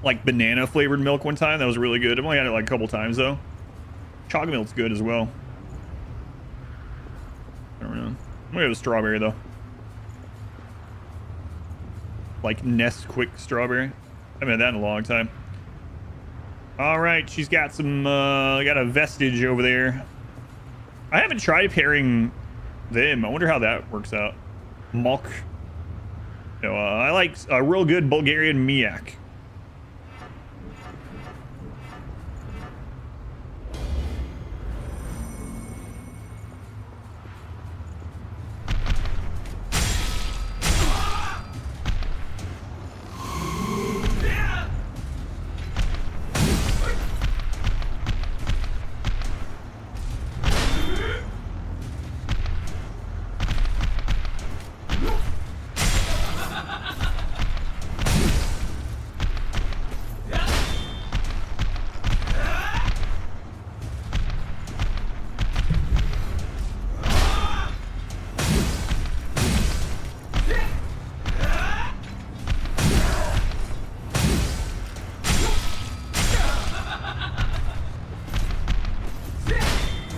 like banana flavored milk one time. That was really good. I've only had it like a couple times though. Chocolate milk's good as well. I don't know. I'm gonna go with strawberry though. Like Nesquik strawberry. I haven't had that in a long time. All right, she's got some. Got a vestige over there. I haven't tried pairing them. I wonder how that works out. Mok. No, I like a real good Bulgarian Miak.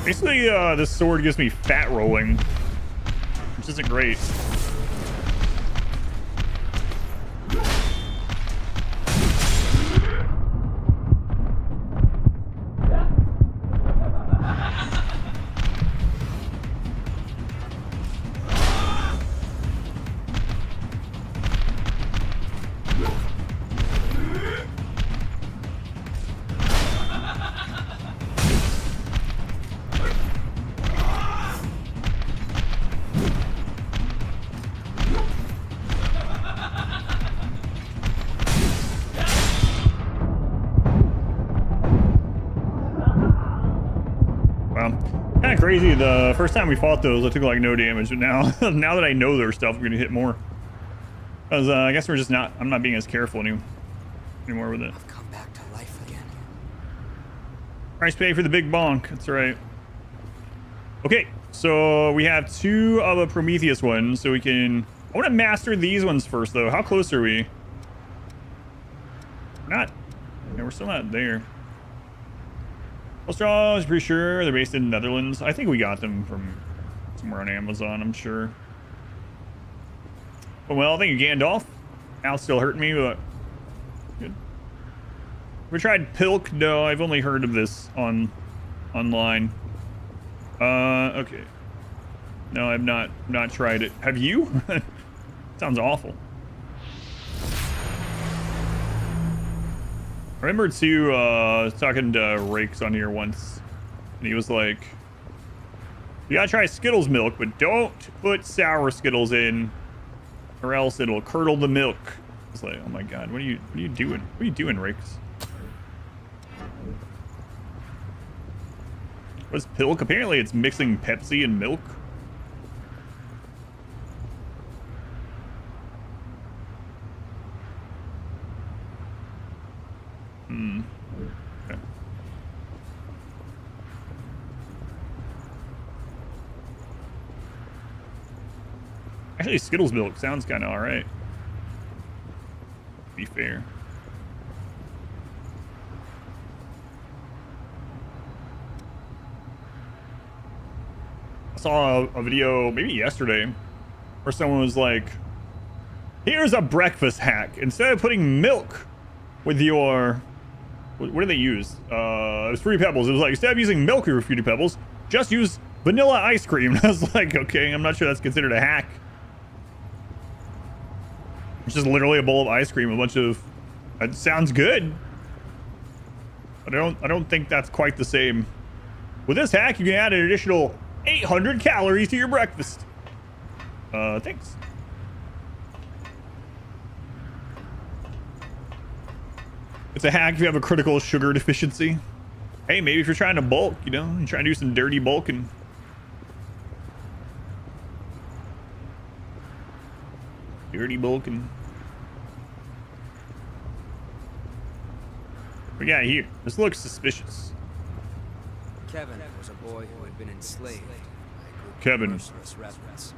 Basically, this sword gives me fat rolling, which isn't great. Crazy. The first time we fought those, I took like no damage, but now now that I know their stuff, I'm gonna hit more. Because I guess we're just not. I'm not being as careful anymore with it. I've come back to life again. Price pay for the big bonk. That's right. Okay, so we have two of the Prometheus ones, so we can. I want to master these ones first, though. How close are we? Not. Yeah, we're still not there. Straws, pretty sure they're based in the Netherlands. I think we got them from somewhere on Amazon, I'm sure. Well, thank you, Gandalf. Al's still hurting me, but good. We tried Pilk? No, I've only heard of this online. Okay. No, I've not tried it. Have you? Sounds awful. I remember too, talking to Rakes on here once, and he was like, you gotta try Skittles milk, but don't put sour Skittles in, or else it'll curdle the milk. I was like, oh my god, what are you doing? What are you doing, Rakes? What's Pilk? Apparently it's mixing Pepsi and milk. Okay. Actually, Skittles milk sounds kind of alright. Be fair. I saw a video maybe yesterday where someone was like, here's a breakfast hack. Instead of putting milk with your What do they use? It was Fruity Pebbles. It was like, instead of using milk or Fruity Pebbles, just use vanilla ice cream. I was like, okay, I'm not sure that's considered a hack. It's just literally a bowl of ice cream, a bunch of... It sounds good. But I don't think that's quite the same. With this hack, you can add an additional 800 calories to your breakfast. Thanks. It's a hack if you have a critical sugar deficiency. Hey, maybe if you're trying to bulk, you know, you're trying to do some dirty bulking. Dirty bulking. What we got here? This looks suspicious. Kevin was a boy who had been enslaved. Kevin. Revenants.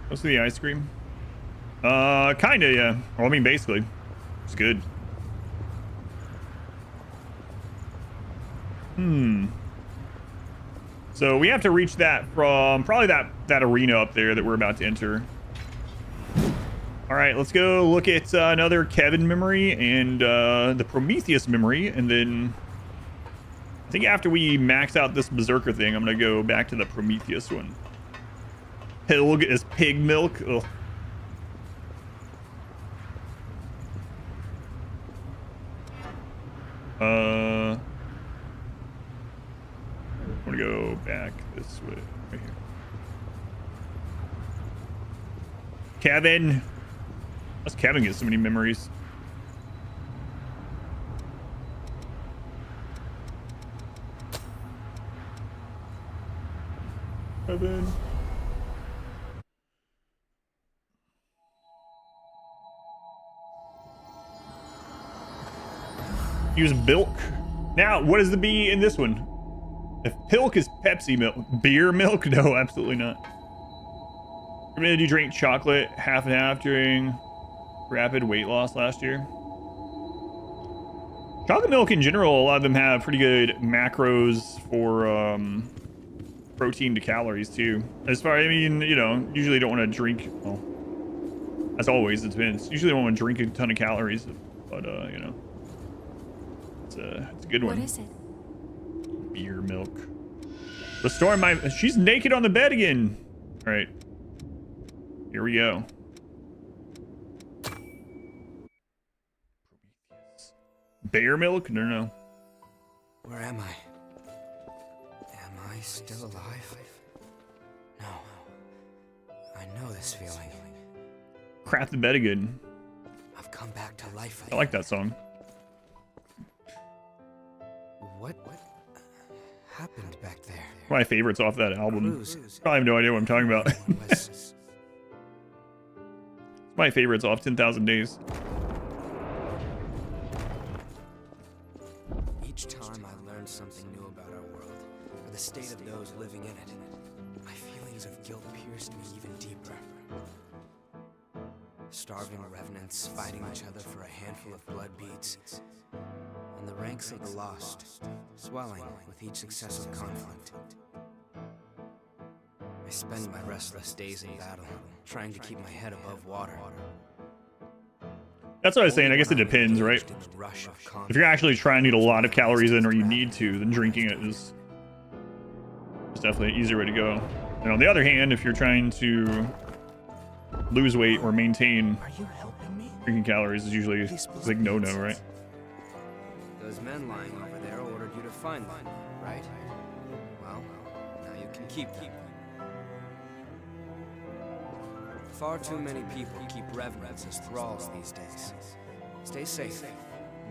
What's the ice cream? Kinda, yeah. Well, I mean, basically. It's good. So we have to reach that from probably that arena up there that we're about to enter. All right, let's go look at another Kevin memory and the Prometheus memory, and then I think after we max out this Berserker thing, I'm gonna go back to the Prometheus one. Hey, look at this pig milk. Ugh. I'm gonna go back this way, right here. Kevin. How's Kevin get so many memories? Kevin. Use bilk. Now, what is the B in this one? If pilk is Pepsi milk, beer milk? No, absolutely not. Did you drink chocolate half and half during rapid weight loss last year? Chocolate milk in general, a lot of them have pretty good macros for protein to calories too. As far, I mean, you know, usually don't want to drink, well, as always, it depends. Usually don't want to drink a ton of calories, but you know, it's a good one. What is it? Beer milk. Restore my... She's naked on the bed again. All right. Here we go. Bear milk? No. Where am I? Am I still alive? No. I know this feeling. Crap the bed again. I've come back to life again. I like that song. What happened back there? One of my favorites off that album. Probably have no idea what I'm talking about. It's my favorites off 10,000 Days. Each time I learned something new about our world, or the state of those living in it, my feelings of guilt pierced me even deeper. Starving revenants fighting each other for a handful of blood beads, and the ranks of the lost swelling with each successive conflict. I spend my restless days in battle, trying to keep my head above water. That's what I was saying. I guess it depends, right? If you're actually trying to get a lot of calories in, or you need to, then drinking it is definitely an easier way to go. And on the other hand, if you're trying to lose weight or maintain, drinking calories is usually a big no-no, right? Those men lying over there ordered you to find them, right? Well, now you can keep them. Far too many people keep revenants as thralls these days. Stay safe.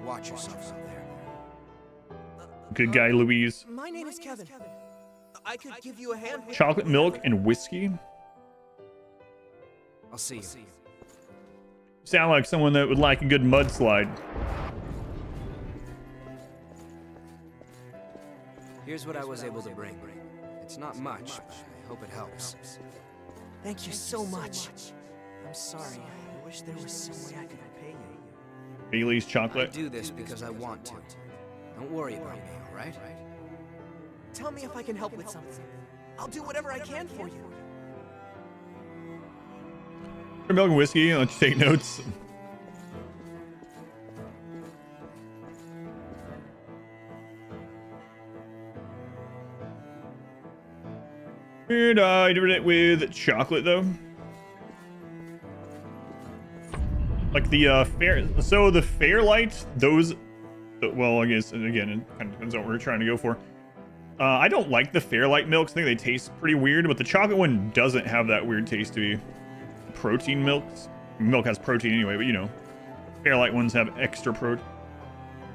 Watch yourselves out there. Good guy, Louise. My name is Kevin. I could give you a hand with... Chocolate milk and whiskey? I'll see you. Sound like someone that would like a good mudslide. Here's what I was able to bring. It's not much, but I hope it helps. Thank you so much. I'm sorry. I wish there was some way I could repay you. Bailey's chocolate. I do this because I want to. Don't worry about me, all right? Tell me if I can help with something. I'll do whatever I can for you. Milk and whiskey. Let's take notes. Weird, I did it with chocolate though. Like the so the Fairlight, those, well, I guess, and again, it kind of depends on what we're trying to go for. I don't like the Fairlight milks. I think they taste pretty weird, but the chocolate one doesn't have that weird taste to me. Protein milks. Milk has protein anyway, but you know, Fairlight ones have extra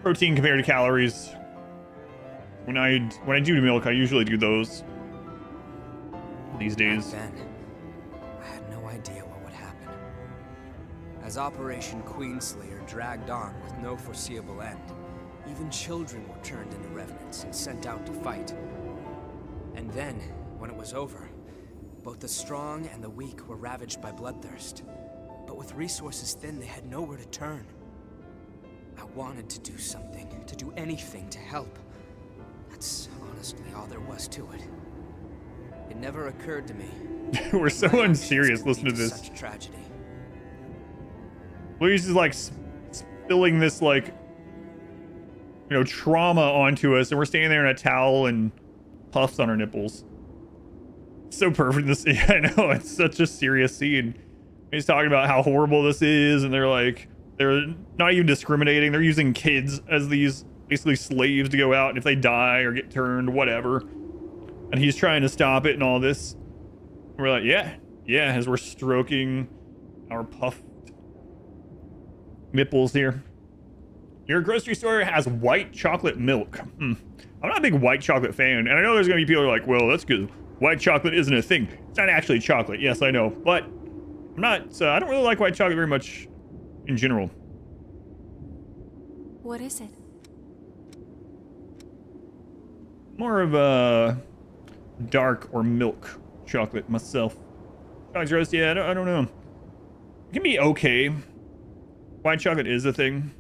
protein compared to calories. When I do milk, I usually do those these days. Then, I had no idea what would happen. As Operation Queenslayer dragged on with no foreseeable end, even children were turned into revenants and sent out to fight. And then, when it was over, both the strong and the weak were ravaged by bloodthirst. But with resources thin, they had nowhere to turn. I wanted to do something, to do anything to help. That's honestly all there was to it. It never occurred to me. We're so unserious. Listen to this. Such tragedy. Louise is like spilling this, like, you know, trauma onto us, and we're standing there in a towel and puffs on our nipples. So perfect. This, yeah, I know, it's such a serious scene. He's talking about how horrible this is, and they're not even discriminating. They're using kids as these basically slaves to go out, and if they die or get turned, whatever. And he's trying to stop it and all this. We're like, yeah, as we're stroking our puffed nipples here. Your grocery store has white chocolate milk. I'm not a big white chocolate fan, and I know there's gonna be people who are like, well, that's good. White chocolate isn't a thing. It's not actually chocolate. Yes, I know, but I'm not. I don't really like white chocolate very much in general. What is it? More of a dark or milk chocolate myself. Chocolate roast, yeah, I don't know. It can be okay. White chocolate is a thing,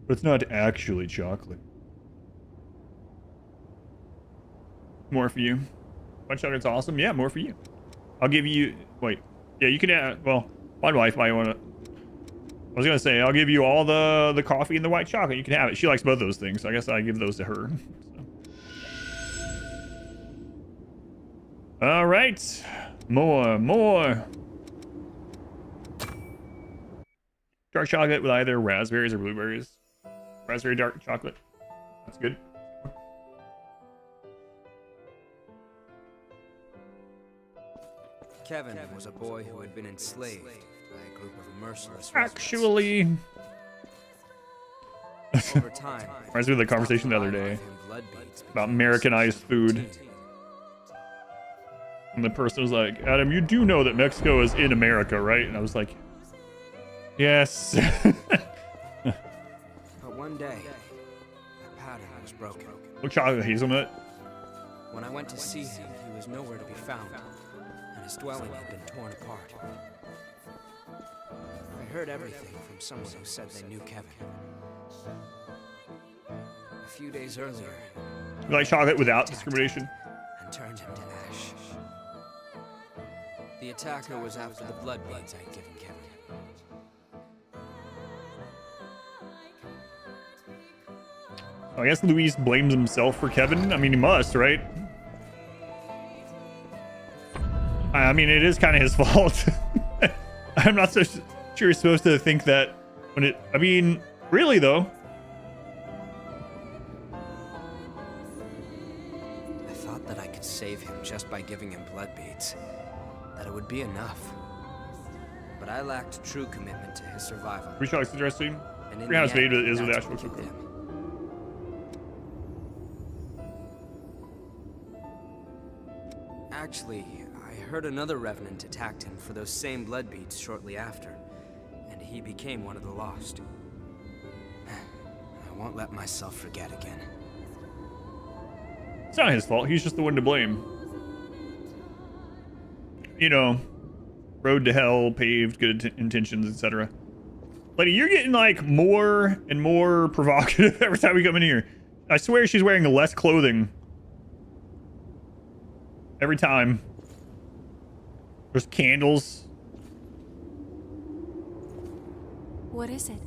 but it's not actually chocolate. More for you. White chocolate's awesome. Yeah, more for you. I'll give you. Wait. Yeah, you can. Well, my wife might want to. I was gonna say I'll give you all the coffee and the white chocolate. You can have it. She likes both those things. So I guess I give those to her. So. All right. More. Dark chocolate with either raspberries or blueberries. Raspberry dark chocolate. That's good. Kevin was a boy who had been enslaved by a group of merciless Actually. Over time, reminds me of the conversation the other day about Americanized food. And the person was like, Adam, you do know that Mexico is in America, right? And I was like, yes. But one day, the pattern was broken. Look, chocolate hazelnut. When I went to see him, he was nowhere to be found, and his dwelling had been torn apart. I heard everything from someone who said they knew Kevin. A few days earlier, You like chocolate without discrimination? and turned him to ash. The attacker was after the blood beads I'd given Kevin. I guess Luis blames himself for Kevin. I mean, he must, right? I mean, it is kind of his fault. I'm not so sure you're supposed to think that when it... I mean, really, though. I thought that I could save him just by giving him blood beads. That it would be enough. But I lacked true commitment to his survival. Pretty sure it's interesting. And in Greenhouse the end, Veda is with that's actual what killed cocoa. him. Actually, I heard another revenant attacked him for those same blood beads shortly after, and he became one of the lost. I won't let myself forget again. It's not his fault. He's just the one to blame. You know, road to hell, paved, good intentions, etc. Lady, you're getting like more and more provocative every time we come in here. I swear she's wearing less clothing. Every time. There's candles. What is it?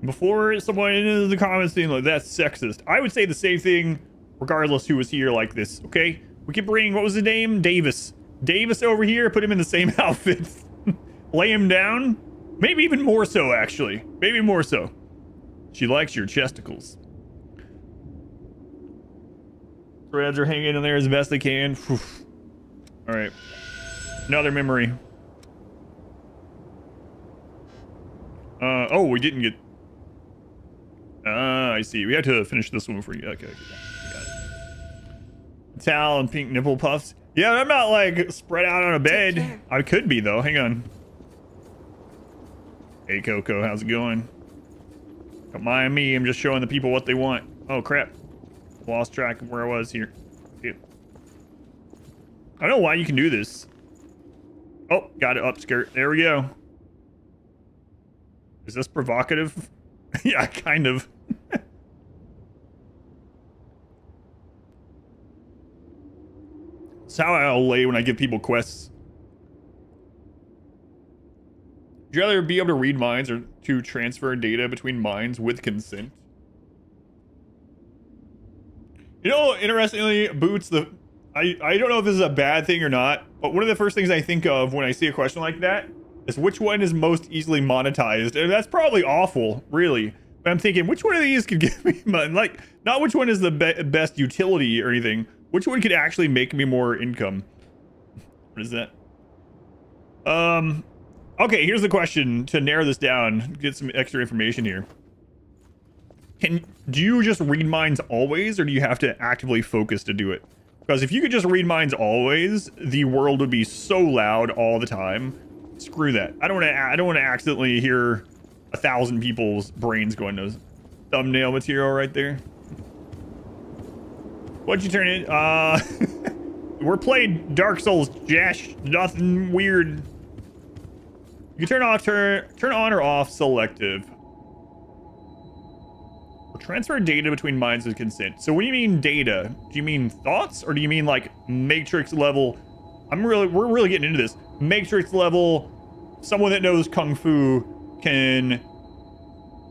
Before someone in the comments saying like that's sexist, I would say the same thing regardless who was here like this, okay? We could bring, what was his name? Davis. Davis over here, put him in the same outfit. Lay him down. Maybe even more so, actually. Maybe more so. She likes your chesticles. Threads are hanging in there as best they can. All right. Another memory. Oh, we didn't get... I see. We had to finish this one for you. Okay. Got it. Towel and pink nipple puffs. Yeah, I'm not, like, spread out on a bed. I could be, though. Hang on. Hey, Coco. How's it going? Don't mind me. I'm just showing the people what they want. Oh, crap. Lost track of where I was here. Yep. I don't know why you can do this. Oh, got it upskirt. There we go. Is this provocative? Yeah, kind of. It's how I'll lay when I give people quests. Would you rather be able to read minds or to transfer data between minds with consent? You know, interestingly, Boots, I don't know if this is a bad thing or not, but one of the first things I think of when I see a question like that is which one is most easily monetized. And that's probably awful, really. But I'm thinking, which one of these could give me money? Like, not which one is the best utility or anything. Which one could actually make me more income? What is that? Okay, here's the question to narrow this down, get some extra information here. Do you just read minds always, or do you have to actively focus to do it? Because if you could just read minds always, the world would be so loud all the time. Screw that. I don't want to accidentally hear 1,000 people's brains going to thumbnail material right there. What'd you turn in? We're playing Dark Souls, Josh. Nothing weird. You can turn on or off selective. Transfer data between minds with consent. So what do you mean data? Do you mean thoughts, or do you mean like Matrix level? We're really getting into this. Matrix level, someone that knows Kung Fu can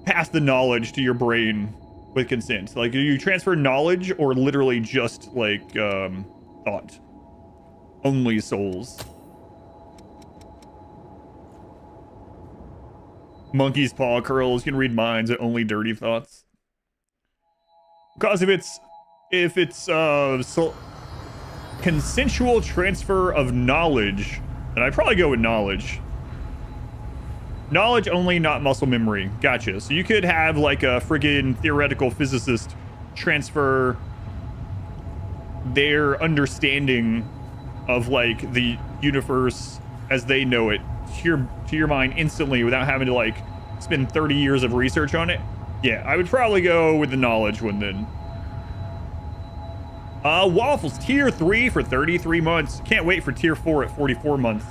pass the knowledge to your brain with consent. Like, do you transfer knowledge or literally just like thought? Only souls. Monkey's paw curls. You can read minds at only dirty thoughts. Because if it's consensual transfer of knowledge, then I'd probably go with knowledge. Knowledge only, not muscle memory. Gotcha. So you could have like a friggin' theoretical physicist transfer their understanding of like the universe as they know it to your mind instantly without having to like spend 30 years of research on it. Yeah, I would probably go with the knowledge one then. Waffles, tier 3 for 33 months. Can't wait for tier 4 at 44 months.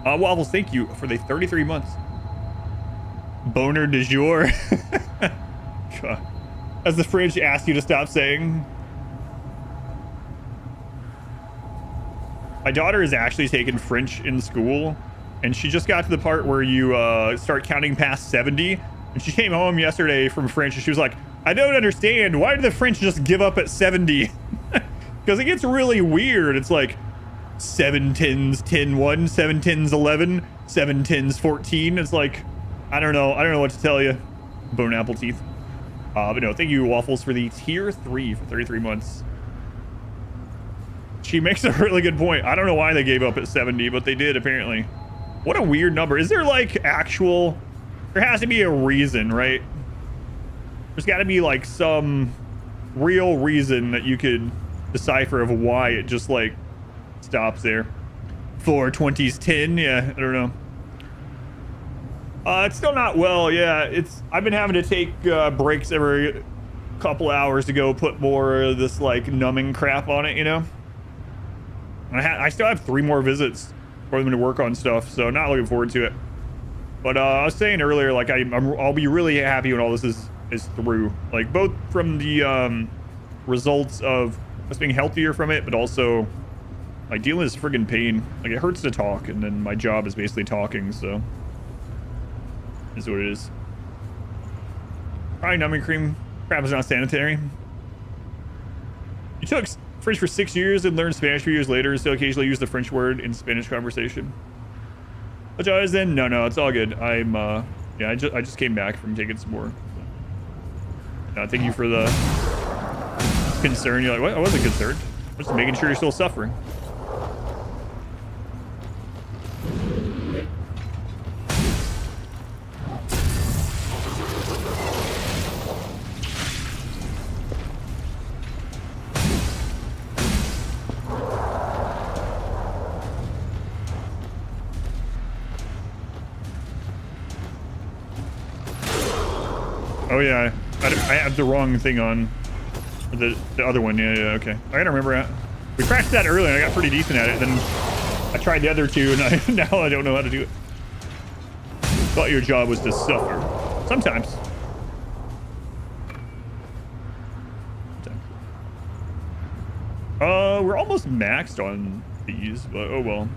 Waffles, thank you for the 33 months. Boner du jour. God. As the French ask you to stop saying. My daughter is actually taking French in school, and she just got to the part where you start counting past 70. And she came home yesterday from French, and she was like, I don't understand. Why did the French just give up at 70? Because it gets really weird. It's like 7 tens, 10, 1, 7 tens, 11, 7 tens, 14. It's like, I don't know what to tell you. Bone apple teeth. But no, thank you, Waffles, for the tier 3 for 33 months. She makes a really good point. I don't know why they gave up at 70, but they did, apparently. What a weird number. Is there, like, actual... There has to be a reason, right? There's got to be, like, some real reason that you could decipher of why it just, like, stops there. 420's 10? Yeah, I don't know. It's still not well, yeah. I've been having to take breaks every couple hours to go put more of this, like, numbing crap on it, you know? I still have 3 more visits for them to work on stuff, so not looking forward to it. But I was saying earlier, like, I'll be really happy when all this is through. Like, both from the results of us being healthier from it, but also, like, dealing with this friggin' pain. Like, it hurts to talk, and then my job is basically talking, so... is what it is. Probably numbing cream. Crap is not sanitary. You took French for 6 years and learned Spanish 3 years later, so occasionally use the French word in Spanish conversation. Apologize then? No, it's all good. I'm, yeah, I just came back from taking some more. Thank you for the concern. You're like, what? I wasn't concerned. I'm just making sure you're still suffering. Oh yeah, I have the wrong thing on. The other one, yeah, okay. I gotta remember. We practiced that earlier and I got pretty decent at it. Then I tried the other two and now I don't know how to do it. Thought your job was to suffer. Sometimes. We're almost maxed on these, but oh well.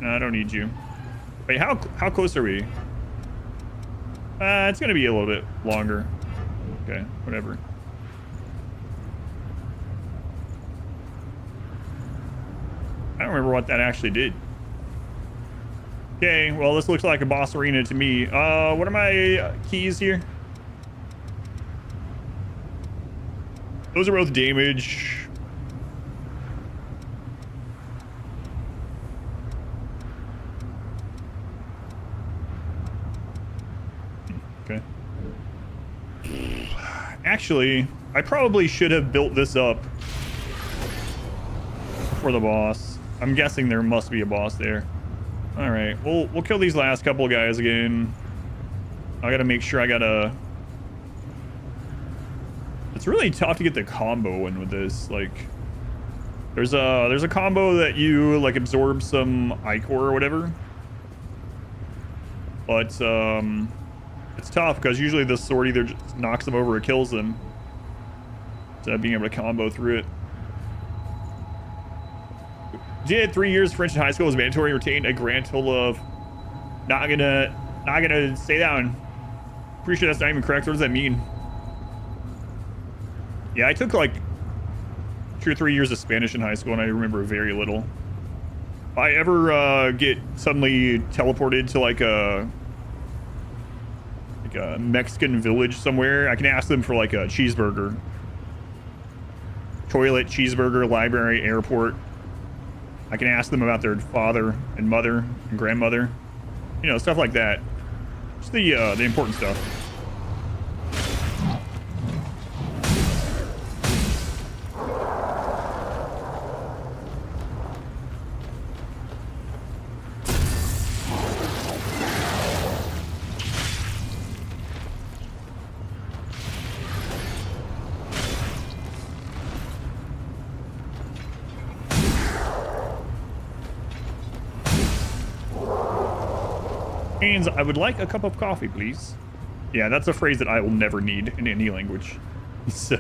No, I don't need you. Wait, how close are we? It's gonna be a little bit longer. Okay, whatever. I don't remember what that actually did. Okay, well this looks like a boss arena to me. What are my keys here? Those are both damage. Okay. Actually, I probably should have built this up for the boss. I'm guessing there must be a boss there. All right, we'll kill these last couple guys again. I gotta make sure I gotta. It's really tough to get the combo in with this. Like, there's a combo that you like absorb some ichor or whatever, but it's tough because usually the sword either just knocks them over or kills them. So being able to combo through it. Did 3 years French in high school was mandatory. Retained a grand total of. Not gonna say that one. Pretty sure that's not even correct. What does that mean? Yeah, I took like 2 or 3 years of Spanish in high school, and I remember very little. If I ever get suddenly teleported to like a Mexican village somewhere, I can ask them for like a cheeseburger. Toilet, cheeseburger, library, airport. I can ask them about their father and mother and grandmother. You know, stuff like that. Just the important stuff. I would like a cup of coffee, please. Yeah, that's a phrase that I will never need in any language. So.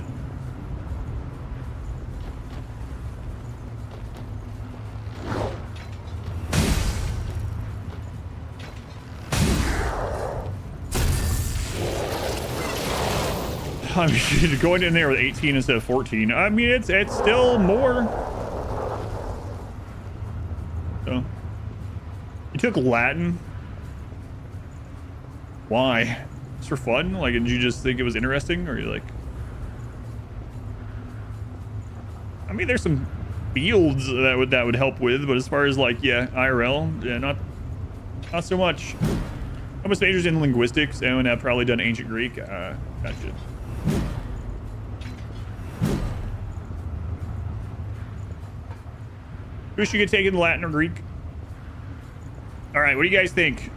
I mean, going in there with 18 instead of 14. I mean, it's still more. So, you took Latin. Why? Just for fun? Like, did you just think it was interesting, or you like? I mean, there's some fields that would help with, but as far as like, yeah, IRL, yeah, not so much. I'm a majors in linguistics, and I've probably done ancient Greek. Gotcha. Who should get taken, Latin or Greek? All right, what do you guys think?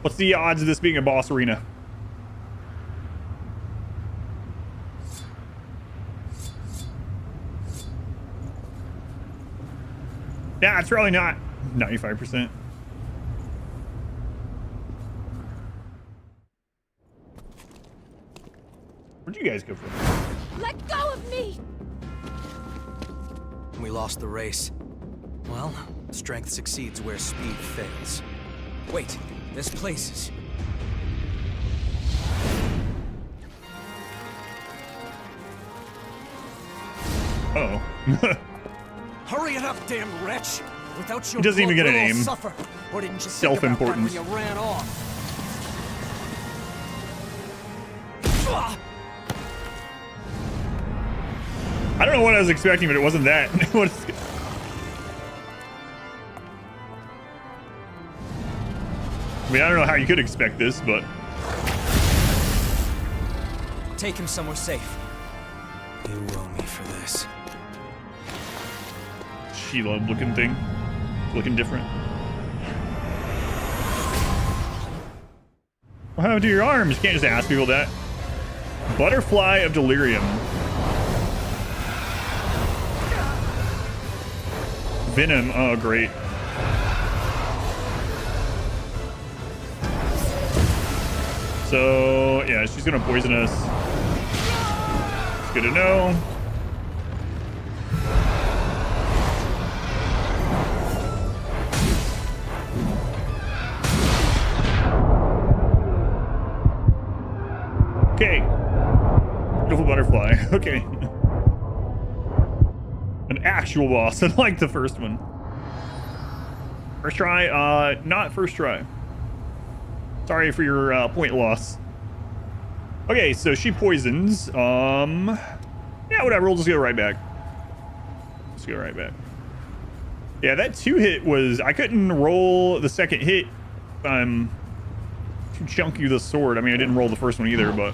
What's the odds of this being a boss arena? Yeah, it's probably not 95%. Where'd you guys go from? Let go of me! We lost the race. Well, strength succeeds where speed fails. Wait, this place is... Oh. Hurry it up, damn wretch! Without your He doesn't even blood, get a we'll all name. Suffer. Or didn't you think about that when Self-importance. you ran off? I don't know what I was expecting, but it wasn't that. What is- I mean, I don't know how you could expect this, but Take him somewhere safe. You owe me for this. Sheila looking thing. Looking different. What happened to your arms? You can't just ask people that. Butterfly of Delirium. Venom. Oh, great. So, yeah, she's gonna poison us. It's good to know. Okay. Beautiful butterfly. Okay. An actual boss, unlike the first one. First try? Not first try. Sorry for your point loss. Okay, so she poisons. Yeah, whatever. We'll just go right back. Let's go right back. Yeah, that 2-hit was... I couldn't roll the second hit. Too chunky the sword. I mean, I didn't roll the first one either, but...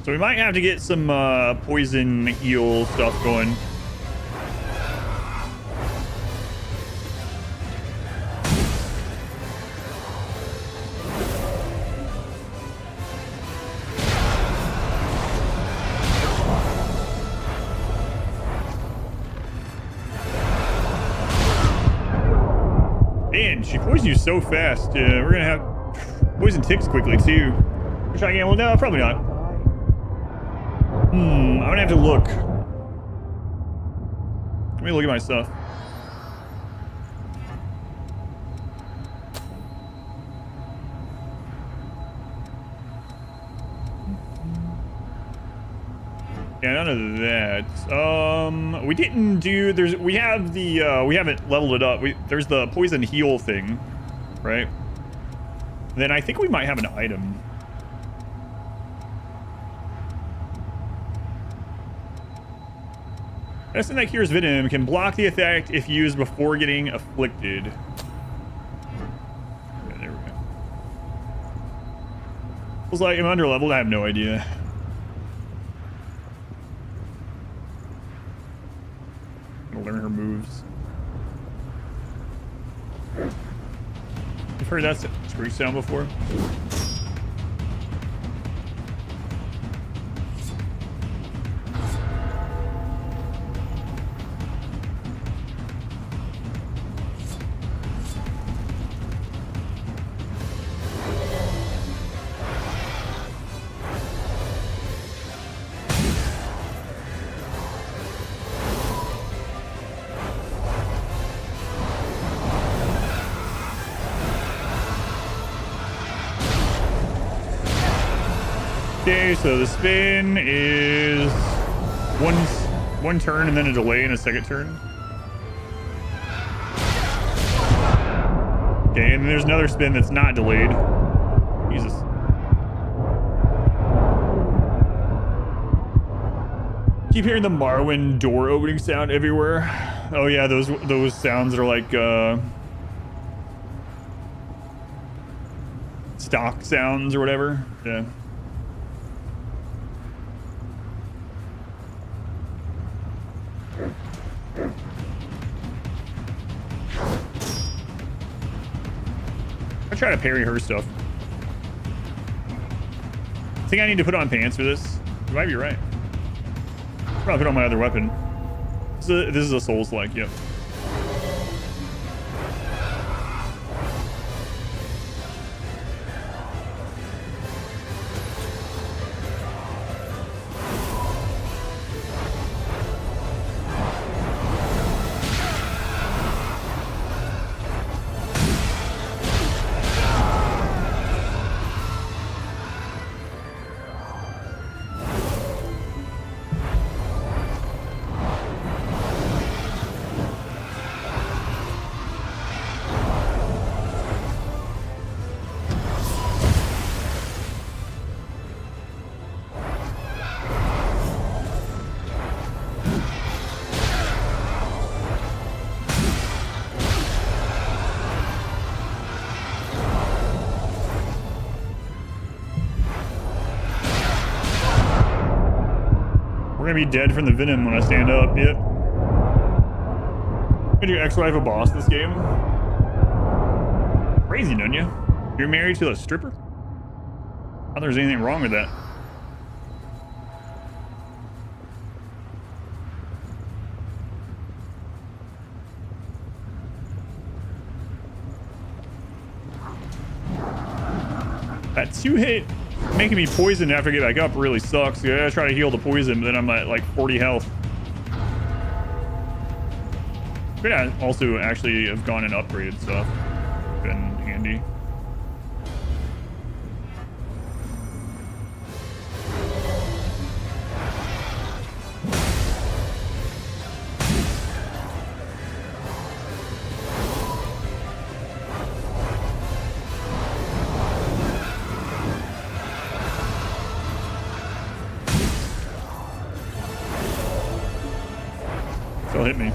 So we might have to get some poison heal stuff going. Man, she poisoned you so fast. We're gonna have poison ticks quickly too. Try again? Well, no, probably not. I'm gonna have to look. Let me look at my stuff. Yeah, none of that. We didn't do. We have the. We haven't leveled it up. There's the poison heal thing, right? Then I think we might have an item. Medicine that cures venom can block the effect if used before getting afflicted. Yeah, there we go. Feels like I'm under leveled. I have no idea. I'm gonna learn her moves. You've heard that screech sound before? Okay, so the spin is one turn and then a delay and a second turn. Okay, and then there's another spin that's not delayed. Jesus. Keep hearing the Marwyn door opening sound everywhere. Oh yeah, those sounds are like stock sounds or whatever. Yeah. I try to parry her stuff. I think I need to put on pants for this. You might be right. Probably put on my other weapon. This is a Souls-like, yep. We're gonna be dead from the venom when I stand up. Yep. Did your ex-wife a boss this game? Crazy, don't you? You're married to a stripper? I don't think there's anything wrong with that. That 2-hit making me poisoned after I get back up really sucks. Yeah, I try to heal the poison, but then I'm at like 40 health. Could also actually have gone and upgraded stuff. Been handy. Still hit me.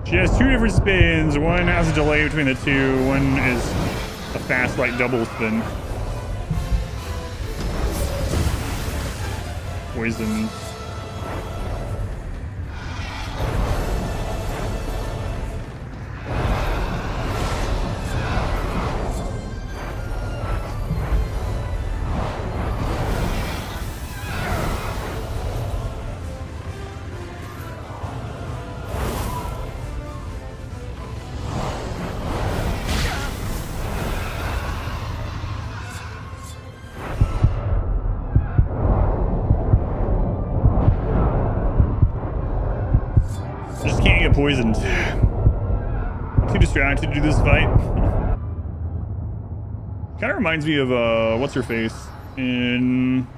She has 2 different spins. One has a delay between the 2. One is a fast, like, double spin. Poison. Poisoned. I'm too distracted to do this fight. Kind of reminds me of what's her face in.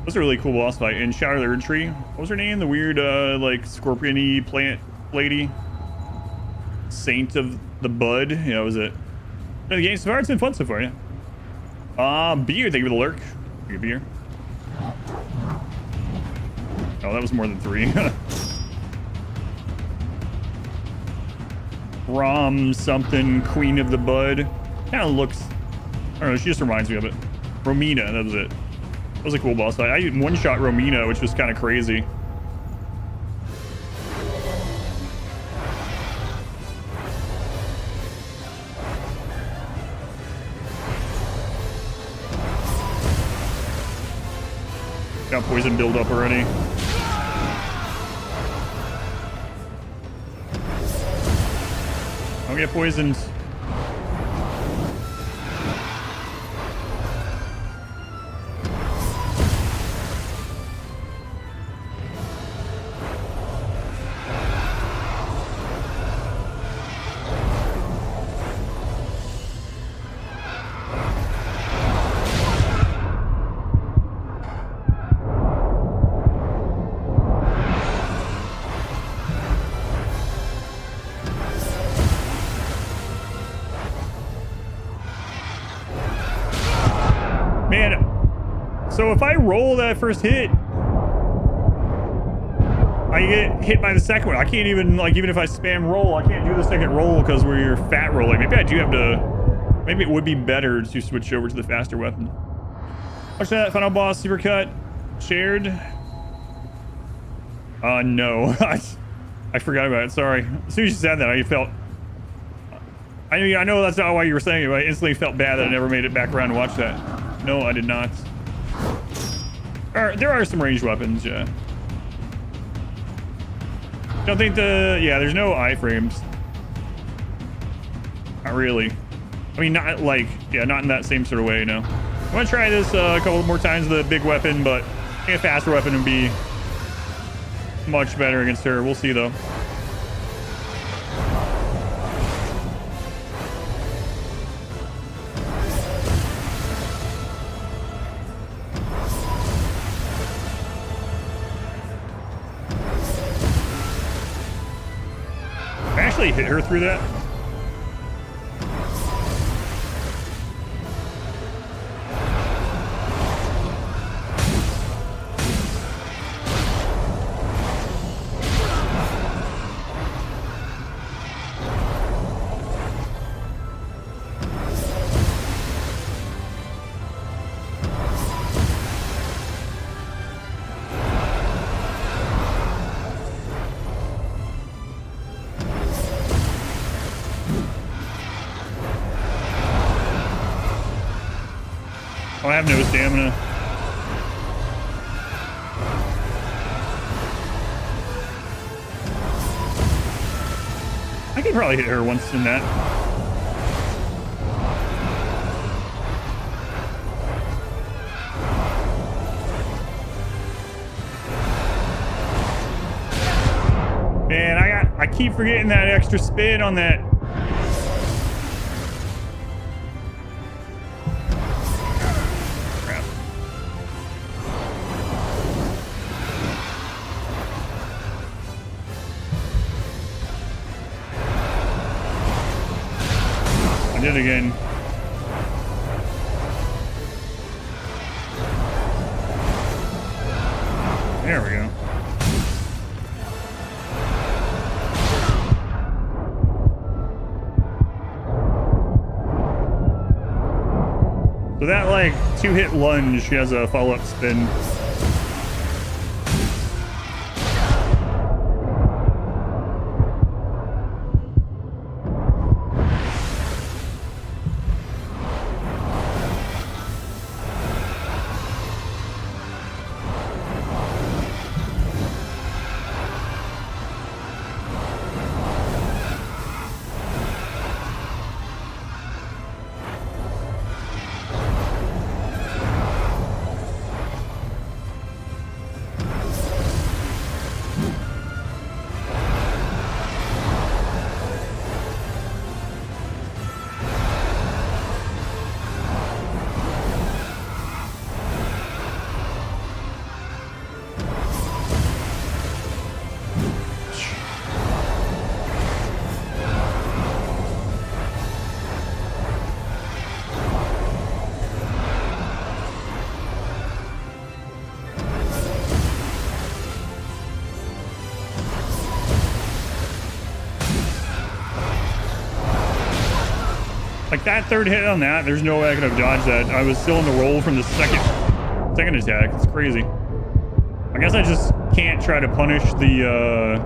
That's a really cool boss fight in Shadow of the Erdtree. What was her name? The weird like scorpion-y plant lady. Saint of the Bud. Yeah, that was it. No, the game so far, it's been fun so far. Yeah. Beer. Thank you for the lurk. Your beer. Oh, that was more than 3. Rom something, Queen of the Bud. Kind of looks, I don't know, she just reminds me of it. Romina, that was it. That was a cool boss fight. I one-shot Romina, which was kind of crazy. Got poison build up already. Don't get poisoned. So if I roll that first hit, I get hit by the second one. I can't even, like, even if I spam roll, I can't do the second roll because we're fat rolling. Maybe I do have to, maybe it would be better to switch over to the faster weapon. Watch that, final boss, supercut. shared? No. I forgot about it. Sorry. As soon as you said that, I felt... I mean, I know that's not why you were saying it, but I instantly felt bad that I never made it back around to watch that. No, I did not. There are some ranged weapons, yeah. Don't think yeah, there's no iframes. Not really. I mean, not like, yeah, not in that same sort of way, no. I'm gonna try this a couple more times with a big weapon, but I think a faster weapon would be much better against her. We'll see, though. I actually hit her through that. Oh, I have no stamina. I could probably hit her once in that. Man, I keep forgetting that extra spin on that. Did again. There we go. So that like 2-hit lunge, she has a follow-up spin. Like that third hit on that, there's no way I could have dodged that. I was still in the roll from the second attack. It's crazy. I guess I just can't try to punish the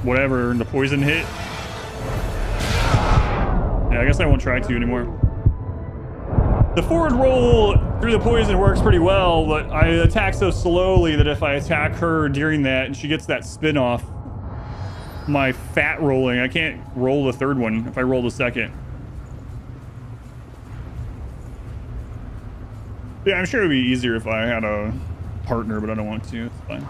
whatever, the poison hit. Yeah, I guess I won't try to anymore. The forward roll through the poison works pretty well, but I attack so slowly that if I attack her during that and she gets that spin off, my fat rolling, I can't roll the third one if I roll the second. Yeah, I'm sure it would be easier if I had a partner, but I don't want to. It's fine.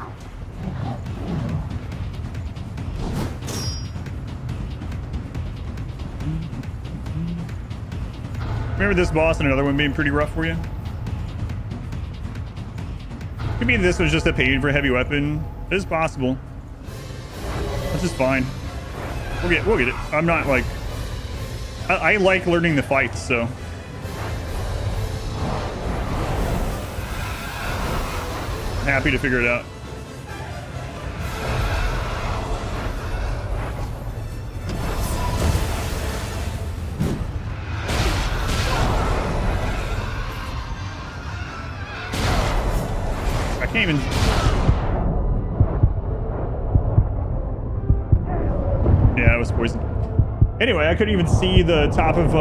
Remember this boss and another one being pretty rough for you? Could be this was just a paid for heavy weapon. It is possible. This is fine. We'll get it. I'm not like... I like learning the fights, so... happy to figure it out. Can't even. Yeah, it was poison. Anyway, I couldn't even see the top of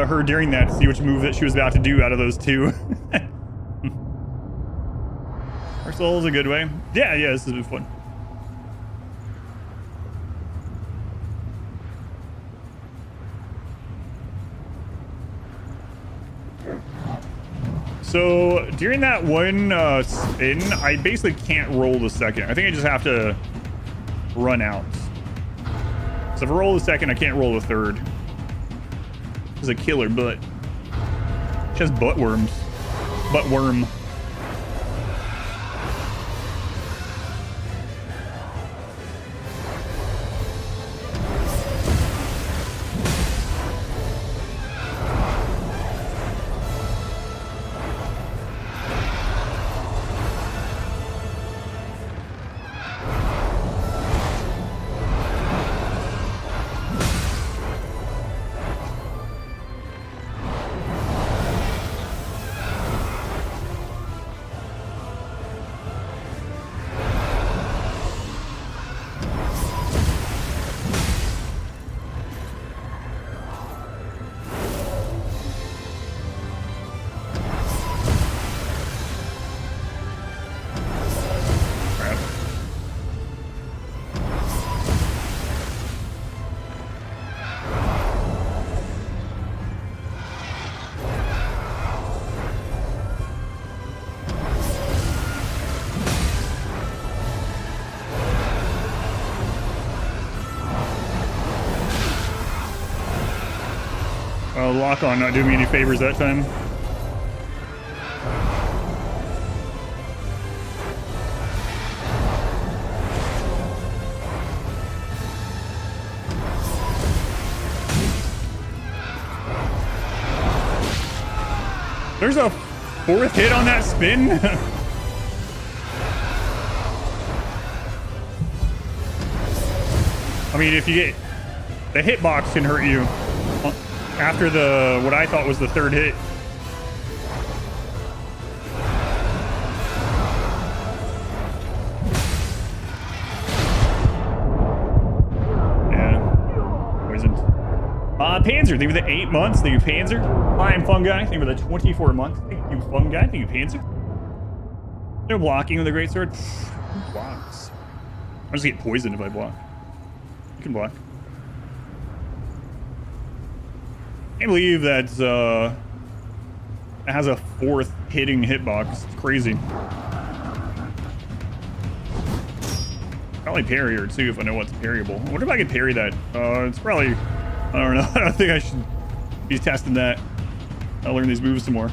her during that to see which move that she was about to do out of those two. Our soul is a good way. Yeah, this has been fun. So during that one spin, I basically can't roll the second. I think I just have to run out. So if I roll the second, I can't roll the third. It's a killer butt. She has butt worms. Butt worm. Lock on not doing me any favors that time. There's a fourth hit on that spin. I mean, if you get the hitbox can hurt you. After the, what I thought was the third hit. Yeah. Poisoned. Panzer, thank you for the 8 months. Thank you, Panzer. I'm Fungi. Thank you for the 24 months. Thank you, Fungi. Thank you, Panzer. No blocking with a great sword. Who blocks? I'll just get poisoned if I block. You can block. I can't believe that it has a fourth hitting hitbox. It's crazy. Probably parry her too if I know what's parryable. I wonder if I could parry that. It's probably, I don't know. I don't think I should be testing that. I'll learn these moves some more.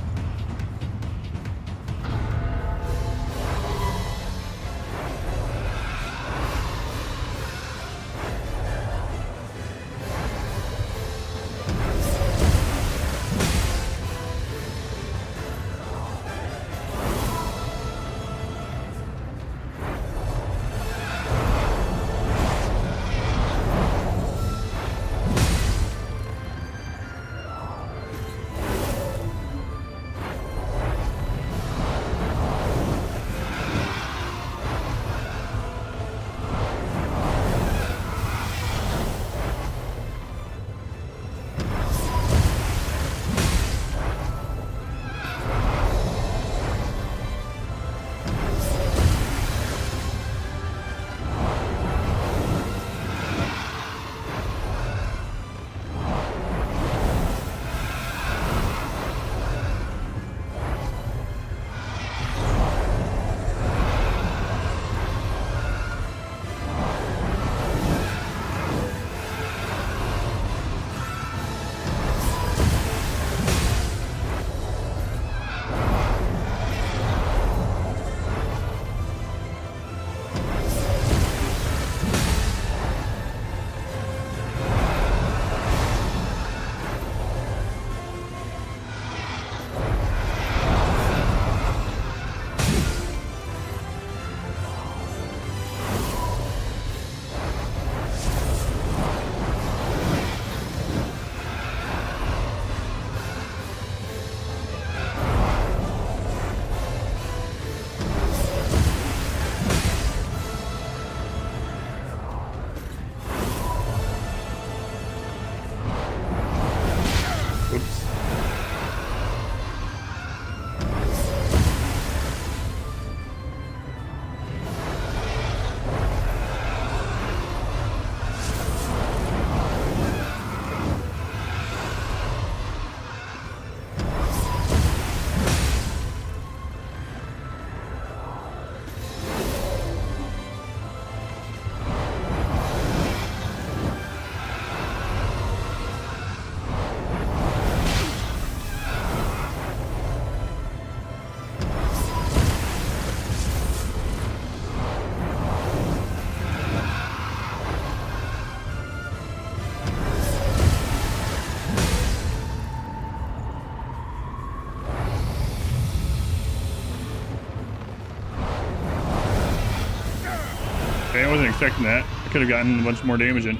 expecting that. I could have gotten a bunch more damage in.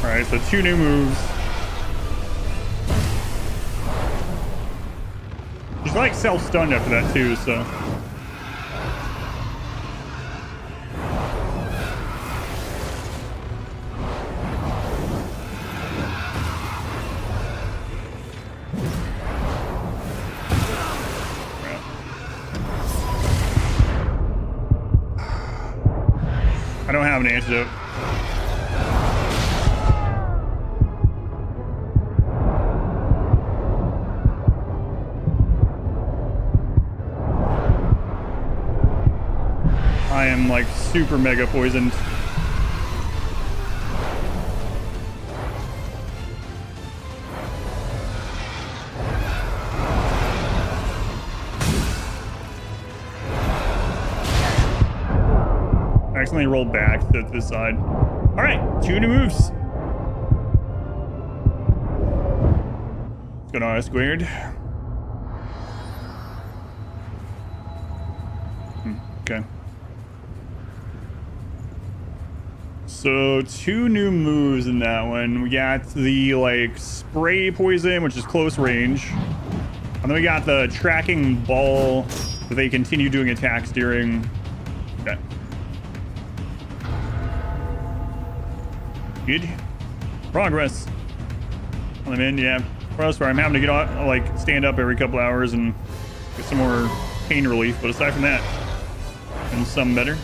Alright, so 2 new moves. She's like self-stunned after that too, so. I don't have an antidote. I am like super mega poisoned. I accidentally rolled back to the side. All right, 2 new moves. Let's go to R squared. Okay. So 2 new moves in that one. We got the like spray poison, which is close range. And then we got the tracking ball that they continue doing attacks during. Okay. Good. Progress. On the end, yeah. Progress where I'm having to get on, like stand up every couple hours and get some more pain relief. But aside from that, and some better.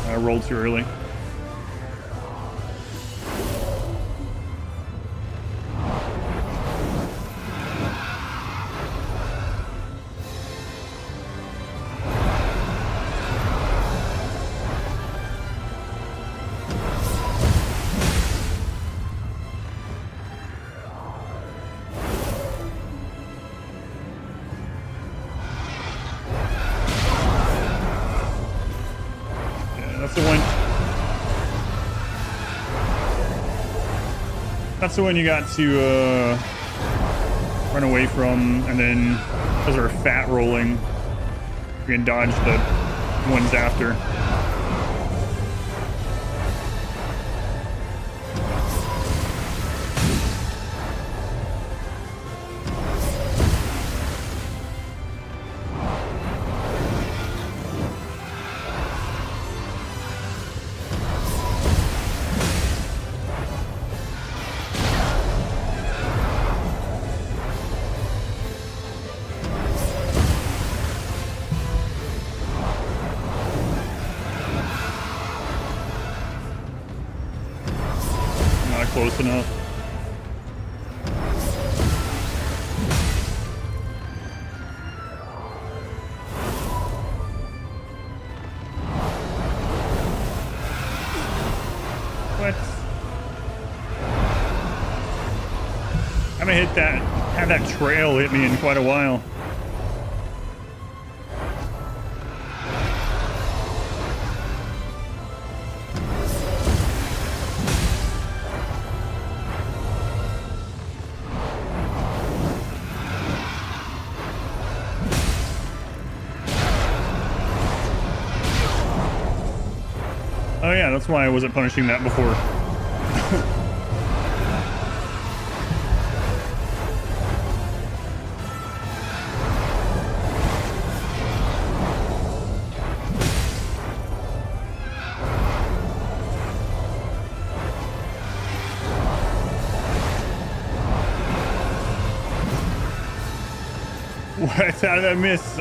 I rolled too early. That's the one you got to run away from, and then those are fat rolling. You can dodge the ones after. Close enough. What? I haven't hit that, had that trail hit me in quite a while. Oh yeah, that's why I wasn't punishing that before. What? How did I miss?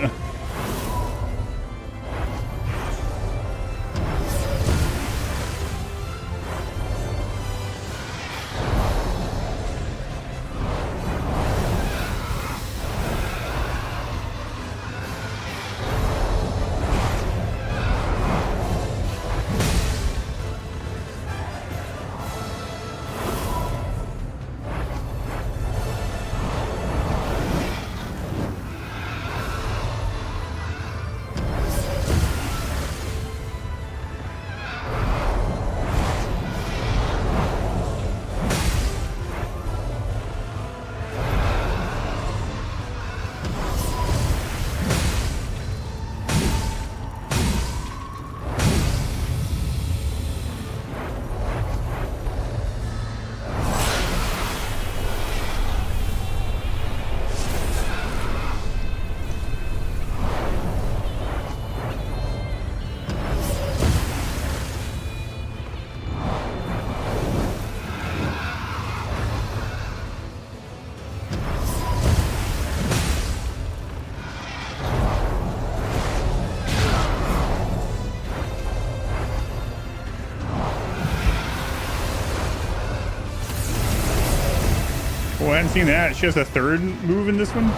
Oh, I hadn't seen that. She has a third move in this one.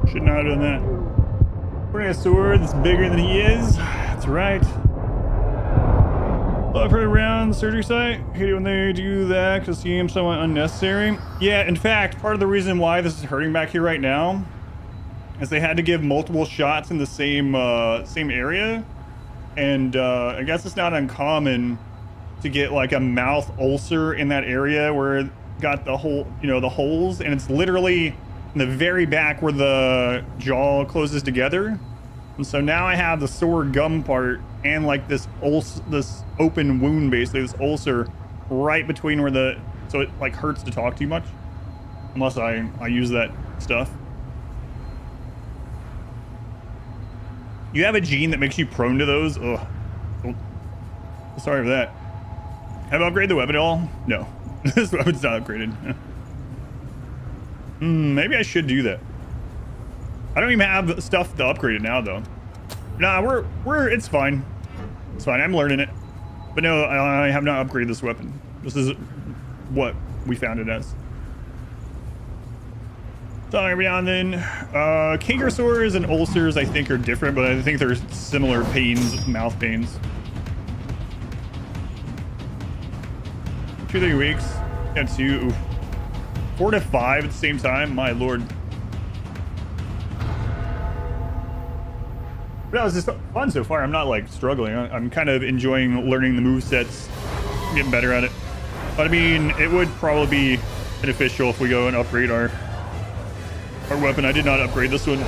Should not have done that. Bring a sword that's bigger than he is. That's right. I've heard around the surgery site. Hate it when they do that because it seems somewhat unnecessary. Yeah, in fact, part of the reason why this is hurting back here right now is they had to give multiple shots in the same area, and I guess it's not uncommon to get like a mouth ulcer in that area where it got the whole, the holes, and it's literally in the very back where the jaw closes together. And so now I have the sore gum part and like this open wound, basically this ulcer right between where so it like hurts to talk too much unless I use that stuff. You have a gene that makes you prone to those? Ugh. Oh, sorry for that. Have I upgraded the weapon at all? No. This weapon's not upgraded. Maybe I should do that. I don't even have stuff to upgrade it now, though. Nah, it's fine. It's fine, I'm learning it. But no, I have not upgraded this weapon. This is what we found it as. So every now and then, canker sores and ulcers I think are different, but I think they're similar pains, mouth pains. 2-3 weeks. Yeah, 2. Oof. 4 to 5 at the same time. My lord. But that was just fun so far. I'm not like struggling. I'm kind of enjoying learning the movesets, getting better at it. But I mean, it would probably be beneficial if we go and upgrade our weapon. I did not upgrade this one.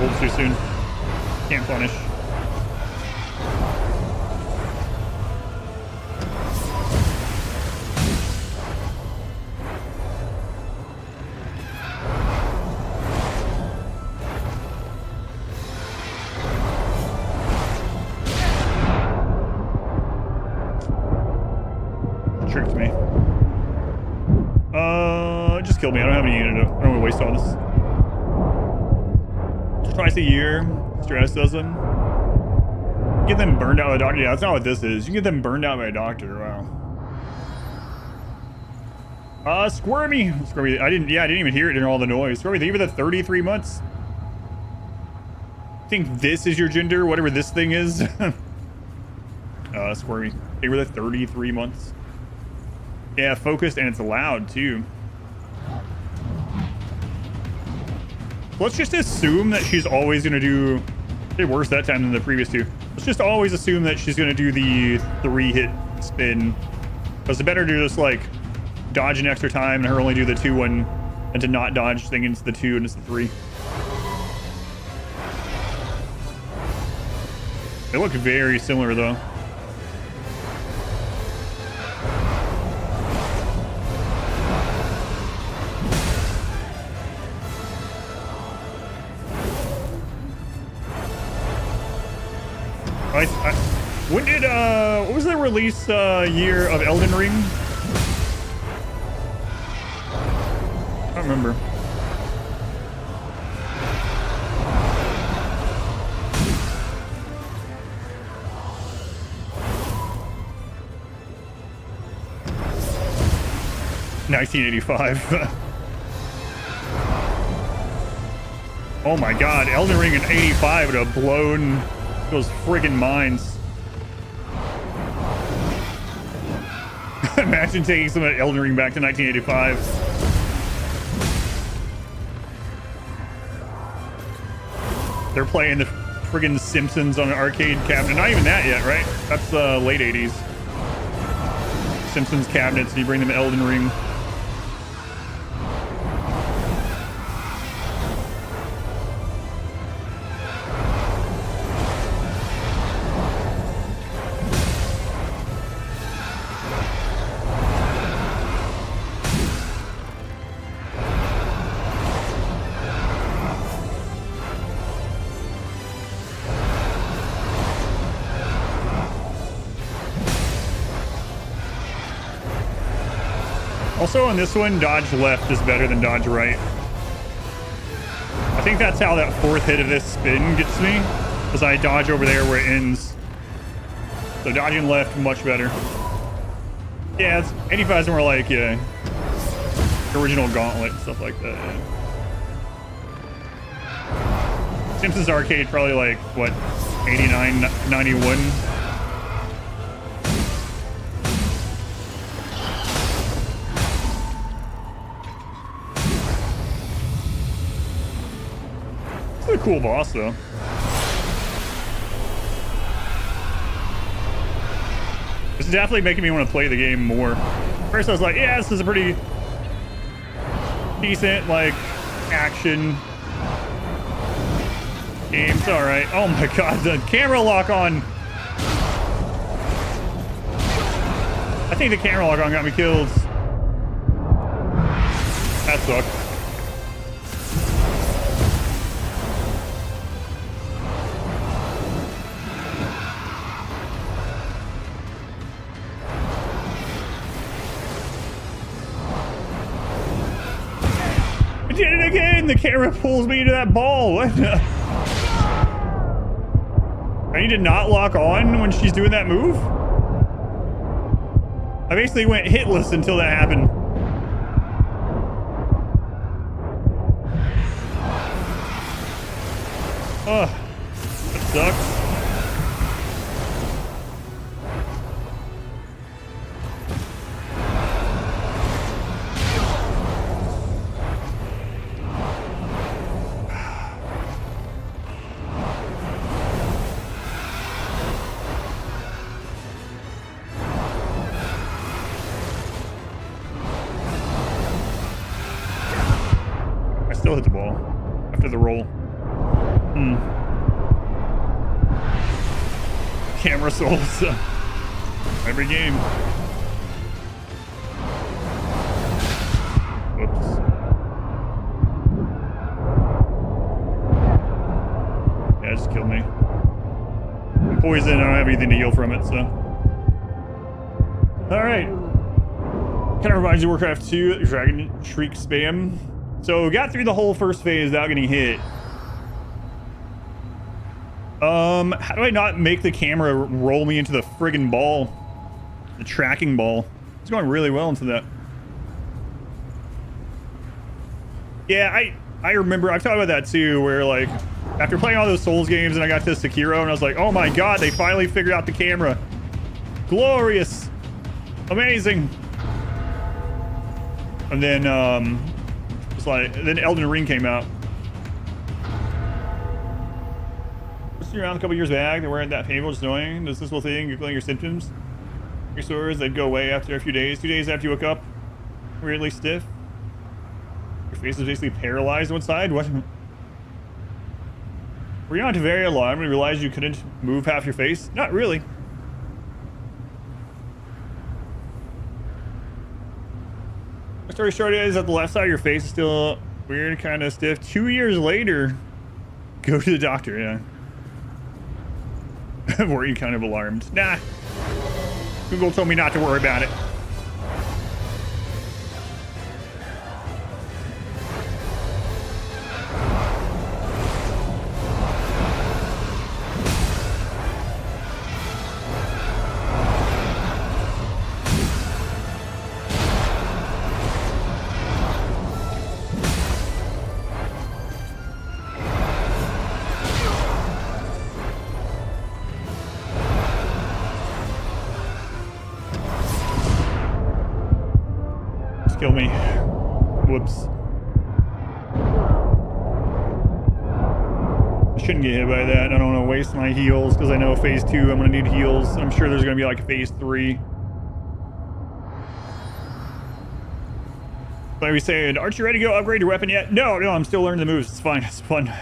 Oops. Too soon. Can't punish. Tricked me. Just kill me. I don't have any antidote. I don't want to waste all this. Twice a year. Stress does them. Get them burned out by a doctor. Yeah, that's not what this is. You get them burned out by a doctor. Wow. Squirmy. Squirmy. I didn't even hear it in all the noise. Squirmy, thank you for the 33 months. I think this is your gender, whatever this thing is. Squirmy. Thank you for the 33 months. Yeah, focused, and it's loud too. Let's just assume that she's always gonna do. Did worse that time than the previous two. Let's just always assume that she's gonna do the 3-hit spin. Because it's better to just like dodge an extra time and her only do the 2 one, and to not dodge thing into the 2 and it's the 3. They look very similar though. When did, what was the release year of Elden Ring? I don't remember. $1985. Oh my god, Elden Ring in 85 would have blown those friggin' minds. Imagine taking some of Elden Ring back to 1985. They're playing the friggin' Simpsons on an arcade cabinet. Not even that yet, right? That's late 80s. Simpsons cabinets, and you bring them to Elden Ring. Also on this one, dodge left is better than dodge right. I think that's how that 4th hit of this spin gets me, because I dodge over there where it ends. So dodging left, much better. Yeah, it's 85 is more like, yeah, original Gauntlet, stuff like that. Yeah. Simpsons Arcade, probably like, what, 89, 91? A cool boss though. This is definitely making me want to play the game more. First I was like, yeah, this is a pretty decent like action game. It's all right. Oh my god, the camera lock on. I think the camera lock on got me killed. That sucked. I did it again! The camera pulls me into that ball. What? I need to not lock on when she's doing that move? I basically went hitless until that happened. Ugh. That sucks. Still hit the ball after the roll. Camera souls. Every game. Whoops. Yeah, it just killed me. I'm poisoned. I don't have anything to heal from it, so. Alright. Kind of reminds you of Warcraft 2, Dragon Shriek spam. So got through the whole first phase without getting hit. How do I not make the camera roll me into the friggin' ball? The tracking ball. It's going really well into that. Yeah, I remember, I've talked about that too, where like, after playing all those Souls games and I got to Sekiro and I was like, oh my god, they finally figured out the camera. Glorious. Amazing. And then, it's like, then Elden Ring came out. Just around a couple years back, they weren't that painful, just knowing this whole thing, Googling your symptoms. Your sores, they'd go away after a few days. 2 days after you woke up, weirdly stiff. Your face is basically paralyzed on one side. What? Were you not very alarmed when you realized you couldn't move half your face? Not really. The story short is that the left side of your face is still weird, kind of stiff. 2 years later, go to the doctor, yeah. Were you kind of alarmed? Nah. Google told me not to worry about it. Kill me. Whoops. I shouldn't get hit by that. I don't want to waste my heals because I know phase 2 I'm going to need heals. I'm sure there's going to be like a phase 3. Like we said, aren't you ready to go upgrade your weapon yet? No, I'm still learning the moves. It's fine. It's fun.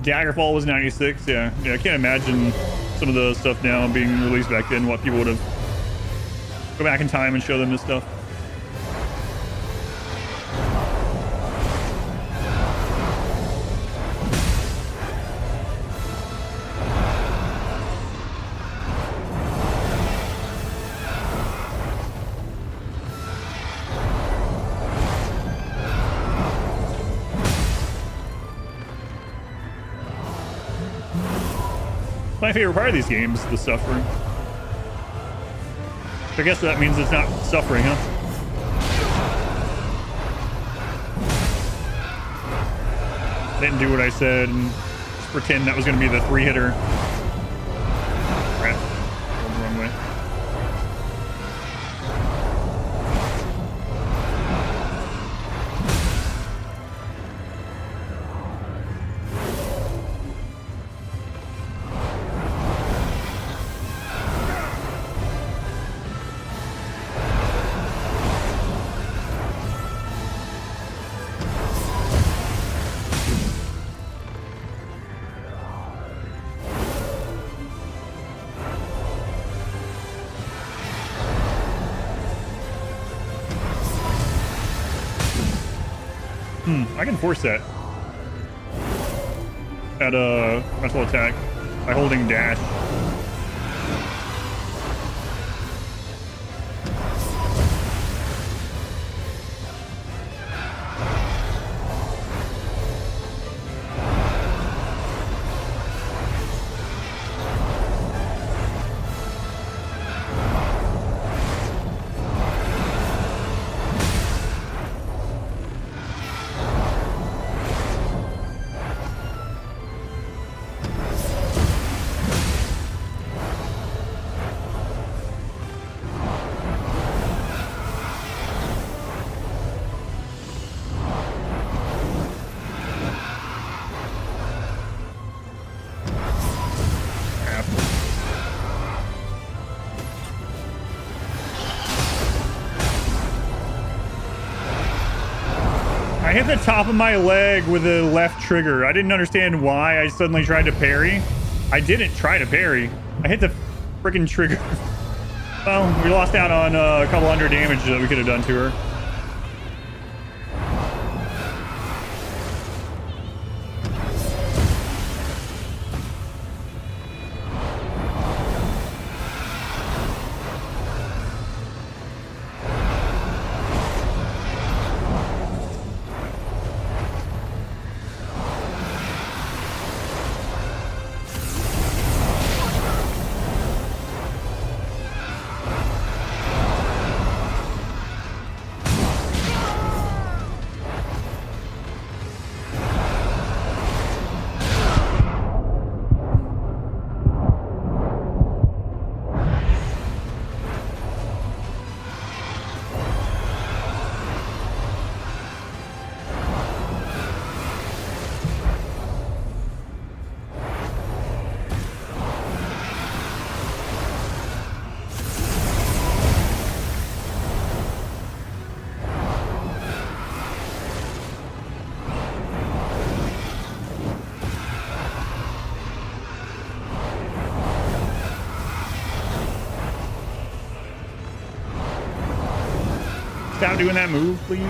Daggerfall was 96, yeah. I can't imagine some of the stuff now being released back then, what people would have go back in time and show them this stuff. My favorite part of these games, the suffering. I guess that means it's not suffering, huh? I didn't do what I said and just pretend that was going to be the 3-hitter. Crap. Going the wrong way. I can force that at a frontal attack by holding dash. I hit the top of my leg with the left trigger. I didn't understand why I suddenly tried to parry. I didn't try to parry. I hit the freaking trigger. Well, we lost out on a couple hundred damage that we could have done to her. Stop doing that move, please.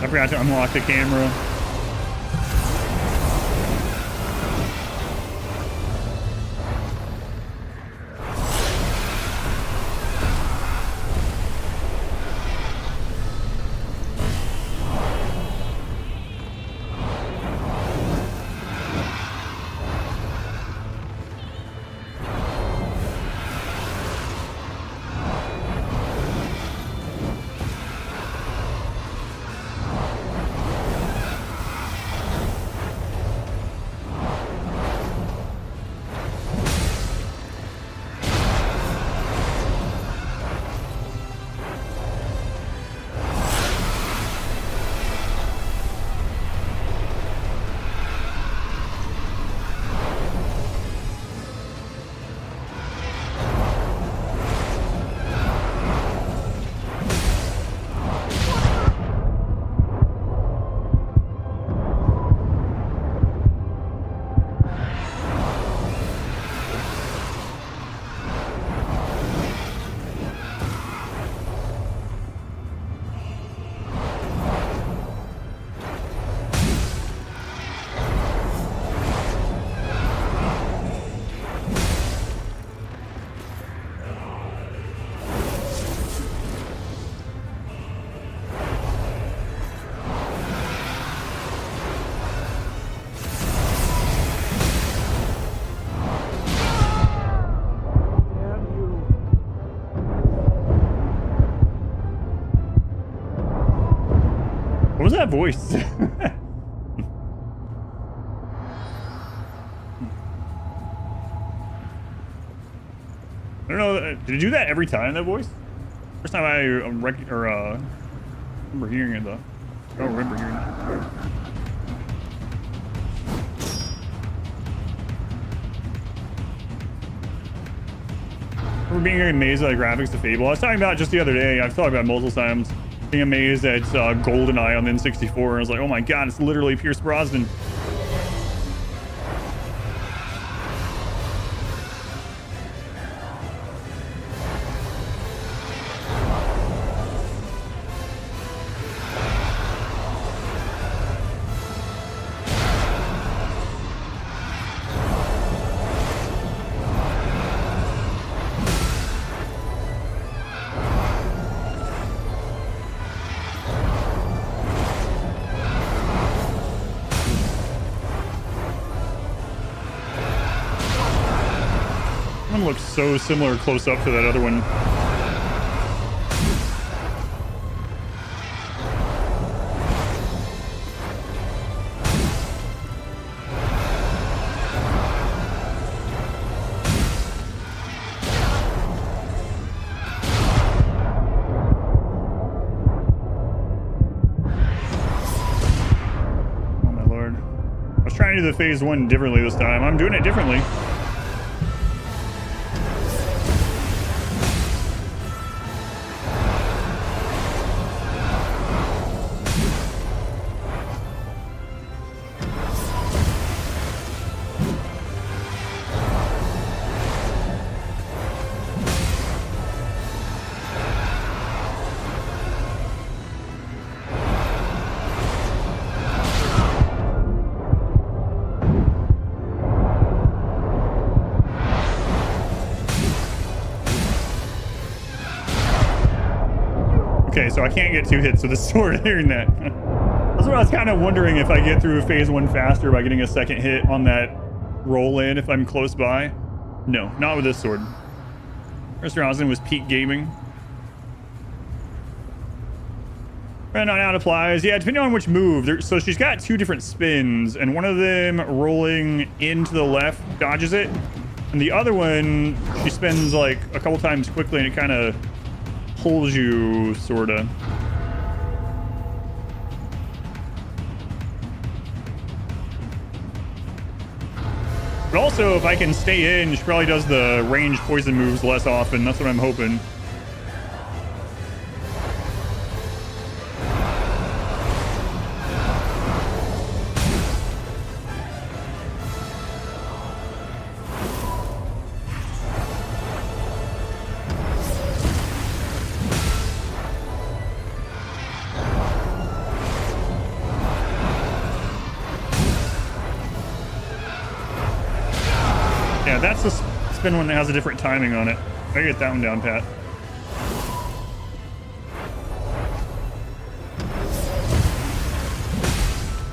I forgot to unlock the camera. What was that voice? I don't know. Did you do that every time, that voice? First time I remember hearing it, though. I don't remember hearing it. We're being amazed at the graphics of Fable. I was talking about just the other day. I've talked about multiple times. Being amazed at GoldenEye on the N64, and I was like, oh my god, it's literally Pierce Brosnan. One looks so similar close up to that other one. trying to do the phase 1 differently this time. I'm doing it differently. Okay, so I can't get 2 hits with the sword hearing that. That's what I was kind of wondering, if I get through phase 1 faster by getting a second hit on that roll in if I'm close by. No, not with this sword. Mr. Roslin was peak gaming. Ran on out applies. Yeah, depending on which move. So she's got 2 different spins, and one of them rolling into the left dodges it. And the other one, she spins like a couple times quickly and it kind of pulls you, sorta. But also, if I can stay in, she probably does the ranged poison moves less often. That's what I'm hoping. Yeah, that's the spin one that has a different timing on it. I get that one down pat.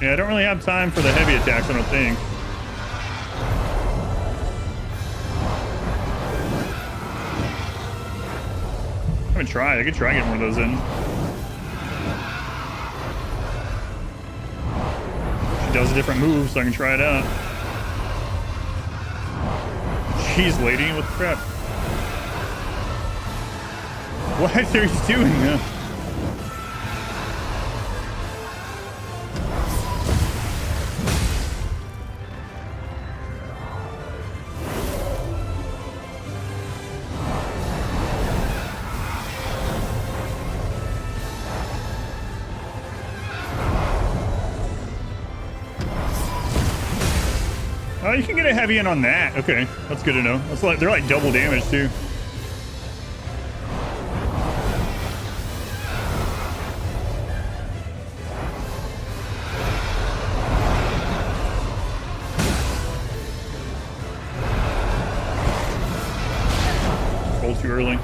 Yeah, I don't really have time for the heavy attacks, I don't think. I haven't tried. I could try getting one of those in. She does a different move, so I can try it out. Jeez, lady, what the crap? What are you doing? Oh, you can get a heavy in on that. Okay, that's good to know. That's like, they're like double damage too. Roll too early.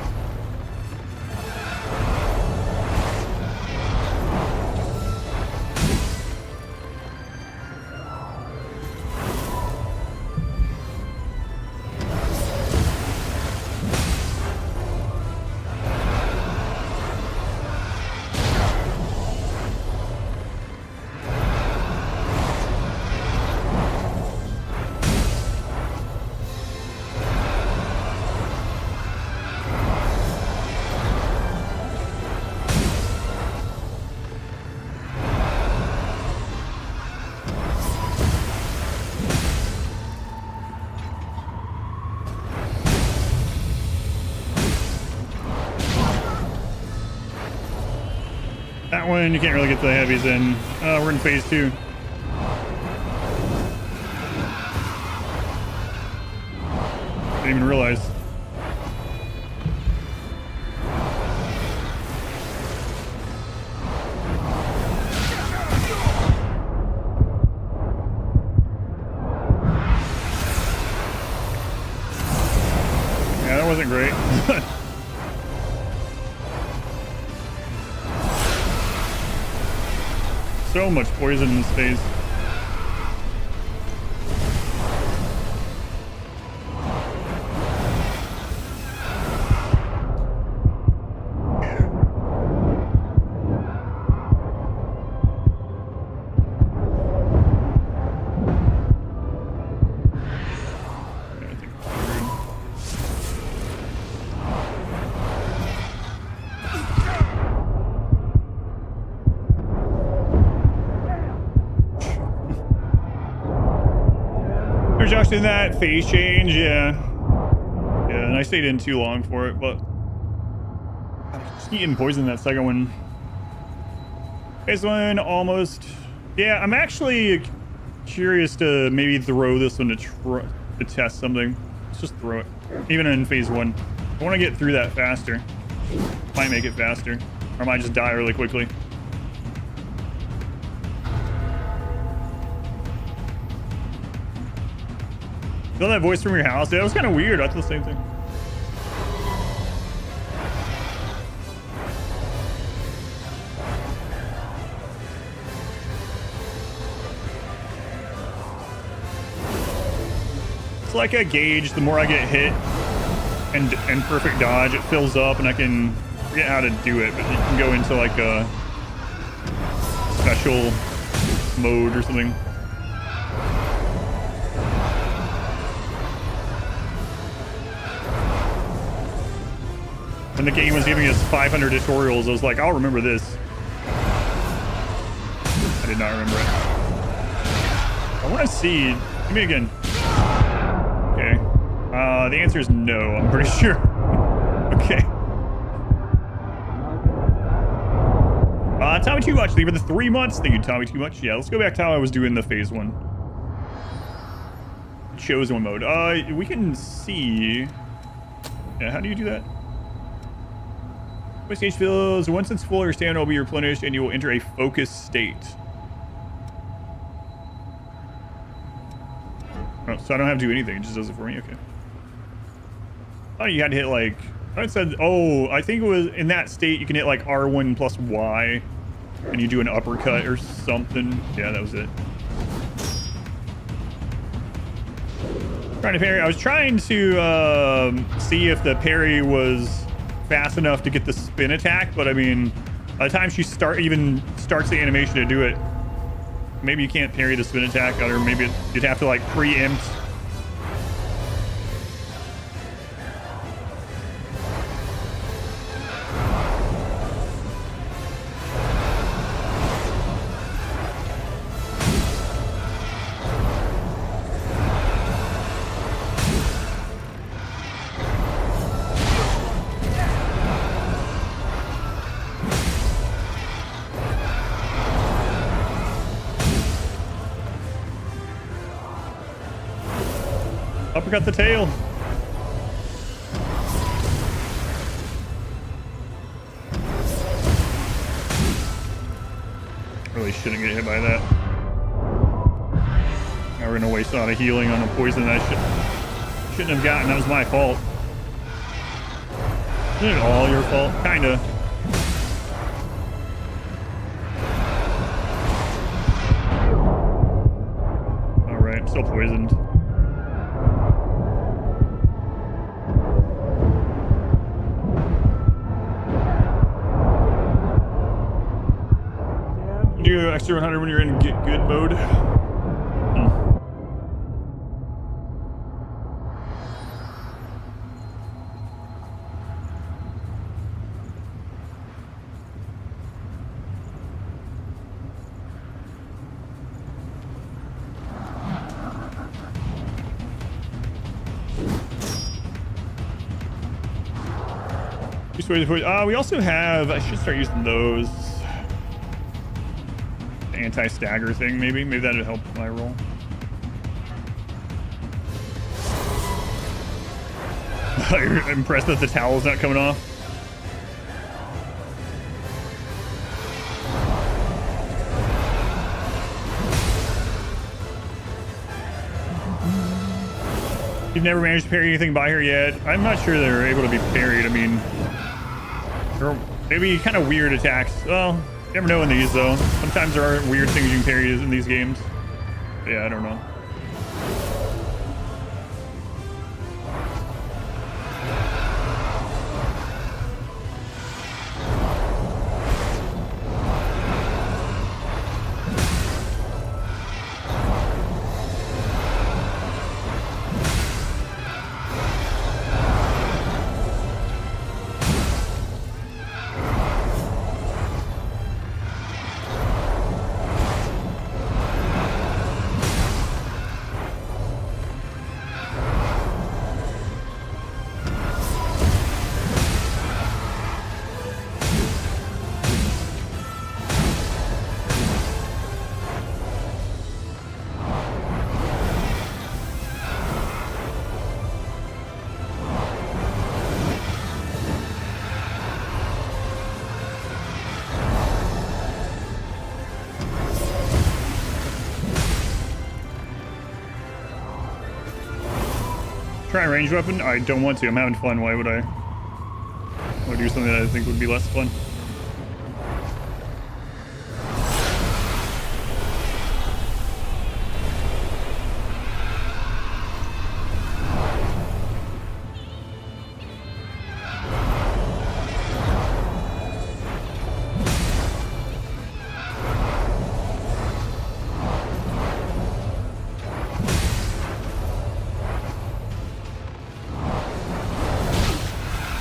That one, you can't really get the heavies in. We're in phase 2. Didn't even realize. Yeah, that wasn't great. So much poison in this phase. watching that phase change, yeah. Yeah, and I stayed in too long for it, but just eating poison that second one. This one almost. Yeah, I'm actually curious to maybe throw this one to test something. Let's just throw it, even in phase 1. I want to get through that faster. Might make it faster, or I might just die really quickly. Feel that voice from your house? Yeah, it was kind of weird. I thought the same thing. It's like a gauge. The more I get hit and perfect dodge, it fills up, and I can forget how to do it, but you can go into like a special mode or something. When the game was giving us 500 tutorials, I was like, I'll remember this. I did not remember it. I want to see. Give me again. Okay. The answer is no, I'm pretty sure. Okay. Tommy Too Much. Leave it the 3 months. Thank you, Tommy Too Much. Yeah, let's go back to how I was doing the phase 1. Chosen mode. We can see. Yeah, how do you do that? Voice gauge fills. Once it's full, your stamina will be replenished and you will enter a focused state. Oh, so I don't have to do anything. It just does it for me. Okay. Oh, you had to hit like. I said. Oh, I think it was in that state you can hit like R1 plus Y, and you do an uppercut or something. Yeah, that was it. Trying to parry. I was trying to see if the parry was fast enough to get the spin attack, but I mean, by the time she starts the animation to do it, maybe you can't parry the spin attack, or maybe you'd have to like preempt. Uppercut the tail. Really shouldn't get hit by that. Now we're gonna waste a lot of healing on a poison that I shouldn't have gotten. That was my fault. Isn't it all your fault? Kinda. Alright, I'm still poisoned. Do extra 100 when you're in get good mode. We also have. I should start using those. Anti-stagger thing, maybe that would help my roll. You're impressed that the towel's not coming off. You've never managed to parry anything by her yet. I'm not sure they're able to be parried. I mean, maybe kind of weird attacks. Well, you never know in these though. Sometimes there are weird things you can parry in these games. But yeah, I don't know. Try a ranged weapon? I don't want to. I'm having fun. Why would I do something that I think would be less fun?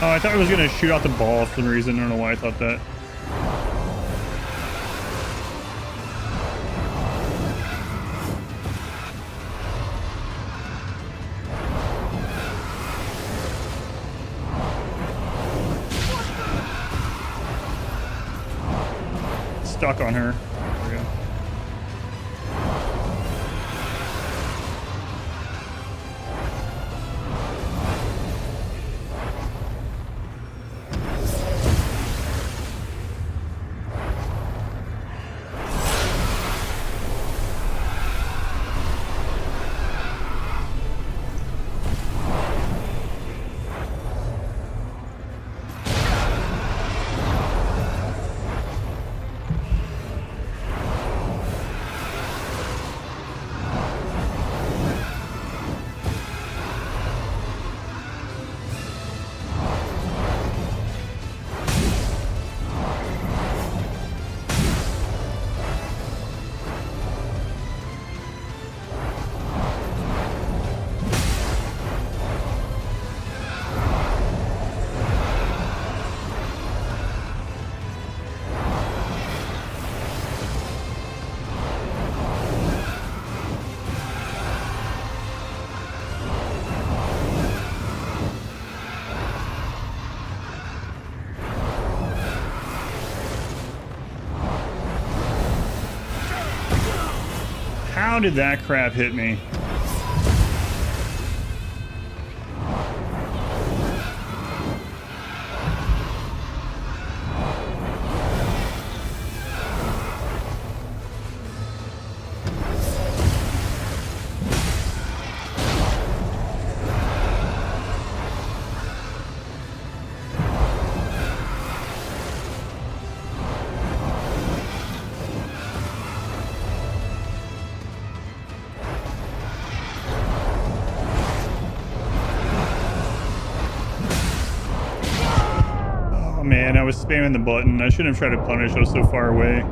Oh, I thought I was gonna shoot out the ball for some reason. I don't know why I thought that. Stuck on her. There we go. How did that crap hit me? Man, I was spamming the button. I shouldn't have tried to punish. I was so far away.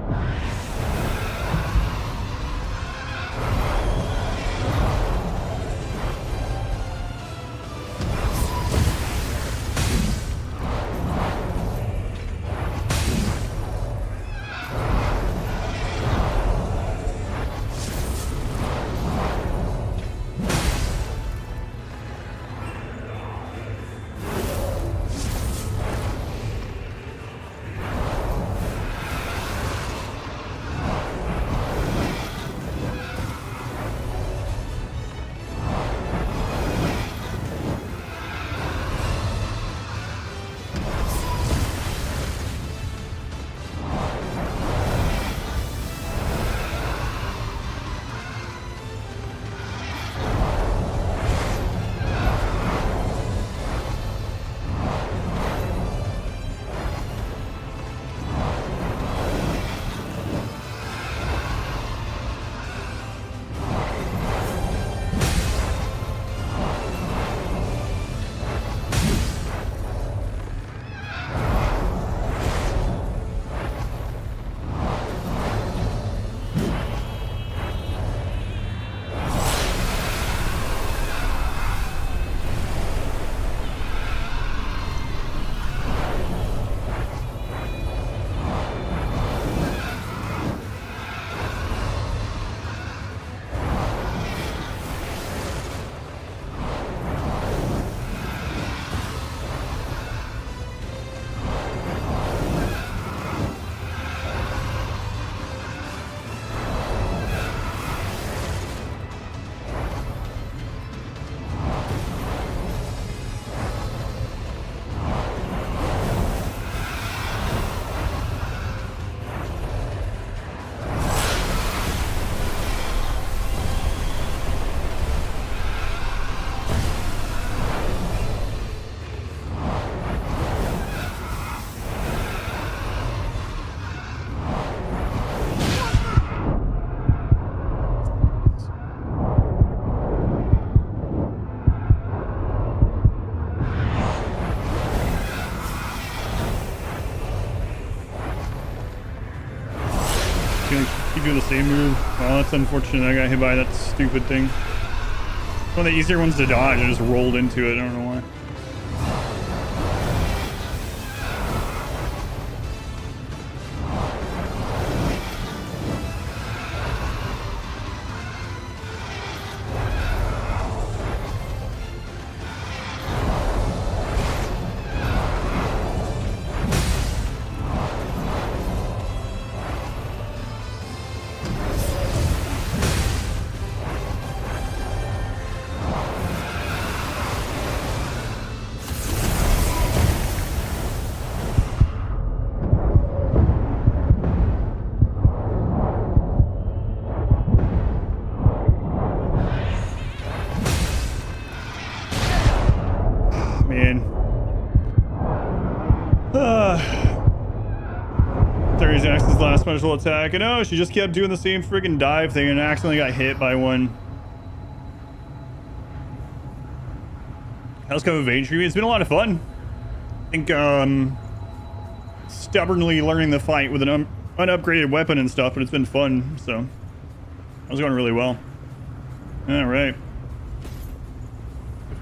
gonna keep doing the same move. Well, that's unfortunate. I got hit by that stupid thing. One of the easier ones to dodge. I just rolled into it. I don't know why. There's Axe's last special attack, and oh, she just kept doing the same friggin' dive thing and accidentally got hit by one. Hell's Come Evade Tree. It's been a lot of fun. I think stubbornly learning the fight with an unupgraded weapon and stuff, but it's been fun, so that was going really well. All right.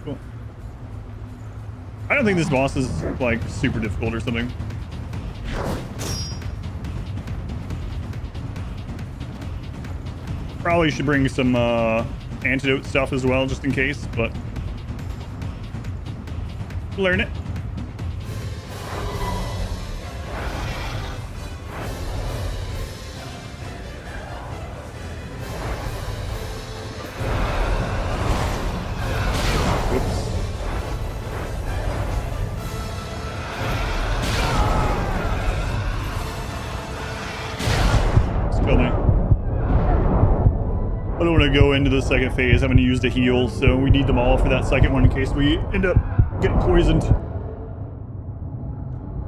Cool. I don't think this boss is like super difficult or something. Probably should bring some antidote stuff as well, just in case, but learn it. Go into the second phase. I'm going to use the heal, so we need them all for that second one in case we end up getting poisoned.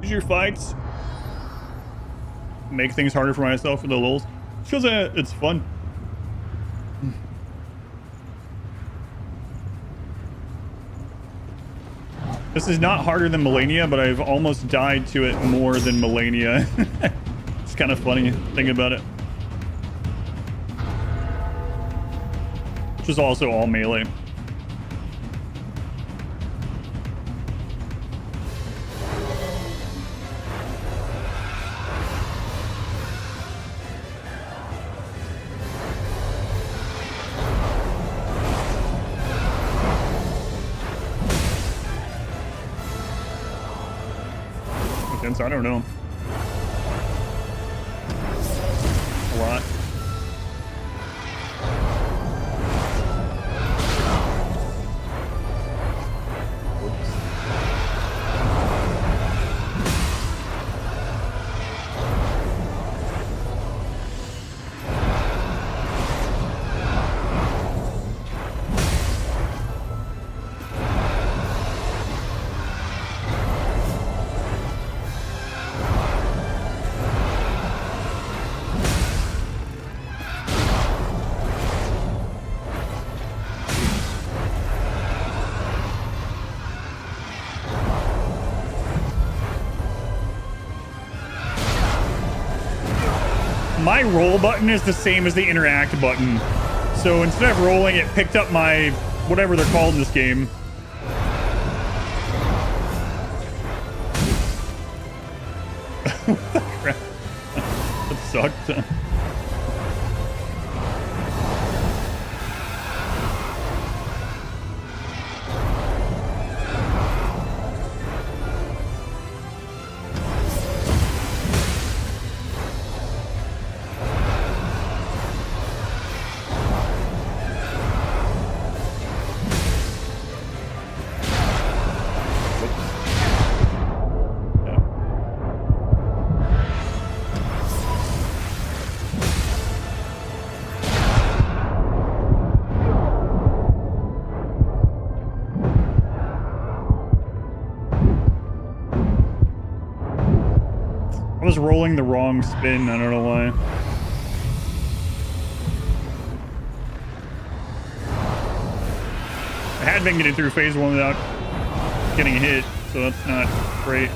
Use your fights. Make things harder for myself for the lulz. Because it's fun. This is not harder than Malenia, but I've almost died to it more than Malenia. It's kind of funny thinking about it. Which is also all melee. I don't know. A lot. My roll button is the same as the interact button. So instead of rolling, it picked up my, whatever they're called in this game. What the crap? That sucked. I was rolling the wrong spin, I don't know why. I had been getting through phase 1 without getting hit, so that's not great.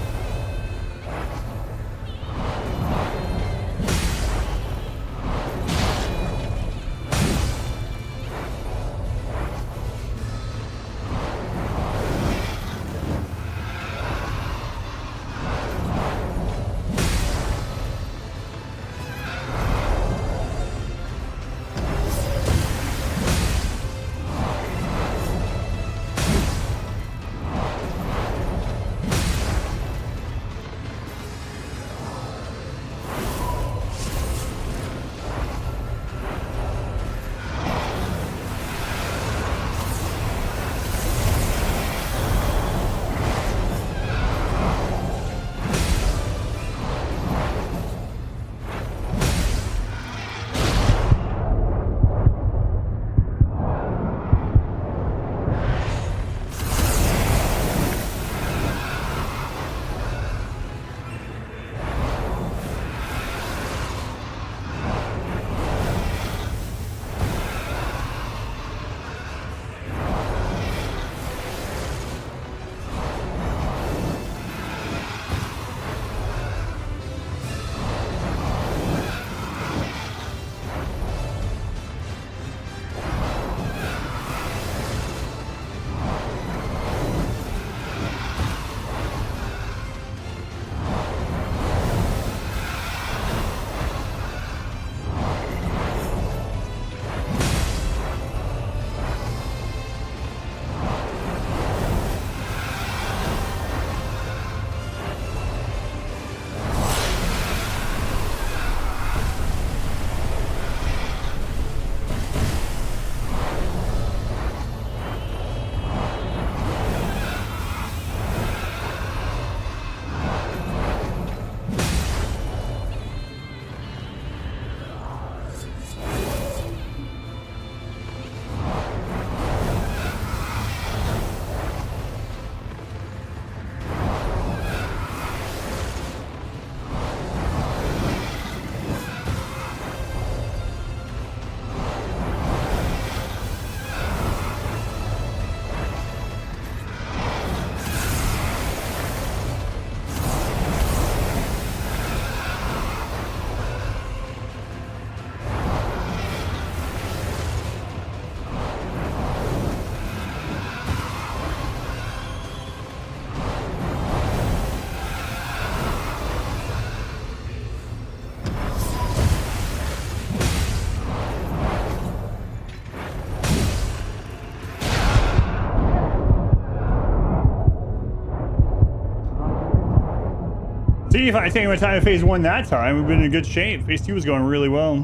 See, if I taken my time at phase 1 that time, we've been in good shape. Phase 2 was going really well.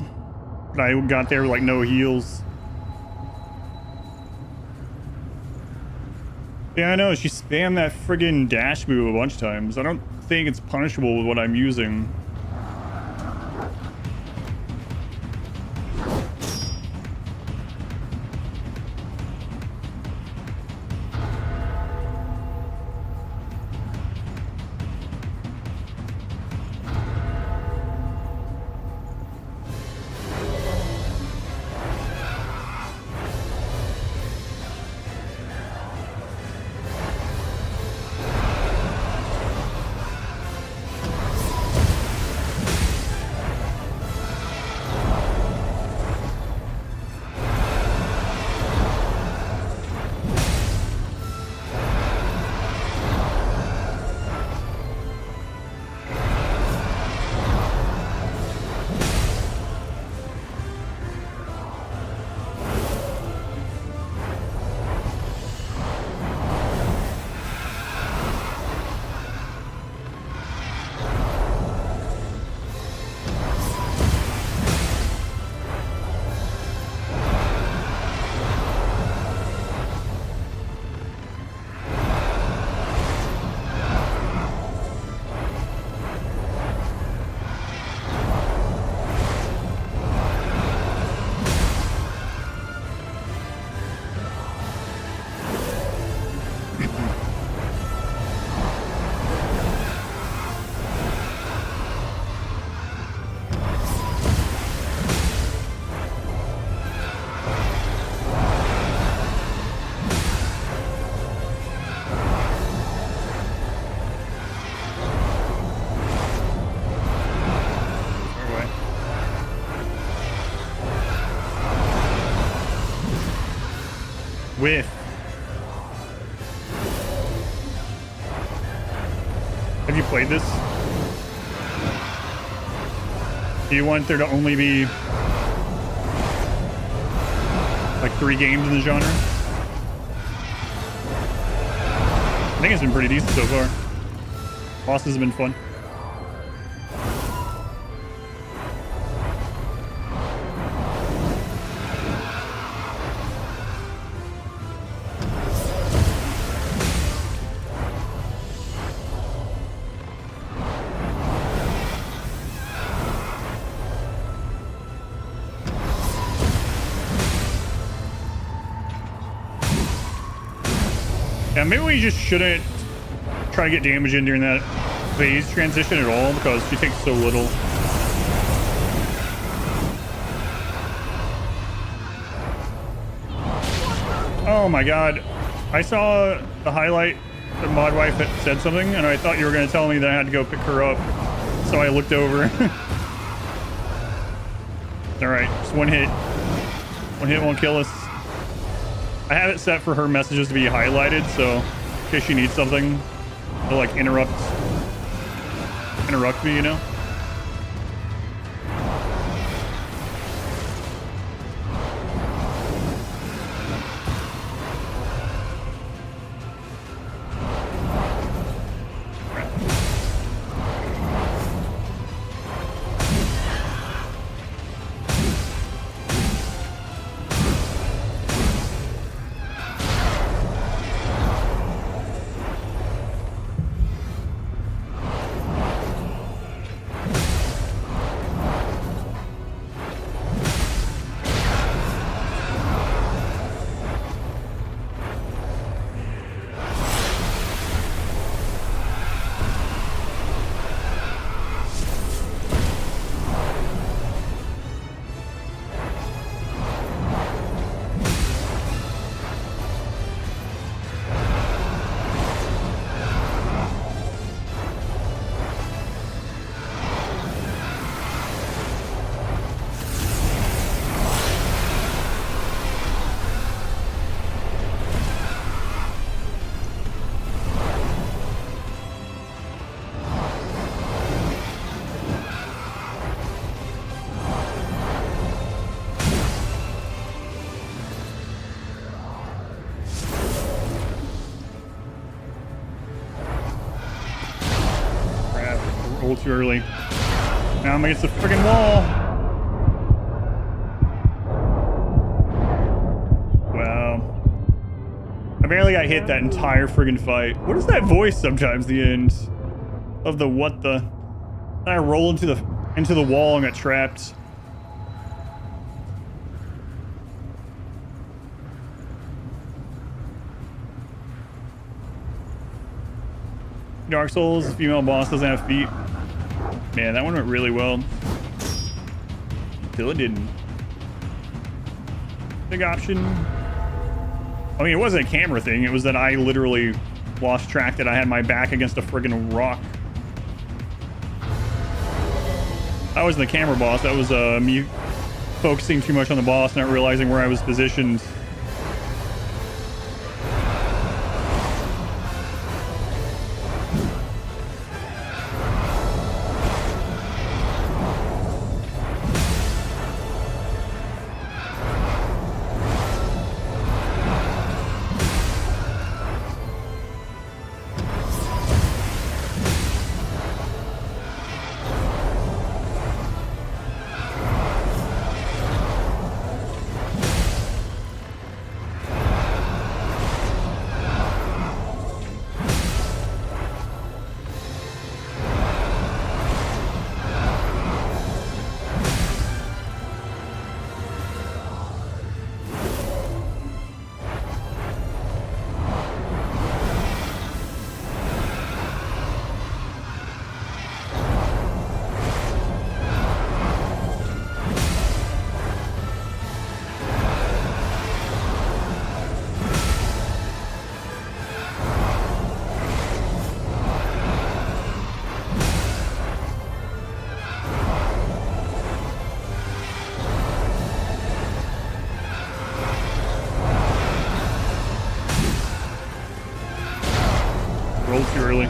But I got there with like no heals. Yeah, I know. She spammed that friggin' dash move a bunch of times. I don't think it's punishable with what I'm using. Whiff. Have you played this? Do you want there to only be like 3 games in the genre? I think it's been pretty decent so far. Bosses have been fun. Yeah, maybe we just shouldn't try to get damage in during that phase transition at all because she takes so little. Oh my god. I saw the highlight that Modwife had said something and I thought you were going to tell me that I had to go pick her up. So I looked over. Alright, just one hit. One hit won't kill us. I have it set for her messages to be highlighted, so in case she needs something to like interrupt me, you know? A little too early. Now I'm against the friggin' wall. Wow. I barely got hit that entire friggin' fight. What is that voice sometimes, the end of the what the... I roll into the wall and got trapped. Dark Souls, female boss doesn't have feet. Man, that one went really well. Till it didn't. Big option. I mean, it wasn't a camera thing. It was that I literally lost track that I had my back against a friggin' rock. That wasn't the camera boss. That was me focusing too much on the boss, not realizing where I was positioned. Rolled too early.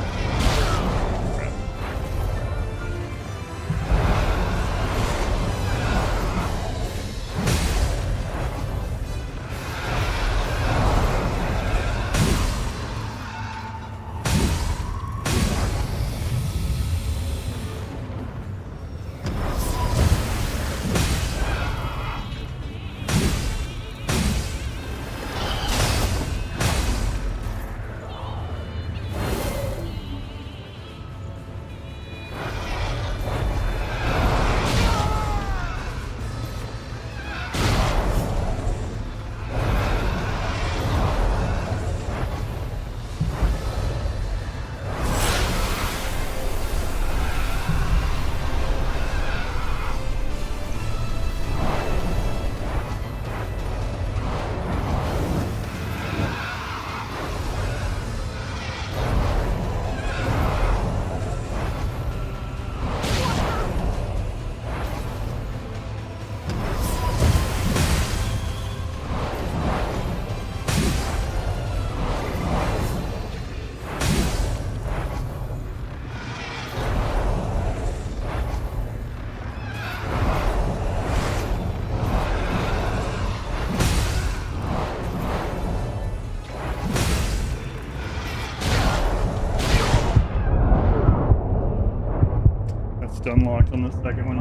Unlocked on the second one.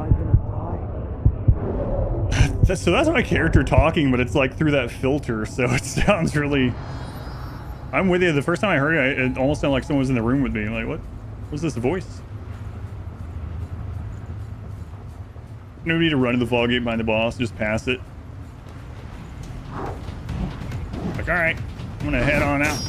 So that's my character talking, but it's like through that filter, so it sounds really... I'm with you. The first time I heard it, it almost sounded like someone was in the room with me. Like, what was this voice? No need to run to the fall gate behind the boss, just pass it. Like, alright, I'm gonna head on out.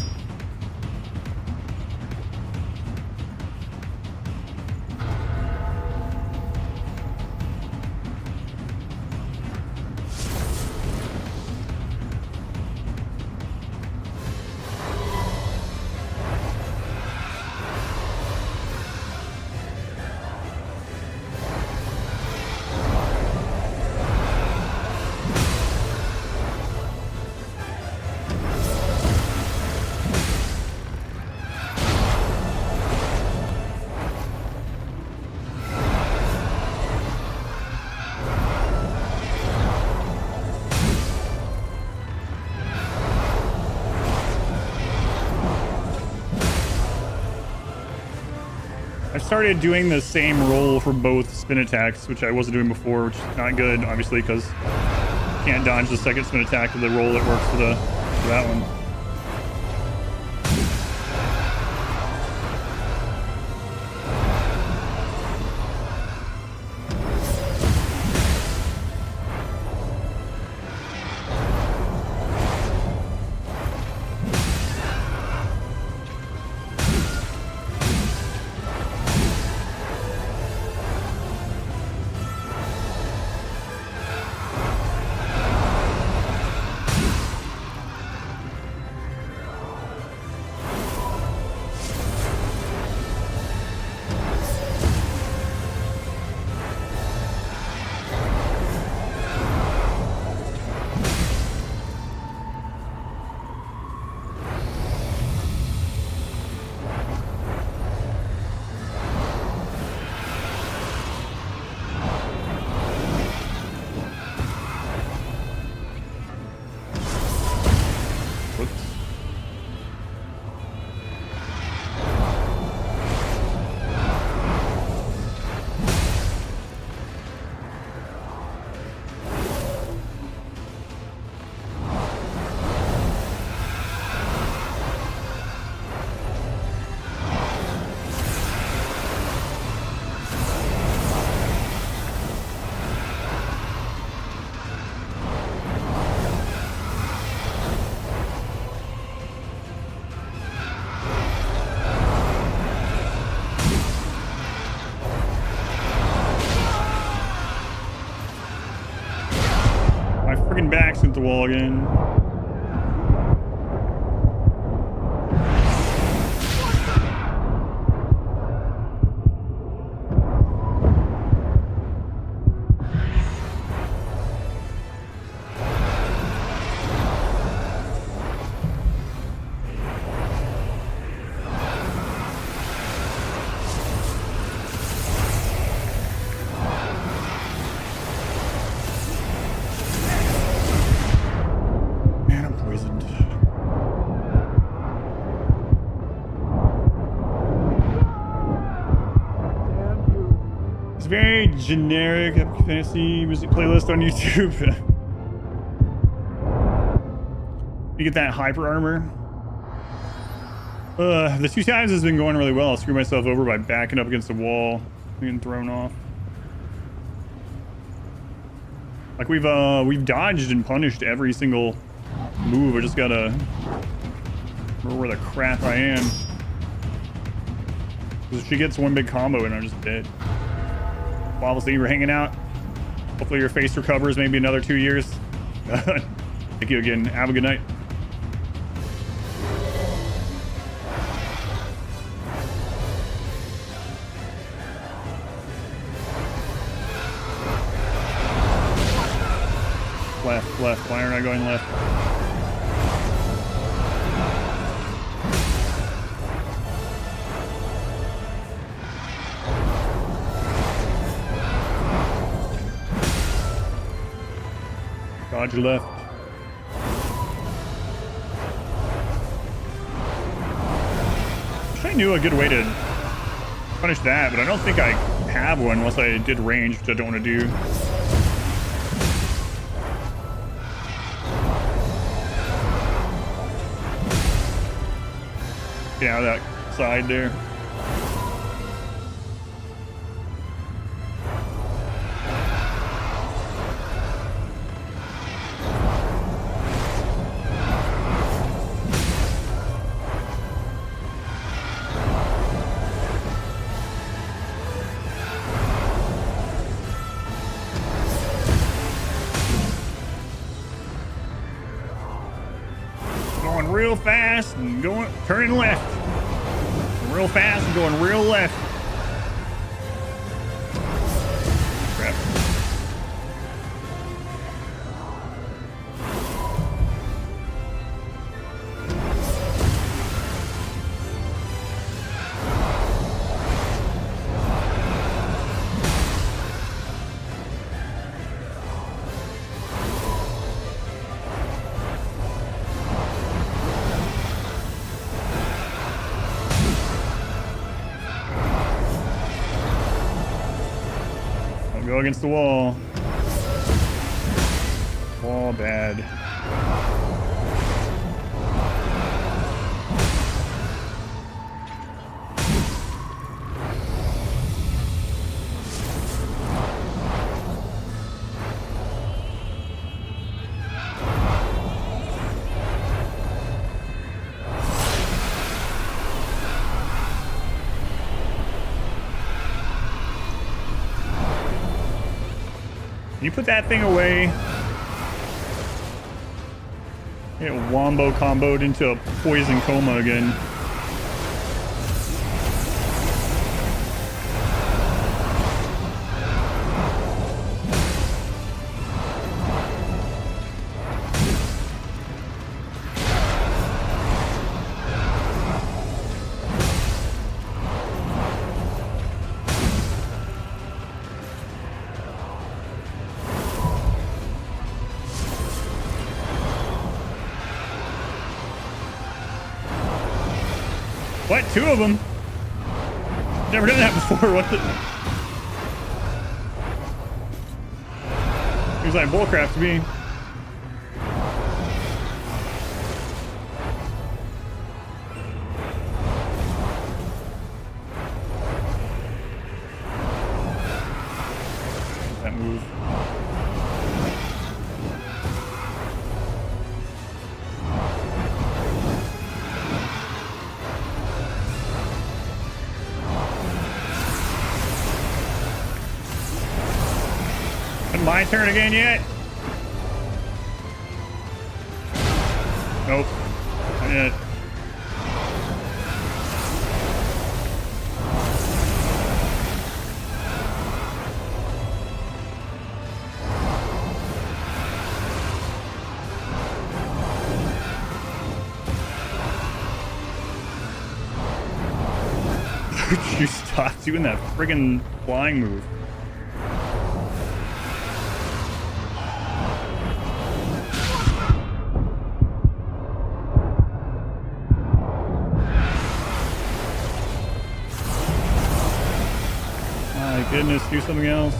I've started doing the same roll for both spin attacks, which I wasn't doing before, which is not good, obviously, because you can't dodge the second spin attack with the roll that works for that one. Backs at the wall again. Very generic epic fantasy music playlist on YouTube. You get that hyper armor. The 2 times has been going really well. I'll screw myself over by backing up against the wall, getting thrown off. Like we've dodged and punished every single move. I just gotta remember where the crap I am. Because she gets one big combo and I'm just dead. Obviously, we're hanging out. Hopefully your face recovers maybe another 2 years. Thank you again. Have a good night. Left. Why aren't I going left? Dodge left. Wish I knew a good way to punish that, but I don't think I have one unless I did range, which I don't want to do. Get out of that side there. Real fast and turning left. Real fast and going real left. Crap. Don't go against the wall. Wall bad. Can you put that thing away? Get wombo comboed into a poison coma again. What? 2 of them? Never done that before. What the? Seems like bullcrap to me. That move. My turn again yet? Nope. Not yet. Would you stop doing that friggin' flying move? Goodness, do something else.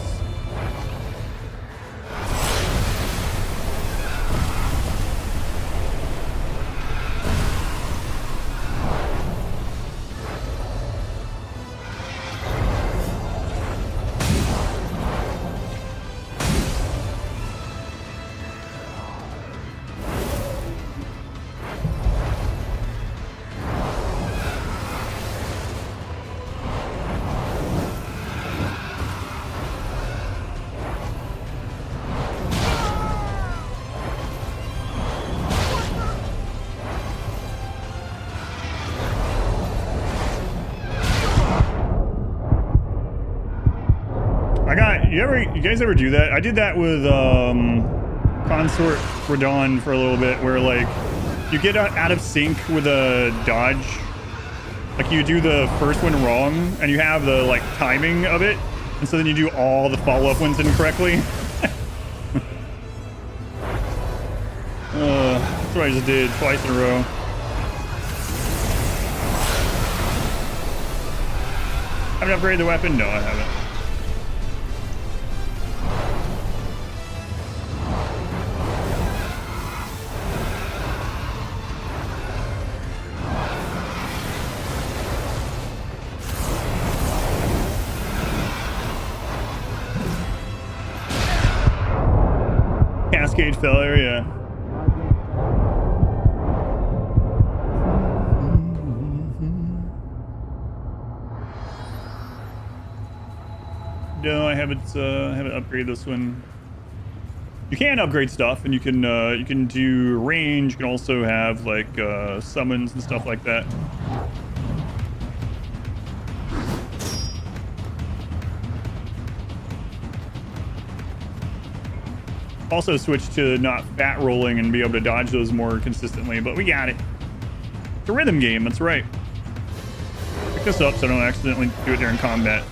You guys ever do that? I did that with Consort Radon for a little bit, where like you get out of sync with a dodge. Like you do the first one wrong, and you have the like timing of it, and so then you do all the follow-up ones incorrectly. That's what I just did twice in a row. Haven't upgraded the weapon? No, I haven't. Cascade failure, yeah. No, I haven't upgraded this one. You can upgrade stuff, and you can do range. You can also have like summons and stuff like that. Also switch to not fat rolling and be able to dodge those more consistently, but we got it. It's a rhythm game, that's right. Pick this up so I don't accidentally do it during combat.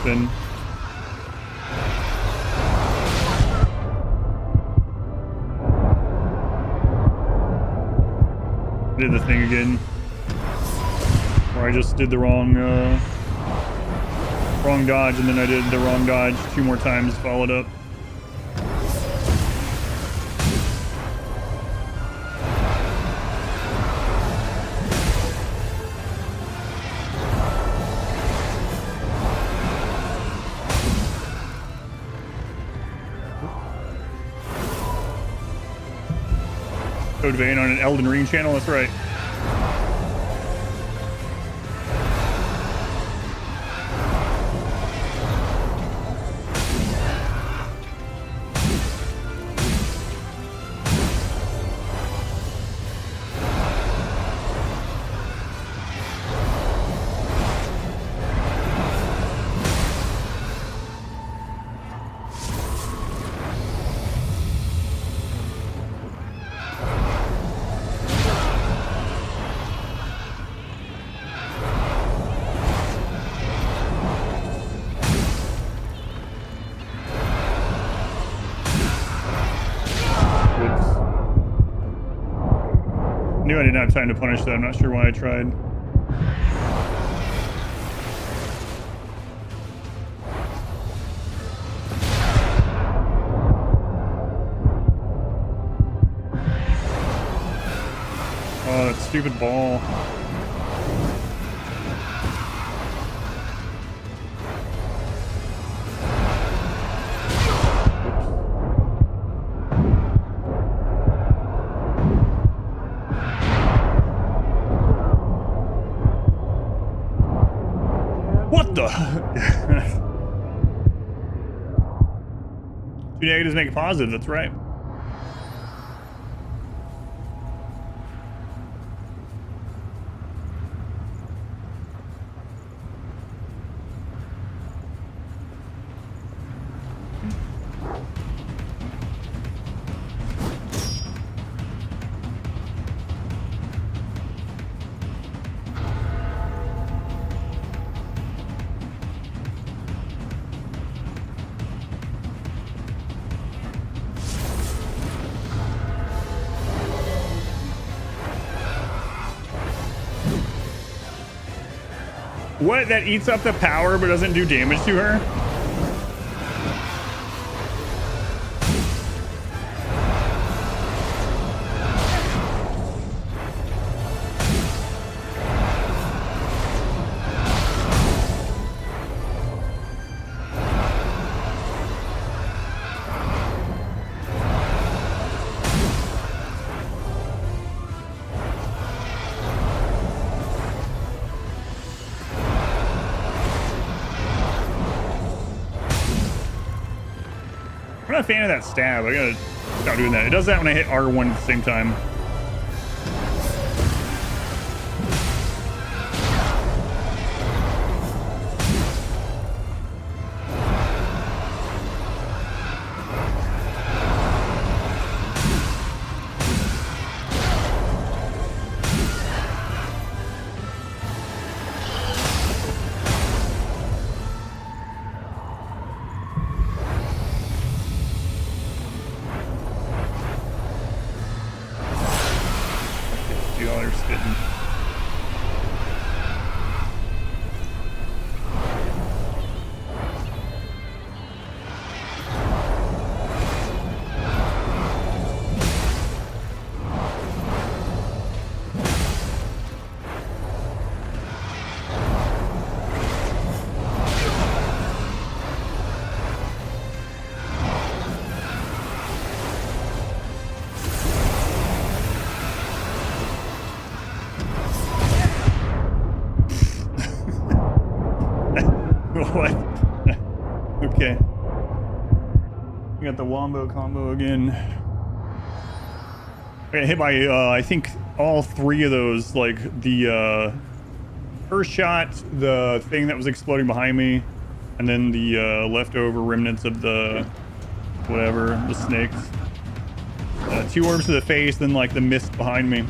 something. Did the thing again. Or I just did the wrong dodge, and then I did the wrong dodge 2 more times, followed up. Code Vein on an Elden Ring channel, that's right. Knew I didn't have time to punish that. I'm not sure why I tried. Oh, that stupid ball. What the? 2 negatives make a positive, that's right. What? That eats up the power but doesn't do damage to her? I'm not a fan of that stab. I gotta stop doing that. It does that when I hit R1 at the same time. Spitting. What? Okay. We got the wombo combo again. I got hit by, I think, all 3 of those. Like, the first shot, the thing that was exploding behind me, and then the leftover remnants of the, whatever, the snakes. 2 orbs to the face, then, like, the mist behind me.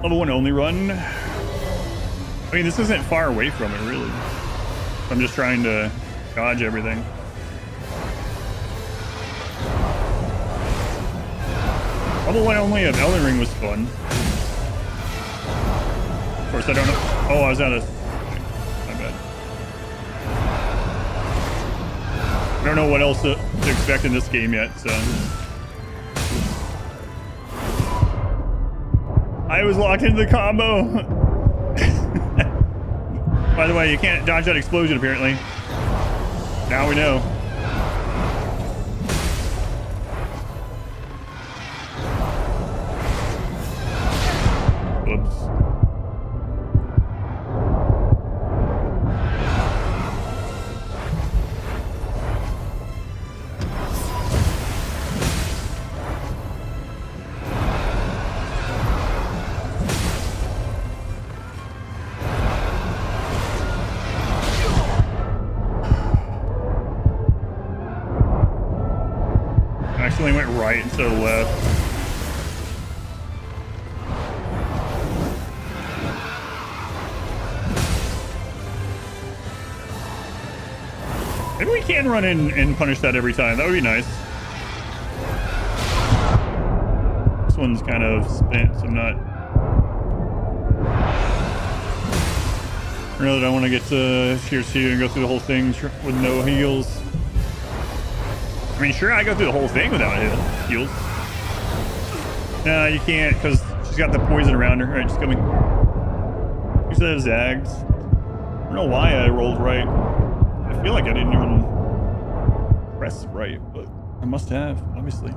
Level 1 only run. I mean, this isn't far away from it, really. I'm just trying to dodge everything. Level 1 only of Elden Ring was fun. Of course, I don't know. Oh, I was out of... My bad. I don't know what else to expect in this game yet, so... I was locked into the combo! By the way, you can't dodge that explosion, apparently. Now we know. Whoops. Accidentally went right instead of left. Maybe we can run in and punish that every time. That would be nice. This one's kind of spent, so I'm not... I know that I want to get to Tears 2 and go through the whole thing with no heals. I mean, sure, I go through the whole thing without heals. No, you can't, because she's got the poison around her. Alright, she's coming. You said Zags. I don't know why I rolled right. I feel like I didn't even press right, but I must have, obviously.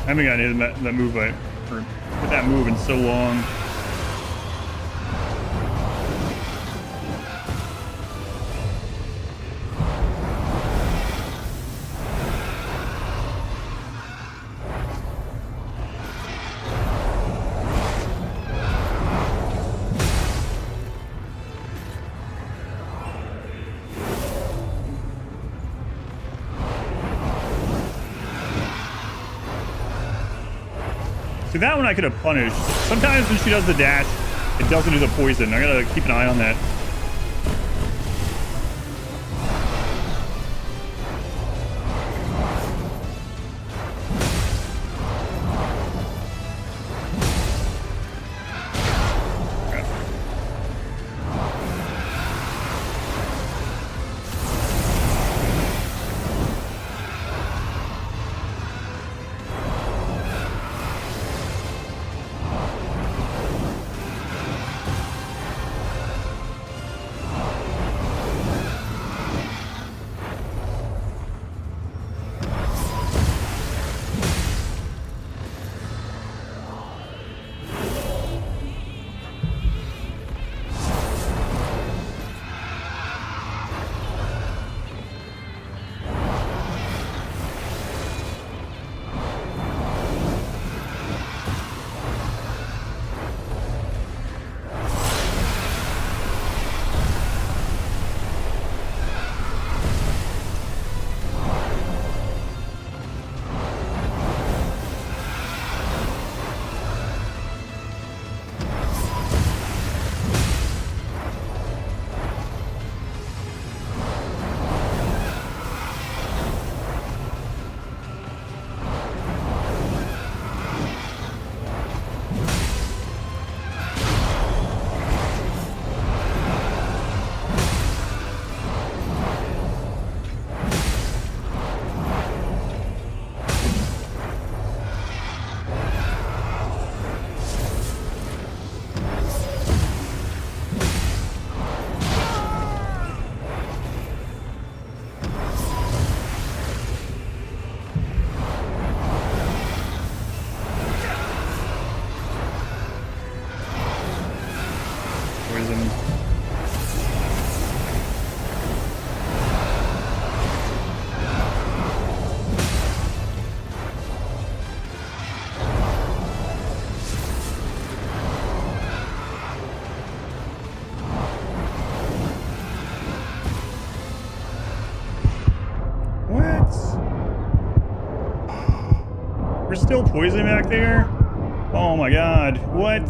I haven't gotten that move with that move in so long. See, that one I could have punished. Sometimes when she does the dash, it doesn't do the poison. I gotta keep an eye on that. poison. There's still poison back there? Oh my god, what?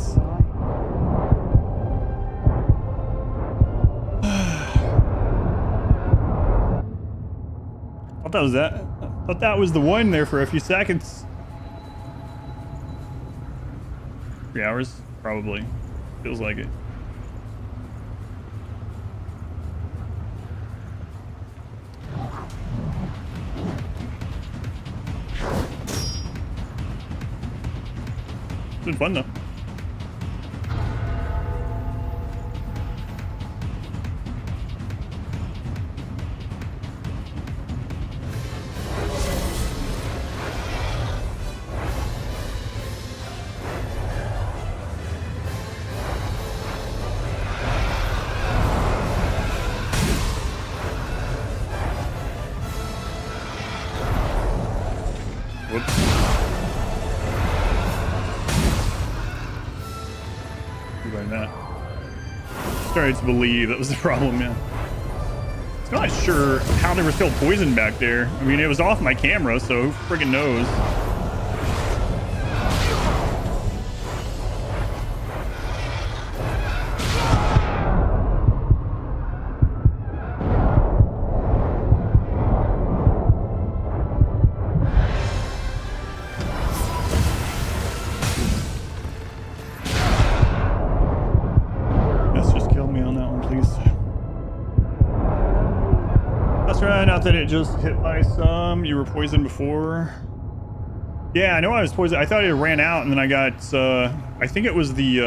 Thought that was the one there for a few seconds. 3 hours? Probably. Feels like it. It's been fun though. Started to believe that was the problem, man. I'm not sure how there was still poison back there. I mean, it was off my camera, so who friggin' knows? Not that it just hit by some. You were poisoned before. Yeah, I know I was poisoned. I thought it ran out, and then I got. I think it was the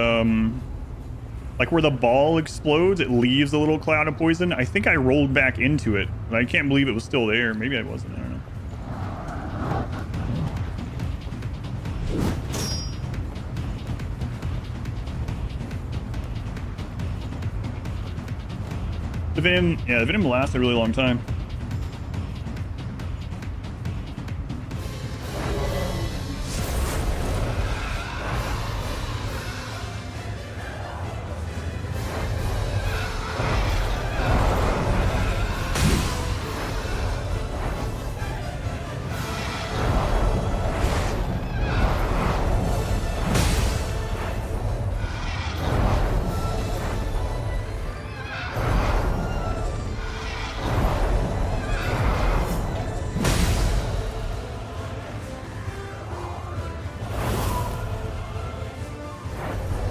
like where the ball explodes. It leaves a little cloud of poison. I think I rolled back into it, but I can't believe it was still there. Maybe I wasn't. I don't know. The venom, yeah, the venom lasts a really long time.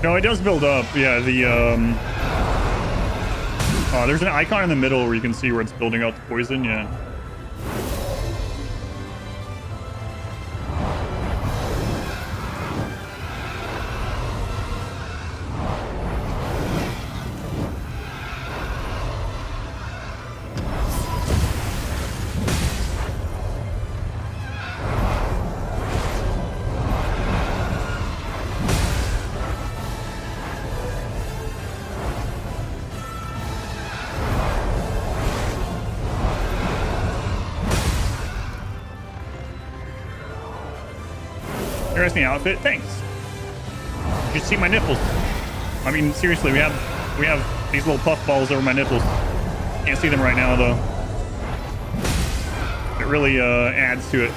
No, it does build up. Yeah, the there's an icon in the middle where you can see where it's building out the poison. Yeah. Interesting outfit. Thanks. You should see my nipples. I mean, seriously, we have these little puff balls over my nipples. Can't see them right now though. It really adds to it.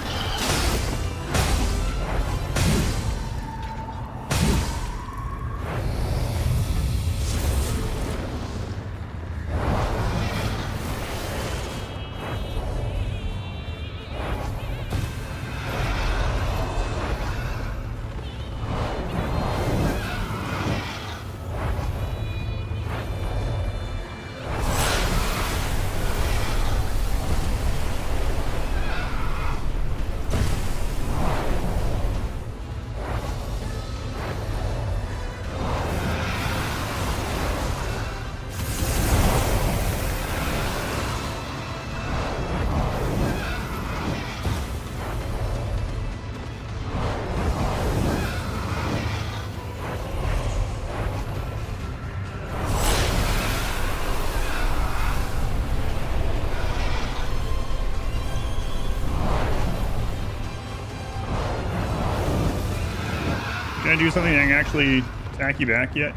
gonna do something that can actually attack you back yet?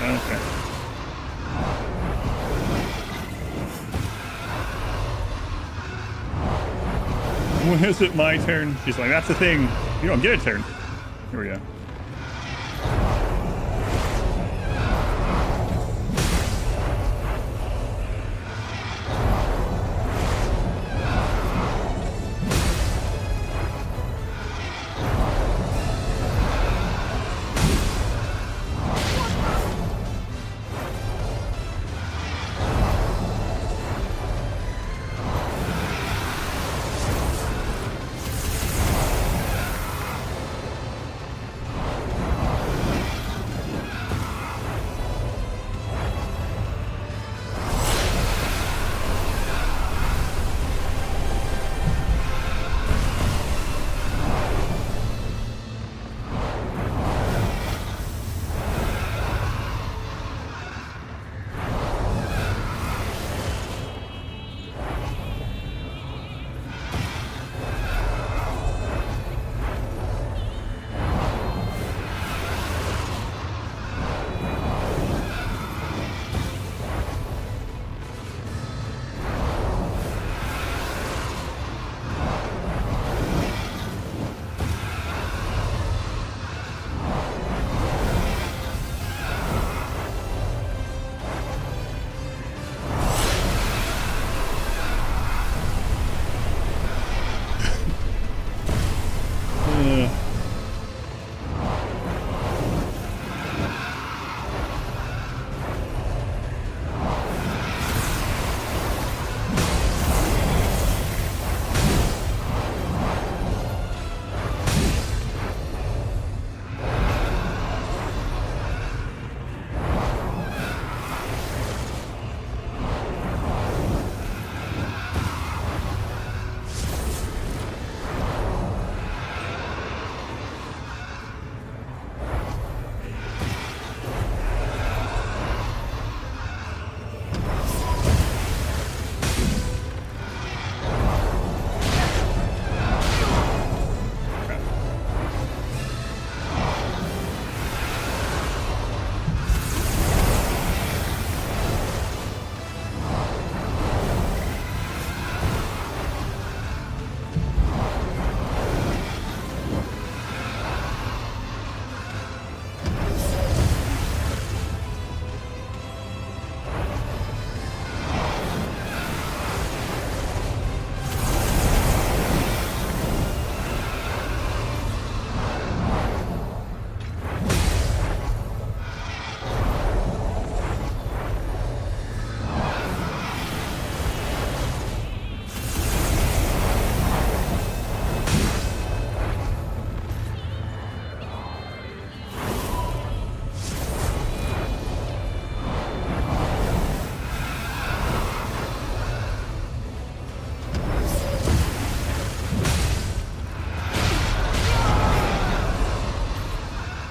Okay. When is it my turn? She's like, that's the thing. You don't get a turn. Here we go.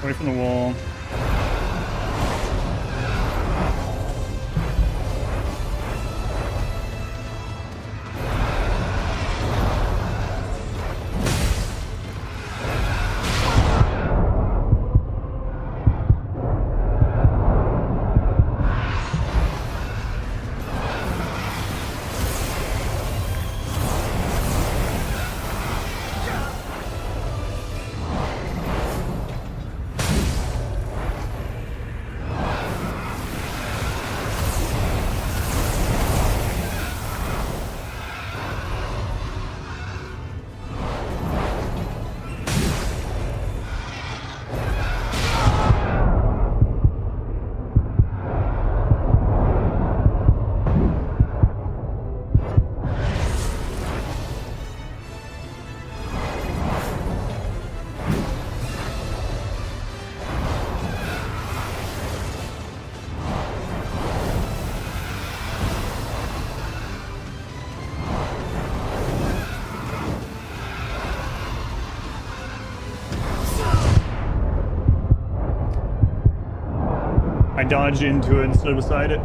Away from the wall. I dodged into it instead of beside it.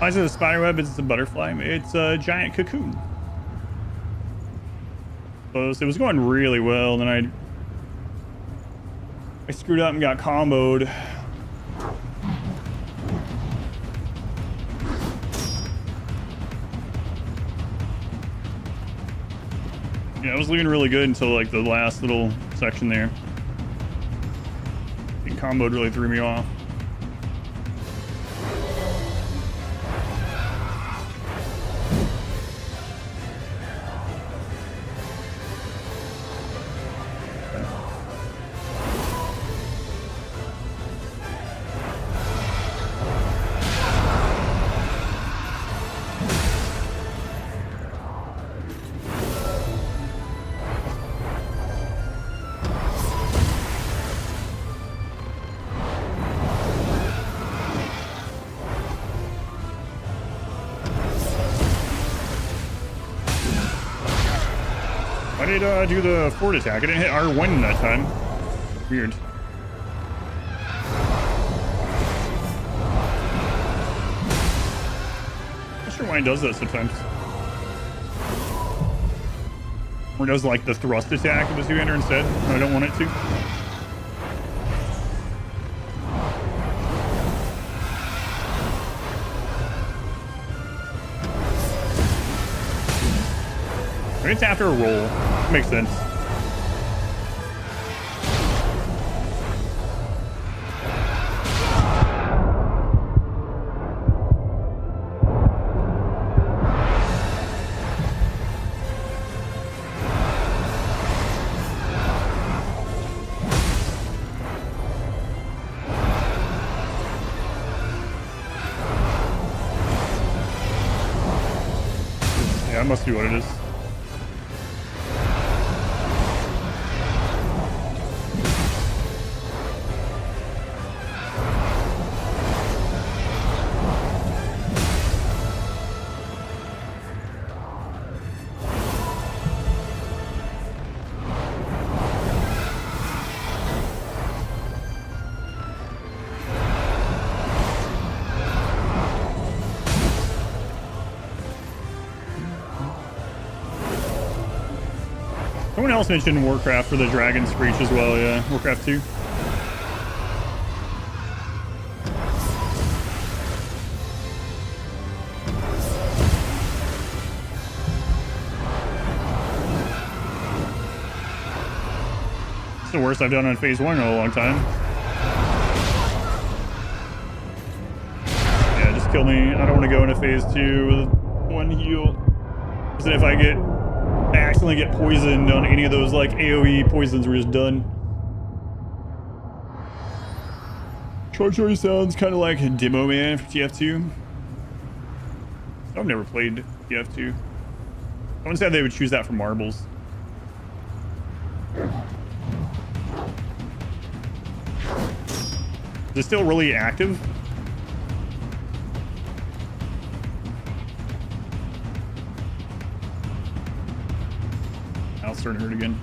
Why is it a spider web? It's a butterfly. It's a giant cocoon. close. It was going really well, and then I screwed up and got comboed. Yeah, I was looking really good until like the last little section there. And comboed really threw me off. I did do the forward attack. I didn't hit R1 that time. Weird. Not sure why it does that sometimes. Or does like the thrust attack with the two-hander instead when I don't want it to. I mean, it's after a roll. Makes sense. Yeah, that must be what it is. Someone else mentioned Warcraft for the Dragon Screech as well, yeah. Warcraft 2. It's the worst I've done on Phase 1 in a long time. Yeah, just kill me. I don't want to go into Phase 2 with one heal. Because if I accidentally get poisoned on any of those like AoE poisons, we're just done. Choichoy sounds kind of like Demo Man for TF2. I've never played TF2. Someone said they would choose that for marbles. Is it still really active? I'll start hurt again.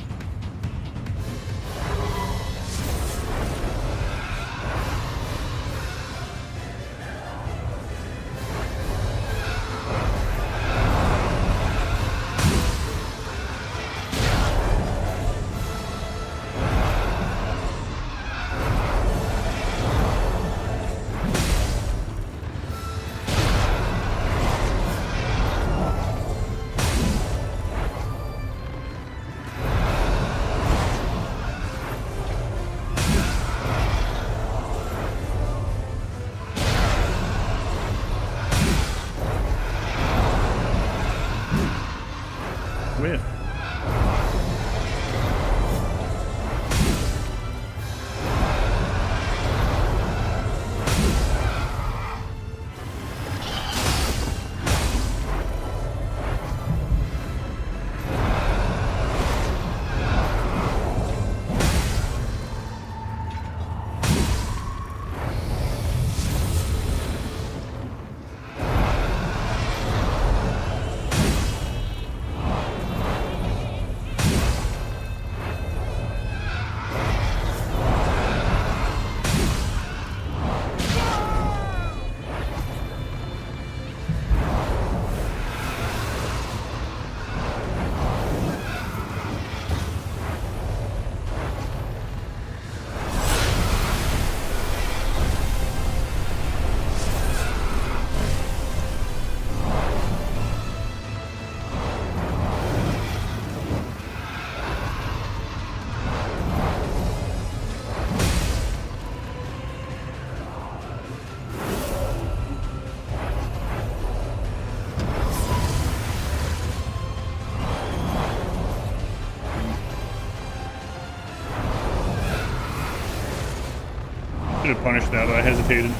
Should have punished that, but I hesitated.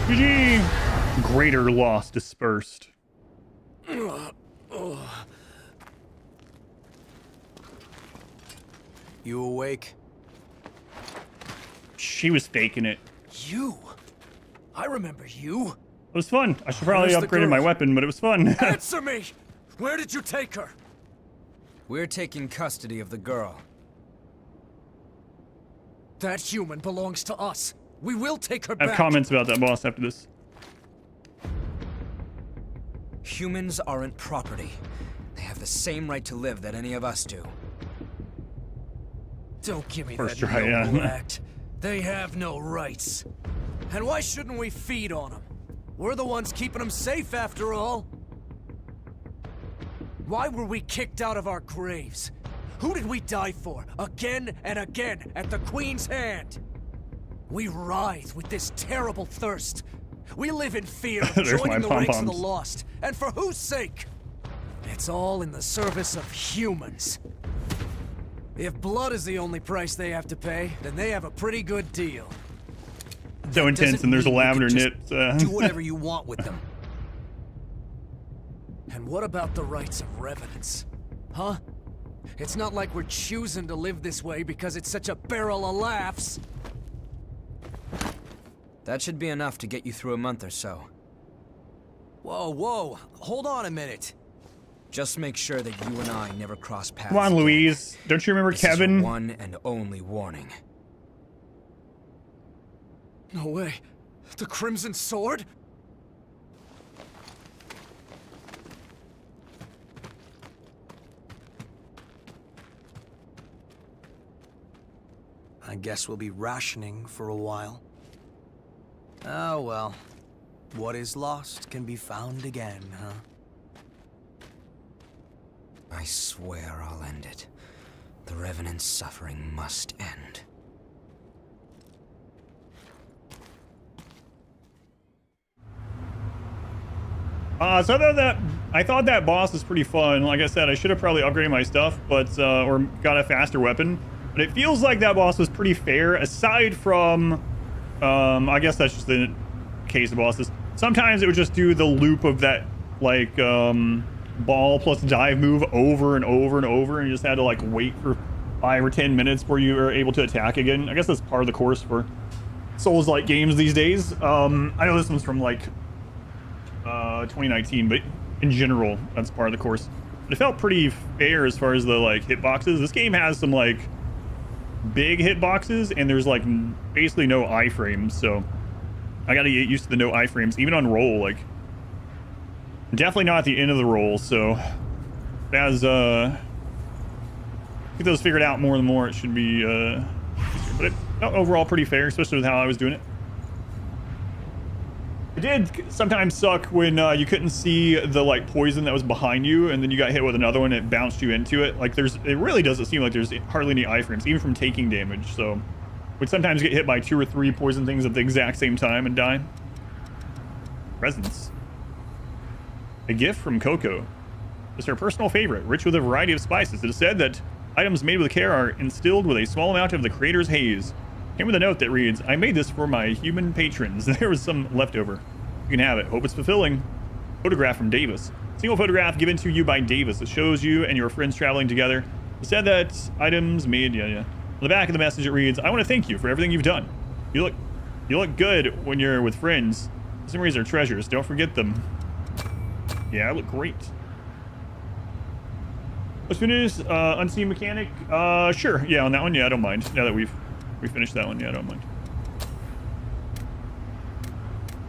GG! Greater loss dispersed. You awake? She was faking it. You? I remember you. It was fun. I should probably Where's the upgrade my girl? weapon, but it was fun. Answer me! Where did you take her? We're taking custody of the girl. That human belongs to us. We will take her I have back. comments about that boss after this. Humans aren't property. They have the same right to live that any of us do. Don't give me First that try, noble yeah. act. They have no rights. And why shouldn't we feed on them? We're the ones keeping them safe after all. Why were we kicked out of our graves? Who did we die for? Again and again at the Queen's hand. We writhe with this terrible thirst. We live in fear of There's joining my the ranks of the pom-poms. lost. And for whose sake? It's all in the service of humans. If blood is the only price they have to pay, then they have a pretty good deal. So intense, and there's a lavender knit. Do whatever you want with them. And what about the rights of revenants? Huh? It's not like we're choosing to live this way because it's such a barrel of laughs. That should be enough to get you through a month or so. Whoa, whoa, hold on a minute. Just make sure that you and I never cross paths. Come on, again. Louise. Don't you remember This is your Kevin? one and only warning. No way. The Crimson Sword? I guess we'll be rationing for a while. Oh well. What is lost can be found again, huh? I swear I'll end it. The Revenant's suffering must end. So I thought that boss was pretty fun. Like I said, I should have probably upgraded my stuff, but or got a faster weapon. But it feels like that boss was pretty fair, aside from, I guess that's just the case of bosses. Sometimes it would just do the loop of that, like, ball plus dive move over and over and over, and you just had to, like, wait for 5 or 10 minutes before you were able to attack again. I guess that's part of the course for Souls-like games these days. I know this one's from, like, 2019, but in general, that's part of the course. But it felt pretty fair as far as the, like, hitboxes. This game has some, like, big hitboxes, and there's, like, basically no iframes, so I gotta get used to the no iframes, even on roll. Like, definitely not at the end of the roll, so as get those figured out more and more, it should be easier. But it felt overall pretty fair, especially with how I was doing it. It did sometimes suck when you couldn't see the, like, poison that was behind you, and then you got hit with another one, and it bounced you into it. Like, it really doesn't seem like there's hardly any iframes, even from taking damage. So we'd sometimes get hit by 2 or 3 poison things at the exact same time and die. Presents. A gift from Coco. It's her personal favorite, rich with a variety of spices. It is said that items made with care are instilled with a small amount of the creator's haze. Came with a note that reads, I made this for my human patrons. There was some leftover. You can have it. Hope it's fulfilling. Photograph from Davis. Single photograph given to you by Davis. It shows you and your friends traveling together. It said that items made, On the back of the message it reads, I want to thank you for everything you've done. You look good when you're with friends. Memories are treasures. Don't forget them. Yeah, I look great. Let's finish. Unseen Mechanic. Sure. Yeah, on that one. Yeah, I don't mind. Now that we finished that one. Yeah, I don't mind.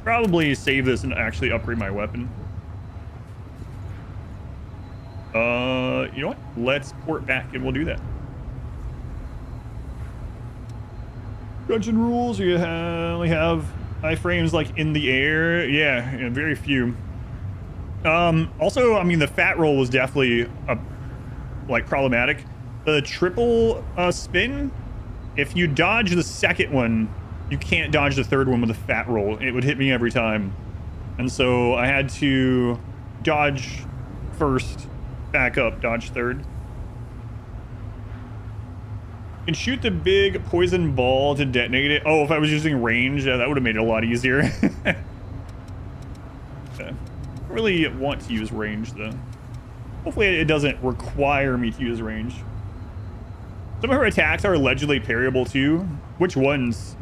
Probably save this and actually upgrade my weapon. You know what? Let's port back and we'll do that. Dungeon rules. You only have iframes like in the air. Yeah, very few. Also, I mean, the fat roll was definitely like problematic. The triple spin, if you dodge the second one, you can't dodge the third one with a fat roll. It would hit me every time. And so I had to dodge first, back up, dodge third. You can shoot the big poison ball to detonate it. Oh, if I was using range, that would have made it a lot easier. Okay. I really want to use range, though. Hopefully it doesn't require me to use range. Some of her attacks are allegedly parryable, too. Which ones?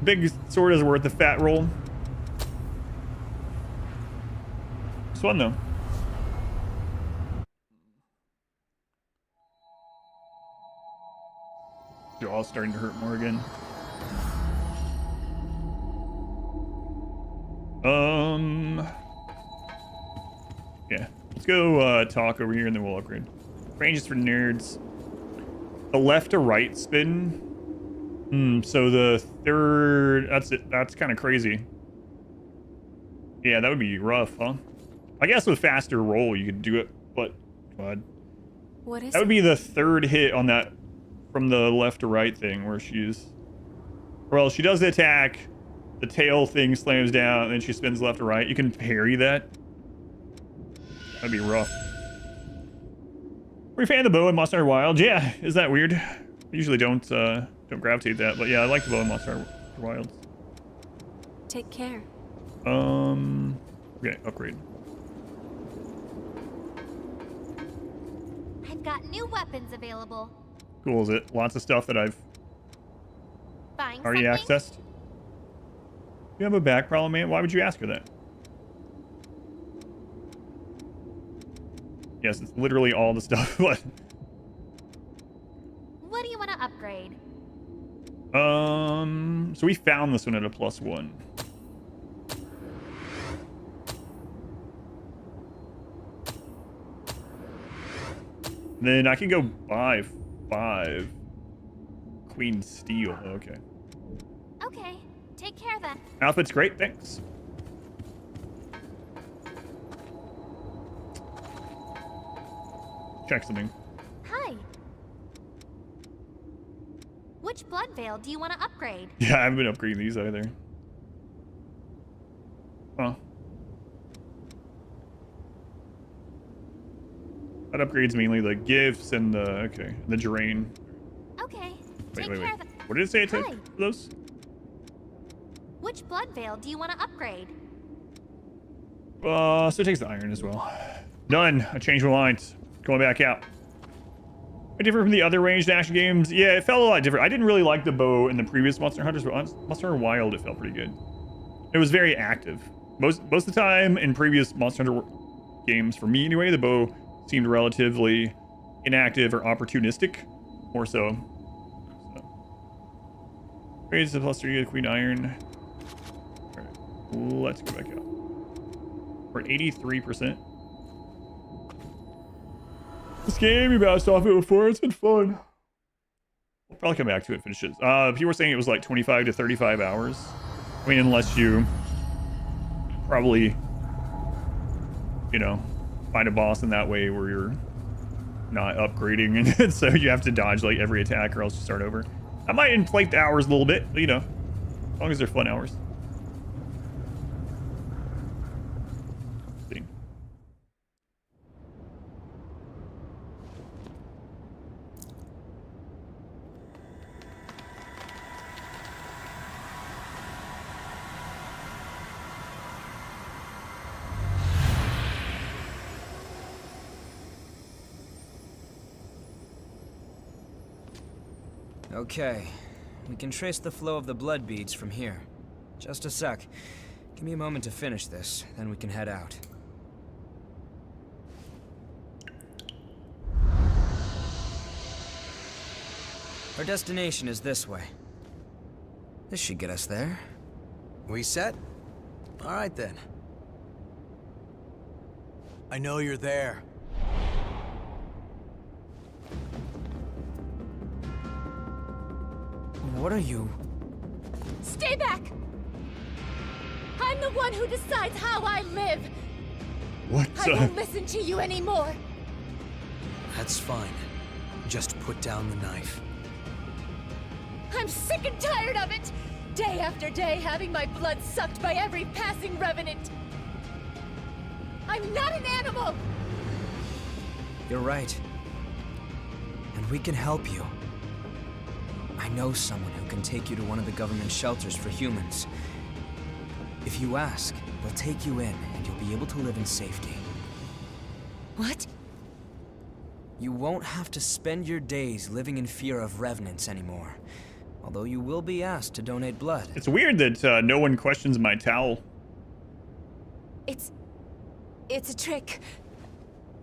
Big sword is worth the fat roll. It's fun, though. Jaw's starting to hurt more again. Yeah. Let's go talk over here and then we'll upgrade. Range is for nerds. The left to right spin. So the third, that's it. That's kind of crazy. Yeah, that would be rough, huh? I guess with faster roll you could do it, but God. What is that would be the third hit on that from the left to right thing where she's, well, she does the attack, the tail thing slams down, and then she spins left to right. You can parry that. That'd be rough. Were you a fan of the bow in Monster Hunter Wilds? Yeah, is that weird? I usually don't gravitate that, but yeah, I like the bow in Monster Hunter Wilds. Take care. Okay, upgrade. I've got new weapons available. Cool, is it? Lots of stuff that I've Buying already something? accessed. You have a back problem, man? Why would you ask her that? Yes, it's literally all the stuff. What? What do you want to upgrade? So we found this one at a +1. Then I can go buy 5 Queen Steel. Okay. Okay, take care then. Outfit's great, thanks. Check something. Hi. Which blood veil do you want to upgrade? Yeah, I haven't been upgrading these either. Huh. That upgrades mainly the gifts and the the drain. Okay, Wait. take care then. What did it say it took Hi. for those? Which blood veil do you want to upgrade? So it takes the iron as well. Done. I changed my lines. Going back out. Different from the other ranged action games. Yeah, it felt a lot different. I didn't really like the bow in the previous Monster Hunters, but on Monster Hunter Wild, it felt pretty good. It was very active. Most of the time in previous Monster Hunter games, for me anyway, the bow seemed relatively inactive or opportunistic, more so. Raise the +3 Queen Iron. All right, let's go back out. We're at 83%. This game, you bounced off it before. It's been fun. We'll probably come back to it, finish it. People were saying it was like 25 to 35 hours. I mean, unless you probably, you know, find a boss in that way where you're not upgrading, and so you have to dodge like every attack or else you start over. I might inflate the hours a little bit, but, you know, as long as they're fun hours. Okay, we can trace the flow of the blood beads from here. Just a sec. Give me a moment to finish this, then we can head out. Our destination is this way. This should get us there. We set? All right then. I know you're there. What are you? Stay back! I'm the one who decides how I live! What? I won't listen to you anymore! That's fine. Just put down the knife. I'm sick and tired of it! Day after day, having my blood sucked by every passing revenant! I'm not an animal! You're right. And we can help you. I know someone who can take you to one of the government shelters for humans. If you ask, they'll take you in, and you'll be able to live in safety. What? You won't have to spend your days living in fear of revenants anymore. Although you will be asked to donate blood. It's weird that no one questions my towel. It's a trick.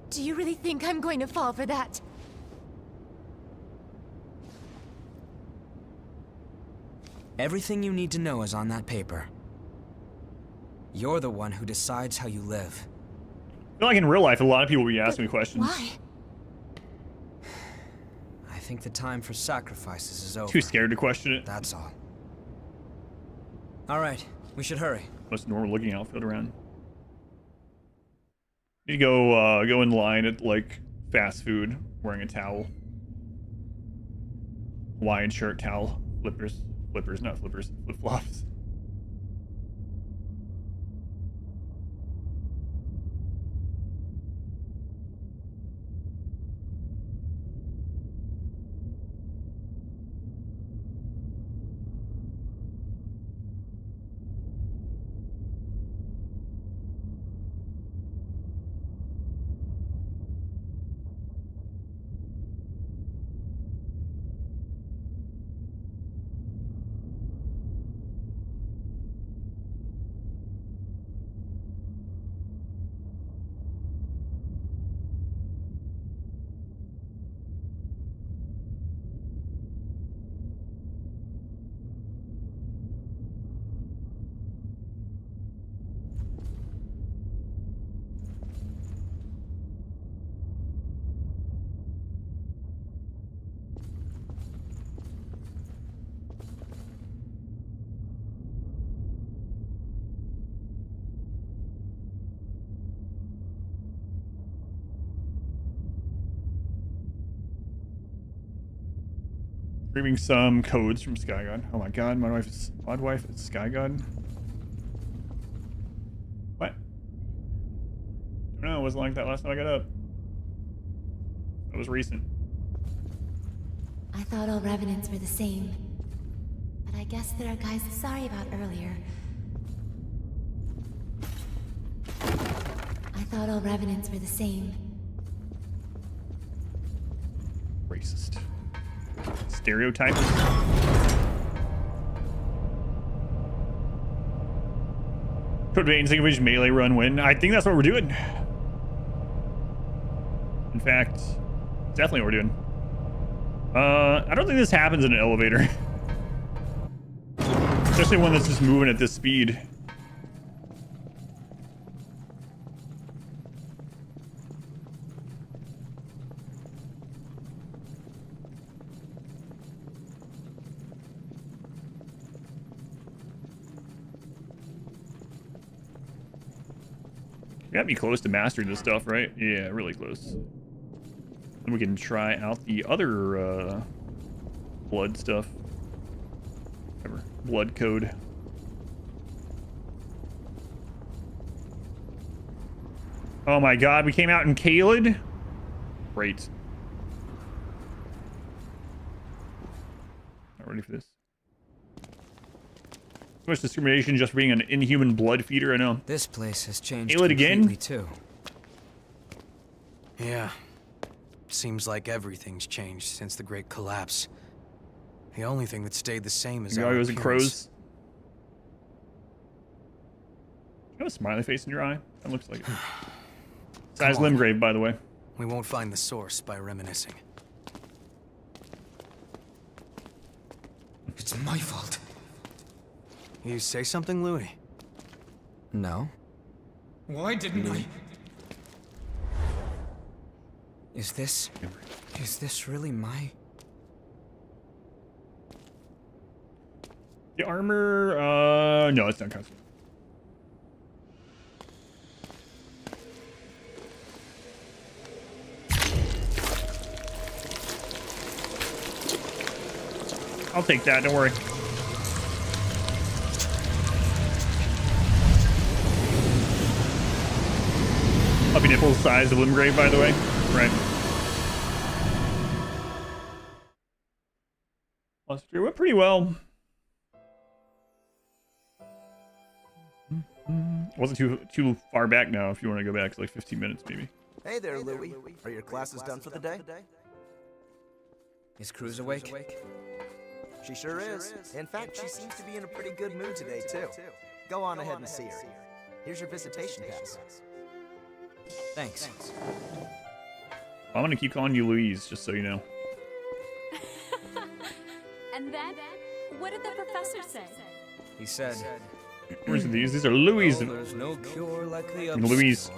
Do you really think I'm going to fall for that? Everything you need to know is on that paper. You're the one who decides how you live. I feel like in real life, a lot of people will be asking me questions. Why? I think the time for sacrifices is over. Too scared to question it. That's all. All right, we should hurry. Most normal looking outfit around. You go in line at like fast food wearing a towel. Hawaiian shirt, towel, flippers, not flippers, flip flops. Retrieving some codes from Skygod. Oh my god, my wife is Skygod. What? Don't know, it wasn't like that last time I got up. That was recent. I thought all revenants were the same. But I guess there are guys sorry about earlier. I thought all revenants were the same. Racist. Stereotype. Could be Extinguish melee run win. I think that's what we're doing. In fact, definitely what we're doing. I don't think this happens in an elevator. Especially one that's just moving at this speed. You gotta be close to mastering this stuff, right? Yeah, really close. Then we can try out the other blood stuff. Whatever. Blood code. Oh my god, we came out in Caelid? Great. Not ready for this. So much discrimination just for being an inhuman blood feeder, I know. This place has changed Caelid completely again? too. Yeah. Seems like everything's changed since the Great Collapse. The only thing that stayed the same is our Yargos and appearance. crows. You have a smiley face in your eye? That looks like it. Size Come on. Limgrave, by the way. We won't find the source by reminiscing. It's my fault. You say something, Louis? No. Why didn't I? Is this really my... The armor, no, it's not custom. I'll take that, don't worry. Puppy nipples size of Limgrave, by the way. Right. It went pretty well. Wasn't too far back now. If you want to go back, it's like 15 minutes maybe. Hey there, Louie. Are your classes done for the day? Is Cruz awake? She sure is. In fact, she seems to be in a pretty good mood today, too. Go on ahead and see her. Here's your visitation pass. Thanks. I'm gonna keep calling you Louise, just so you know. And then, what did the professor say? He said... Where's these? These are Louis. Well, there's no cure like the Louise.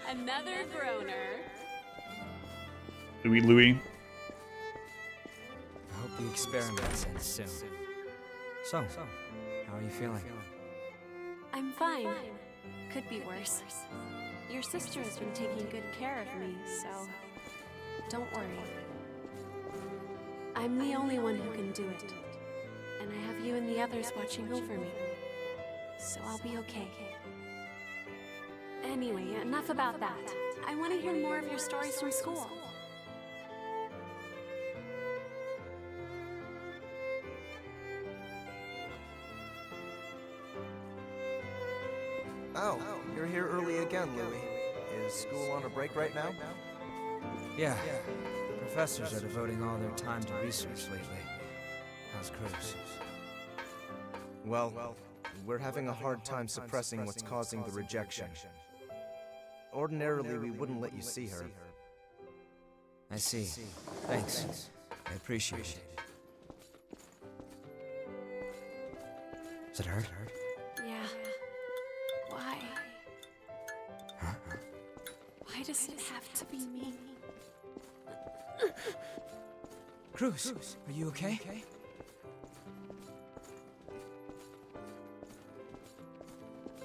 Another groaner. Louis. I hope the experiment ends soon. So, how are you feeling? I'm fine. Could be worse. Your sister has been taking good care of me, so don't worry. I'm the only one who can do it. And I have you and the others watching over me. So I'll be okay. Anyway, enough about that. I want to hear more of your stories from school. Oh, you're here early again, Louie. Is school on a break right now? Yeah. The professors are devoting all their time to research lately. How's Cruz? Well, we're having a hard time suppressing what's causing the rejection. Ordinarily, we wouldn't let you see her. I see. Thanks. I appreciate it. Does it hurt? Yeah. Why? Huh? Why does it have to be me? Cruz, are you okay?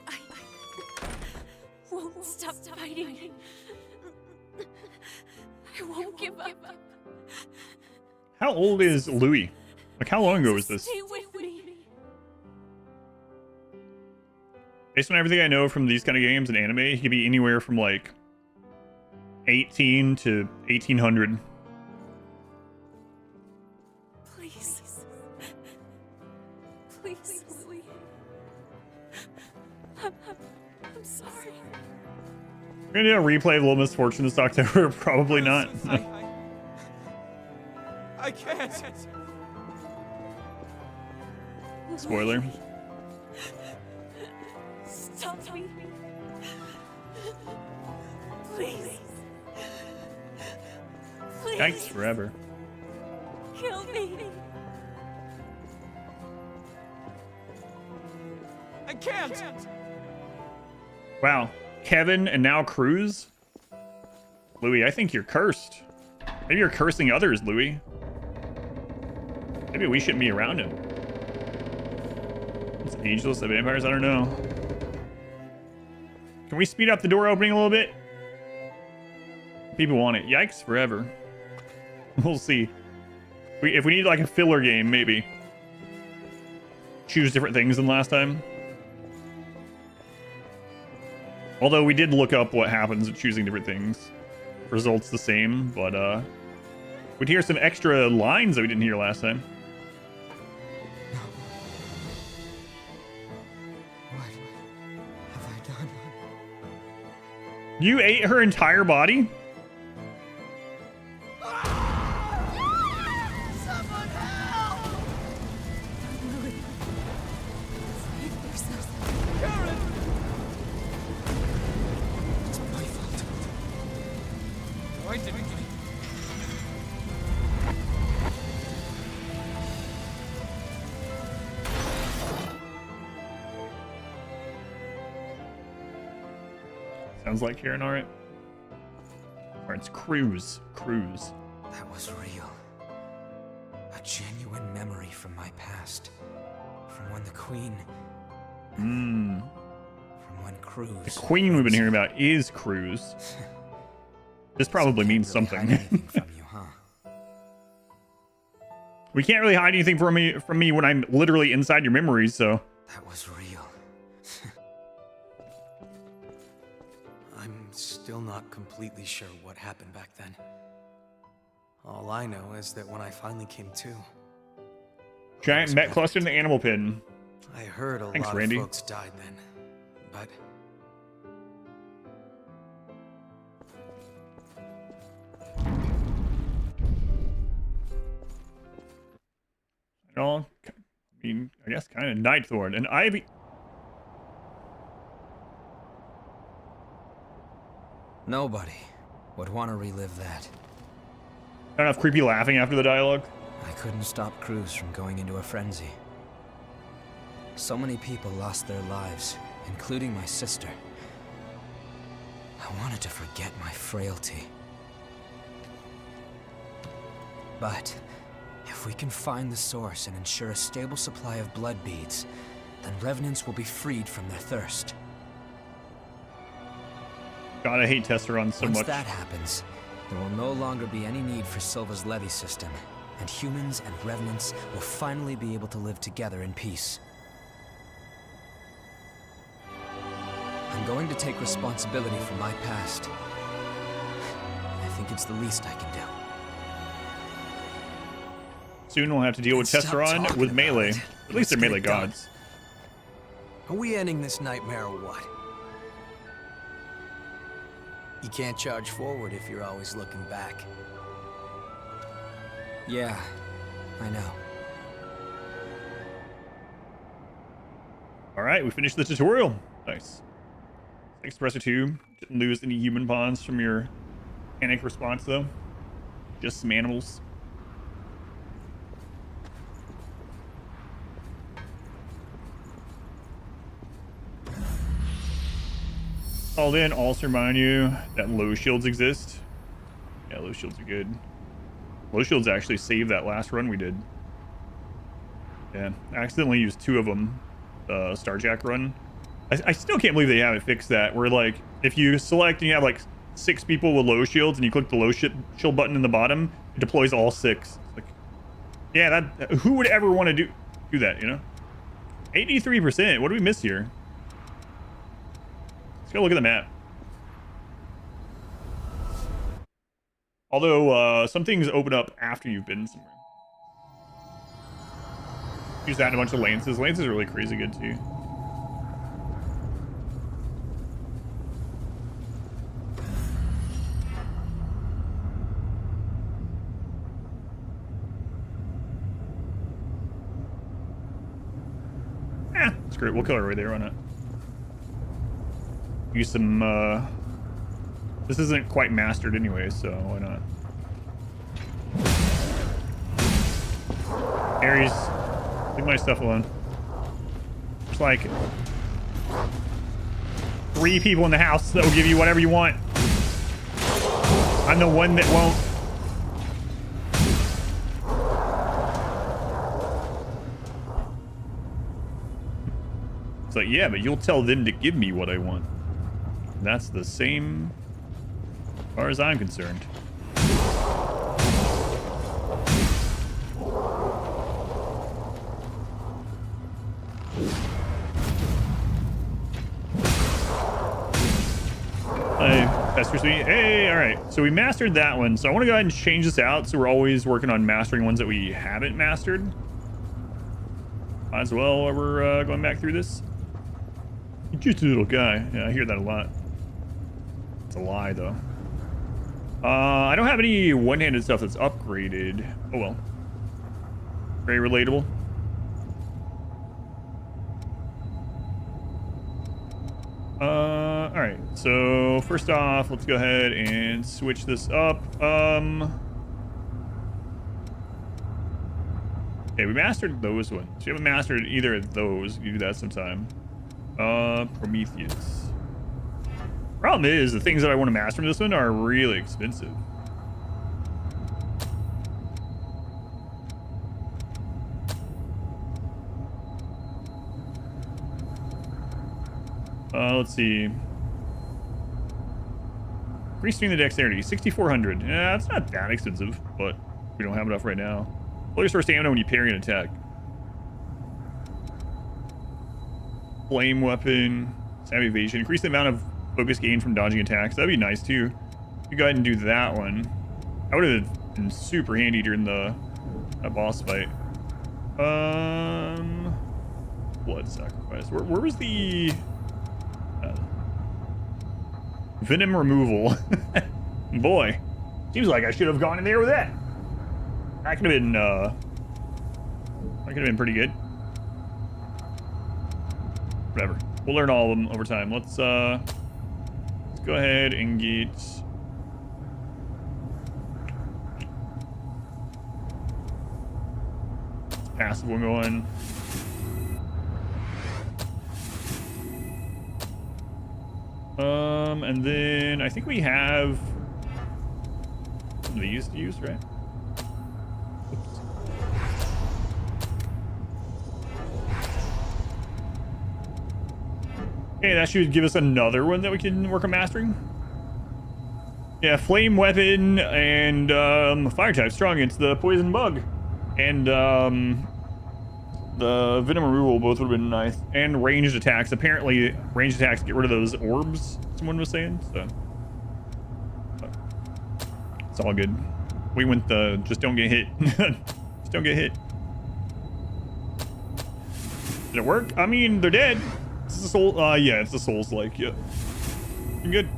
I won't stop fighting. I won't give up. How old is Louis? Like, how long ago was this? Stay with me. Based on everything I know from these kind of games and anime, he could be anywhere from like 18 to 1800. Please. Please, Louis. I'm sorry. We're gonna do a replay of Little Misfortune this October. Probably not. I can't. Spoiler. Stop me. Please. Please. Yikes forever. Kill me. I can't. Wow. Kevin and now Cruz? Louis, I think you're cursed. Maybe you're cursing others, Louis. Maybe we shouldn't be around him. It's ageless of vampires? I don't know. Can we speed up the door opening a little bit? People want it. Yikes forever. We'll see. If we need like a filler game, maybe. Choose different things than last time. Although we did look up what happens at choosing different things. Results the same, but we'd hear some extra lines that we didn't hear last time. What have I done? You ate her entire body? Someone help! Louis. Save yourself. Karen! It's my fault. Why didn't we? Sounds like Karen, alright. Alright, it's Cruz. Cruz. That was real. A genuine memory from my past. From when the Queen... Mmm. From when Cruz... The Queen we've been hearing about is Cruz. This probably means something. from you, huh? We can't really hide anything from me when I'm literally inside your memories, so... That was real. I'm still not completely sure what happened back then. All I know is that when I finally came to, Giant met cluster in the animal pin. I heard a Thanks, lot Randy. of folks died then. But It all, I mean, I guess kind of Nightthorn and Ivy. Nobody would want to relive that. Not enough creepy laughing after the dialogue. I couldn't stop Cruz from going into a frenzy. So many people lost their lives, including my sister. I wanted to forget my frailty. But if we can find the source and ensure a stable supply of blood beads, then revenants will be freed from their thirst. God, I hate Tesseron so Once much. that happens, there will no longer be any need for Silva's levy system, and humans and revenants will finally be able to live together in peace. I'm going to take responsibility for my past. I think it's the least I can do. Soon we'll have to deal with Stop Tesseron talking with about melee. it. At least Let's they're get melee it done. gods. are we ending this nightmare or what? You can't charge forward if you're always looking back. Yeah, I know. Alright, we finished the tutorial. Nice. Expressor 2. Didn't lose any human pawns from your panic response, though. Just some animals. Called in, also remind you that low shields exist. Yeah, low shields are good. Low shields actually saved that last run we did. Yeah, I accidentally used 2 of them. Starjack run. I still can't believe they haven't fixed that. Where like, if you select and you have like 6 people with low shields and you click the low shield button in the bottom, it deploys all 6. It's like, Yeah, that who would ever want to do that, you know? 83%. What do we miss here? Let's go look at the map. Although some things open up after you've been somewhere. Use that in a bunch of lances. Lances are really crazy good too. Screw it, we'll kill her right there, why not? Use some, this isn't quite mastered anyway, so why not? Ares, leave my stuff alone. There's like 3 people in the house that will give you whatever you want. I'm the one that won't. It's like, yeah, but you'll tell them to give me what I want. That's the same as far as I'm concerned. Pester Sweet. Hey, all right. So we mastered that one. So I want to go ahead and change this out. So we're always working on mastering ones that we haven't mastered. Might as well while we're going back through this. You're just a little guy. Yeah, I hear that a lot. It's a lie, though. I don't have any one-handed stuff that's upgraded. Oh, well. Very relatable. All right. So first off, let's go ahead and switch this up. Okay, we mastered those ones. We haven't mastered either of those. You do that sometime. Prometheus. Problem is, the things that I want to master in this one are really expensive. Let's see. Increasing the dexterity, 6,400. Yeah, it's not that expensive, but we don't have enough right now. Fully restore stamina when you parry an attack. Flame weapon, stab evasion. Increase the amount of focus gain from dodging attacks. That'd be nice too. You go ahead and do that one. That would have been super handy during that boss fight. Blood sacrifice. Where was the venom removal? Boy, seems like I should have gone in there with that. That could have been pretty good. Whatever. We'll learn all of them over time. Let's go ahead and get passive one going. And then I think we have some of these to use, right? Oops. Okay, that should give us another one that we can work on mastering. Yeah, flame weapon and fire type strong against the poison bug. And the venom removal both would have been nice. And ranged attacks. Apparently, ranged attacks get rid of those orbs, someone was saying. So but it's all good. We went the just don't get hit. Just don't get hit. Did it work? I mean, they're dead. It's the soul. Yeah, it's the Souls-like. Yeah, good.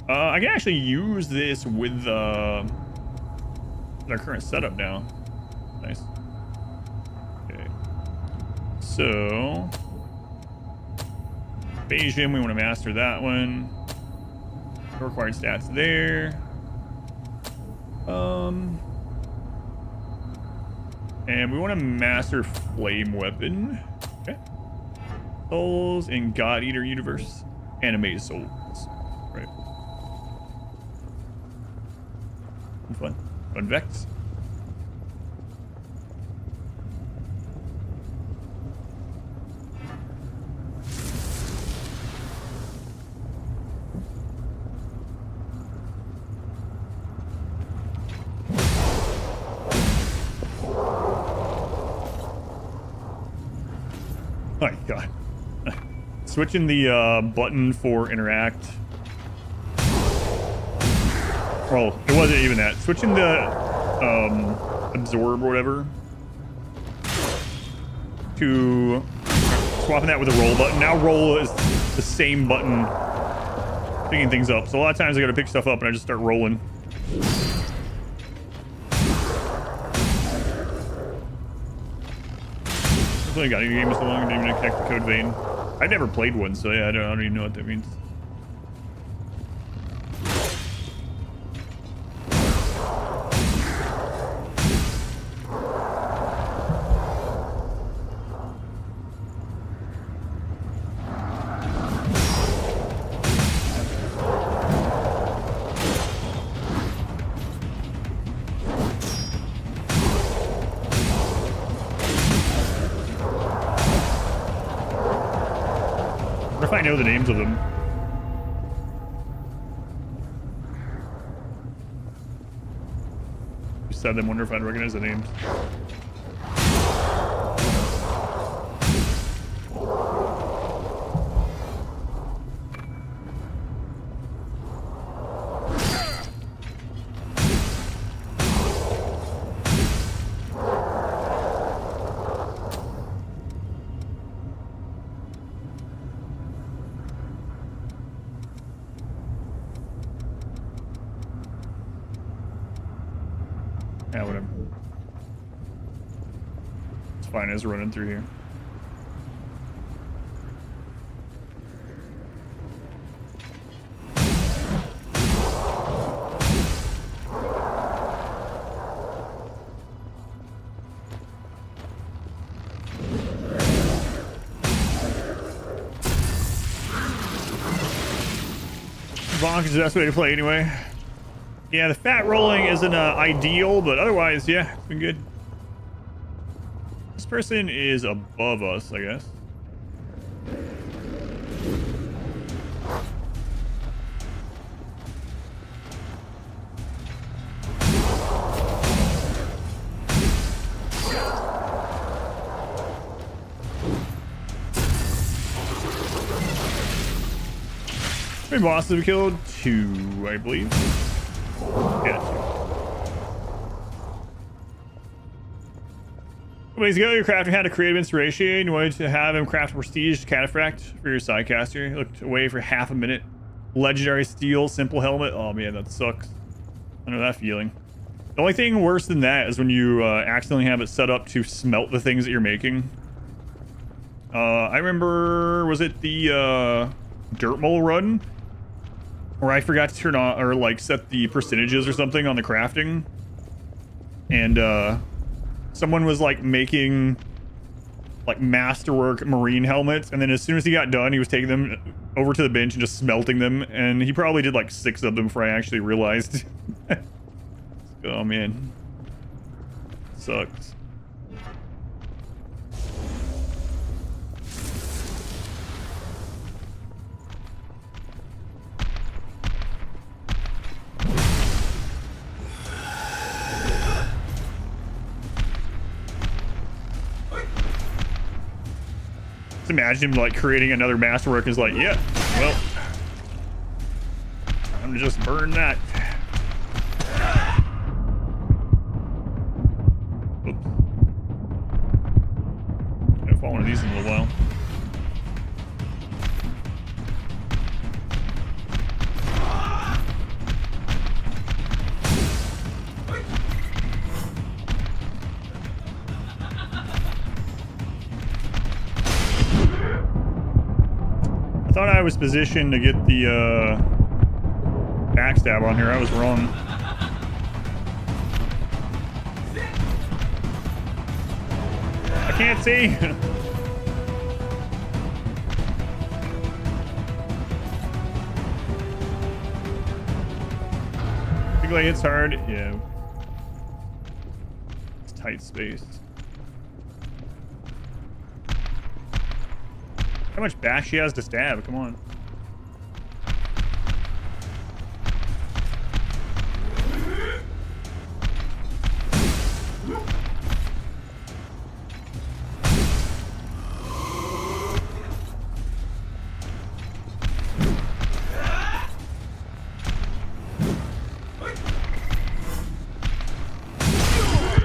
I can actually use this with our current setup now. Nice. Okay. So, evasion, we want to master that one. No required stats there. And we want to master flame weapon. Okay. Souls in God Eater universe. Animated souls. Right. Fun. Fun Vex. my god. Switching the button for interact. Well, it wasn't even that. Switching the absorb or whatever to swapping that with the roll button. Now roll is the same button picking things up. So a lot of times I gotta pick stuff up and I just start rolling. I got any games so long I didn't even connect the code vein. I never played one, so yeah, I don't even know what that means. If I know the names of them. You said them, wonder if I'd recognize the names. Yeah, whatever. It's fine as running through here. Bonk is the best way to play anyway. Yeah, the fat rolling isn't ideal, but otherwise, yeah, it's been good. This person is above us, I guess. How many bosses have we killed? 2, I believe. Yeah. Ways ago, your crafter had a creative inspiration. You wanted to have him craft a prestige cataphract for your sidecaster. He looked away for half a minute. Legendary steel, simple helmet. Oh man, that sucks. I know that feeling. The only thing worse than that is when you accidentally have it set up to smelt the things that you're making. I remember, was it the Dirt Mole run? Or I forgot to turn on, or like set the percentages or something on the crafting. And someone was like making like masterwork marine helmets. And then as soon as he got done, he was taking them over to the bench and just smelting them. And he probably did like 6 of them before I actually realized. Oh man. Sucks. Imagine him like creating another masterwork is like, yeah, well, I'm gonna just burn that. Oops. I'll fall one of these in a little while. I thought I was positioned to get the backstab on here. I was wrong. I can't see. Big like it's hard. Yeah. It's tight space. How much bash she has to stab? Come on.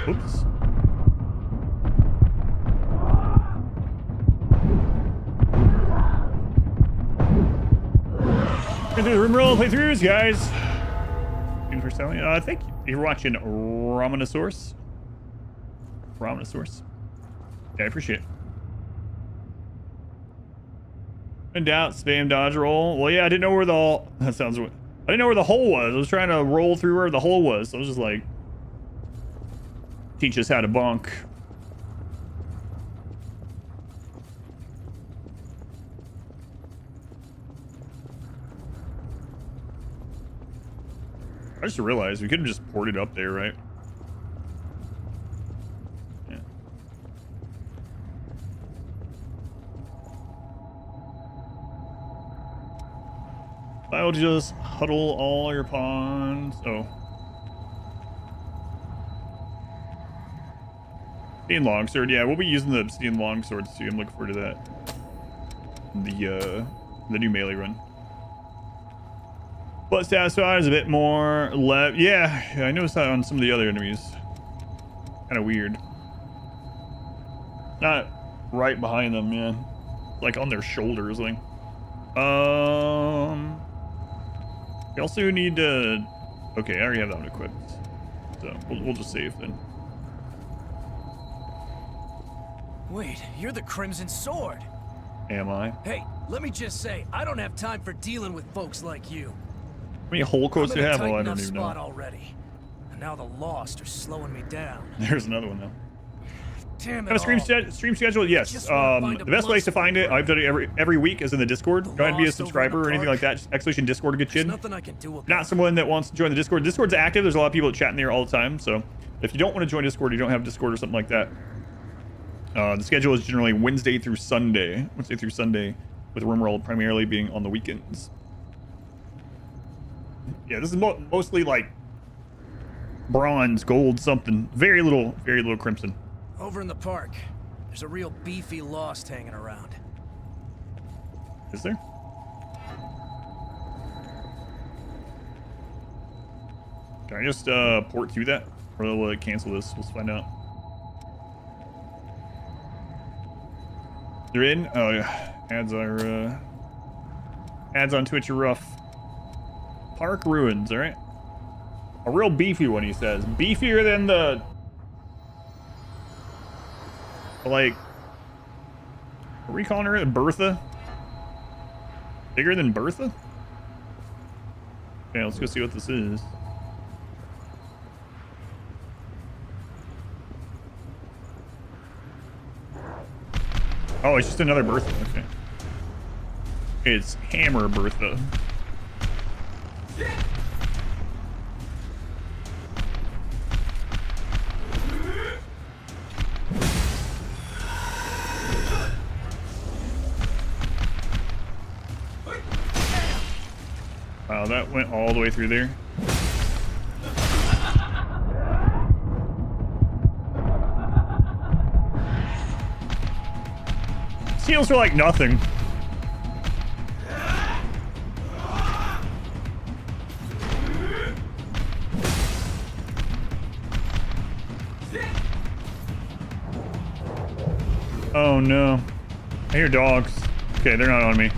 Oops. We're through the Rimroll playthroughs, guys. First time. Thank you. You're watching Ramanosaurus. Ramanosaurus. Yeah, I appreciate it. In doubt, spam dodge roll. Well, yeah, I didn't know where the that sounds. I didn't know where the hole was. I was trying to roll through where the hole was. So I was just like, teach us how to bonk. I just realized we could have just ported up there, right? Yeah. I'll just huddle all your pawns. Oh. Obsidian Longsword. Yeah, we'll be using the Obsidian Longsword too. I'm looking forward to that. The new melee run. But satisfied is a bit more left. Yeah, I noticed that on some of the other enemies. Kind of weird. Not right behind them, yeah. Like on their shoulders, like. We also need to. Okay, I already have that one equipped, so we'll just save then. Wait, you're the Crimson Sword. Am I? Hey, let me just say, I don't have time for dealing with folks like you. How many hole quotes do you have? Oh, I don't even know. Already. And now the Lost are slowing me down. There's another one though. Damn Have a stream schedule? Yes. The best place to find it, I've done it every week, is in the Discord. Go ahead and be a subscriber or anything like that. Just exclamation Discord to get you in. Nothing I can do about Not someone that wants to join the Discord. Discord's active. There's a lot of people that chat in there all the time. So if you don't want to join Discord, you don't have Discord or something like that. The schedule is generally Wednesday through Sunday. Wednesday through Sunday, with Rimroll primarily being on the weekends. Yeah, this is mostly like bronze, gold, something. Very little crimson. Over in the park, there's a real beefy Lost hanging around. Is there? Can I just port through that? Or will it cancel this? Let's find out. They're in? Oh yeah. Ads on Twitch are rough. Park Ruins, alright. A real beefy one, he says. Beefier than the... Like... Are we calling her Bertha? Bigger than Bertha? Okay, let's go see what this is. Oh, it's just another Bertha. Okay. It's Hammer Bertha. Wow, that went all the way through there. Heals for like nothing. Oh no. I hear dogs. Okay, they're not on me.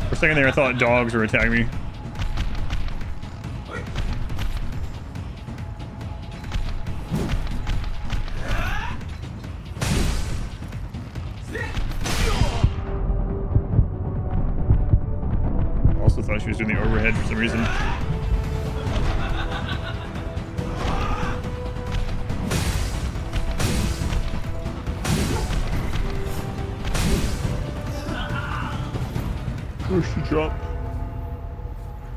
For a second there I thought dogs were attacking me. Also thought she was doing the overhead for some reason. Oh, she dropped.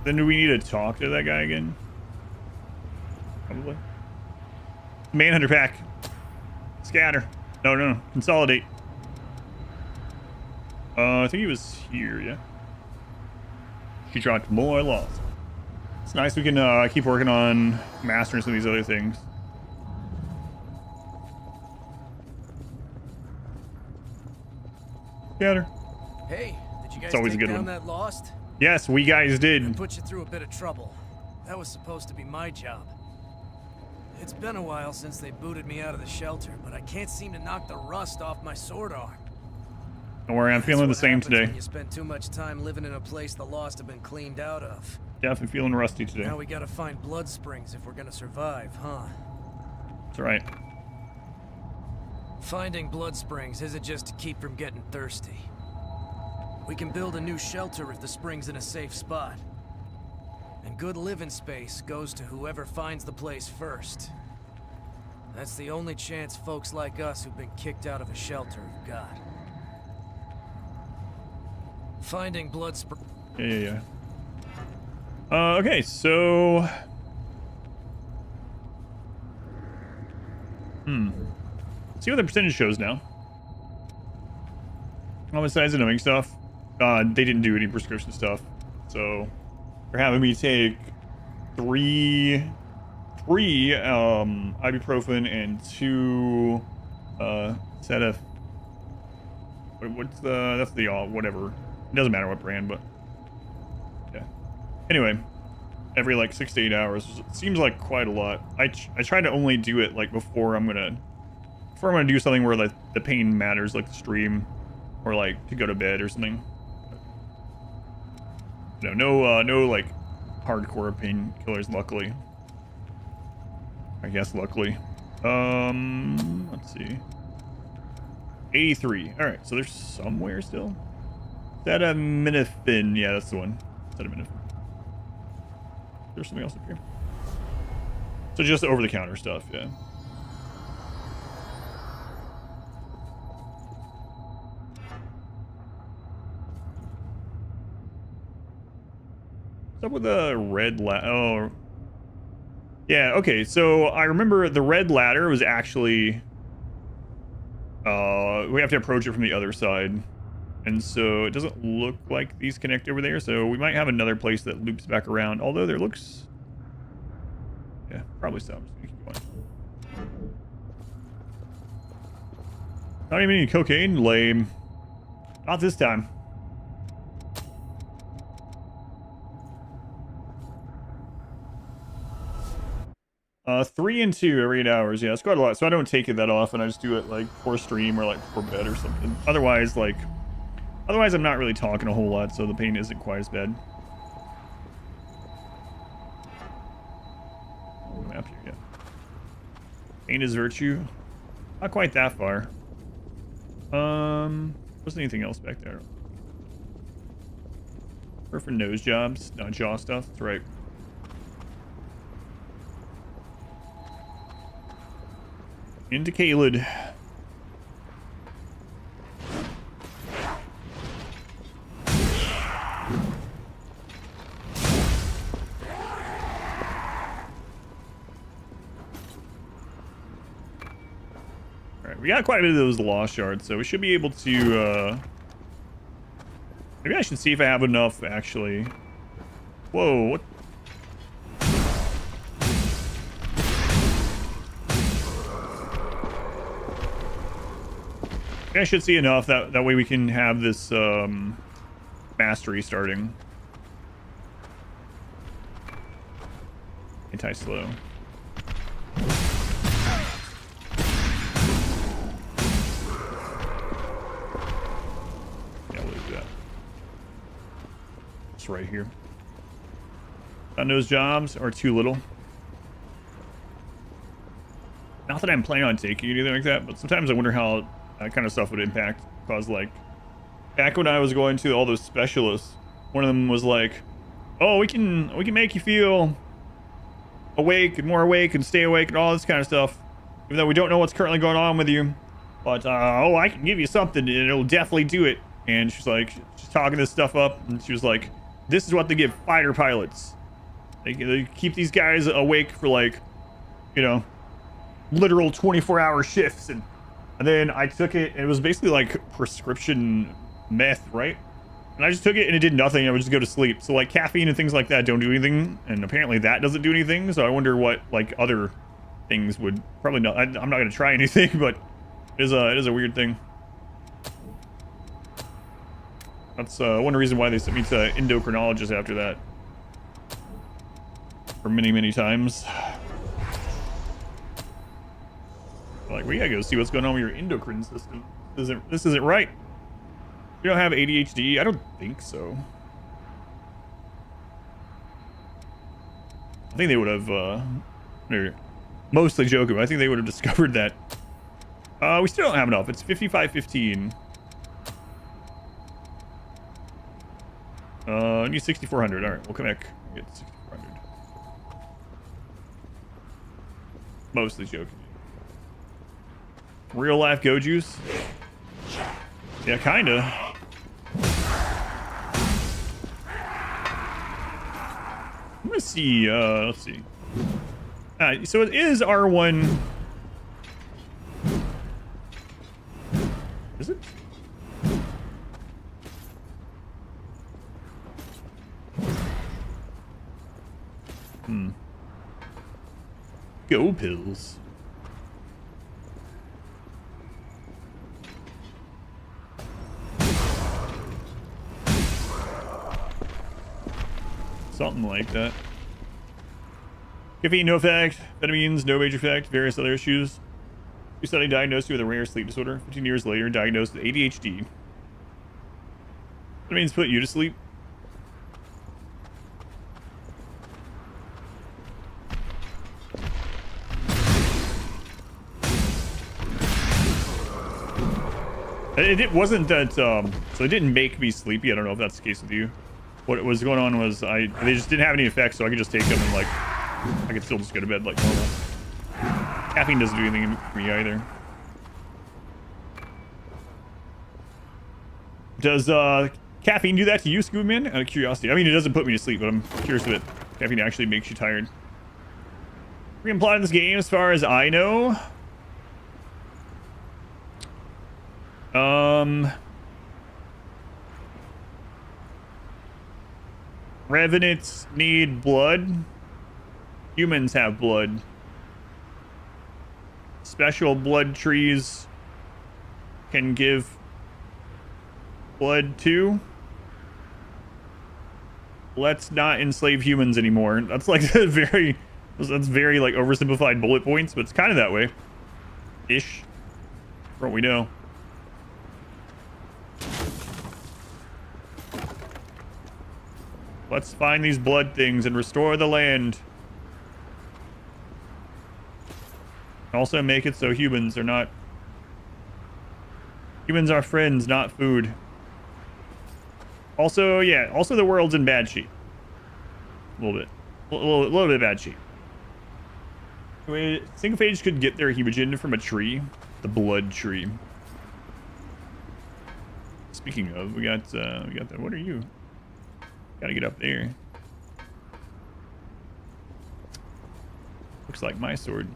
Then do we need to talk to that guy again? Probably. Manhunter pack. Scatter. No. Consolidate. I think he was here, yeah. She dropped more Lost. It's nice we can keep working on mastering some of these other things. Scatter. Hey. You guys it's always a take good down one. That Lost? Yes, we guys did. I put you through a bit of trouble. That was supposed to be my job. It's been a while since they booted me out of the shelter, but I can't seem to knock the rust off my sword arm. Don't worry, I'm feeling the same today. When you spend too much time living in a place the lost have been cleaned out of. Definitely feeling rusty today. Now we gotta find blood springs if we're gonna survive, huh? That's right. Finding blood springs isn't just to keep from getting thirsty. We can build a new shelter if the spring's in a safe spot. And good living space goes to whoever finds the place first. That's the only chance folks like us who've been kicked out of a shelter have got. Finding blood springs. Yeah. Okay, so... See what the percentage shows now. Besides the knowing stuff, they didn't do any prescription stuff. So, they're having me take three ibuprofen and 2 Cetaf. That's the whatever. It doesn't matter what brand, but yeah. Anyway, every like 6 to 8 hours. It seems like quite a lot. I try to only do it like before I'm gonna do something where like the pain matters, like the stream, or like to go to bed or something. No like hardcore painkillers, luckily. I guess luckily. Let's see. 83. All right, so there's somewhere still. Acetaminophen. Yeah, that's the one. Acetaminophen. There's something else up here. So just over-the-counter stuff, yeah. What's up with the red ladder? Oh. Yeah, okay, so I remember the red ladder was actually... we have to approach it from the other side. And so it doesn't look like these connect over there, so we might have another place that loops back around. Although there looks... Yeah, probably so. I'm just gonna keep going. Not even any cocaine? Lame. Not this time. Uh, 3 and 2 every 8 hours. Yeah, it's quite a lot. So I don't take it that often. I just do it like before stream or like before bed or something. Otherwise, I'm not really talking a whole lot, so the pain isn't quite as bad. Map here, yeah. Pain is virtue. Not quite that far. Wasn't anything else back there. Or for nose jobs, not jaw stuff. That's right. Into Caelid. Alright, we got quite a bit of those lost shards, so we should be able to, maybe I should see if I have enough, actually. Whoa, what? I should see enough that way we can have this mastery starting. Anti-slow. Yeah, we'll do that. It's right here. On those jobs are too little. Not that I'm planning on taking anything like that, but sometimes I wonder how that kind of stuff would impact, because like back when I was going to all those specialists, one of them was like, oh, we can make you feel awake and more awake and stay awake and all this kind of stuff, even though we don't know what's currently going on with you, but oh, I can give you something and it'll definitely do it. And she's like, she's talking this stuff up, and she was like, this is what they give fighter pilots. They keep these guys awake for like, you know, literal 24-hour shifts. And then I took it, and it was basically like prescription meth, right? And I just took it, and it did nothing. I would just go to sleep. So like caffeine and things like that don't do anything, and apparently that doesn't do anything. So I wonder what like other things would. Probably not. I'm not going to try anything, but it is a weird thing. That's one reason why they sent me to endocrinologist after that. For many, many times. Like, we gotta go see what's going on with your endocrine system. This isn't right. You don't have ADHD? I don't think so. I think they would have, they're mostly joking, but I think they would have discovered that. We still don't have enough. It's 5515. I need 6400. All right, we'll come back and get 6400. Mostly joking. Real life Go Juice? Yeah, kinda. I'm gonna see, let's see. So it is R1. Is it? Go pills. Something like that. Caffeine, no effect. Vitamins, no major effect. Various other issues. You suddenly diagnosed you with a rare sleep disorder. 15 years later, diagnosed with ADHD. Vitamins put you to sleep. It wasn't that, so it didn't make me sleepy. I don't know if that's the case with you. What was going on was they just didn't have any effects, so I could just take them and like, I could still just go to bed like normal. Caffeine doesn't do anything for me either. Does caffeine do that to you, Scoobman? Out of curiosity. I mean, it doesn't put me to sleep, but I'm curious if caffeine actually makes you tired. Re-implied in this game, as far as I know. Revenants need blood. Humans have blood. Special blood trees can give blood too. Let's not enslave humans anymore. That's like that's very like oversimplified bullet points, but it's kind of that way. Ish. For what we know. Let's find these blood things and restore the land. Also make it so humans are not... Humans are friends, not food. Also, yeah, also the world's in bad shape. A little bit. A little bit of bad shape. Anyway, Sycophage could get their hemogen from a tree. The blood tree. Speaking of, we got that. What are you? Gotta get up there. Looks like my sword.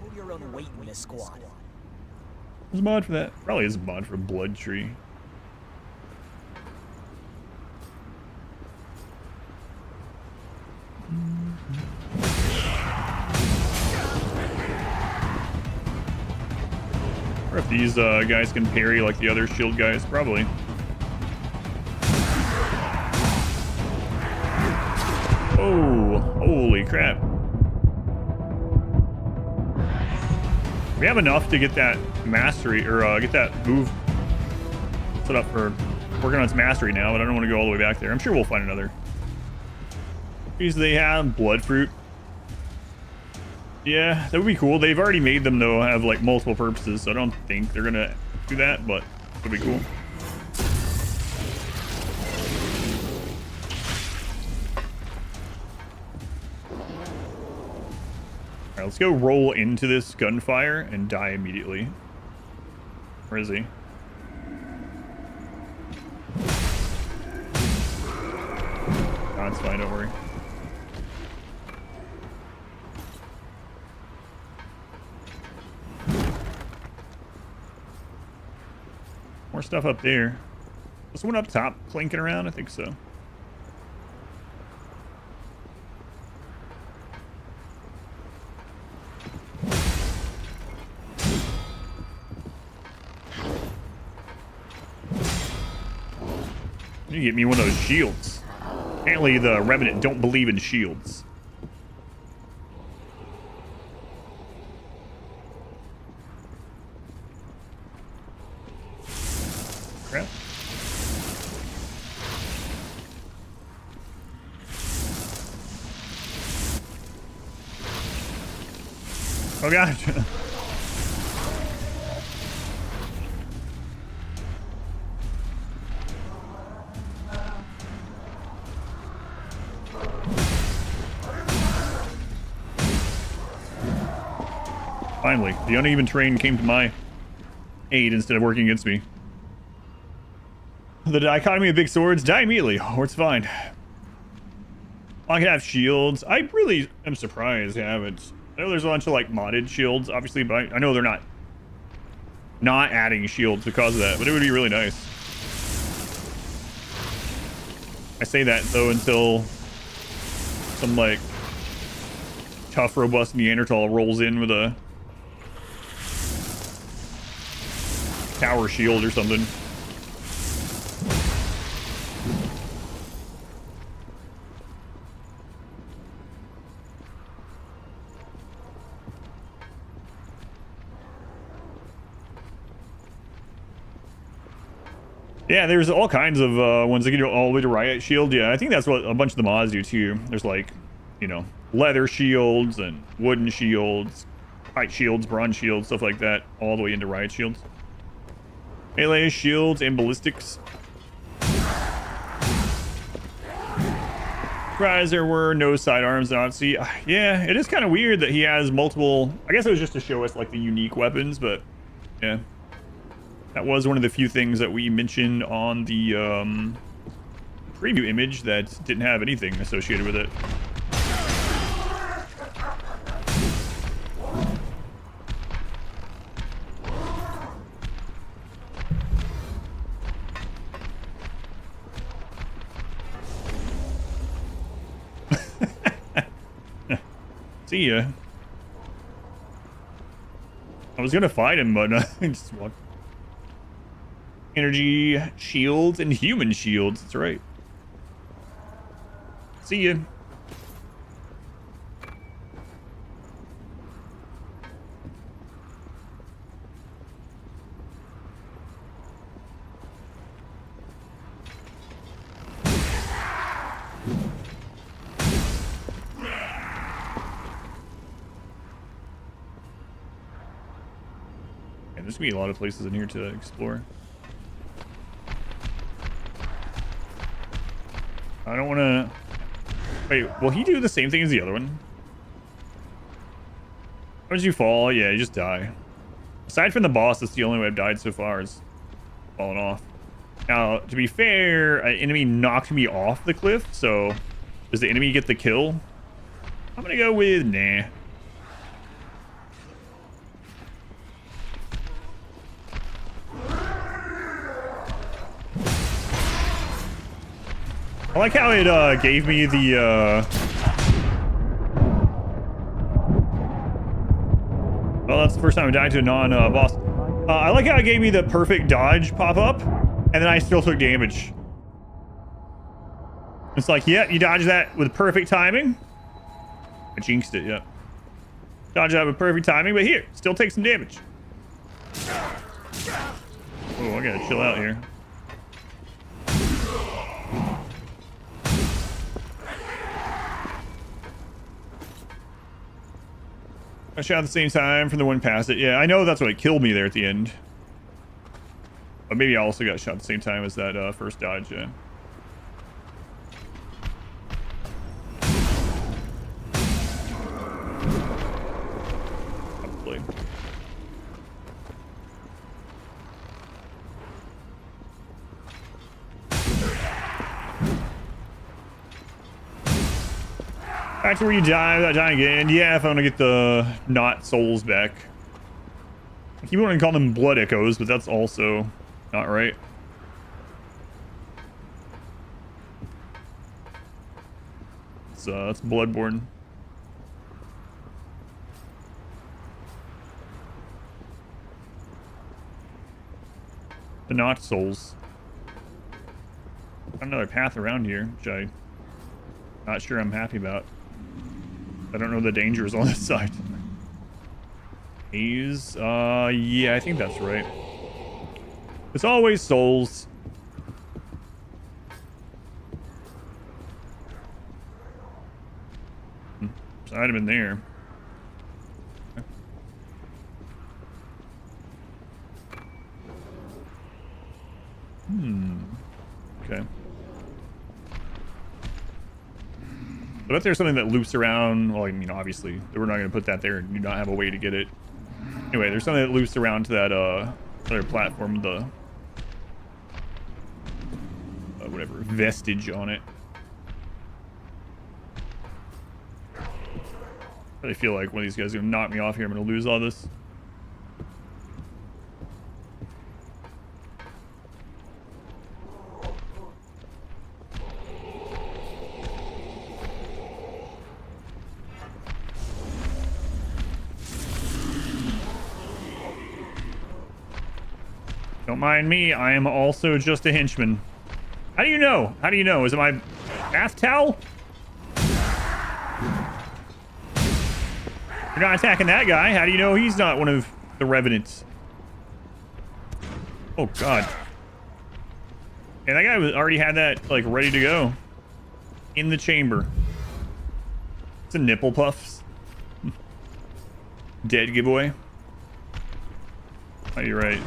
Pull your own weight in this squad. There's a mod for that. Probably is a mod for blood tree. Or if these guys can parry like the other shield guys, probably. Oh, holy crap. We have enough to get that mastery, or get that move set up for working on its mastery now, but I don't want to go all the way back there. I'm sure we'll find another. These they have blood fruit. Yeah, that would be cool. They've already made them, though, have like multiple purposes, so I don't think they're gonna do that, but it would be cool. Alright, let's go roll into this gunfire and die immediately. Where is he? No, it's fine, don't worry. More stuff up there. Was one up top clinking around? I think so. You get me one of those shields. Apparently the Revenant don't believe in shields. Crap. Oh gosh. Finally, the uneven terrain came to my aid instead of working against me. The dichotomy of big swords, die immediately, or it's fine. I can have shields. I really am surprised they haven't. I know there's a bunch of like modded shields, obviously, but I know they're not adding shields because of that, but it would be really nice. I say that though until some like tough, robust Neanderthal rolls in with a tower shield or something. Yeah, there's all kinds of ones that can do all the way to riot shield. Yeah, I think that's what a bunch of the mods do too. There's like, you know, leather shields and wooden shields, kite shields, bronze shields, stuff like that, all the way into riot shields. Melee shields and ballistics. Surprised there were no sidearms in Odyssey. Yeah, it is kind of weird that he has multiple. I guess it was just to show us like the unique weapons, but yeah. That was one of the few things that we mentioned on the preview image that didn't have anything associated with it. See ya. I was gonna fight him, but I just walked. Energy shields and human shields. That's right. See ya. And there's gonna be a lot of places in here to explore. I don't want to... Wait, will he do the same thing as the other one? How did you fall? Yeah, you just die. Aside from the boss, that's the only way I've died so far is falling off. Now, to be fair, an enemy knocked me off the cliff, so does the enemy get the kill? I'm gonna go with nah. I like how it gave me the well, that's the first time I died to a non-boss. I like how it gave me the perfect dodge pop-up, and then I still took damage. It's like, yeah, you dodged that with perfect timing. I jinxed it, yeah. Dodge that with perfect timing, but here, still take some damage. Oh, I gotta chill out here. I shot at the same time from the one past it. Yeah, I know that's what killed me there at the end. But maybe I also got shot at the same time as that first dodge, yeah. Probably. Back to where you die without dying again. Yeah, if I want to get the not souls back. I keep wanting to call them blood echoes, but that's also not right. It's Bloodborne. The not souls. Another path around here, which I'm not sure I'm happy about. I don't know the dangers on this side. Haze, yeah, I think that's right. It's always souls. So I'd have been there. Okay. I bet there's something that loops around. Well, I mean, obviously, we're not going to put that there and do not have a way to get it. Anyway, there's something that loops around to that other platform, the whatever vestige on it. I feel like one of these guys is gonna knock me off here. I'm gonna lose all this. Don't mind me. I am also just a henchman. How do you know? How do you know? Is it my bath towel? You're not attacking that guy. How do you know he's not one of the revenants? Oh, God. And that guy already had that, like, ready to go. In the chamber. It's a nipple puffs. Dead giveaway. Oh, you're right.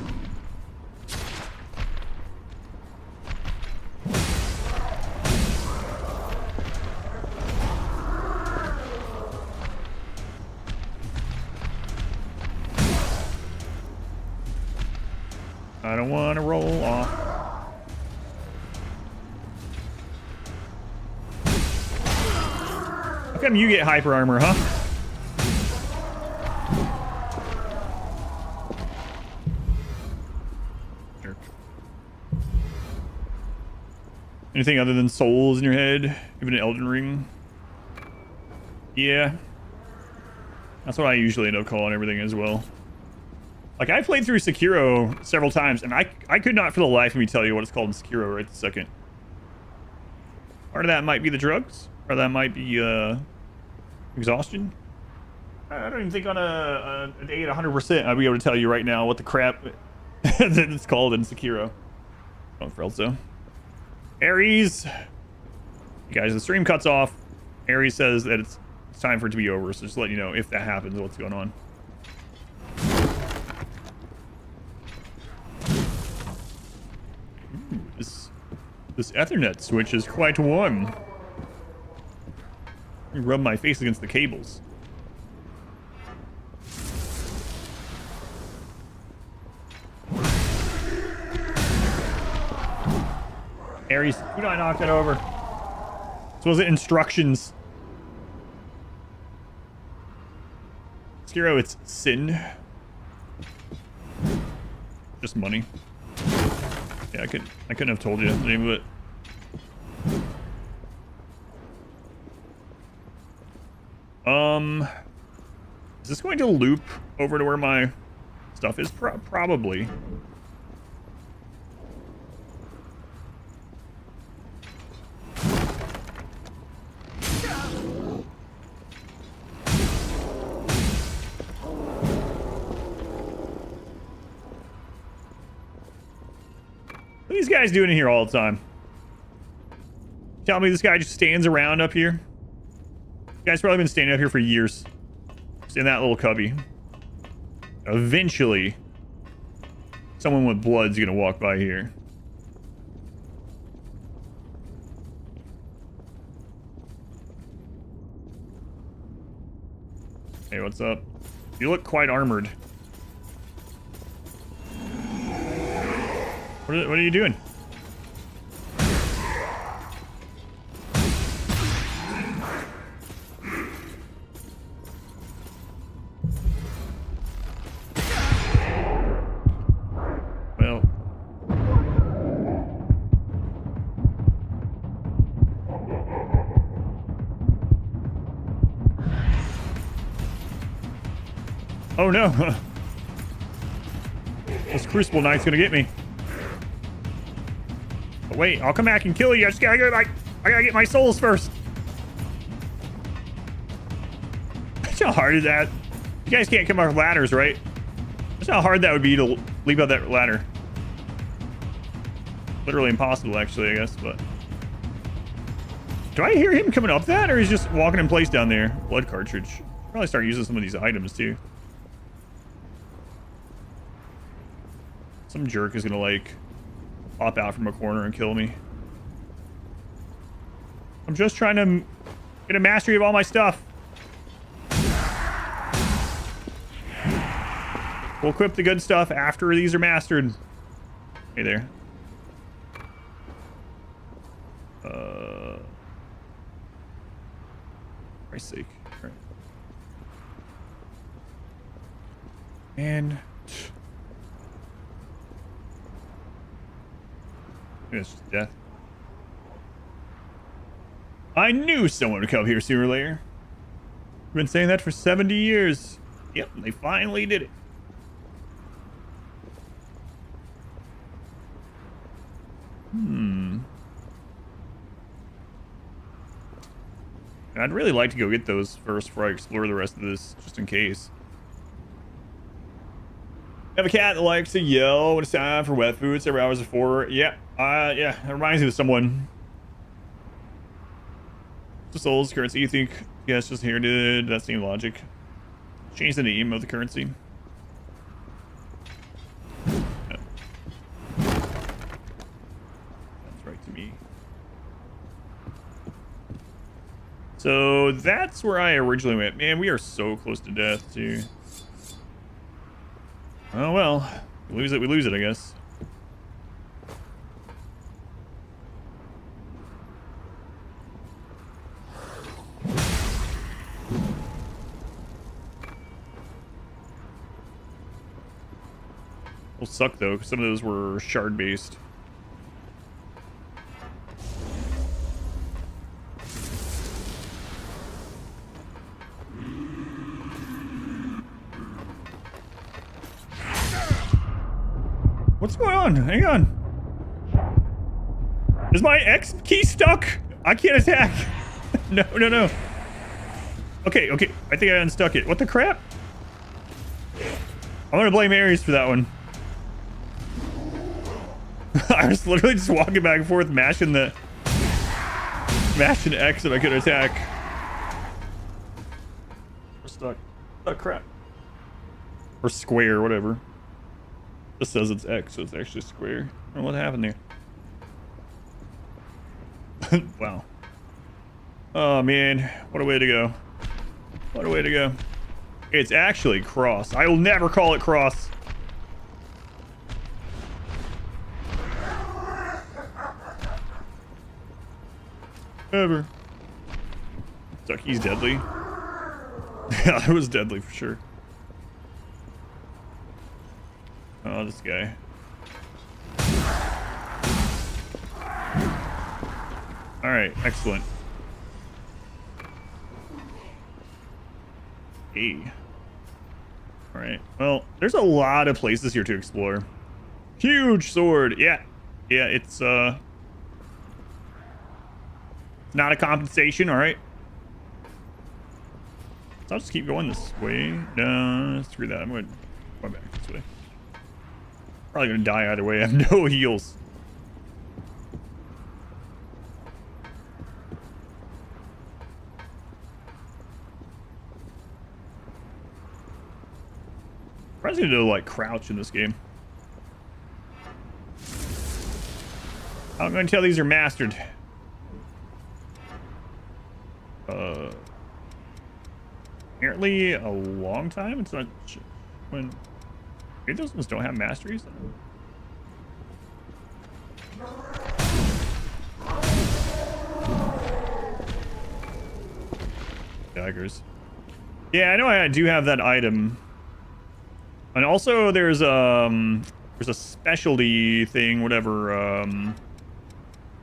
I don't want to roll off. How come you get hyper armor, huh? Sure. Anything other than souls in your head? Even an Elden Ring? Yeah. That's what I usually end up calling everything as well. Like, I played through Sekiro several times, and I could not for the life of me tell you what it's called in Sekiro right this second. Part of that might be the drugs, or that might be exhaustion. I don't even think on a day at 100% I'd be able to tell you right now what the crap that it's called in Sekiro. Oh, for also. Ares. Guys, the stream cuts off. Ares says that it's time for it to be over, so just let you know if that happens, what's going on. This Ethernet switch is quite warm. Let me rub my face against the cables. Ares, who did I knock that over? So was it instructions? Sekiro, it's sin. Just money. Yeah, I couldn't have told you the name of it. Is this going to loop over to where my stuff is? Probably. What are these guys doing in here all the time? Tell me this guy just stands around up here? This guy's probably been standing up here for years. Just in that little cubby. Eventually, someone with blood's gonna walk by here. Hey, what's up? You look quite armored. What are you doing? Well. Oh no. This Crucible Knight's gonna get me. But wait, I'll come back and kill you. I gotta get my souls first. How hard is that? You guys can't come off ladders, right? That's how hard that would be to leap up that ladder. literally impossible, actually, I guess, but... Do I hear him coming up that, or he's just walking in place down there? Blood cartridge. Probably start using some of these items, too. Some jerk is gonna, like, pop out from a corner and kill me. I'm just trying to get a mastery of all my stuff. We'll equip the good stuff after these are mastered. Hey there. For Christ's sake. All right. And it's just death. I knew someone would come here sooner or later. I've been saying that for 70 years. Yep, they finally did it. I'd really like to go get those first before I explore the rest of this, just in case. I have a cat that likes to yell when it's time for wet food several hours before. Yeah, yeah, it reminds me of someone. The Souls currency, you think? Yes, just inherited. That same logic. Change the name of the currency. No. That's right to me. So that's where I originally went. Man, we are so close to death, too. Oh well, we lose it, I guess. Will suck though, because some of those were shard based. What's going on? Hang on. Is my X key stuck? I can't attack. No. Okay. I think I unstuck it. What the crap? I'm gonna blame Ares for that one. I was literally just walking back and forth, mashing X so I could attack. We're stuck. Oh crap. Or square, whatever. It says it's X, so it's actually square. I don't know what happened there. Wow. Oh man, what a way to go. What a way to go. It's actually cross. I will never call it cross. Ever. Duck, he's deadly. Yeah, it was deadly for sure. Oh, this guy. All right, excellent. Hey. All right. Well, there's a lot of places here to explore. Huge sword. Yeah, it's not a compensation. All right. So I'll just keep going this way. No, screw that. I'm going back this way. Probably gonna die either way. I have no heals. Surprised you to like crouch in this game. I'm gonna tell these are mastered. Apparently a long time. It's not when. Maybe those ones don't have masteries. Daggers. Yeah, I know I do have that item. And also there's a specialty thing, whatever,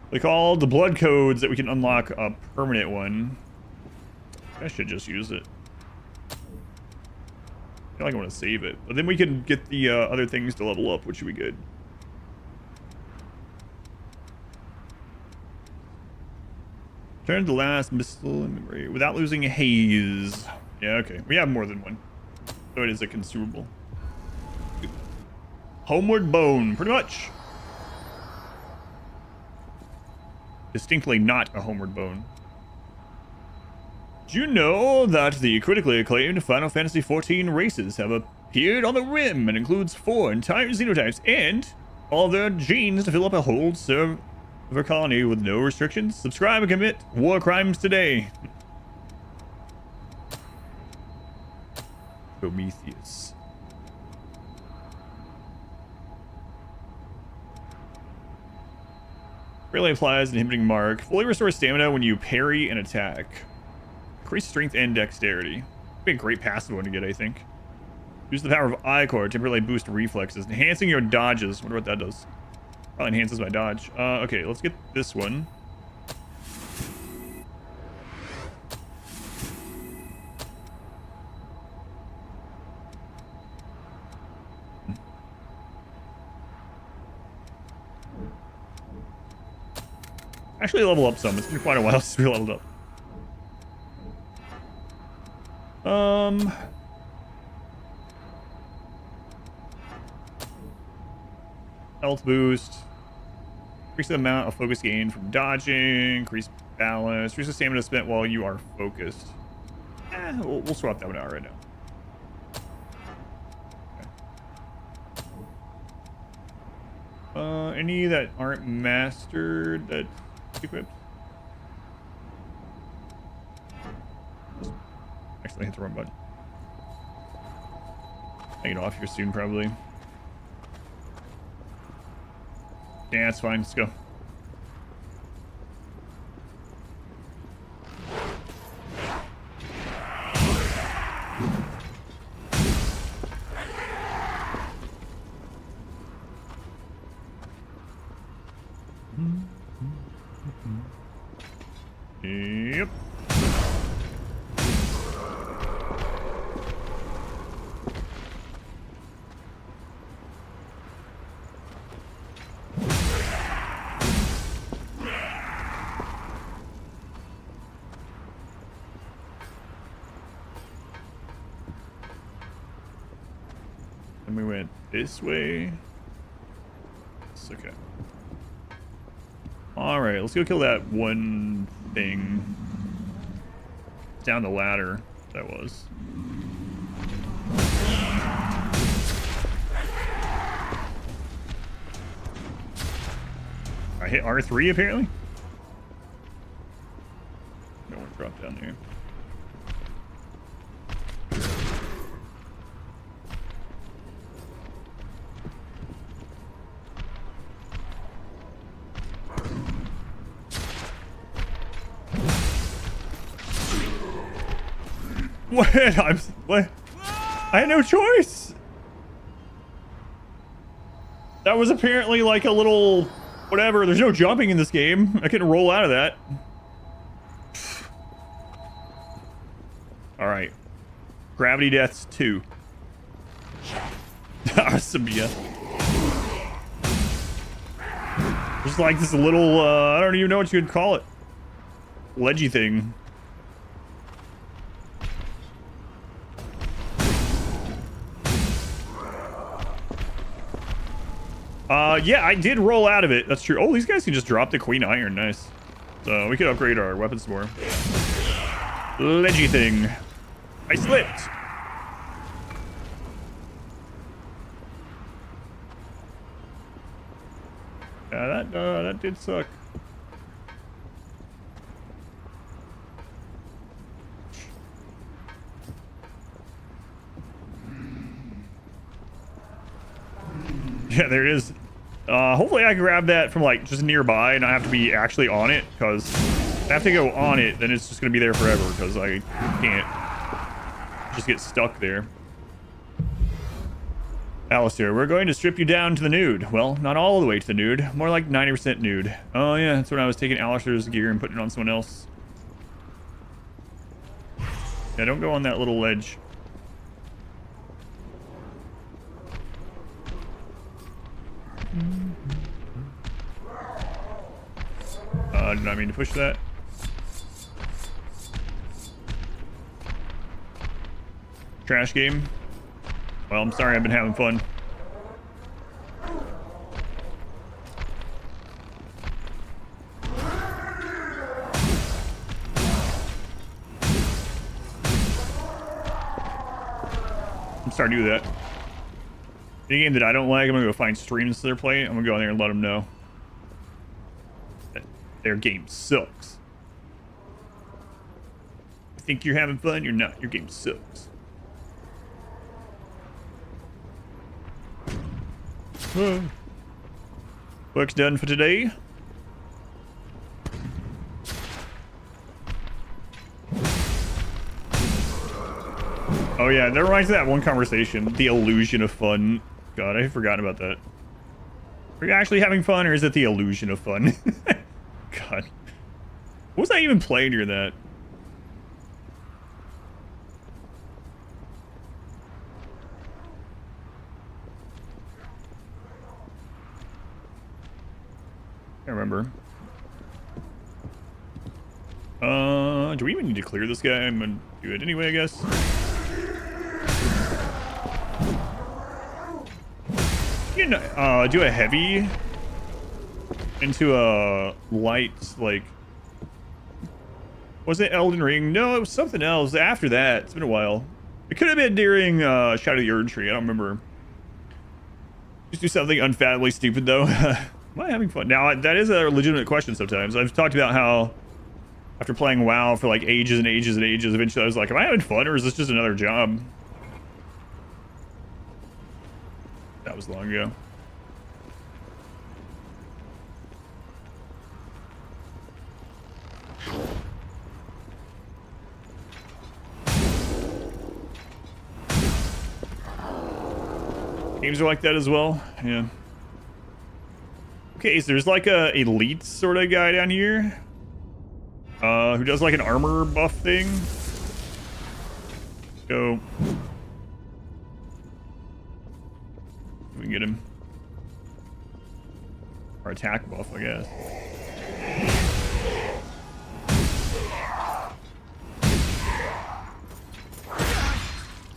they call the blood codes that we can unlock a permanent one. I should just use it. I feel like I want to save it, but then we can get the other things to level up, which would be good. Turn to the last missile in memory without losing haze. Yeah, okay. We have more than one, so it is a consumable. Homeward bone, pretty much. Distinctly not a homeward bone. Do you know that the critically acclaimed Final Fantasy XIV races have appeared on the rim and includes 4 entire xenotypes and all their genes to fill up a whole server colony with no restrictions? Subscribe and commit war crimes today. Prometheus. Really applies an inhibiting mark. Fully restores stamina when you parry an attack. Increase strength and dexterity. Be a great passive one to get, I think. Use the power of Icor to temporarily boost reflexes. Enhancing your dodges. Wonder what that does. Probably enhances my dodge. Okay, let's get this one. Actually level up some. It's been quite a while since we leveled up. Health boost. Increase the amount of focus gain from dodging. Increase balance. Increase the stamina spent while you are focused. We'll swap that one out right now. Okay. Any that aren't mastered that equipped? Actually, hit the wrong button. Take it off here soon, probably. Yeah, that's fine. Let's go. Yep. And we went this way. It's okay. Alright, let's go kill that one thing. Down the ladder, that was. I hit R3 apparently? No one dropped down there. What? What? I had no choice. That was apparently like a little whatever. There's no jumping in this game. I couldn't roll out of that. All right. Gravity Deaths 2. Arsamia. Just like this little, I don't even know what you would call it. Ledgy thing. Yeah, I did roll out of it. That's true. Oh, these guys can just drop the Queen Iron. Nice. So we could upgrade our weapons more. Ledgy thing. I slipped. Yeah, that did suck. Yeah, there it is. Hopefully I can grab that from like just nearby and not have to be actually on it, because if I have to go on it, then it's just gonna be there forever because I can't just get stuck there. Alistair, we're going to strip you down to the nude. Well, not all the way to the nude, more like 90% nude. Oh yeah, that's when I was taking Alistair's gear and putting it on someone else. Yeah, don't go on that little ledge. Did not mean to push that. Trash game. Well, I'm sorry, I've been having fun. I'm starting to do that. Any game that I don't like, I'm gonna go find streams they're playing. I'm gonna go in there and let them know that their game sucks. You think you're having fun? You're not. Your game sucks. Work's done for today. Oh yeah, that reminds me of that one conversation. The illusion of fun. God, I had forgotten about that. Are you actually having fun, or is it the illusion of fun? God. What was I even playing near that? I remember. Do we even need to clear this guy? I'm gonna do it anyway, I guess. You know, do a heavy into a light, like, was it Elden Ring? No, it was something else after that. It's been a while. It could have been during Shadow of the Erdtree. I don't remember. Just do something unfathomably stupid though. Am I having fun? Now, that is a legitimate question sometimes. I've talked about how after playing WoW for like ages and ages and ages, eventually I was like, am I having fun, or is this just another job? That was long ago. Games are like that as well. Yeah. Okay, so there's like a elite sort of guy down here. Who does like an armor buff thing. Go. We can get him. Or attack buff, I guess.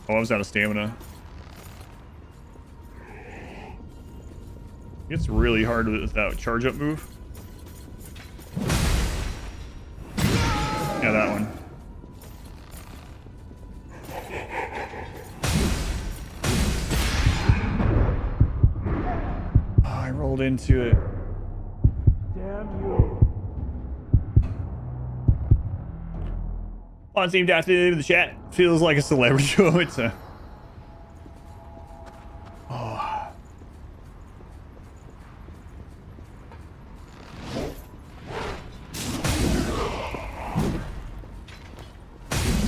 Oh, I was out of stamina. It's really hard with that charge up move. Yeah, that one. Oh, I rolled into it. Damn you. On seemed after in the chat. Feels like a celebrity show. It's a. Oh.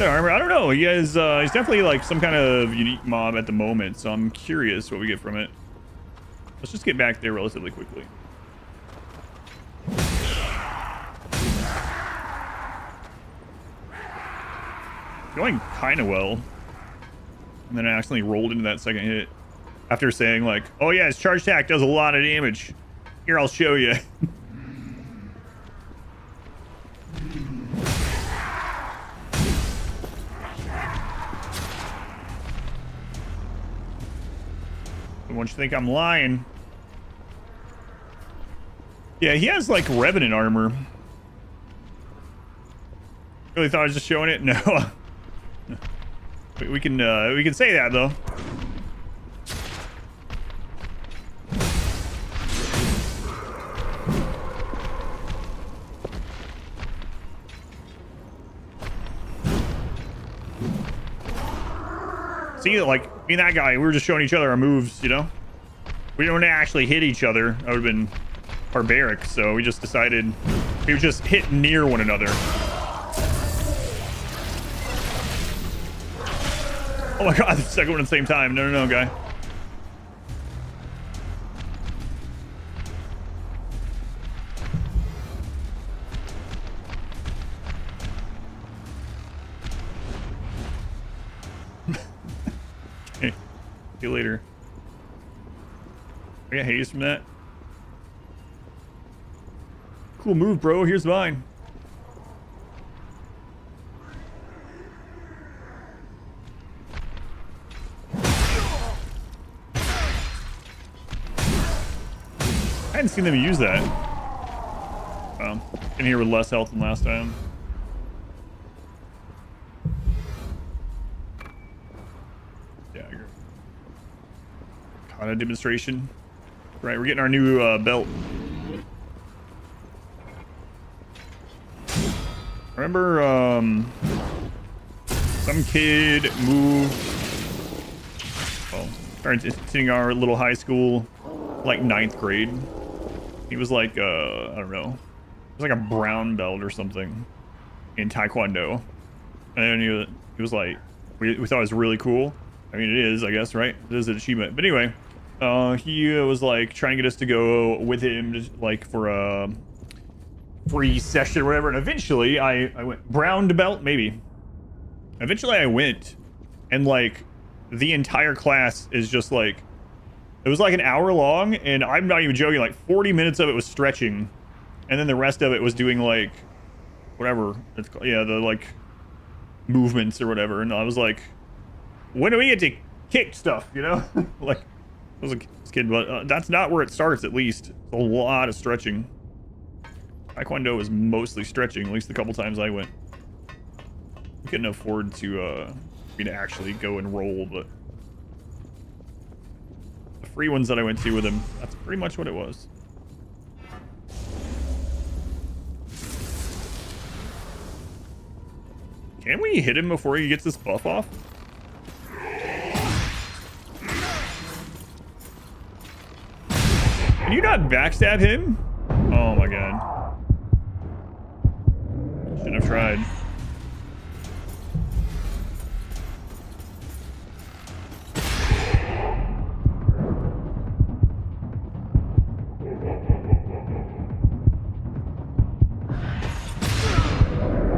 Armor. I don't know. He has, he's definitely like some kind of unique mob at the moment, so I'm curious what we get from it. Let's just get back there relatively quickly. Going kind of well. And then I accidentally rolled into that second hit. After saying like, oh yeah, his charge attack does a lot of damage. Here, I'll show you. Don't you think I'm lying? Yeah, he has like Revenant armor. Really thought I was just showing it? No. we can say that though. See, like, me and that guy, we were just showing each other our moves, you know? We didn't actually hit each other. That would have been barbaric, so we just decided we would just hit near one another. Oh my god, the second one at the same time. No, no, no, guy. Okay. See you later. I got haze from that. Cool move, bro. Here's mine. I hadn't seen them use that. In here with less health than last time. Dagger. On a demonstration. Right, we're getting our new belt. Remember, some kid moved. Well, started attending our little high school, like 9th grade. He was like, I don't know, it was like a brown belt or something in Taekwondo. And then he was like, we thought it was really cool. I mean, it is, I guess, right? It is an achievement. But anyway, he was like trying to get us to go with him, just like for a free session or whatever. And eventually I went brown belt, maybe. Eventually I went, and like the entire class is just like, it was like an hour long, and I'm not even joking, like 40 minutes of it was stretching, and then the rest of it was doing like whatever it's called, yeah, the like movements or whatever. And I was like, when do we get to kick stuff, you know? Like, I was a kid, but that's not where it starts. At least it's a lot of stretching. Taekwondo is mostly stretching, at least the couple times I went. We couldn't afford to me to actually go and roll, but the free ones that I went to with him, that's pretty much what it was. Can we hit him before he gets this buff off? Can you not backstab him? Oh my god. Shouldn't have tried.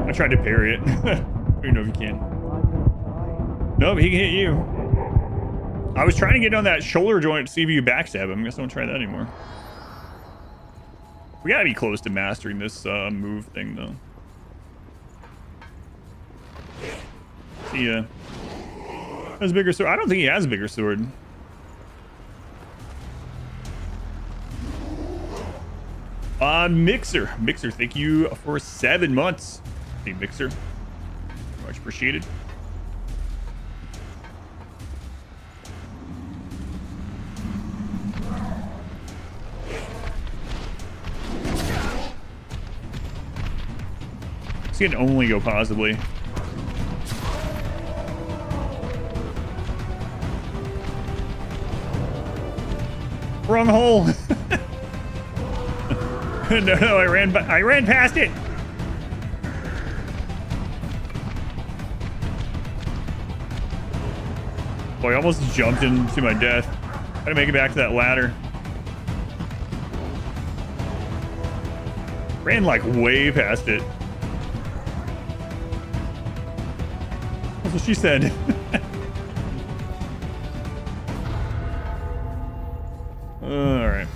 I tried to parry it. I don't know if you can. Nope, he can hit you. I was trying to get on that shoulder joint to see if you backstab him. I guess I won't try that anymore. We gotta be close to mastering this move thing, though. See ya. Has a bigger sword. I don't think he has a bigger sword. Mixer. Mixer, thank you for 7 months. Hey, Mixer. Much appreciated. This can only go possibly. Wrong hole. No, I ran past it. Boy, I almost jumped into my death. Gotta make it back to that ladder. Ran like way past it. That's what she said. All right.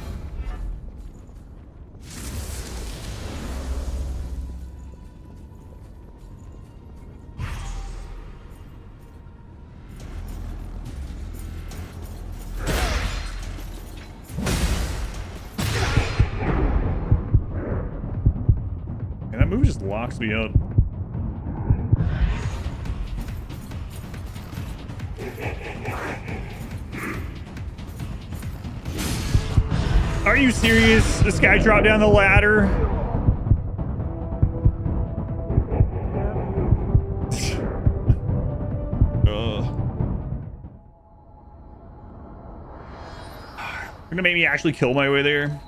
And that move just locks me up. Are you serious? This guy dropped down the ladder. You're gonna make me actually kill my way there.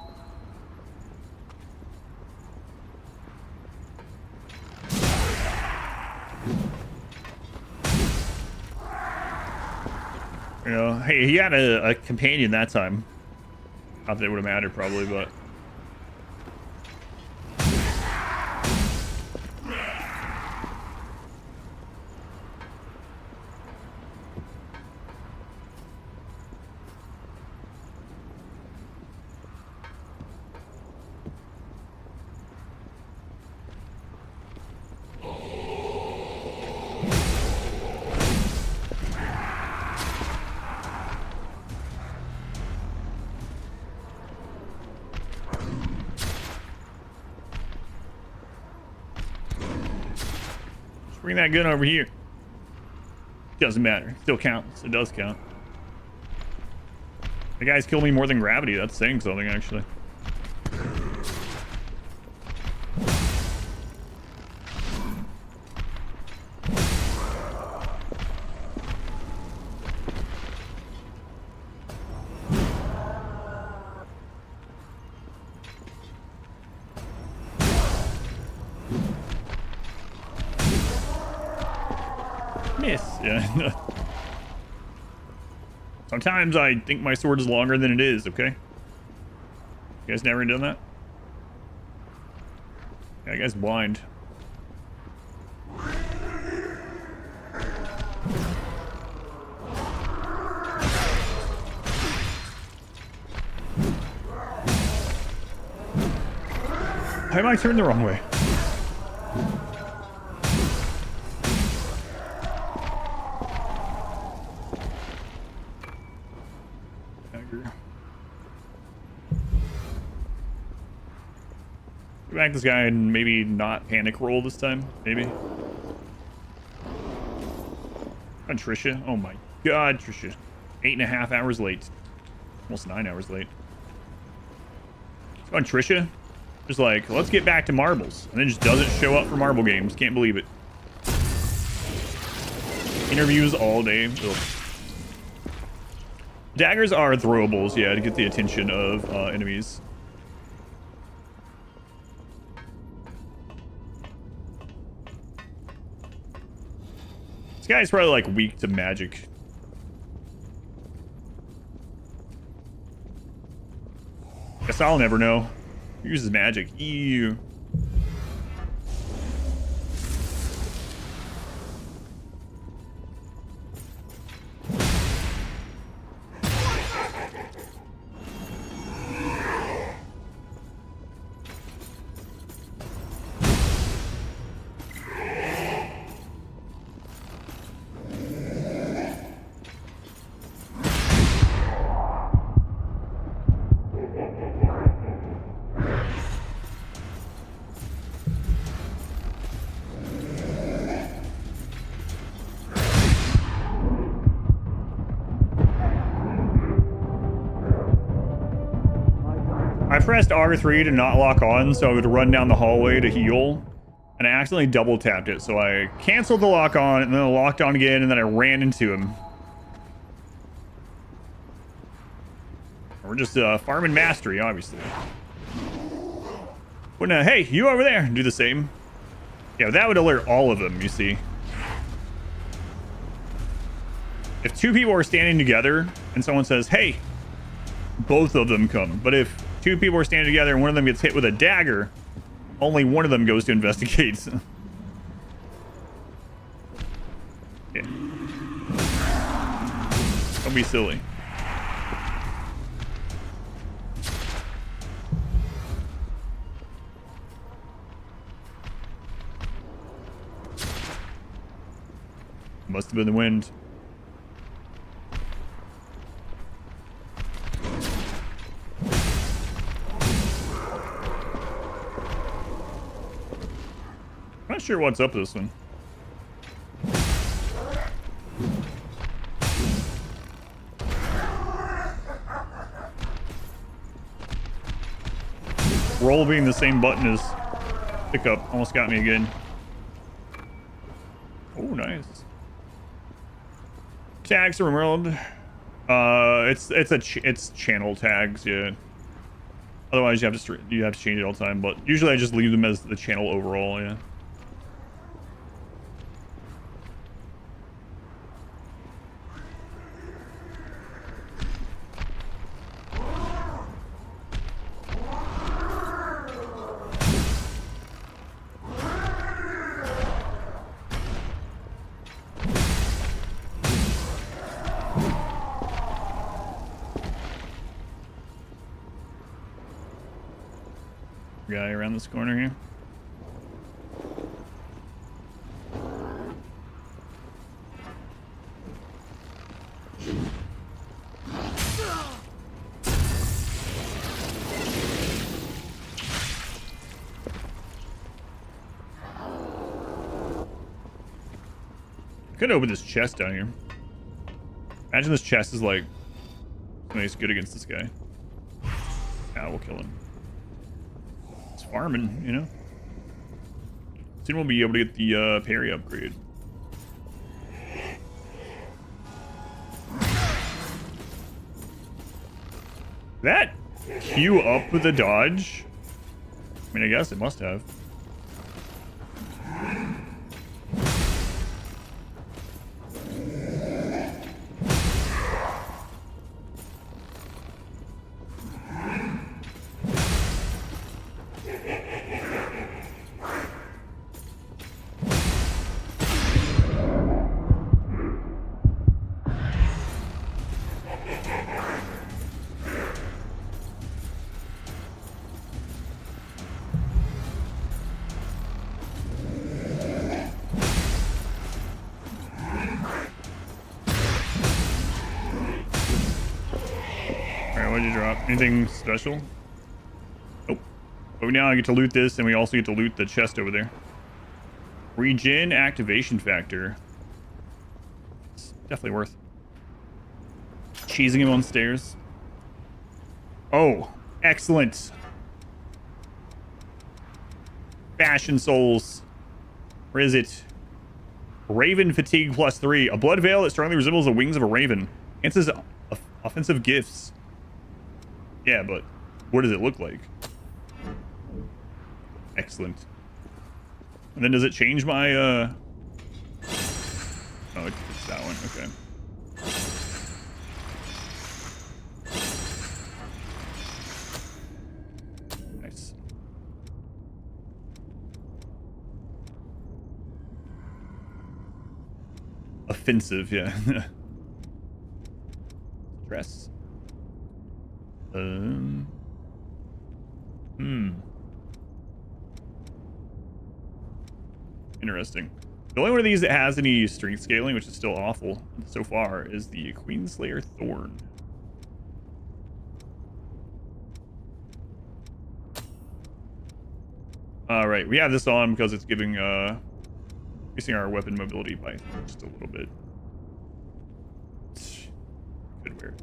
You know, hey, he had a companion that time. Not that it would have mattered, probably, but. Bring that gun over here. Doesn't matter. Still counts. It does count. The guys kill me more than gravity. That's saying something, actually. Miss. Yeah. Sometimes I think my sword is longer than it is, okay? You guys never done that? Yeah, I guess blind. Why am I turned the wrong way? Back this guy and maybe not panic roll this time, maybe. On Trisha. Oh my god, Trisha. 8.5 hours late. Almost 9 hours late. On Trisha. Just like, let's get back to marbles. And then just doesn't show up for marble games. Can't believe it. Interviews all day. Ugh. Daggers are throwables, yeah, to get the attention of enemies. This guy's probably like weak to magic. Guess I'll never know. He uses magic. Ew. I pressed R3 to not lock on, so I would run down the hallway to heal, and I accidentally double tapped it, so I canceled the lock on, and then I locked on again, and then I ran into him. We're just farming mastery, obviously. But hey, you over there, do the same. Yeah, that would alert all of them, you see. If two people are standing together, and someone says, hey, both of them come. But if two people are standing together and one of them gets hit with a dagger, only one of them goes to investigate. Yeah. Don't be silly. Must have been the wind. Not sure what's up with this one. Roll being the same button as pickup almost got me again. Oh, nice. Tags from Emerald. It's channel tags, yeah. Otherwise, you have to change it all the time. But usually, I just leave them as the channel overall, yeah. Guy around this corner here. Could open this chest down here. Imagine this chest is like Somebody's good against this guy. Yeah, we'll kill him. It's farming, you know? Soon we'll be able to get the parry upgrade. That queue up with a dodge? I mean, I guess it must have. Alright, what did you drop? Anything special? Nope. But now I get to loot this, and we also get to loot the chest over there. Regen activation factor. It's definitely worth cheesing him on stairs. Oh, excellent. Fashion Souls. Where is it? Raven Fatigue +3. A blood veil that strongly resembles the wings of a raven. Enhances offensive gifts. Yeah, but what does it look like? Excellent. And then does it change my, Oh, it's that one. Okay. Nice. Offensive, yeah. Dress. Interesting. The only one of these that has any strength scaling, which is still awful so far, is the Queenslayer Thorn. Alright, we have this on because it's giving increasing our weapon mobility by just a little bit. Could wear it.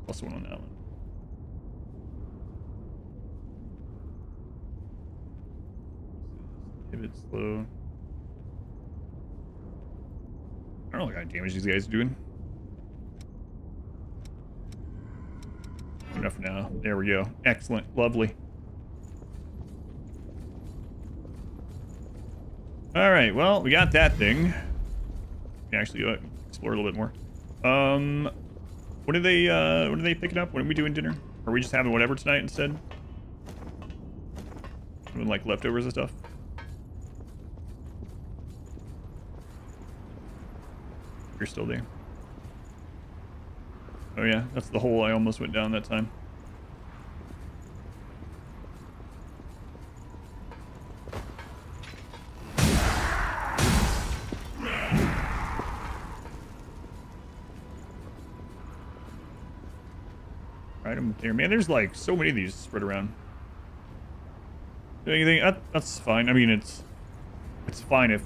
Plus one on that one. Pivot slow. I don't know what kind of damage these guys are doing. Enough now. There we go. Excellent. Lovely. Alright, well, we got that thing. Can actually explore a little bit more. What are they picking up? When are we doing dinner? Are we just having whatever tonight instead? Doing like leftovers and stuff? You're still there. Oh yeah, that's the hole I almost went down that time. Right, I'm there. Man, there's like so many of these spread around. Do anything? That's fine. I mean, it's fine if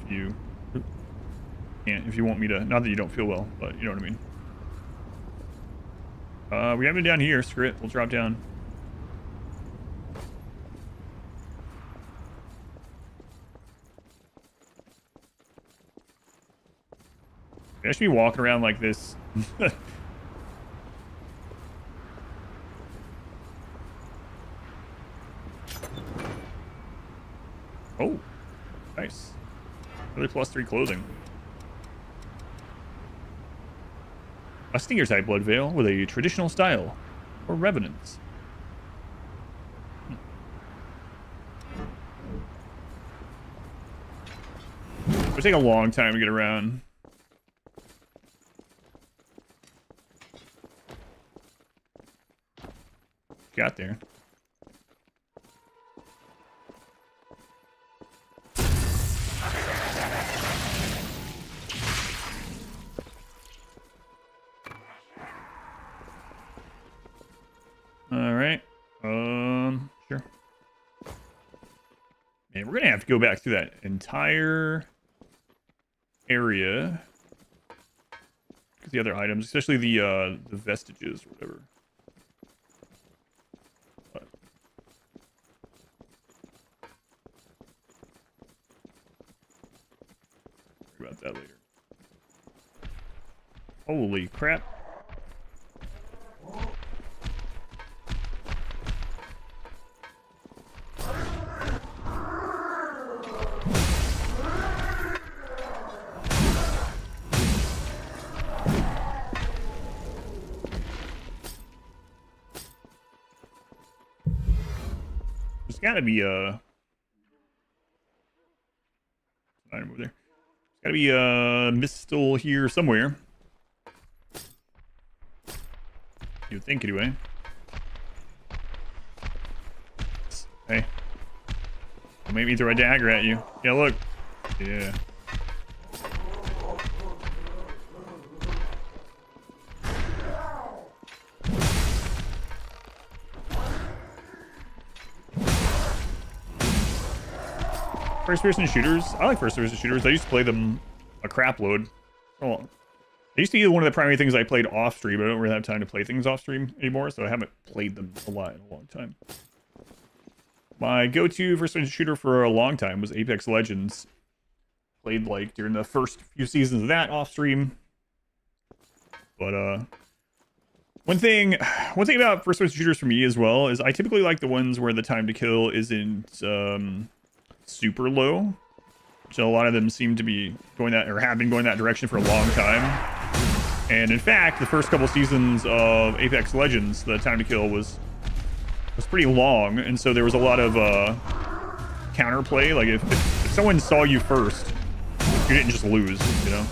you can't, if you want me to. Not that you don't feel well, but you know what I mean. We have it down here. Screw it. We'll drop down. I should be walking around like this. Oh, nice. Another +3 clothing. A Stinger type blood veil with a traditional style for revenants. It would take a long time to get around. Got there. All right. Sure. Man, we're gonna have to go back through that entire area. the other items, especially the vestiges or whatever. But. Worry about that later. Holy crap. There's gotta be a item over there. There's gotta be a Mistle here somewhere. You would think anyway. Hey. Don't make me throw a dagger at you. Yeah, look. Yeah. First-person shooters. I like first-person shooters. I used to play them a crap load. Oh, they used to be one of the primary things I played off stream, but I don't really have time to play things off stream anymore, so I haven't played them a lot in a long time. My go-to first-person shooter for a long time was Apex Legends. Played like during the first few seasons of that off stream. But one thing about first-person shooters for me as well is I typically like the ones where the time to kill isn't super low. So a lot of them seem to be going that, or have been going that direction for a long time. And in fact, the first couple seasons of Apex Legends, the time to kill was pretty long, and so there was a lot of counterplay. Like if someone saw you first, you didn't just lose, you know.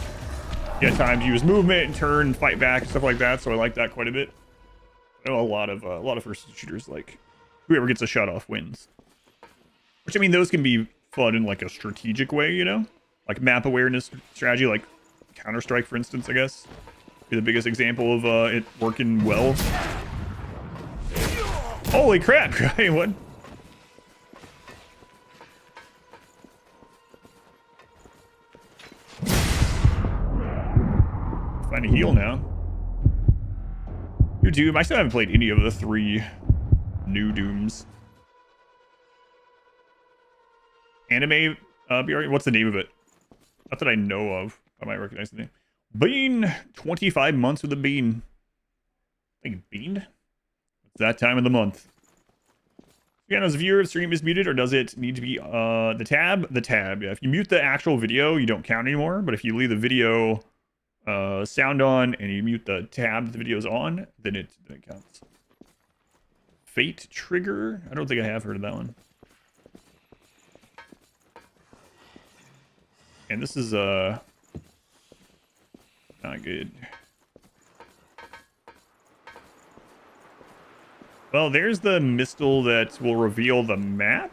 You had time to use movement and turn and fight back and stuff like that. So I like that quite a bit. I know a lot of first shooters, like whoever gets a shot off wins. Which, I mean, those can be fun in like a strategic way, you know, like map awareness strategy, like Counter-Strike, for instance, I guess. Be the biggest example of it working well. Holy crap! Hey, what? Find a heal now. New Doom. I still haven't played any of the 3 new Dooms. Anime BR. What's the name of it? Not that I know of. I might recognize the name. Bean. 25 months with a bean. I think bean? It's that time of the month. Again, as a viewer, if stream is muted, or does it need to be the tab? The tab, yeah. If you mute the actual video, you don't count anymore. But if you leave the video sound on and you mute the tab that the video is on, then it counts. Fate Trigger? I don't think I have heard of that one. And this is not good. Well, there's the Mistle that will reveal the map.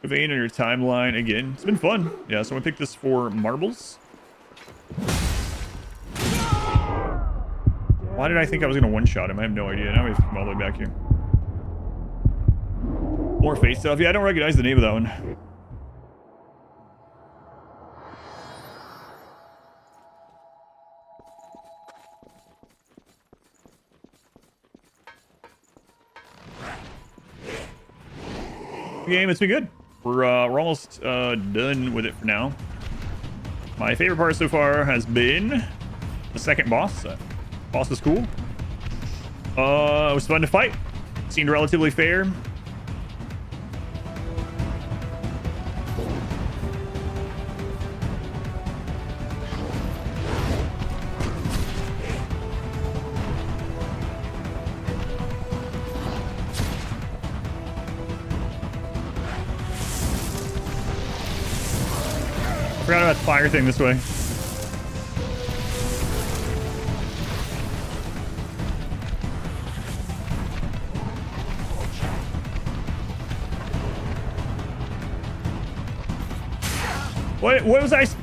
Vein on your timeline again. It's been fun. Yeah, so I picked this for marbles. Why did I think I was gonna one-shot him? I have no idea. Now we have to come all the way back here. More face stuff. Yeah, I don't recognize the name of that one. Game, it's been good. We're almost done with it for now. My favorite part so far has been the second boss. Boss is cool. It was fun to fight. Seemed relatively fair. Forgot about the fire thing this way.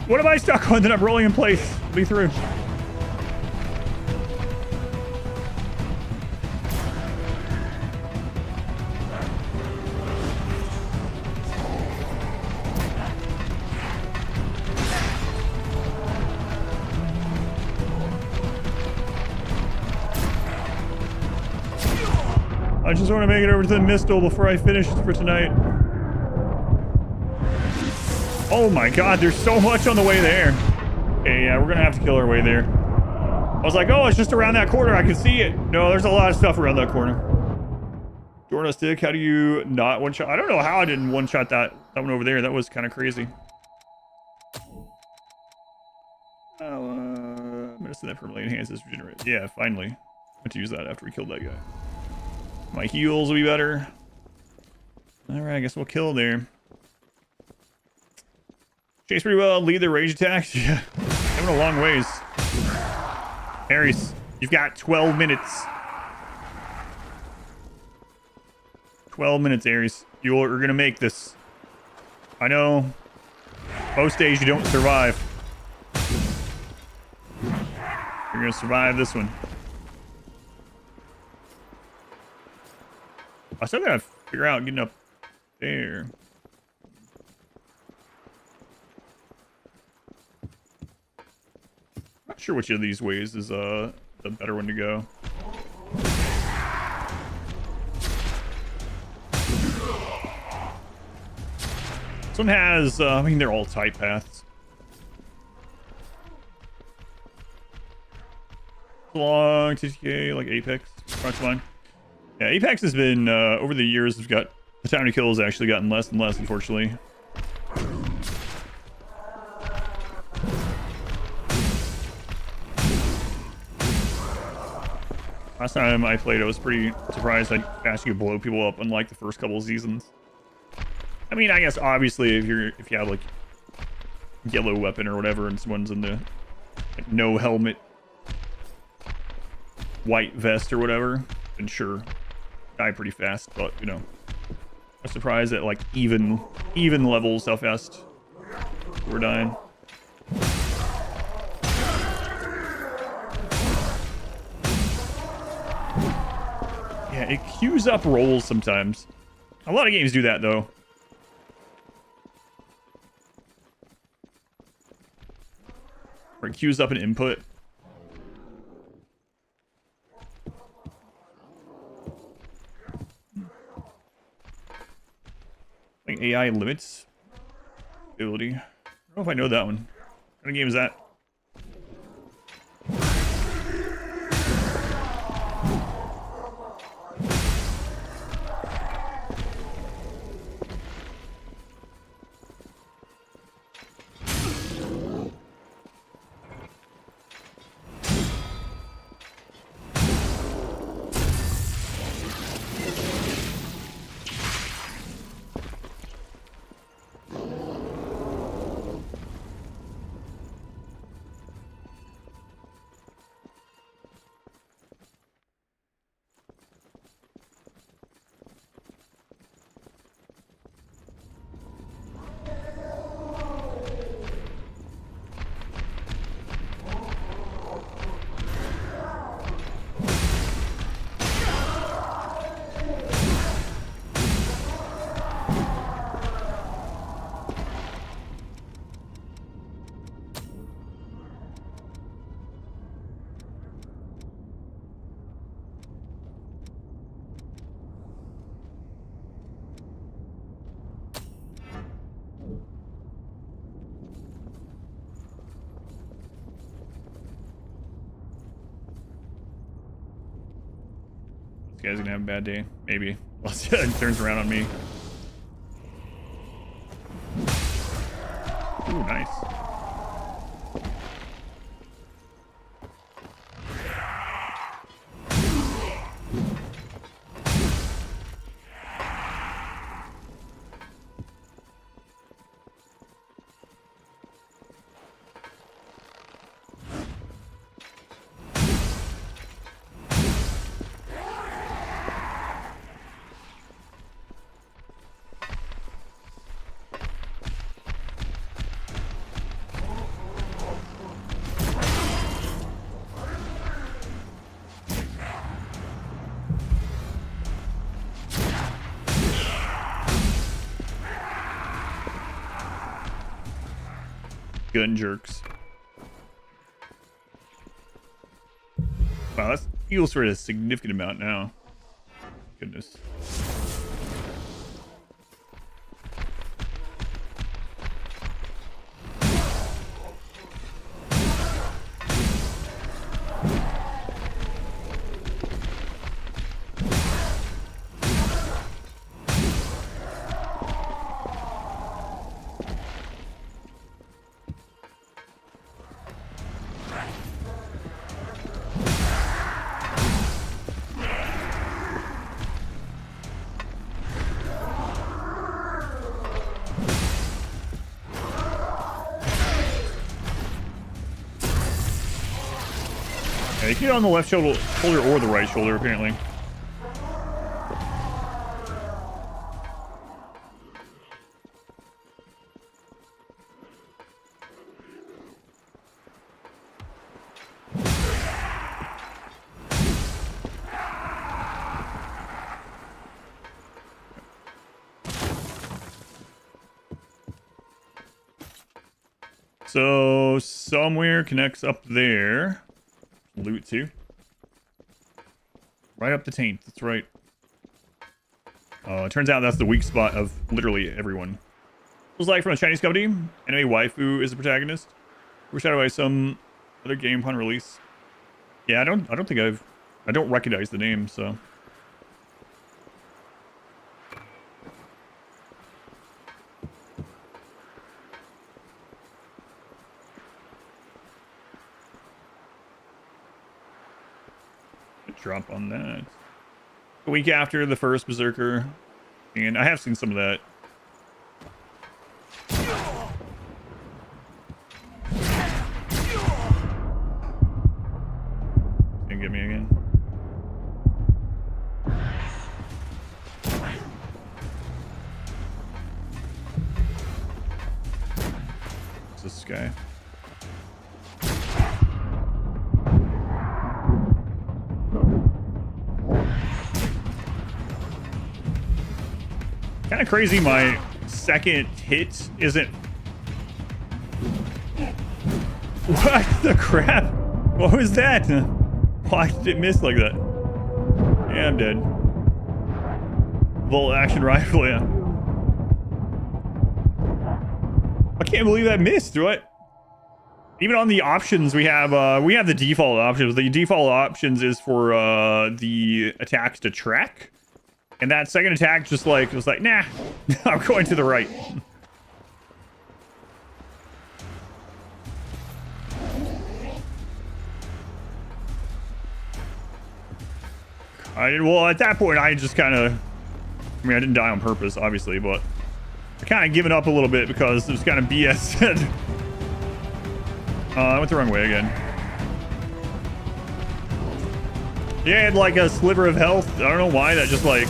What am I stuck on that I'm rolling in place? Be through. I just want to make it over to the Mistle before I finish for tonight. Oh my god, there's so much on the way there. Okay, yeah, we're gonna have to kill our way there. I was like, oh, it's just around that corner. I can see it. No, there's a lot of stuff around that corner. Jordan Stick, how do you not one-shot? I don't know how I didn't one-shot that one over there. That was kind of crazy. Medicine that permanently enhances regenerate. Yeah, finally. I meant to use that after we killed that guy. My heals will be better. Alright, I guess we'll kill there. Chase pretty well, lead the rage attacks. Yeah, coming a long ways. Ares, you've got 12 minutes. 12 minutes, Ares. You're gonna make this. I know. Most days you don't survive. You're gonna survive this one. I still gotta figure out getting up there. Not sure which of these ways is the better one to go. This one has, I mean, they're all tight paths. Long TTK, like Apex. That's fine. Yeah, Apex has been, over the years, we've got, the time to kill has actually gotten less and less, unfortunately. Last time I played, I was pretty surprised how fast you could blow people up, unlike the first couple of seasons. I mean, I guess obviously if you have like yellow weapon or whatever, and someone's in the like, no helmet, white vest or whatever, then sure, die pretty fast. But you know, I'm surprised at like even levels how fast we're dying. Yeah, it queues up rolls sometimes. A lot of games do that though. Where it queues up an input. Like AI limits ability. I don't know if I know that one. What kind of game is that? This guy's gonna have a bad day. Maybe. Well, it turns around on me. Ooh, nice. Gun jerks. Wow, that's heals for a significant amount now. Goodness. Yeah, you can get on the left shoulder or the right shoulder, apparently. So somewhere connects up there. Loot too. Right up the taint. That's right. It turns out that's the weak spot of literally everyone. It was like from a Chinese company. Anime waifu is the protagonist. Foreshadowed by some other game upon release. Yeah, I don't recognize the name, so. Drop on that. A week after the first Berserker, and I have seen some of that. Can't get me again. What's this guy? Kind of crazy my second hit isn't... What the crap? What was that? Why did it miss like that? Yeah, I'm dead. Bolt action rifle, yeah. I can't believe that missed, right? Even on the options we have the default options. The default options is for the attacks to track. And that second attack just like was like, nah, I'm going to the right. Well, at that point, I just kind of, I mean, I didn't die on purpose, obviously, but I kind of given up a little bit because it was kind of BS. I went the wrong way again. Yeah, I had like a sliver of health. I don't know why that just like...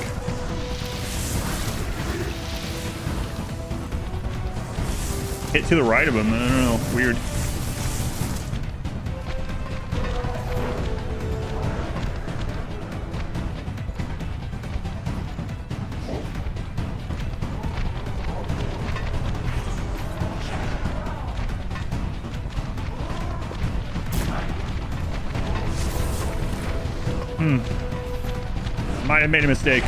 hit to the right of him. I don't know. Weird. Might have made a mistake.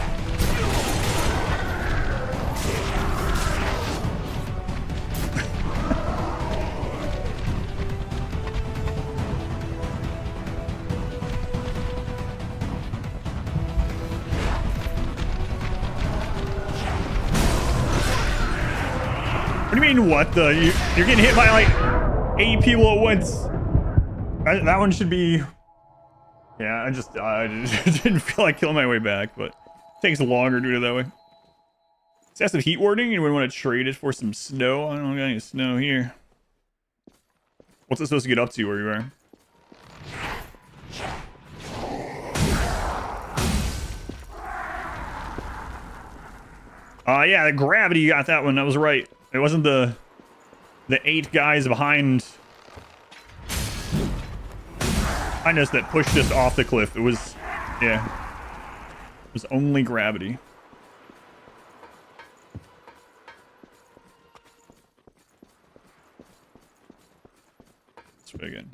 What do you mean, what the? You're getting hit by like 8 people at once. That one should be... Yeah, I didn't feel like killing my way back, but it takes longer to do it that way. Excessive heat warning. Anyone want to trade it for some snow? I don't got any snow here. What's it supposed to get up to where you are? Yeah, the gravity, you got that one. That was right. It wasn't the 8 guys behind us that pushed us off the cliff. It was, yeah, it was only gravity. This way again.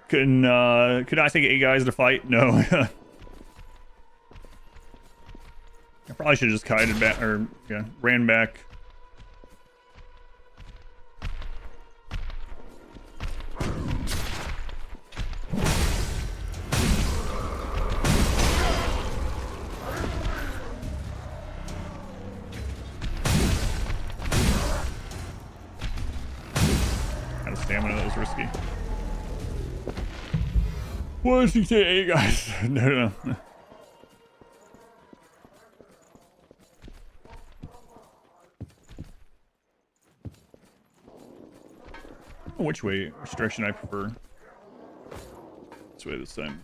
could I take 8 guys to fight? No. I probably should have just kited back, or yeah, ran back. Kind of stamina that was risky. What did she say, 8 guys? No. Which direction I prefer? This way this time.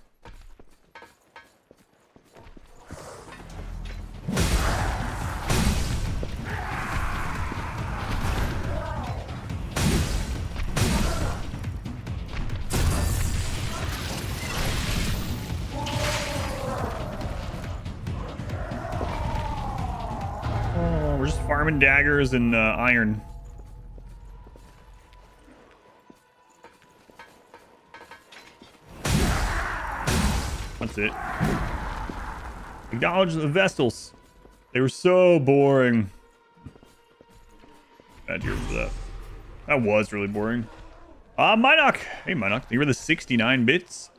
Oh, we're just farming daggers and iron. That's it. Acknowledge the Vestals. They were so boring. Bad year for that. That was really boring. Minoc. Hey, Minoc. You were the 69 bits.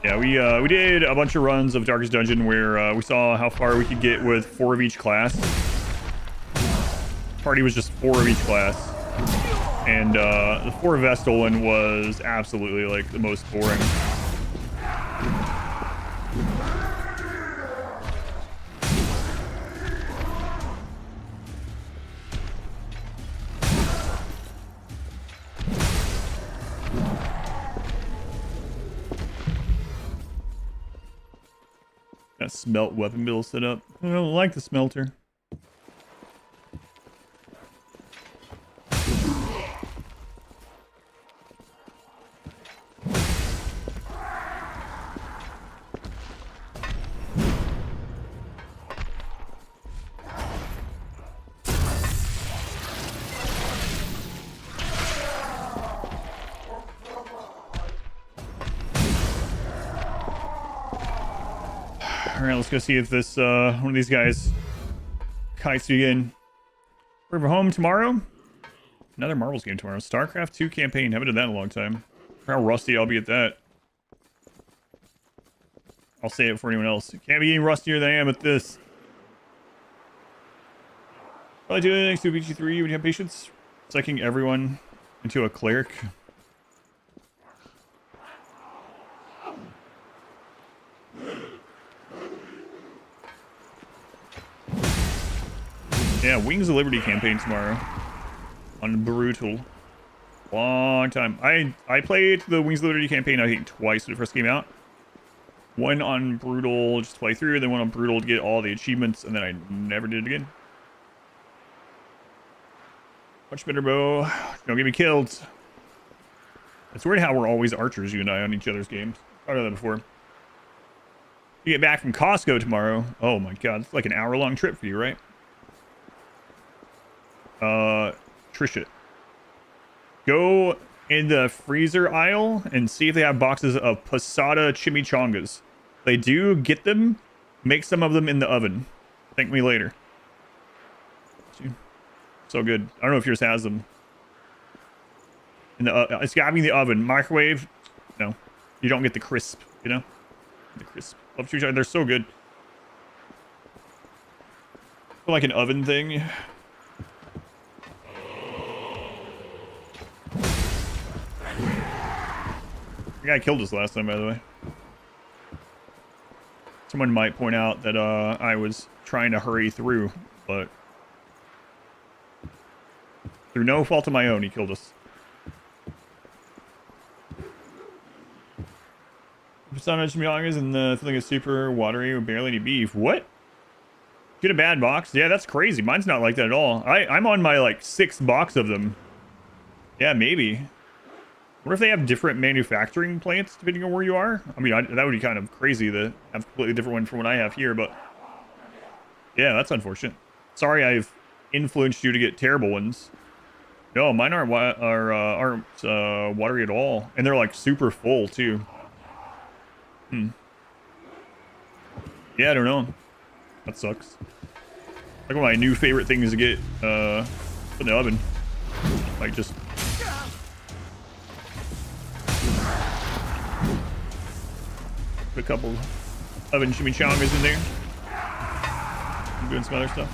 Yeah, we did a bunch of runs of Darkest Dungeon where we saw how far we could get with 4 of each class. Party was just 4 of each class. And the 4 Vestal one was absolutely like the most boring. That smelt weapon build set up. I don't like the smelter. Alright, let's go see if this one of these guys kites you again. We're home tomorrow. Another Marvels game tomorrow. StarCraft 2 campaign. Haven't done that in a long time. How rusty I'll be at that. I'll say it for anyone else. Can't be any rustier than I am at this. Probably do it next to BG3 when you have patience. Psyching everyone into a cleric. Yeah, Wings of Liberty campaign tomorrow on Brutal. Long time. I played the Wings of Liberty campaign I think twice when it first came out. One on Brutal just to play through, then one on Brutal to get all the achievements, and then I never did it again. Much better bow. Don't get me killed. It's weird how we're always archers, you and I, on each other's games. I've done that before. You get back from Costco tomorrow. Oh my god, it's like an hour-long trip for you, right? Trisha, go in the freezer aisle and see if they have boxes of Posada chimichangas. If they do, get them. Make some of them in the oven. Thank me later. So good. I don't know if yours has them. In the it's gotta be in the oven. Microwave? No. You don't get the crisp, you know? The crisp. They're so good. Like an oven thing. The guy killed us last time, by the way. Someone might point out that I was trying to hurry through, but through no fault of my own, he killed us. Persona Chimichangas and the feeling is super watery with barely any beef. What? Get a bad box? Yeah, that's crazy. Mine's not like that at all. I'm on my like 6th box of them. Yeah, maybe. What if they have different manufacturing plants depending on where you are? I mean, that would be kind of crazy to have a completely different one from what I have here, but yeah, that's unfortunate. Sorry I've influenced you to get terrible ones. No, mine aren't watery at all, and they're like super full too. Yeah, I don't know. That sucks. Like one of my new favorite things to get in the oven. Like just put a couple oven chimichangas in there. I'm doing some other stuff.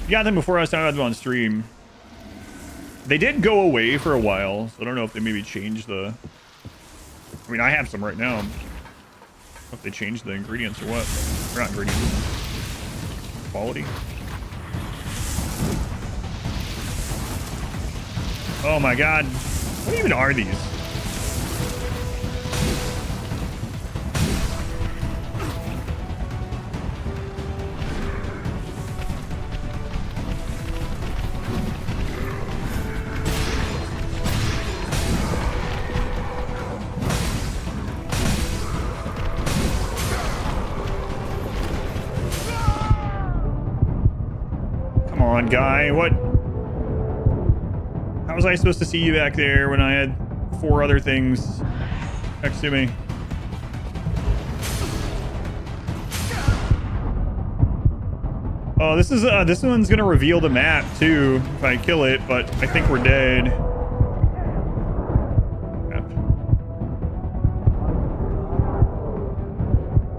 You got them before I was talking about them on stream. They did go away for a while, so I don't know if they maybe changed the... I mean, I have some right now. I don't know if they changed the ingredients or what. Or not ingredients. Quality. Oh my god. What even are these? Come on, guy. What? How was I supposed to see you back there when I had 4 other things next to me? Oh, this one's gonna reveal the map too if I kill it, but I think we're dead. Yep.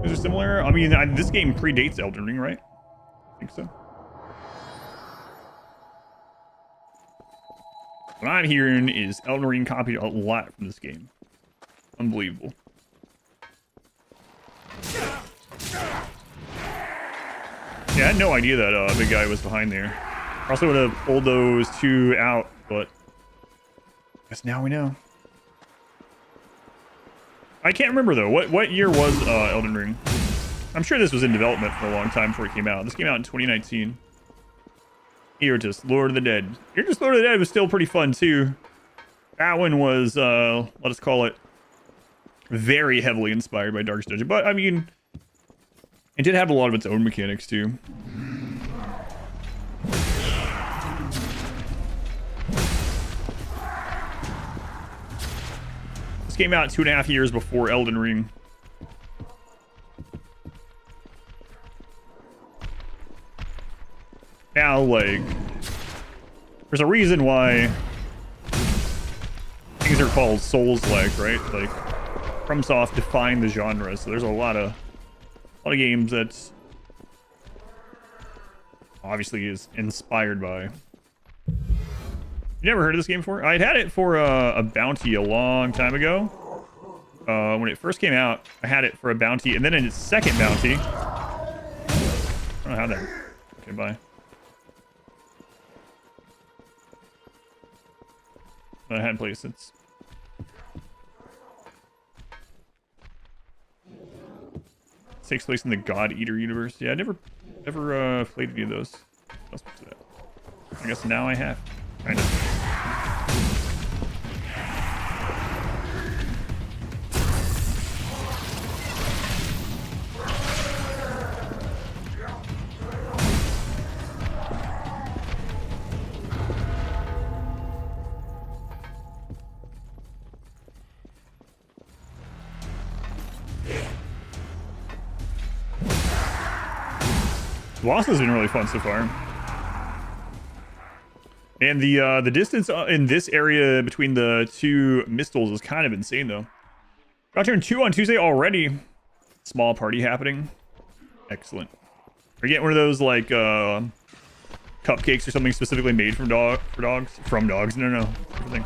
Is it similar? I mean, this game predates Elden Ring, right? I think so. What I'm hearing is Elden Ring copied a lot from this game. Unbelievable. Yeah, I had no idea that big guy was behind there. I also would have pulled those 2 out, but I guess now we know. I can't remember though. What year was Elden Ring? I'm sure this was in development for a long time before it came out. This came out in 2019. Irtus, Lord of the Dead. Irtus, Lord of the Dead was still pretty fun too. That one was, let us call it, very heavily inspired by Darkest Dungeon. But I mean, it did have a lot of its own mechanics too. This came out 2.5 years before Elden Ring. Now, like, there's a reason why things are called Souls-like, right? Like, FromSoft defined the genre, so there's a lot of games that's obviously is inspired by. You never heard of this game before? I'd had it for a bounty a long time ago. When it first came out, I had it for a bounty, and then in its second bounty, I don't know how that. Okay, bye. I hadn't played it since. It takes place in the God Eater universe. Yeah, I never played any of those. I guess now I have. Kind of. Lost has been really fun so far. And the distance in this area between the 2 Mistles is kind of insane, though. Got turn 2 on Tuesday already. Small party happening. Excellent. Are you getting one of those, like, cupcakes or something specifically made from dogs? From dogs? No. Everything.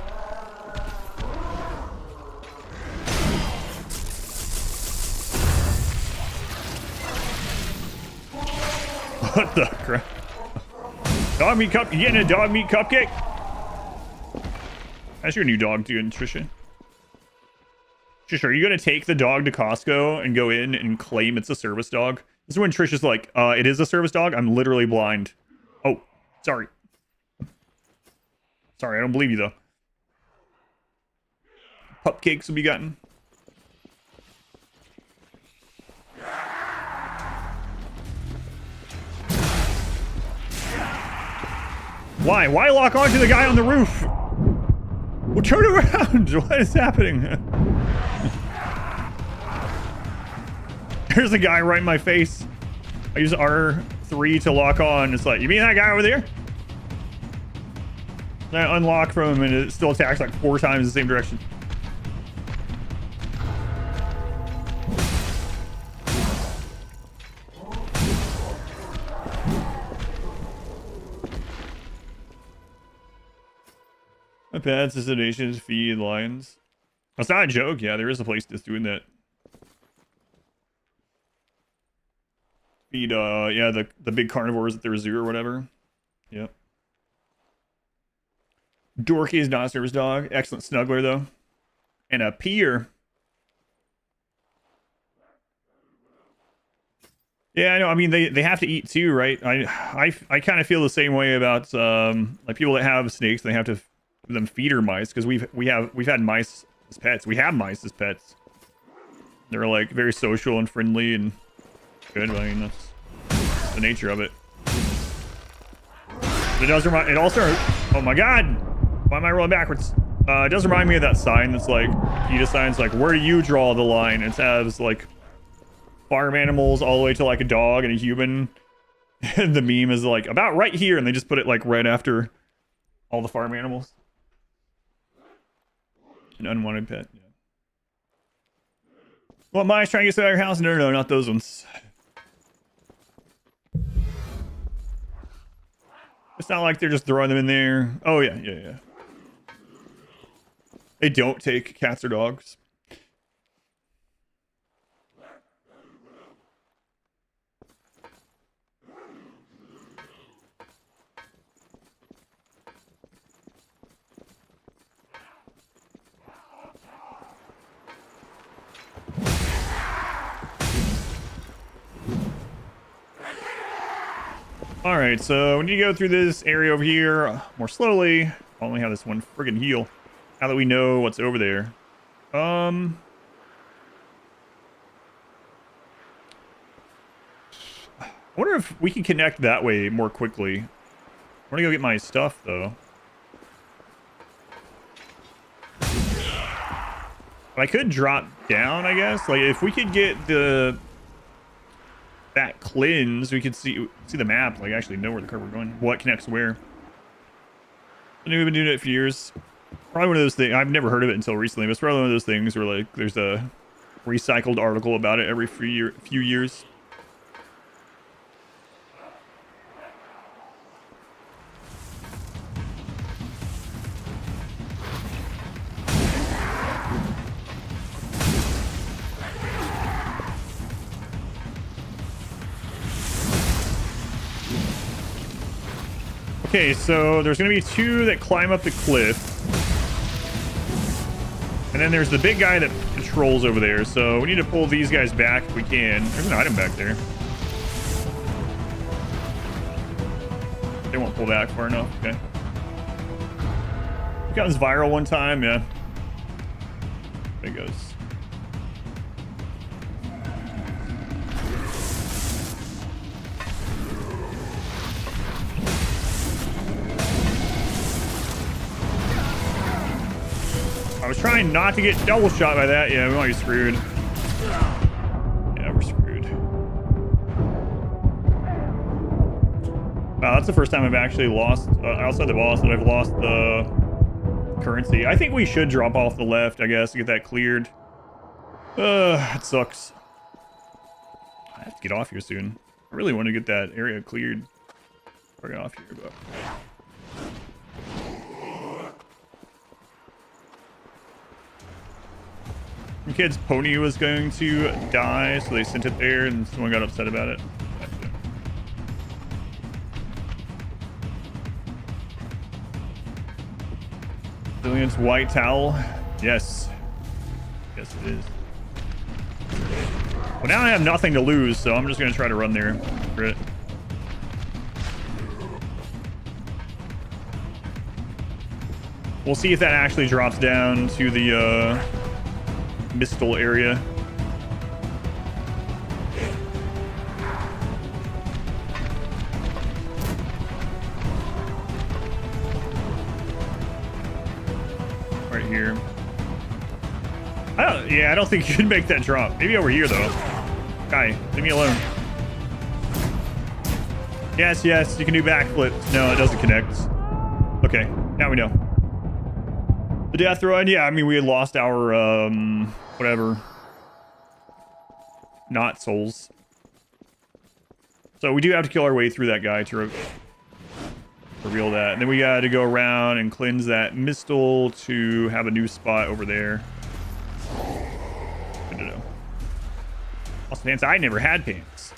What the crap? Dog meat cup? You getting a dog meat cupcake? That's your new dog doing, Trisha. Trisha, are you gonna take the dog to Costco and go in and claim it's a service dog? This is when Trisha's like, it is a service dog? I'm literally blind. Oh, sorry. Sorry, I don't believe you though. Cupcakes will be gotten. Why? Why lock onto the guy on the roof? Well, turn around. What is happening? There's a guy right in my face. I use R3 to lock on. It's like, you mean that guy over there? And I unlock from him and it still attacks like 4 times the same direction. My pets, sedations, feed lions. That's not a joke. Yeah, there is a place that's doing that. Feed, yeah, the big carnivores at their zoo or whatever. Yep. Dorky is not a service dog. Excellent snuggler, though. And a peer. Yeah, I know. I mean, they have to eat too, right? I kind of feel the same way about like people that have snakes. They have to give them feeder mice because we've had mice as pets. We have mice as pets. They're like very social and friendly and good. I mean, that's the nature of it. It does remind. It also. Oh my God! Why am I rolling backwards? It does remind me of that sign that's like PETA signs, like where do you draw the line? It has like farm animals all the way to like a dog and a human. And the meme is like about right here, and they just put it like right after all the farm animals. An unwanted pet. Yeah. What mice trying to get out of your house? No, not those ones. It's not like they're just throwing them in there. Oh yeah. They don't take cats or dogs. Alright, so we need to go through this area over here more slowly. I only have this one friggin' heal. Now that we know what's over there. I wonder if we can connect that way more quickly. I want to go get my stuff, though. I could drop down, I guess. Like, if we could get that cleanse, we could see the map, like actually know where the curve we're going, what connects where. I know we've been doing it for years. Probably one of those things. I've never heard of it until recently, but it's probably one of those things where like there's a recycled article about it every few years. Okay, so there's going to be 2 that climb up the cliff. And then there's the big guy that patrols over there. So we need to pull these guys back if we can. There's an item back there. They won't pull back far enough. Okay. We got this viral one time. Yeah. There it goes. I was trying not to get double shot by that. Yeah, we might be screwed. Yeah, we're screwed. Wow, that's the first time I've actually lost, outside the boss, that I've lost the currency. I think we should drop off the left, I guess, to get that cleared. It sucks. I have to get off here soon. I really want to get that area cleared. We're getting off here, but... The kid's pony was going to die, so they sent it there, and someone got upset about it. Brilliant's white towel. Yes. Yes, it is. Well, now I have nothing to lose, so I'm just going to try to run there for it. We'll see if that actually drops down to the, Mistal area. here. I don't think you can make that drop. Maybe over here though. Guy, leave me alone. Yes, you can do backflips. No, it doesn't connect. Okay, now we know. The death run, yeah, I mean, we had lost our, whatever. Not souls. So we do have to kill our way through that guy to reveal that. And then we got to go around and cleanse that Mistle to have a new spot over there. Good to know. Also, pants. I never had pants.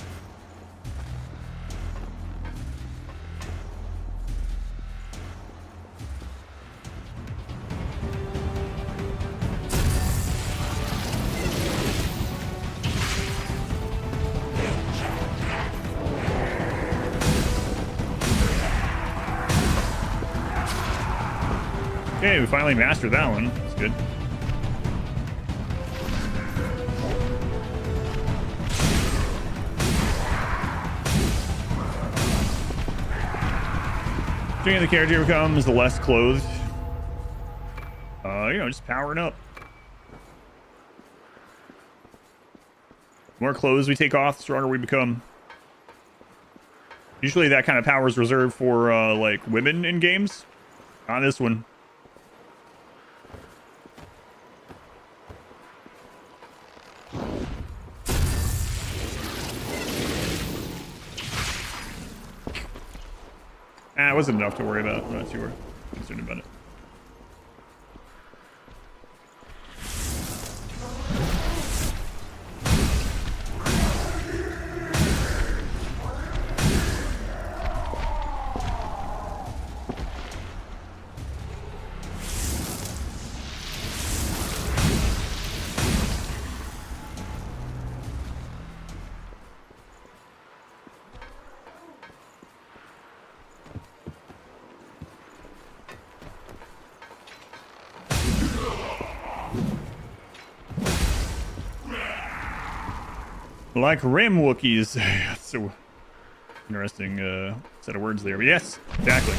Okay, we finally mastered that one. That's good. String the character becomes, the less clothed. Just powering up. The more clothes we take off, the stronger we become. Usually that kind of power is reserved for like women in games. Not this one. It wasn't enough to worry about. I'm not too concerned about it. Like Rim Wookiees. That's so interesting set of words there. But yes, exactly.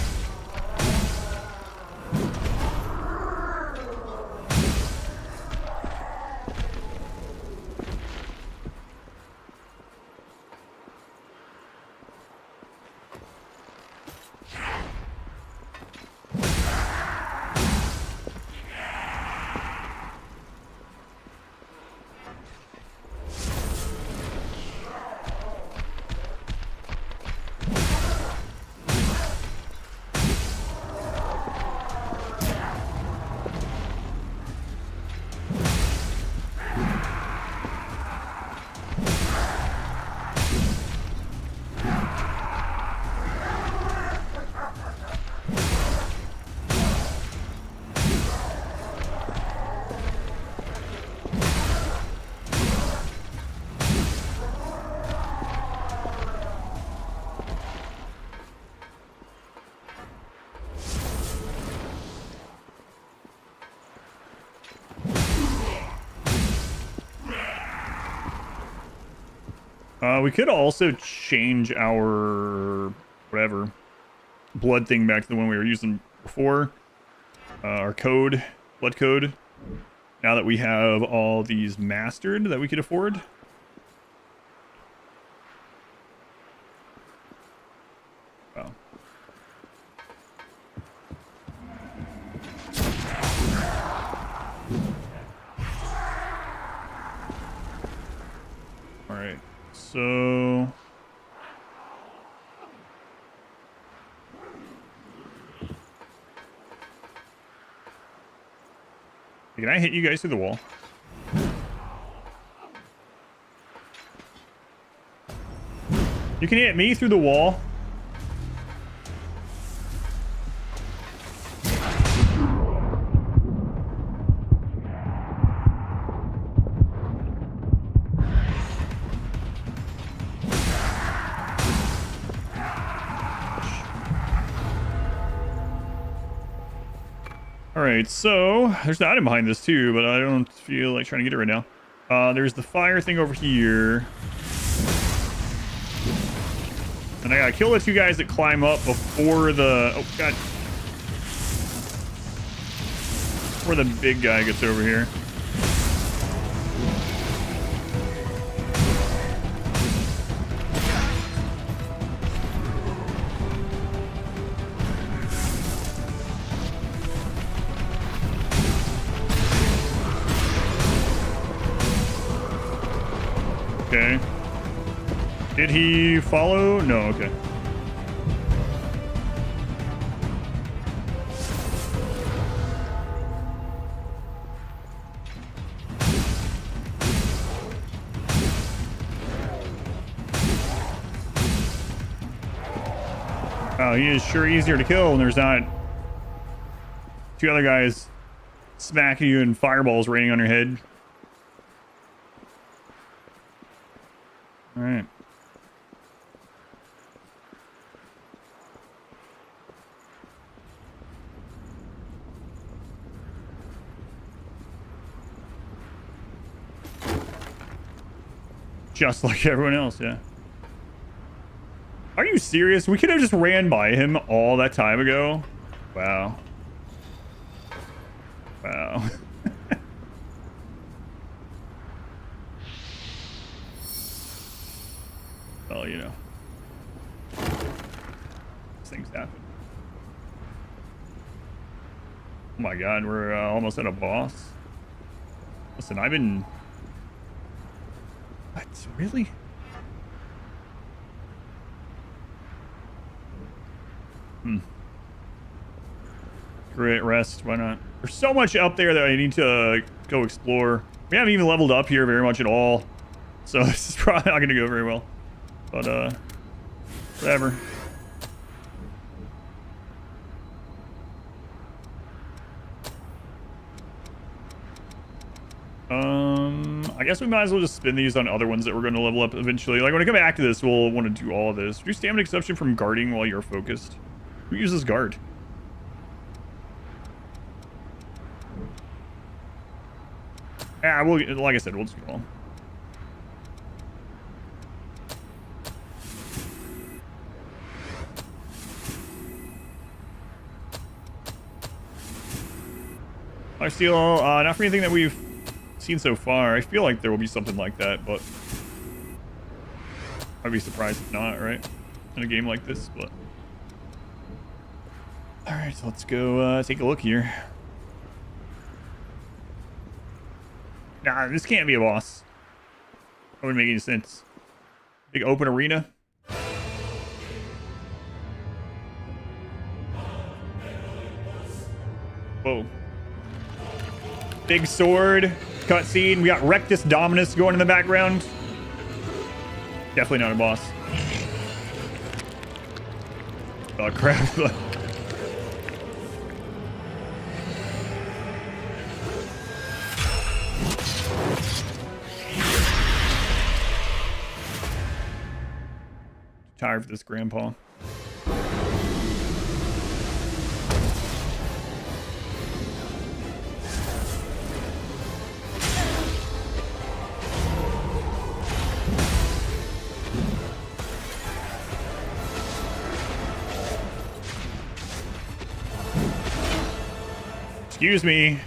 We could also change our whatever blood thing back to the one we were using before. Our code, blood code. Now that we have all these mastered that we could afford. Wow. All right. So can I hit you guys through the wall? You can hit me through the wall. Alright, so there's an item behind this too, but I don't feel like trying to get it right now. There's the fire thing over here. And I gotta kill the two guys that climb up before the... Oh, God. before the big guy gets over here. Okay. Did he follow? No, okay. Oh, he is sure easier to kill when there's not two other guys smacking you and fireballs raining on your head. All right. Just like everyone else, yeah. Are you serious? We could have just ran by him all that time ago. Wow. Wow. Well, you know. These things happen. Oh my god, we're almost at a boss. Listen, I've been... What? Really? Great, rest. Why not? There's so much up there that I need to go explore. We haven't even leveled up here very much at all. So this is probably not going to go very well. But, whatever. I guess we might as well just spin these on other ones that we're going to level up eventually. Like, when I come back to this, we'll want to do all of this. Do stamina exception from guarding while you're focused. Who uses guard? Yeah, we'll, like I said, we'll just go on. I feel, not for anything that we've seen so far. I feel like there will be something like that, but I'd be surprised if not, right? In a game like this, but... Alright, so let's go take a look here. Nah, this can't be a boss. That wouldn't make any sense. Big open arena. Whoa. Big sword. Cutscene. We got Rectus Dominus going in the background. Definitely not a boss. Oh, crap. Tired of this, Grandpa. Excuse me.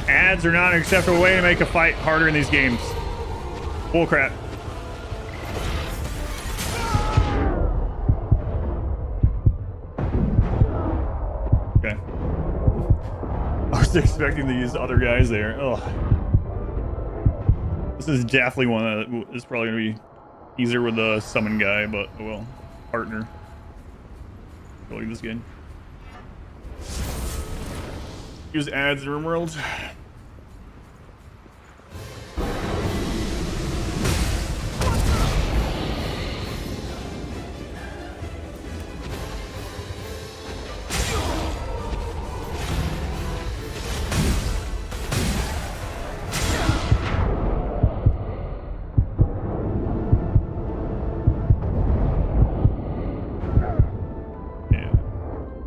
Ads are not an acceptable way to make a fight harder in these games. Bull crap. Okay. I was expecting to use other guys there. Ugh. This is definitely one that is probably going to be easier with the summon guy, but oh well. Partner. I'll leave this game. Use ads in RimWorld.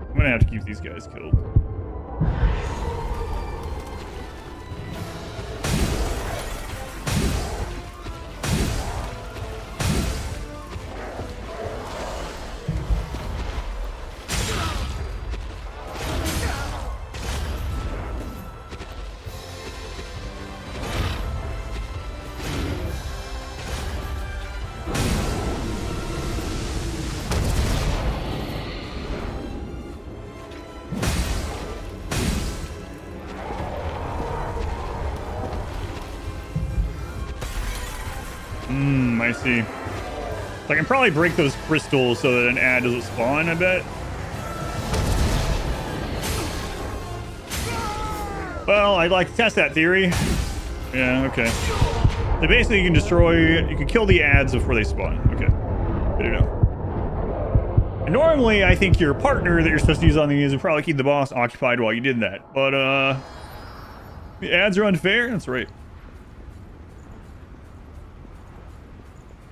I'm gonna have to keep these guys killed. I see. So I can probably break those crystals so that an ad doesn't spawn, I bet. Well, I'd like to test that theory. Yeah, okay. So basically you can kill the ads before they spawn. Okay, good to know. And normally I think your partner that you're supposed to use on these would probably keep the boss occupied while you did that. But the ads are unfair, that's right.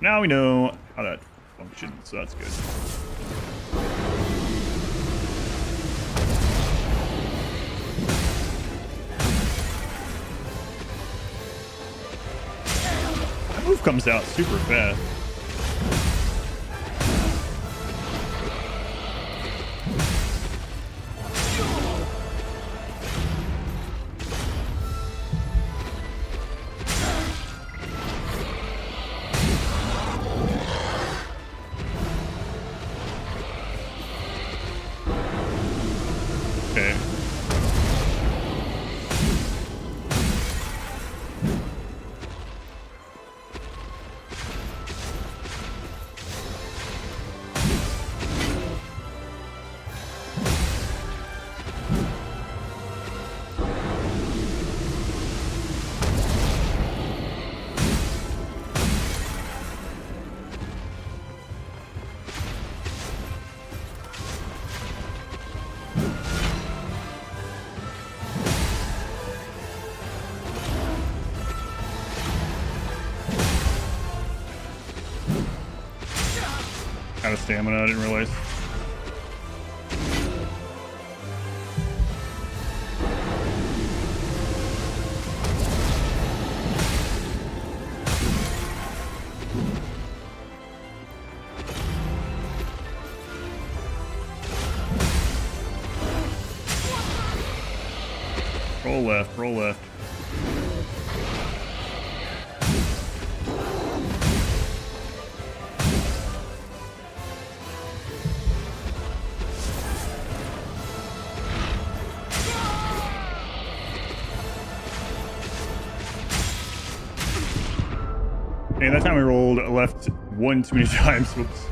Now we know how that functions, so that's good. That move comes out super fast. Okay. Out of stamina, I didn't realize. Roll left, roll left. Hey, that time we rolled left one too many times. Whoops.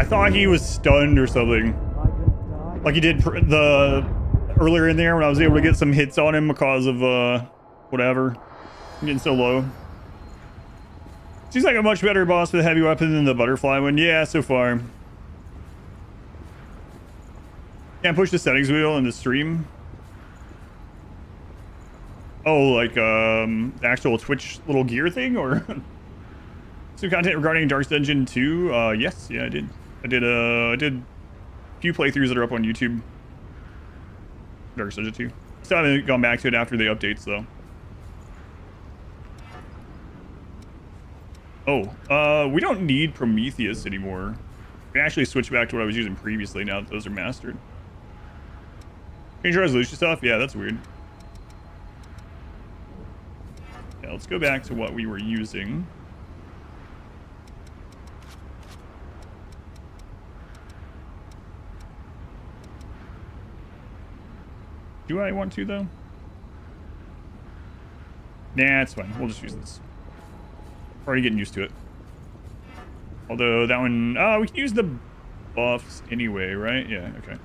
I thought he was stunned or something, like he did earlier in there when I was able to get some hits on him because of whatever. I'm getting so low. Seems like a much better boss with a heavy weapon than the butterfly one. Yeah, so far. Can't push the settings wheel in the stream. Oh, like the actual Twitch little gear thing, or some content regarding Darkest Dungeon 2? Yes, yeah, I did. I did a few playthroughs that are up on YouTube. Darkest Dungeon 2. Still haven't gone back to it after the updates, though. Oh, we don't need Prometheus anymore. I can actually switch back to what I was using previously now that those are mastered. Change resolution stuff? Yeah, that's weird. Yeah, let's go back to what we were using. Do I want to, though? Nah, it's fine. We'll just use this. Already getting used to it. Although that one... we can use the buffs anyway, right? Yeah, okay.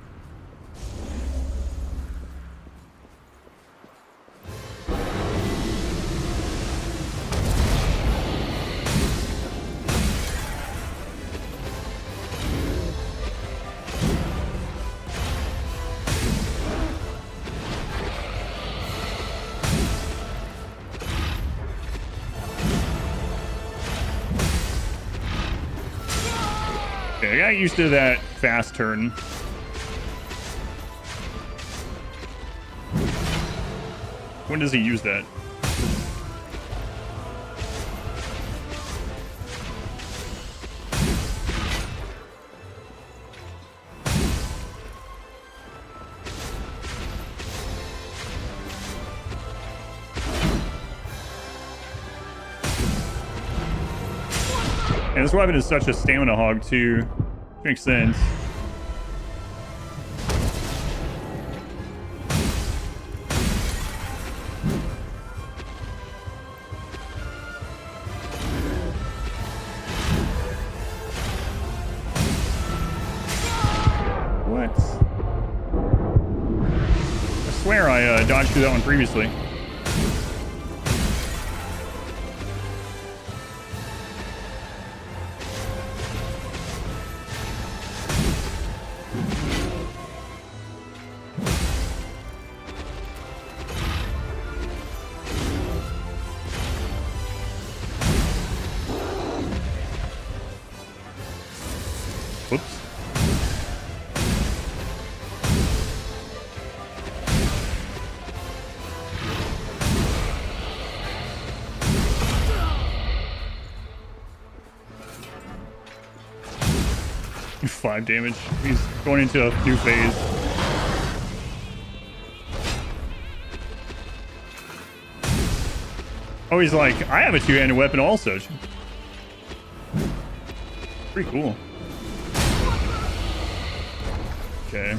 I got used to that fast turn. When does he use that? And this weapon is such a stamina hog too. Makes sense. What? I swear I dodged through that one previously. Whoops. Five damage. He's going into a new phase. Oh, he's like, I have a two-handed weapon also. Pretty cool. Okay.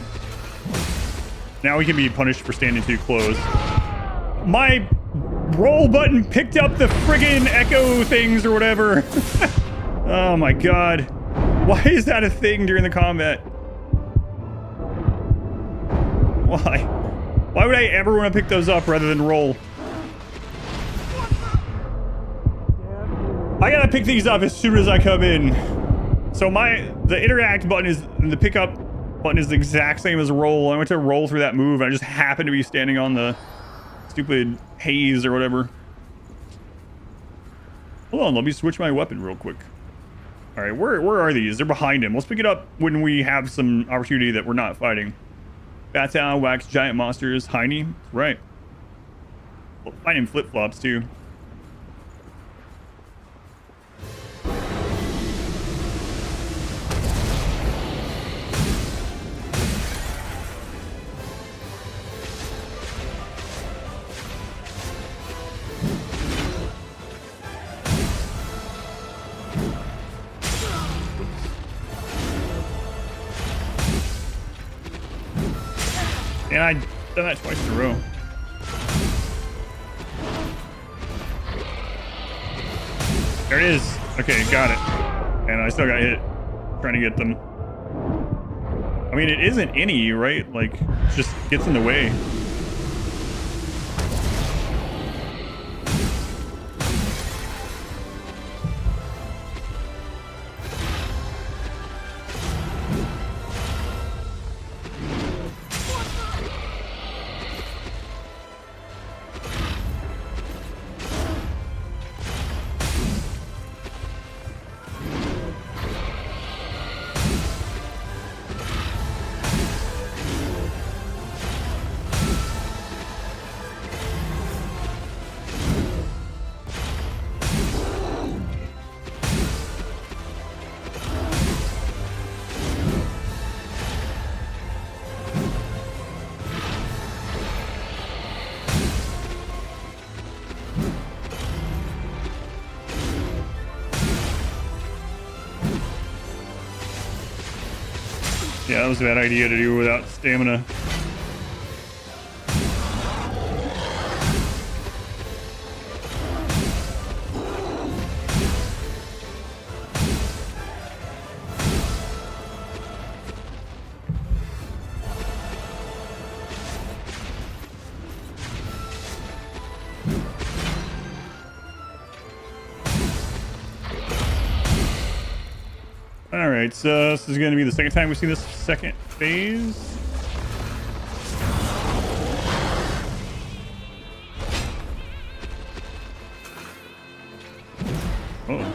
Now we can be punished for standing too close. My roll button picked up the friggin' echo things or whatever. Oh my god. Why is that a thing during the combat? Why? Why would I ever want to pick those up rather than roll? I gotta pick these up as soon as I come in. So the interact button is, the pickup button is the exact same as roll. I went to roll through that move and I just happened to be standing on the stupid haze or whatever. Hold on, let me switch my weapon real quick. All right, where are these? They're behind him. Let's pick it up when we have some opportunity that we're not fighting. Batow, wax, giant monsters, Heine. Right. We'll find him flip-flops too. And I've done that twice in a row. There it is. Okay, got it. And I still got hit trying to get them. I mean, it isn't any, right? Like, it just gets in the way. Yeah, that was a bad idea to do without stamina. Alright, so this is going to be the second time we see this second phase. Oh.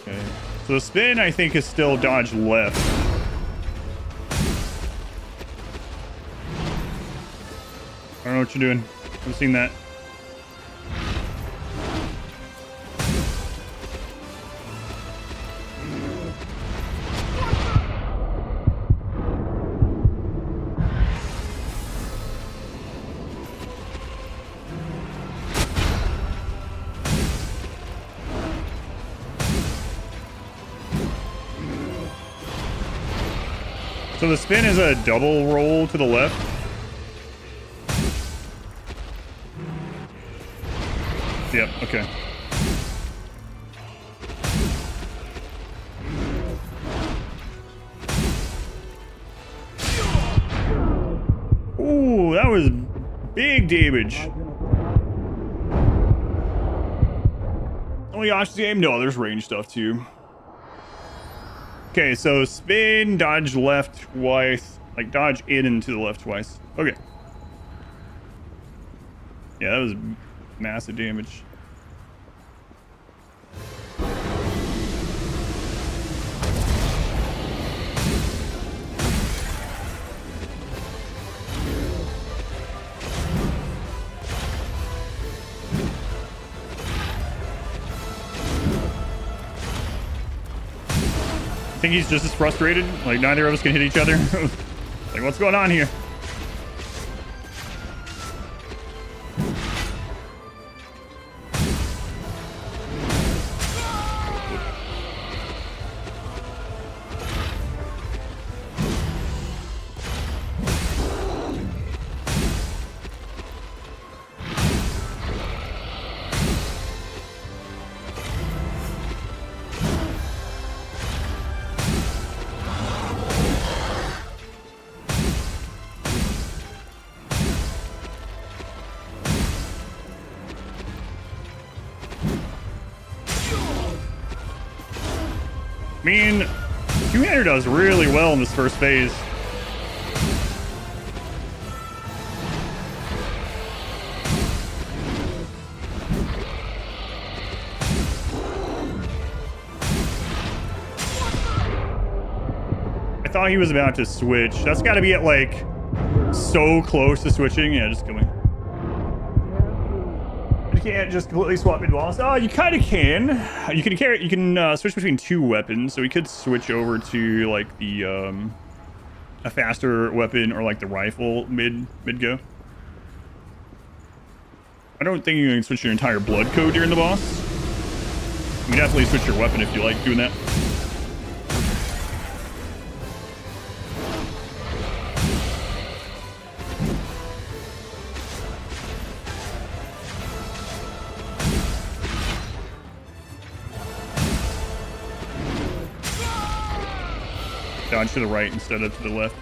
Okay. So the spin, I think, is still dodge left. I don't know what you're doing. I've seen that. So the spin is a double roll to the left. Yep, okay. Ooh, that was big damage. Only Yoshi's game? No, there's range stuff too. Okay, so spin, dodge left twice. Like dodge in and to the left twice. Okay. Yeah, that was massive damage. I think he's just as frustrated. Like neither of us can hit each other. Like what's going on here? I mean, Two-Hander does really well in this first phase. I thought he was about to switch. That's got to be at like so close to switching. Yeah, just kill me. You can't just completely swap mid-boss. Oh, you kind of can. You can carry. You can switch between two weapons, so we could switch over to like the a faster weapon or like the rifle mid go. I don't think you can switch your entire blood code during the boss. You can definitely switch your weapon if you like doing that. Dodge to the right instead of to the left.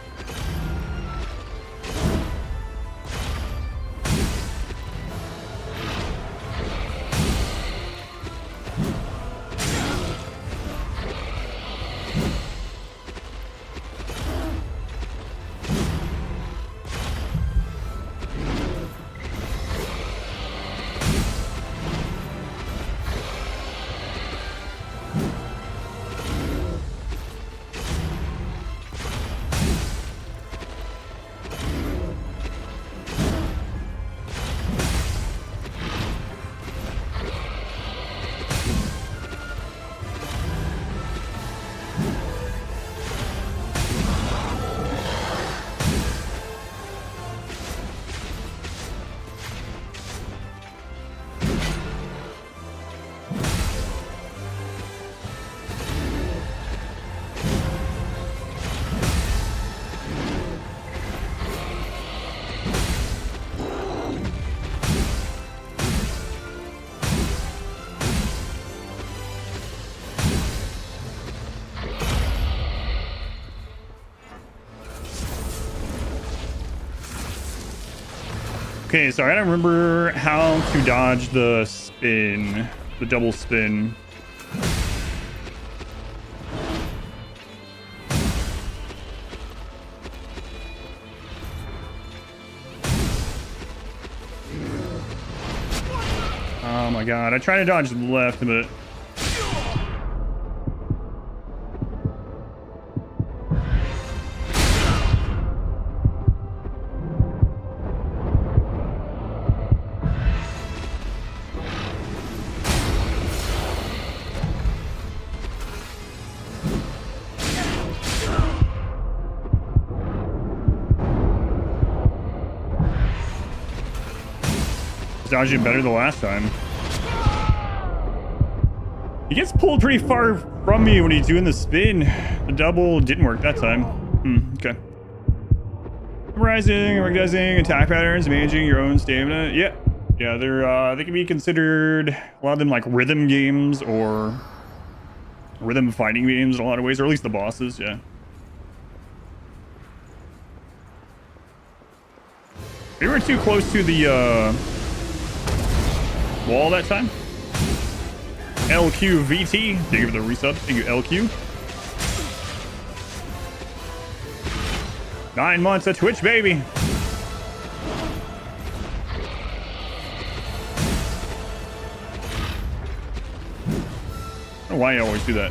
Okay, so I don't remember how to dodge the spin, the double spin. Oh my god, I tried to dodge left, but dodging better the last time. He gets pulled pretty far from me when he's doing the spin. The double didn't work that time. Okay. Memorizing, recognizing attack patterns, managing your own stamina. Yeah. Yeah, they can be considered, a lot of them, like rhythm games or rhythm fighting games in a lot of ways, or at least the bosses, yeah. We were too close to the wall that time. LQVT, thank you for the resub. Thank you, LQ. 9 months of Twitch, baby. I don't know why I always do that.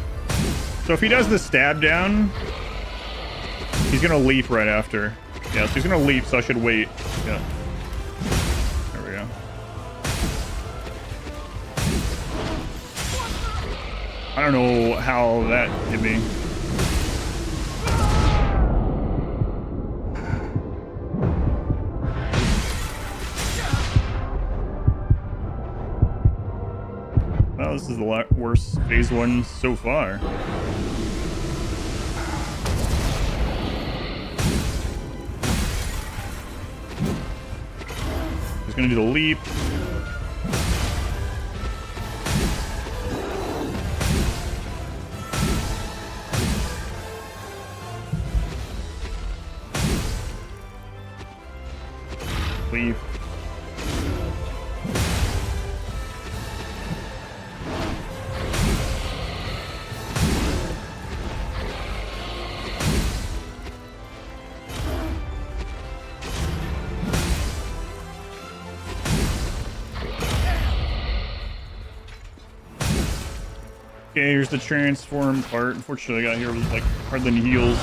So if he does the stab down, he's gonna leap right after. Yeah, so he's gonna leap, so I should wait. Yeah. There we go. I don't know how that hit me. Well, this is the worst phase 1 so far. He's gonna do the leap. Leap. Okay, here's the transform part. Unfortunately, I got here with like hardly any heals.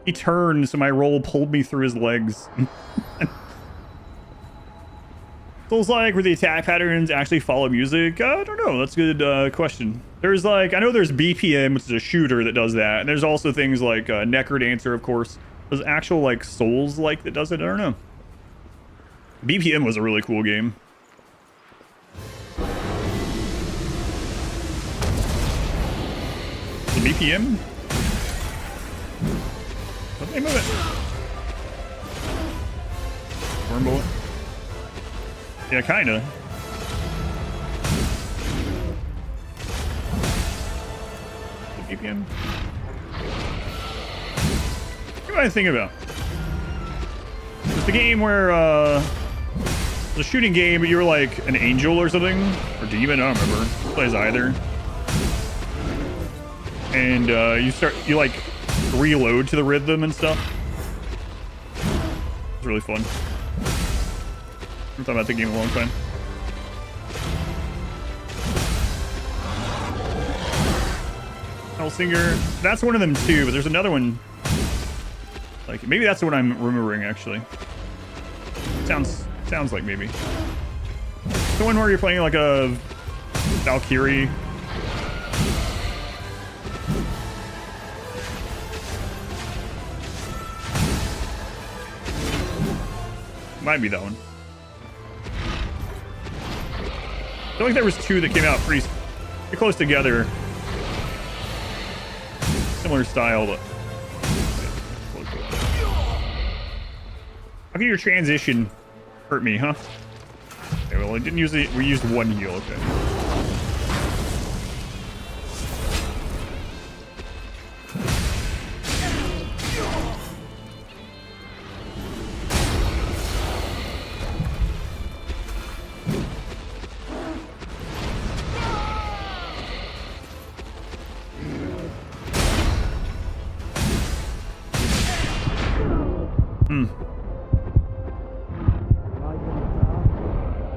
He turned, so my roll pulled me through his legs. Feels like where the attack patterns actually follow music. I don't know. That's a good question. There's like, I know there's BPM, which is a shooter that does that. And there's also things like Necrodancer, of course. There's actual like Souls-like that does it. I don't know. BPM was a really cool game. The BPM? Let me move it. Worm bullet. Yeah, kinda. The BPM. What do I think about? It's the game where the shooting game, but you were like an angel or something, or demon. I don't remember. It plays either. And you like reload to the rhythm and stuff. It's really fun. I'm talking about the game a long time. Hellsinger, that's one of them too, but there's another one. Like maybe that's the one I'm remembering actually. Sounds like maybe. The one where you're playing like a Valkyrie. Might be that one. I feel like there was two that came out pretty close together. Similar style, but how can your transition hurt me, huh? Okay, well, I didn't use it. We used one heal. Okay.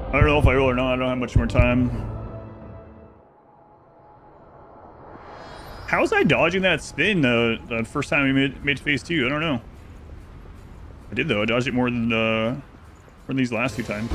I don't know if I will or not. I don't have much more time. How was I dodging that spin the first time we made phase 2? I don't know. I did though. I dodged it more than for these last 2 times.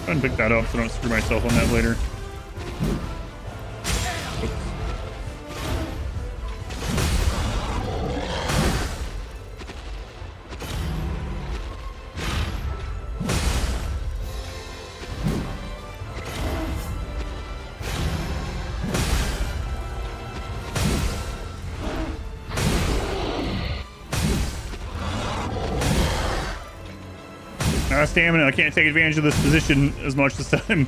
Try and pick that up so I don't screw myself on that later. Stamina. I can't take advantage of this position as much this time.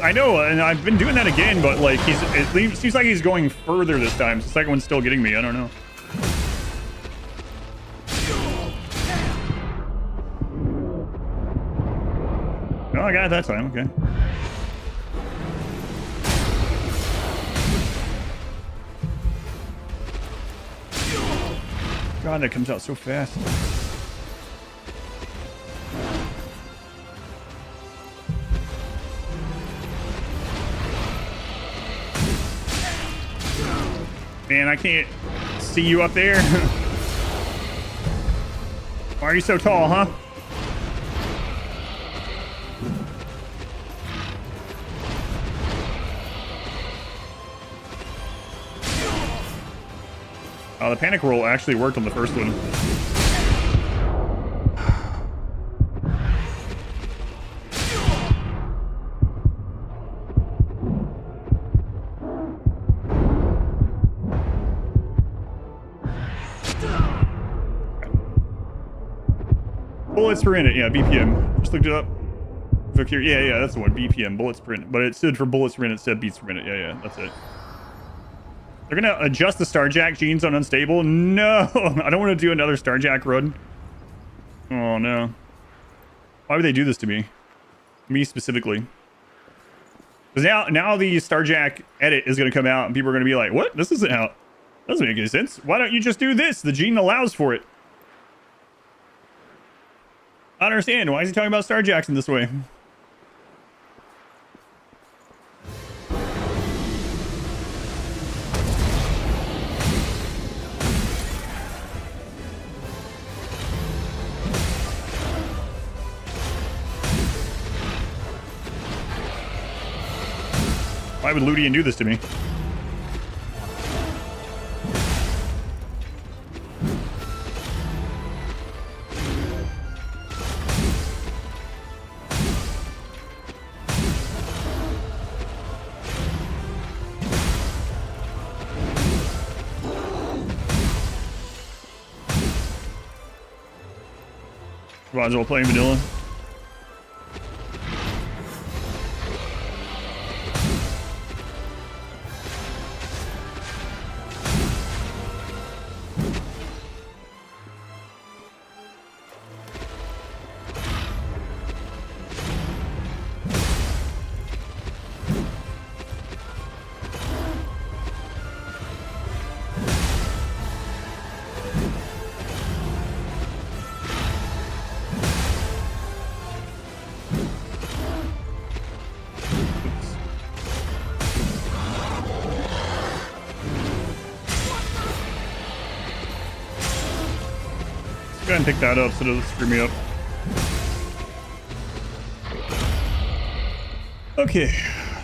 I know, and I've been doing that again, but like it seems like he's going further this time. So the second one's still getting me. I don't know. Oh, I got it that time. Okay. God, that comes out so fast. Man, I can't see you up there. Why are you so tall, huh? Oh, the panic roll actually worked on the first one. Bullets per minute, yeah, BPM. Just looked it up. Yeah, that's the one. BPM, bullets per minute. But it stood for bullets per minute instead of beats per minute. Yeah, that's it. They're gonna adjust the Starjack genes on unstable. No, I don't want to do another Starjack run. Oh no. Why would they do this to me? Me specifically. Because now the Starjack edit is gonna come out and people are gonna be like, what? This isn't how. Doesn't make any sense. Why don't you just do this? The gene allows for it. I don't understand. Why is he talking about Starjacks in this way? Why would Ludian do this to me? Might as well play vanilla. Go ahead and pick that up so it doesn't screw me up. Okay,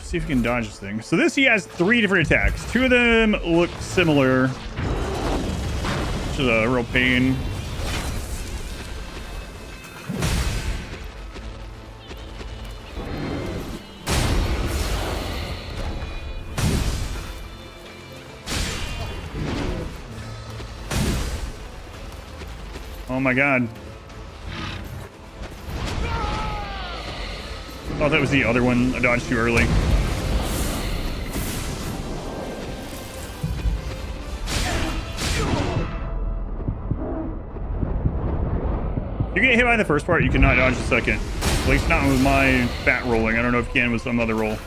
see if we can dodge this thing. So this, he has 3 different attacks. 2 of them look similar, which is a real pain. Oh my god. Oh, that was the other one. I dodged too early. You get hit by the first part, you cannot dodge the second. At least not with my bat rolling. I don't know if you can with some other roll.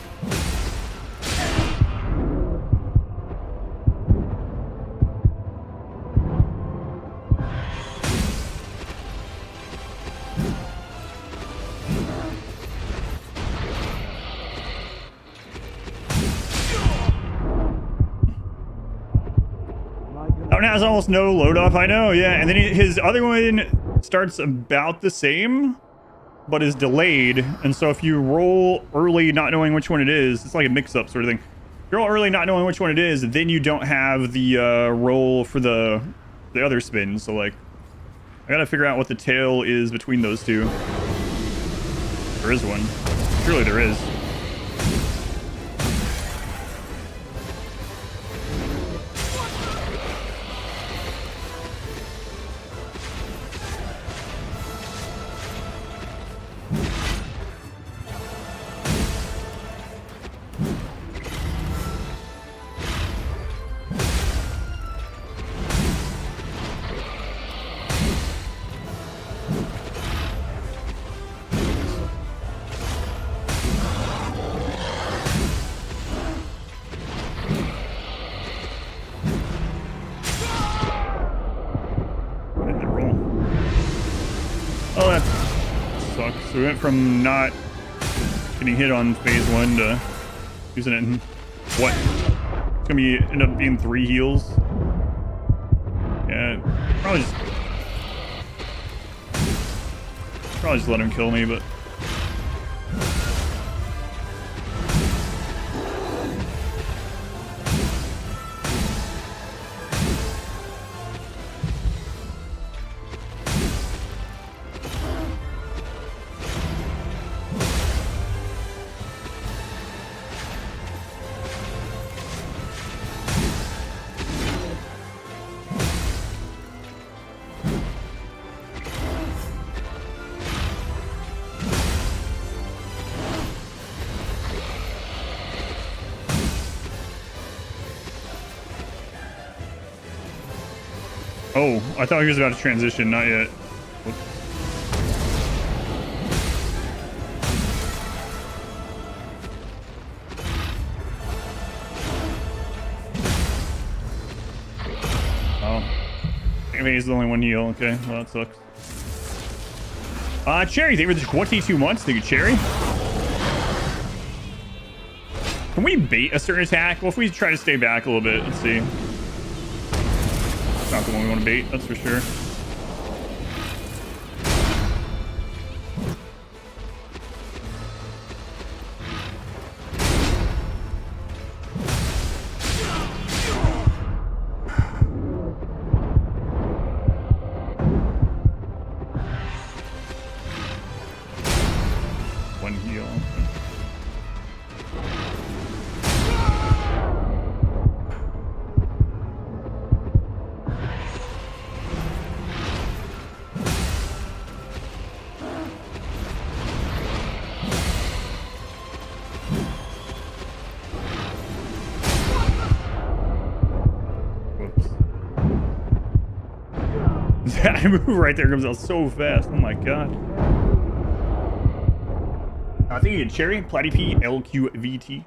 That one has almost no load off, I know, yeah. And then his other one starts about the same, but is delayed. And so if you roll early not knowing which one it is, it's like a mix-up sort of thing. If you roll early not knowing which one it is, then you don't have the roll for the other spin. So like, I gotta figure out what the tail is between those two. There is one. Surely there is. Oh, that sucks. So we went from not getting hit on phase 1 to using it in what? It's gonna be end up being 3 heals. Yeah, probably just let him kill me, but oh, I thought he was about to transition, not yet. Whoops. Oh. I mean, he's the only one heal. Okay, well, that sucks. Cherry, thank you for the 22 months. Thank you, Cherry. Can we bait a certain attack? Well, if we try to stay back a little bit, let's see. Not the one we want to bait, that's for sure. One heal. That move right there comes out so fast. Oh my god. I think you get Cherry, Platyp, LQVT.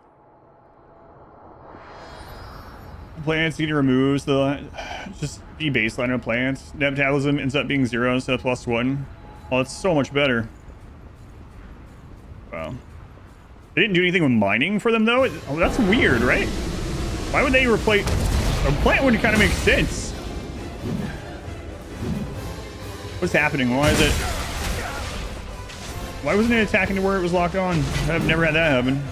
Plants need to remove just the baseline of plants. Metabolism ends up being 0 instead of +1. Oh, that's so much better. Wow. They didn't do anything with mining for them though? Oh, that's weird, right? Why would they replace... A plant would kind of make sense. What's happening? Why is it... Why wasn't it attacking to where it was locked on? I've never had that happen.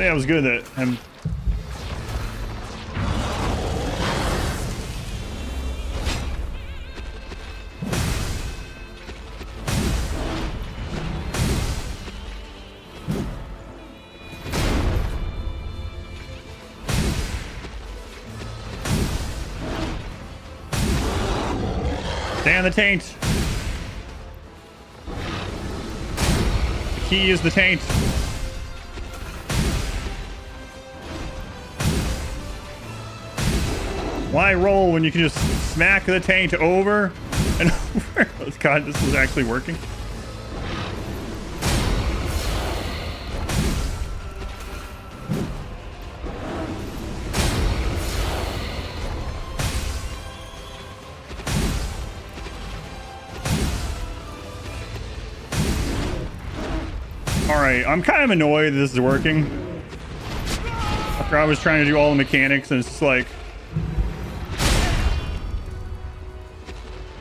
Yeah, it was good that him. Stand the taint. The key is the taint. Why roll when you can just smack the taint over and over? Oh, God, this is actually working. Alright, I'm kind of annoyed that this is working. After I was trying to do all the mechanics and it's just like...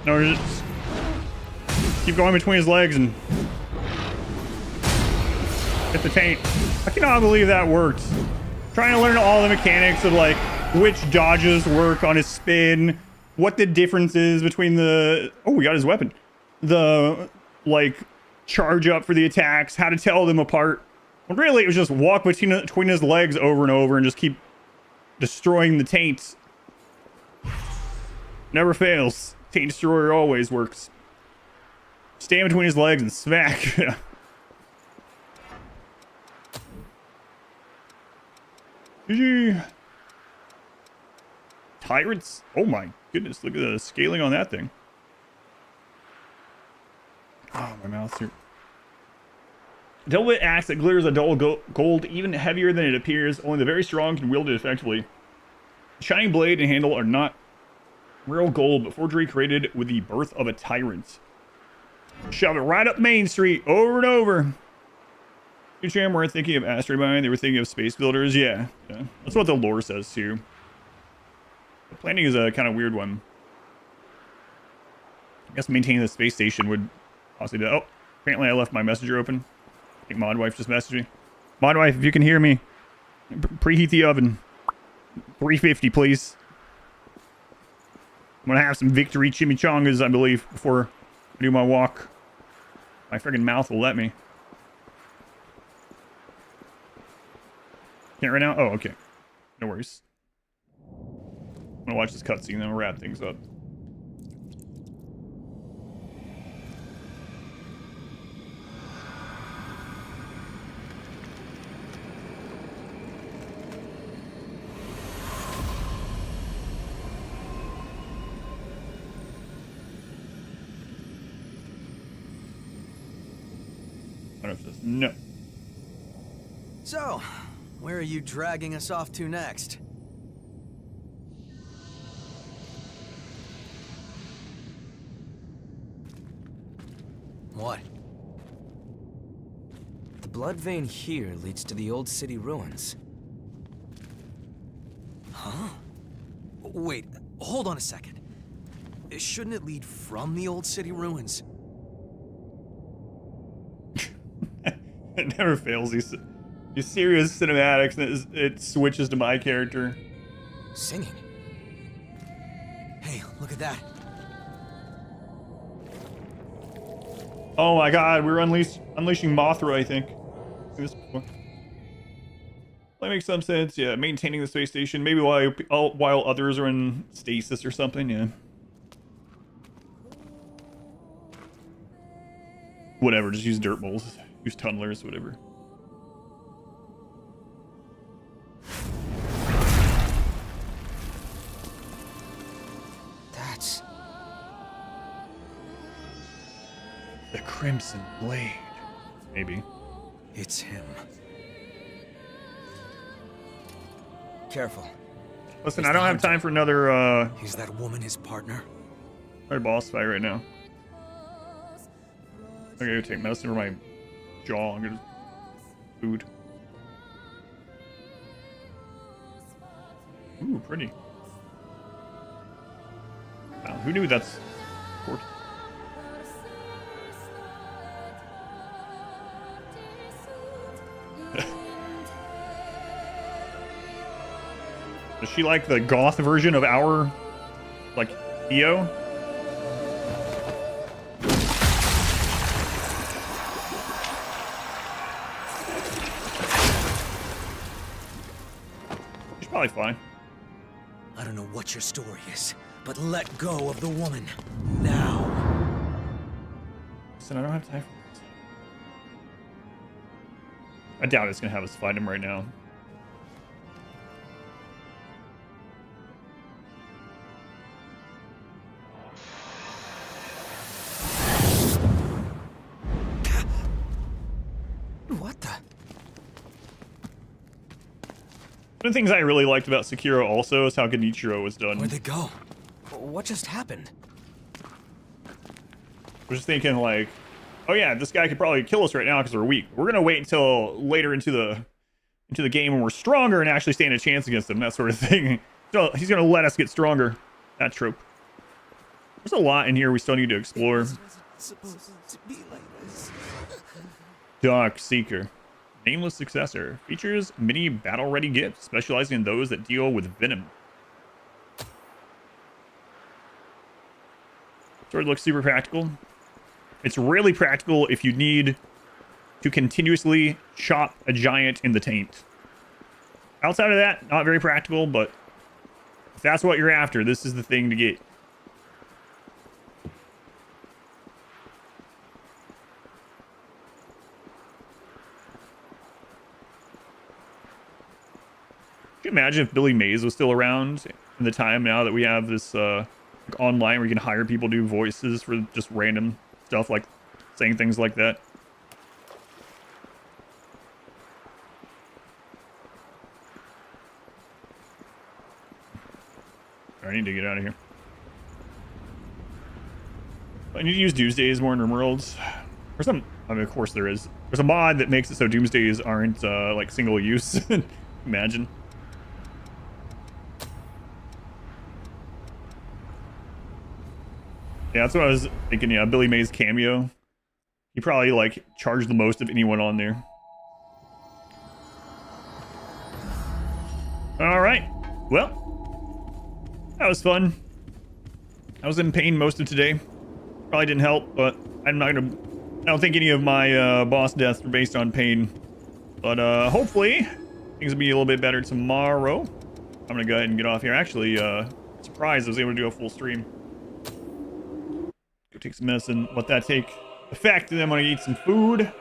No, just keep going between his legs and hit the taint. I cannot believe that worked. Trying to learn all the mechanics of like which dodges work on his spin, what the difference is between the... Oh, we got his weapon. The like charge up for the attacks, how to tell them apart. Well, really, it was just walk between his legs over and over and just keep destroying the taints. Never fails. Taint Destroyer always works. Stand between his legs and smack. GG. Tyrants? Oh my goodness, look at the scaling on that thing. Oh, my mouth's here. Double-bit axe that glitters a dull gold, even heavier than it appears. Only the very strong can wield it effectively. Shining blade and handle are not real gold, but forgery created with the birth of a tyrant. Shove it right up Main Street, over and over. Jam weren't thinking of Asteroid Mine, they were thinking of space builders. Yeah. That's what the lore says too. The planning is a kind of weird one. I guess maintaining the space station would possibly do. Oh, apparently I left my messenger open. I think Modwife just messaged me. Modwife, if you can hear me, preheat the oven. 350, please. I'm gonna have some victory chimichangas, I believe, before I do my walk. My friggin' mouth will let me. Can't right now? Oh, okay. No worries. I'm gonna watch this cutscene, then we'll wrap things up. No. So, where are you dragging us off to next? What? The blood vein here leads to the old city ruins. Huh? Wait, hold on a second. Shouldn't it lead from the old city ruins? It never fails. These serious cinematics, and it switches to my character. Singing. Hey, look at that. Oh my God, we're unleashing Mothra, I think. That makes some sense. Yeah, maintaining the space station, maybe while others are in stasis or something. Yeah. Whatever, just use dirt moles. Use tunnelers, whatever. That's... the Crimson Blade. Maybe. It's him. Careful. Listen, I don't have time for another, Is that woman his partner? boss fight right now. I'm gonna take medicine for my jaw. I'm gonna food. Ooh, pretty. Wow, who knew that's important? Does she like the goth version of our, like, EO? She's probably fine. I don't know what your story is, but let go of the woman. Now. Listen, I don't have time for this. I doubt it's gonna have us fight him right now. What the? One of the things I really liked about Sekiro also is how Genichiro was done. Where'd they go? What just happened? I was just thinking like, oh yeah, this guy could probably kill us right now because we're weak. We're gonna wait until later into the game when we're stronger and actually stand a chance against him, that sort of thing. So he's gonna let us get stronger. That trope. There's a lot in here we still need to explore. Supposed to be like this. Dark Seeker. Nameless successor. Features many battle-ready gifts, specializing in those that deal with venom. Sword looks super practical. It's really practical if you need to continuously chop a giant in the taint. Outside of that, not very practical, but if that's what you're after, this is the thing to get. Can you imagine if Billy Mays was still around in the time now that we have this like online where you can hire people to do voices for just random stuff like saying things like that? I need to get out of here. I need to use Doomsdays more in RimWorlds. Or some, I mean, of course there is. There's a mod that makes it so Doomsdays aren't like single use. Imagine. Yeah, that's what I was thinking. Yeah, Billy Mays cameo. He probably like charged the most of anyone on there. All right. Well, that was fun. I was in pain most of today. Probably didn't help, but I'm not gonna. I don't think any of my boss deaths were based on pain. But hopefully things will be a little bit better tomorrow. I'm gonna go ahead and get off here. Actually, surprised I was able to do a full stream. Go take some medicine, let that take effect, and then I'm gonna eat some food,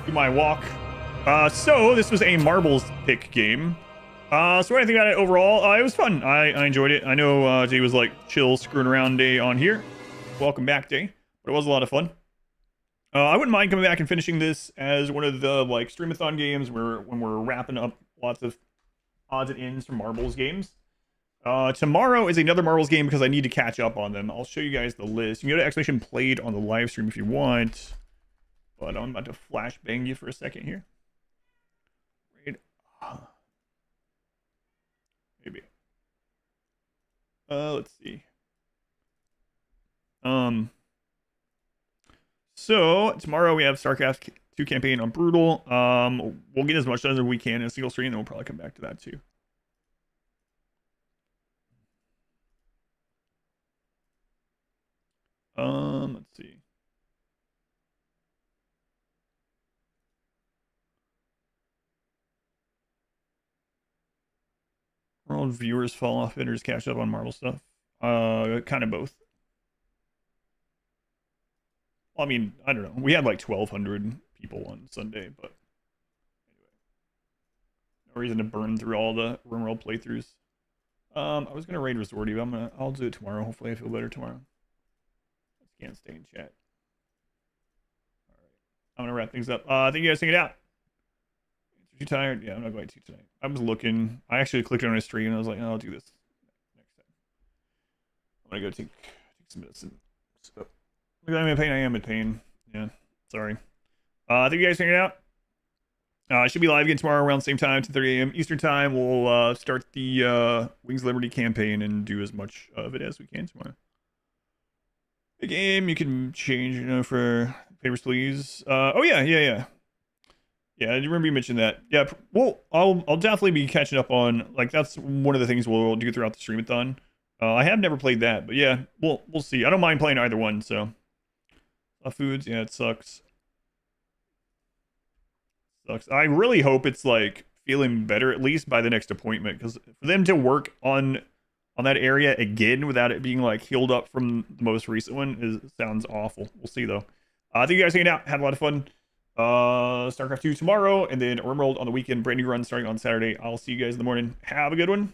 do my walk. So this was a marbles pick game. So what do I think about it overall? It was fun. I enjoyed it. I know Jay was like chill screwing around day on here. Welcome back, Jay. But it was a lot of fun. I wouldn't mind coming back and finishing this as one of the like streamathon games where when we're wrapping up lots of odds and ends from marbles games. Tomorrow is another marbles game because I need to catch up on them. I'll show you guys the list. You can go to exclamation played on the live stream if you want. But I'm about to flashbang you for a second here. Right. Maybe. Let's see. So tomorrow we have StarCraft 2 campaign on Brutal. We'll get as much done as we can in a single stream, and then we'll probably come back to that too. Let's see. World viewers fall off, bidders catch up on Marvel stuff. Kind of both. Well, I mean, I don't know. We had like 1,200 people on Sunday, but anyway, no reason to burn through all the RimWorld playthroughs. I was gonna raid Resorty, but I'll do it tomorrow. Hopefully, I feel better tomorrow. I can't stay in chat. All right, I'm gonna wrap things up. Thank you guys for hanging out. Too tired? Yeah, I'm not going to tonight. I was looking. I actually clicked on a stream and I was like, oh, I'll do this next time. I'm gonna go take some medicine. So, I'm in pain. I am in pain. Yeah, sorry. Thank you guys for hanging out. I should be live again tomorrow around the same time, 10:30 a.m. Eastern time. We'll start the Wings of Liberty campaign and do as much of it as we can tomorrow. The game you can change, for favors, please. Oh yeah. Yeah, I remember you mentioned that. Yeah, well, I'll definitely be catching up on, like, that's one of the things we'll do throughout the streamathon. I have never played that, but yeah, we'll see. I don't mind playing either one, so. Foods, yeah, it sucks. Sucks. I really hope it's like feeling better at least by the next appointment, because for them to work on that area again without it being like healed up from the most recent one sounds awful. We'll see though. Thank you guys for hanging out. Had a lot of fun. StarCraft 2 tomorrow, and then Emerald on the weekend. Brand new run starting on Saturday. I'll see you guys in the morning. Have a good one.